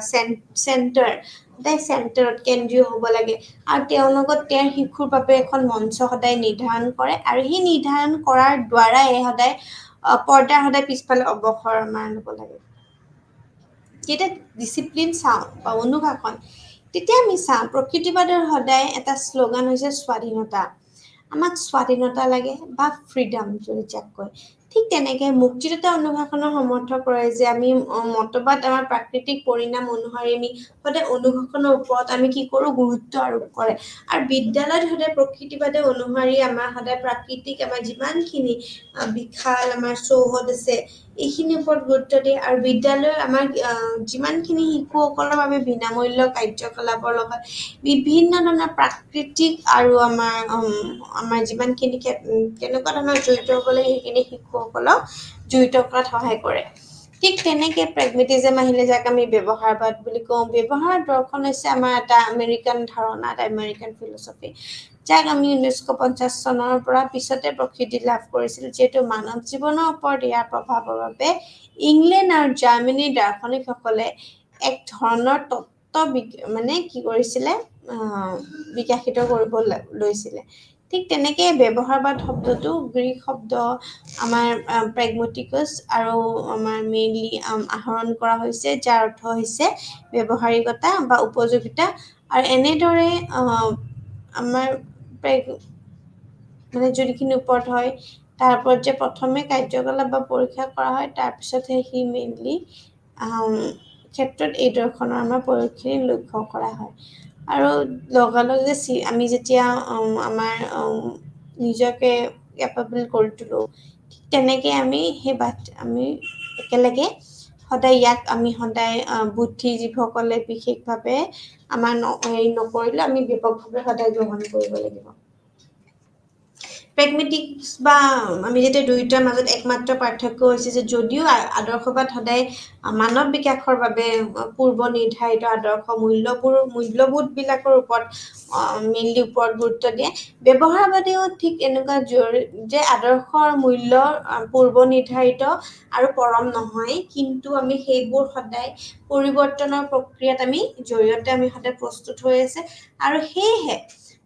চেণ্টাৰ সদায় চেণ্টাৰত কেন্দ্ৰীয় হ'ব লাগে আৰু তেওঁৰ লগত তেওঁৰ শিশুৰ বাবে এখন মঞ্চ সদায় নিৰ্ধাৰণ কৰে আৰু সেই নিৰ্ধাৰণ কৰাৰ দ্বাৰাই সদায় পৰ্দাৰ সদায় পিছফালে অৱসৰ আমাৰ ল'ব লাগে যেতিয়া ডিচিপ্লিন চাওঁ বা অনুশাসন তেতিয়া আমি চাওঁ প্ৰকৃতিবাদৰ সদায় এটা শ্লোগান হৈছে স্বাধীনতা আমাক স্বাধীনতা লাগে বা ফ্ৰীডম যদি যাক কয় ঠিক তেনেকে মুক্তিযুদ্ধ অনুশাসনৰ সমৰ্থক কৰে যে আমি মতবাদ আমাৰ প্ৰাকৃতিক পৰিণাম অনুসৰি আমি সদায় অনুশাসনৰ ওপৰত আমি কি কৰোঁ গুৰুত্ব আৰোপ কৰে আৰু বিদ্যালয়ত সদায় প্ৰকৃতিবাদে অনুসৰি আমাৰ সদায় প্ৰাকৃতিক আমাৰ যিমানখিনি বিশাল আমাৰ চৌহদ আছে এইখিনিৰ ওপৰত গুৰুত্ব দিয়ে আৰু বিদ্যালয়ৰ আমাৰ যিমানখিনি শিশুসকলৰ বাবে বিনামূল্য কাৰ্যকলাপৰ লগত বিভিন্ন ধৰণৰ প্ৰাকৃতিক আৰু আমাৰ যিমানখিনি কেনেকুৱা ধৰণৰ জড়িত হ'ব লাগে সেইখিনি শিশুসকলক জড়িত কৰাত সহায় কৰে ঠিক তেনেকে প্ৰেগমেটিজম আহিলে যাক আমি ব্যৱহাৰবাদ বুলি কওঁ ব্যৱহাৰ দৰ্শন হৈছে আমাৰ এটা আমেৰিকান ধাৰণা এটা আমেৰিকান ফিলচফি যাক আমি 1950 চনৰ পৰা পিছতে প্ৰসিদ্ধি লাভ কৰিছিল যিহেতু মানৱ জীৱনৰ ওপৰত ইয়াৰ প্ৰভাৱৰ বাবে ইংলেণ্ড আৰু জাৰ্মানীৰ দাৰ্শনিকসকলে এক ধৰণৰ তত্ত্ব মানে কি কৰিছিলে বিকশিত কৰিব লৈছিলে ঠিক তেনেকে ব্যৱহাৰবাদ শব্দটো গ্ৰীক শব্দ আমাৰ প্ৰেগমেটিকাছ আৰু আমাৰ মেইনলি আহৰণ কৰা হৈছে যাৰ অৰ্থ হৈছে ব্যৱহাৰিকতা বা উপযোগিতা আৰু এনেদৰে আমাৰ মানে যোনখিনি ওপৰত হয় তাৰ ওপৰত যে প্ৰথমে কাৰ্যকলাপ বা পৰীক্ষা কৰা হয় তাৰপিছতহে সি মেইনলি ক্ষেত্ৰত এই দৰ্শনৰ আমাৰ পৰীক্ষাখিনি লক্ষ্য কৰা হয় আৰু লগালগ যে আমি যেতিয়া আমাৰ নিজকে কেপেবল কৰি তোলো ঠিক তেনেকে আমি সেই আমি একেলগে সদায় ইয়াক আমি সদায় বুদ্ধিজীৱীসকলে বিশেষভাৱে আমাৰ হেৰি নকৰিলে আমি ব্যাপকভাৱে সদায় গ্ৰহণ কৰিব লাগিব প্ৰেগমেটিক্স বা আমি যেতিয়া দুয়োটাৰ মাজত একমাত্ৰ পাৰ্থক্য হৈছে যে যদিও আদৰ্শবাদ সদায় মানৱ বিকাশৰ বাবে পূৰ্ব নিৰ্ধাৰিত আদৰ্শ মূল্যবোধবিলাকৰ ওপৰত মেইনলি ওপৰত গুৰুত্ব দিয়ে ব্যৱহাৰবাদেও ঠিক এনেকুৱা যে আদৰ্শৰ মূল্য পূৰ্ব নিৰ্ধাৰিত আৰু পৰম নহয় কিন্তু আমি সেইবোৰ সদায় পৰিৱৰ্তনৰ প্ৰক্ৰিয়াত জৰিয়তে আমি সদায় প্ৰস্তুত হৈ আছে আৰু সেয়েহে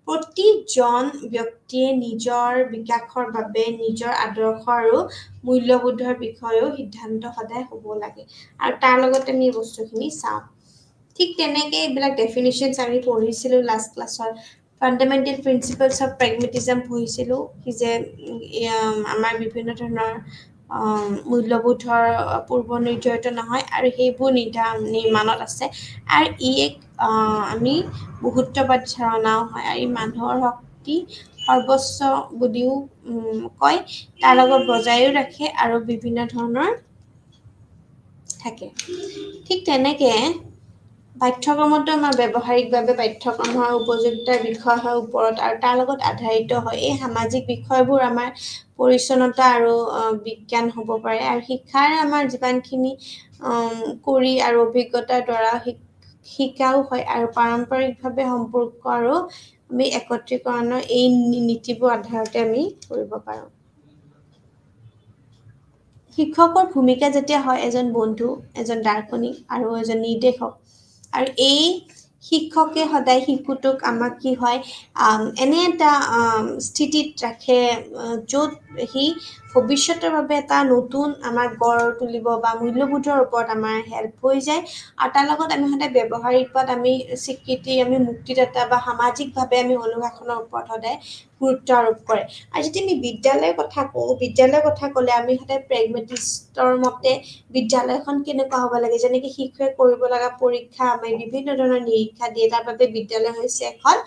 প্ৰতিজন ব্যক্তিয়ে নিজৰ বিকাশৰ বাবে নিজৰ আদৰ্শ আৰু মূল্যবোধৰ বিষয়েও সিদ্ধান্ত সদায় হ'ব লাগে আৰু তাৰ লগতে আমি বস্তুখিনি চাওঁ ঠিক তেনেকে এইবিলাক ডেফিনিশ্যনছ আমি পঢ়িছিলোঁ লাষ্ট ক্লাছত ফাণ্ডামেণ্টেল প্ৰিন্সিপলছ অফ প্ৰেগমেটিজম পঢ়িছিলোঁ কি যে আমাৰ বিভিন্ন ধৰণৰ মূল্যবোধৰ পূৰ্ব নিৰ্ধাৰিত নহয় আৰু সেইবোৰ নিৰ্মাণত আছে আৰু ই এক আমি বহুত্ববাদ ধাৰণাও হয় আৰু ই মানুহৰ শক্তি সৰ্বোচ্চ বুলিও কয় তাৰ লগত বজাইও ৰাখে আৰু বিভিন্ন ধৰণৰ থাকে ঠিক তেনেকে পাঠ্যক্ৰমতো আমাৰ ব্যৱহাৰিকভাৱে পাঠ্যক্ৰমৰ উপযোগিতাৰ বিষয়ৰ ওপৰত আৰু তাৰ লগত আধাৰিত হয় এই সামাজিক বিষয়বোৰ আমাৰ পৰিচ্ছন্নতা আৰু বিজ্ঞান হ'ব পাৰে আৰু শিক্ষাৰ আমাৰ যিমানখিনি কৰি আৰু অভিজ্ঞতাৰ দ্বাৰা শিকাও হয় আৰু পাৰম্পৰিকভাৱে সম্পৰ্ক আৰু আমি একত্ৰীকৰণৰ এই নীতিবোৰ আধাৰতে আমি কৰিব পাৰোঁ শিক্ষকৰ ভূমিকা যেতিয়া হয় এজন বন্ধু এজন দাৰ্শনিক আৰু এজন নিৰ্দেশক আৰু এই শিক্ষকে সদায় শিশুটোক আমাক কি হয় এনে এটা স্থিতিত ৰাখে য'ত সি ভৱিষ্যতৰ বাবে এটা নতুন আমাৰ গঢ় তুলিব বা মূল্যবোধৰ ওপৰত আমাৰ হেল্প হৈ যায় আৰু তাৰ লগত আমি সদায় ব্যৱহাৰিকবাদ আমি স্বীকৃতি আমি মুক্তিদাতা বা সামাজিকভাৱে আমি অনুশাসনৰ ওপৰত সদায় গুৰুত্ব আৰোপ কৰে আৰু যদি আমি বিদ্যালয়ৰ কথা কওঁ বিদ্যালয়ৰ কথা ক'লে আমি সদায় প্ৰেগমেটিষ্টৰ মতে বিদ্যালয়খন কেনেকুৱা হ'ব লাগে যেনেকৈ শিশুৱে কৰিব লগা পৰীক্ষা আমি বিভিন্ন ধৰণৰ নিৰীক্ষা দিয়ে তাৰ বাবে বিদ্যালয় হৈছে এখন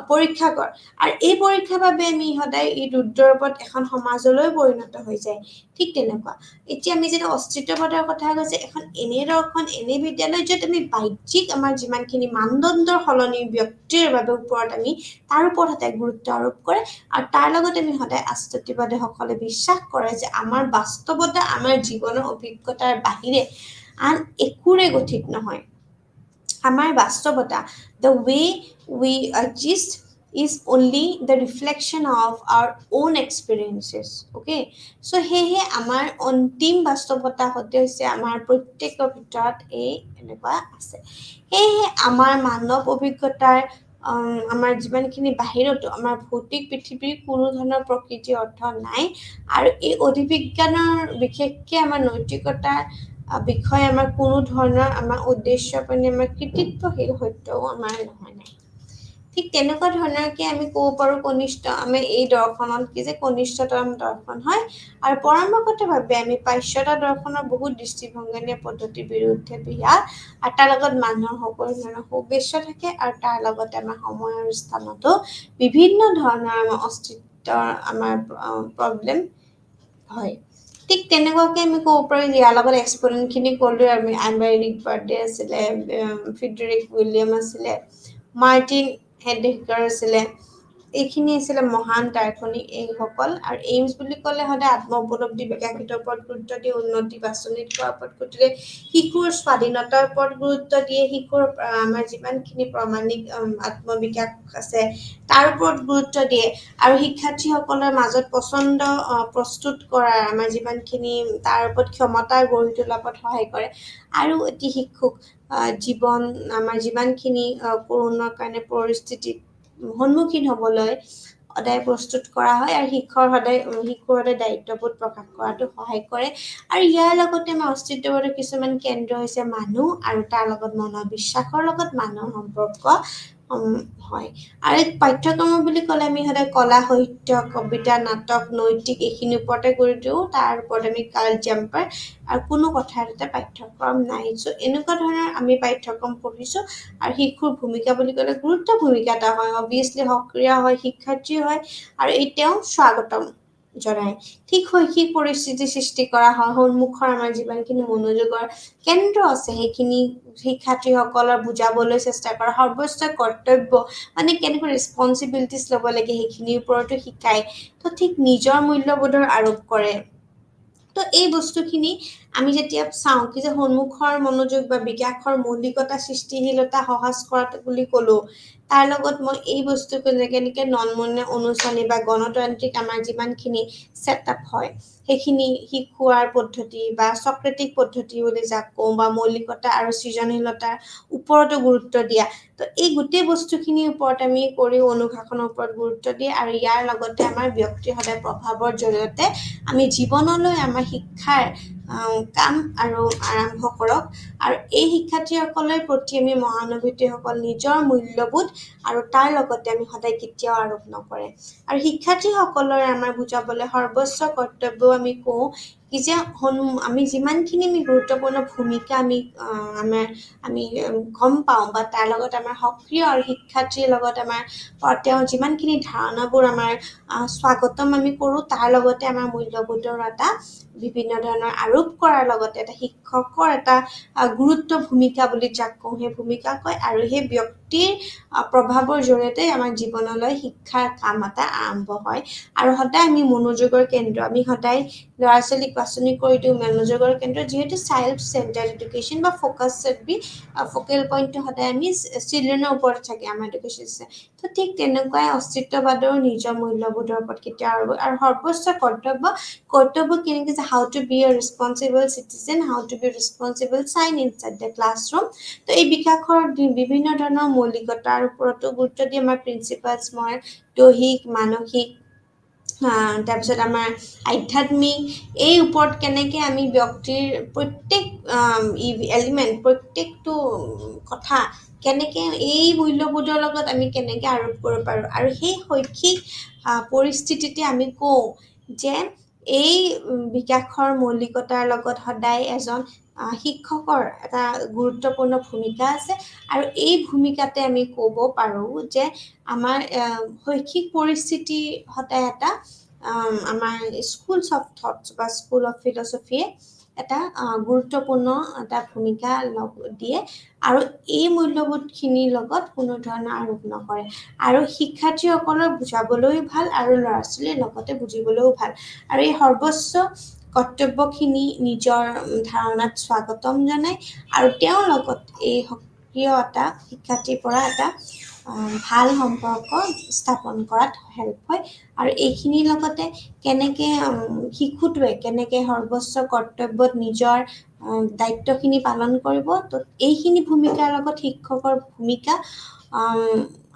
পৰীক্ষাগাৰ আৰু এই পৰীক্ষাৰ বাবে আমি সদায় এই ৰুদ্ৰৰ ওপৰত এখন সমাজলৈ পৰিণত হৈ যায় ঠিক তেনেকুৱা এতিয়া আমি যেতিয়া অস্তিত্ববাদৰ কথা কৈছে এখন এনে বিদ্যালয় য'ত আমি বাহ্যিক আমাৰ যিমানখিনি মানদণ্ডৰ সলনি ব্যক্তিৰ বাবে ওপৰত আমি তাৰ ওপৰত সদায় গুৰুত্ব আৰোপ কৰে আৰু তাৰ লগত আমি সদায় আস্তিত্ববাদীসকলে বিশ্বাস কৰে যে আমাৰ বাস্তৱতা আমাৰ জীৱনৰ অভিজ্ঞতাৰ বাহিৰে আন একোৰে গঠিত নহয় আমাৰ বাস্তৱতা the way we exist is only the reflection of our own experiences okay so hehe amar ontim bastobata hote hoise amar prottekor bitorat ei enekwa ase hehe amar manav obhiggotar আমাৰ যিমানখিনি বাহিৰতো আমাৰ ভৌতিক পৃথিৱীৰ কোনো ধৰণৰ প্ৰকৃতি অৰ্থ নাই আৰু এই অধিবিজ্ঞানৰ বিশেষকৈ আমাৰ নৈতিকতাৰ বিষয়ে আমাৰ কোনো ধৰণৰ আমাৰ উদ্দেশ্য মানে আমাৰ কৃতিত্ব সেই সত্যও আমাৰ নহয় নাই ঠিক তেনেকুৱা ধৰণৰকে আমি ক'ব পাৰোঁ কনিষ্ঠ আমি এই দৰ্শনত কি যে কনিষ্ঠতম দৰ্শন হয় আৰু পৰম্পৰাগতভাৱে আমি পাশ্চাত্য দৰ্শনৰ বহুত দৃষ্টিভংগী পদ্ধতিৰ বিৰুদ্ধে বিয়া আৰু তাৰ লগত মানুহৰ সকলো ধৰণৰ সুবেচ্ছ থাকে আৰু তাৰ লগতে আমাৰ সময় আৰু স্থানতো বিভিন্ন ধৰণৰ আমাৰ অস্তিত্বৰ আমাৰ প্ৰব্লেম হয় ঠিক তেনেকুৱাকে আমি ক'ব পাৰোঁ ইয়াৰ লগত এক্সপ'নেণ্টখিনি ক'লোৱে আমি আমেৰিক বাৰ্থডে আছিলে ফ্ৰেডেৰিক উইলিয়াম আছিলে মাৰ্টিন হেডেগাৰ আছিলে এইখিনি আছিলে মহান দাৰ্শনিক এইসকল আৰু এইমছ বুলি ক'লে সদায় আত্ম উপলব্ধি বিকাশিতৰ ওপৰত গুৰুত্ব দিয়ে উন্নতি বাছনিত কৰাৰ ওপৰত গুৰুত্ব দিয়ে শিশুৰ স্বাধীনতাৰ ওপৰত গুৰুত্ব দিয়ে শিশুৰ আমাৰ যিমানখিনি প্ৰামাণিক আত্মবিকাশ আছে তাৰ ওপৰত গুৰুত্ব দিয়ে আৰু শিক্ষাৰ্থীসকলৰ মাজত পছন্দ প্ৰস্তুত কৰাৰ আমাৰ যিমানখিনি তাৰ ওপৰত ক্ষমতা গঢ়ি তোলাৰ ওপৰত সহায় কৰে আৰু এটি শিশুক জীৱন আমাৰ যিমানখিনি কৰোণাৰ কাৰণে পৰিস্থিতিত সন্মুখীন হ'বলৈ সদায় প্ৰস্তুত কৰা হয় আৰু শিশুৰ সদায় দায়িত্ববোধ প্ৰকাশ কৰাটো সহায় কৰে আৰু ইয়াৰ লগতে আমাৰ অস্তিত্ববোধৰ কিছুমান কেন্দ্ৰ হৈছে মানুহ আৰু তাৰ লগত মনোবিশ্বাসৰ লগত মানুহৰ সম্পৰ্ক হয় আৰু এই পাঠ্যক্ৰম বুলি ক'লে আমি সদায় কলা সাহিত্য কবিতা নাটক নৈতিক এইখিনিৰ ওপৰতে কৰি দিওঁ তাৰ ওপৰত আমি জাম্পাৰ আৰু কোনো কথা এটা পাঠ্যক্ৰম নাই চ' এনেকুৱা ধৰণৰ আমি পাঠ্যক্ৰম পঢ়িছোঁ আৰু শিশুৰ ভূমিকা বুলি ক'লে গুৰুত্ব ভূমিকা এটা হয় অভিয়াছলি সক্ৰিয় হয় শিক্ষাৰ্থী হয় আৰু এই তেওঁ স্বাগতম জনায় ঠিক শৈক্ষিক পৰিস্থিতি সৃষ্টি কৰা হয় সন্মুখৰ আমাৰ যিমানখিনি মনোযোগৰ কেন্দ্ৰ আছে সেইখিনি শিক্ষাৰ্থীসকলৰ বুজাবলৈ চেষ্টা কৰা সৰ্বোচ্চ কৰ্তব্য মানে কেনেকৈ ৰেছপনচিবিলিটিছ ল'ব লাগে সেইখিনিৰ ওপৰতো শিকায় তো ঠিক নিজৰ মূল্যবোধৰ আৰোপ কৰে তো এই বস্তুখিনি আমি যেতিয়া চাওঁ কি যে সন্মুখৰ মনোযোগ বা বিকাশৰ মৌলিকতা সৃষ্টিশীলতা সহজ কৰাটো বুলি ক'লো তাৰ লগত মই এই বস্তু কেনেকৈ নন-মনীয় অনুচনী বা গণতান্ত্ৰিক আমাৰ যিমানখিনি ছেটআপ হয় সেইখিনি শিকোৱাৰ পদ্ধতি বা চক্ৰেটিক পদ্ধতি বুলি যাক কওঁ বা মৌলিকতা আৰু সৃজনশীলতাৰ ওপৰতো গুৰুত্ব দিয়া তো এই গোটেই বস্তুখিনিৰ ওপৰত আমি কৰি অনুশাসনৰ ওপৰত গুৰুত্ব দিয়ে আৰু ইয়াৰ লগতে আমাৰ ব্যক্তিৰ সদায় প্ৰভাৱৰ জৰিয়তে আমি জীৱনলৈ আমাৰ শিক্ষাৰ কাম আৰু আৰম্ভ কৰক আৰু এই শিক্ষাৰ্থীসকলৰ প্ৰতি আমি মহানুভূতিসকল নিজৰ মূল্যবোধ আৰু তাৰ লগতে আমি সদায় কেতিয়াও আৰোপ নকৰে আৰু শিক্ষাৰ্থীসকলৰ আমাৰ বুজাবলৈ সৰ্বোচ্চ কৰ্তব্য আমি কওঁ কি যে আমি যিমানখিনি আমি গুৰুত্বপূৰ্ণ ভূমিকা আমি গম পাওঁ বা তাৰ লগত আমাৰ সক্ৰিয় আৰু শিক্ষাৰ্থীৰ লগত আমাৰ তেওঁ যিমানখিনি ধাৰণাবোৰ আমাৰ স্বাগতম আমি কৰোঁ তাৰ লগতে আমাৰ মূল্যবোধৰ এটা বিভিন্ন ধৰণৰ আৰোপ কৰাৰ লগতে এটা শিক্ষকৰ এটা গুৰুত্ব ভূমিকা বুলি যাক কওঁ সেই ভূমিকা কয় আৰু সেই ব্যক্তিৰ প্ৰভাৱৰ জৰিয়তে আমাৰ জীৱনলৈ শিক্ষাৰ কাম এটা আৰম্ভ হয় আৰু সদায় আমি মনোযোগৰ কেন্দ্ৰ আমি সদায় ল'ৰা ছোৱালীক বাছনি কৰি দিওঁ মনোযোগৰ কেন্দ্ৰ যিহেতু চাইল্ড চেণ্টাৰ্ড এডুকেশ্যন বা ফ'কাছ ফ'কেল পইণ্টটো সদায় আমি চিলড্ৰেনৰ ওপৰত থাকে আমাৰ এডুকেশ্যন তো ঠিক তেনেকুৱাই অস্তিত্ববাদৰ নিজৰ মূল্যবোধৰ ওপৰত কেতিয়াও আৰু সৰ্বোচ্চ কৰ্তব্য কেনেকৈ যে how to be a responsible citizen how to be responsible shine inside the classroom তো এই বিকাশৰ বিভিন্ন ধৰণৰ মৌলিকতাৰ ওপৰতো গুৰুত্ব দিয়ে আমাৰ প্ৰিন্সিপালছ মই দৈহিক মানসিক তাৰপিছত আমাৰ আধ্যাত্মিক এই ওপৰত কেনেকৈ আমি ব্যক্তিৰ প্ৰত্যেক এলিমেণ্ট প্ৰত্যেকটো কথা কেনেকৈ এই মূল্যবোধৰ লগত আমি কেনেকৈ আৰোপ কৰিব পাৰোঁ আৰু সেই শৈক্ষিক পৰিস্থিতিতে আমি কওঁ যে এই বিকাশৰ মৌলিকতাৰ লগত সদায় এজন শিক্ষকৰ এটা গুৰুত্বপূৰ্ণ ভূমিকা আছে আৰু এই ভূমিকাতে আমি ক'ব পাৰোঁ যে আমাৰ শৈক্ষিক পৰিস্থিতি সদায় এটা আমাৰ স্কুলছ অফ থটছ বা স্কুল অফ ফিলচফিয়ে এটা গুৰুত্বপূৰ্ণ এটা ভূমিকা দিয়ে আৰু এই মূল্যবোধখিনিৰ লগত কোনো ধৰণৰ আৰোপ নকৰে আৰু শিক্ষাৰ্থীসকলৰ বুজাবলৈও ভাল আৰু ল'ৰা ছোৱালীৰ লগতে বুজিবলৈও ভাল আৰু এই সৰ্বোচ্চ কৰ্তব্যখিনি নিজৰ ধাৰণাত স্বাগতম জনায় আৰু তেওঁৰ লগত এই সক্ৰিয় এটা শিক্ষাৰ্থীৰ পৰা এটা ভাল সম্পৰ্ক স্থাপন কৰাত হেল্প হয় আৰু এইখিনিৰ লগতে কেনেকৈ শিশুটোৱে কেনেকৈ সৰ্বোচ্চ কৰ্তব্যত নিজৰ দায়িত্বখিনি পালন কৰিব তো এইখিনি ভূমিকাৰ লগত শিক্ষকৰ ভূমিকা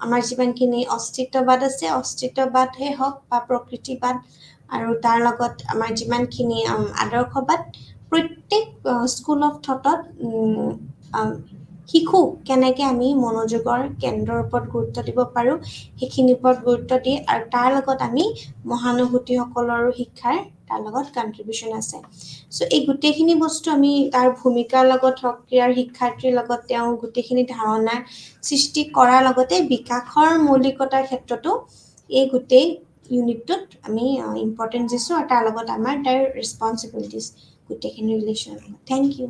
আমাৰ যিমানখিনি অস্তিত্ববাদ আছে অস্তিত্ববাদহে হওক বা প্ৰকৃতিবাদ আৰু তাৰ লগত আমাৰ যিমানখিনি আদৰ্শবাদ প্ৰত্যেক স্কুল অফ থটত শিশু কেনেকৈ আমি মনোযোগৰ কেন্দ্ৰৰ ওপৰত গুৰুত্ব দিব পাৰোঁ সেইখিনিৰ ওপৰত গুৰুত্ব দিয়ে আৰু তাৰ লগত আমি মহানুভূতিসকলৰো শিক্ষাৰ তাৰ লগত কণ্ট্ৰিবিউশ্যন আছে সো এই গোটেইখিনি বস্তু আমি তাৰ ভূমিকাৰ লগত হওক ক্ৰীড়াৰ শিক্ষাৰ্থীৰ লগত তেওঁ গোটেইখিনি ধাৰণাৰ সৃষ্টি কৰাৰ লগতে বিকাশৰ মৌলিকতাৰ ক্ষেত্ৰতো এই গোটেই ইউনিটটোত আমি ইম্পৰ্টেঞ্চ দিছোঁ আৰু তাৰ লগত আমাৰ তাৰ ৰেছপন্সিবিলিটিজ গোটেইখিনি ৰিলেশ্যন থেংক ইউ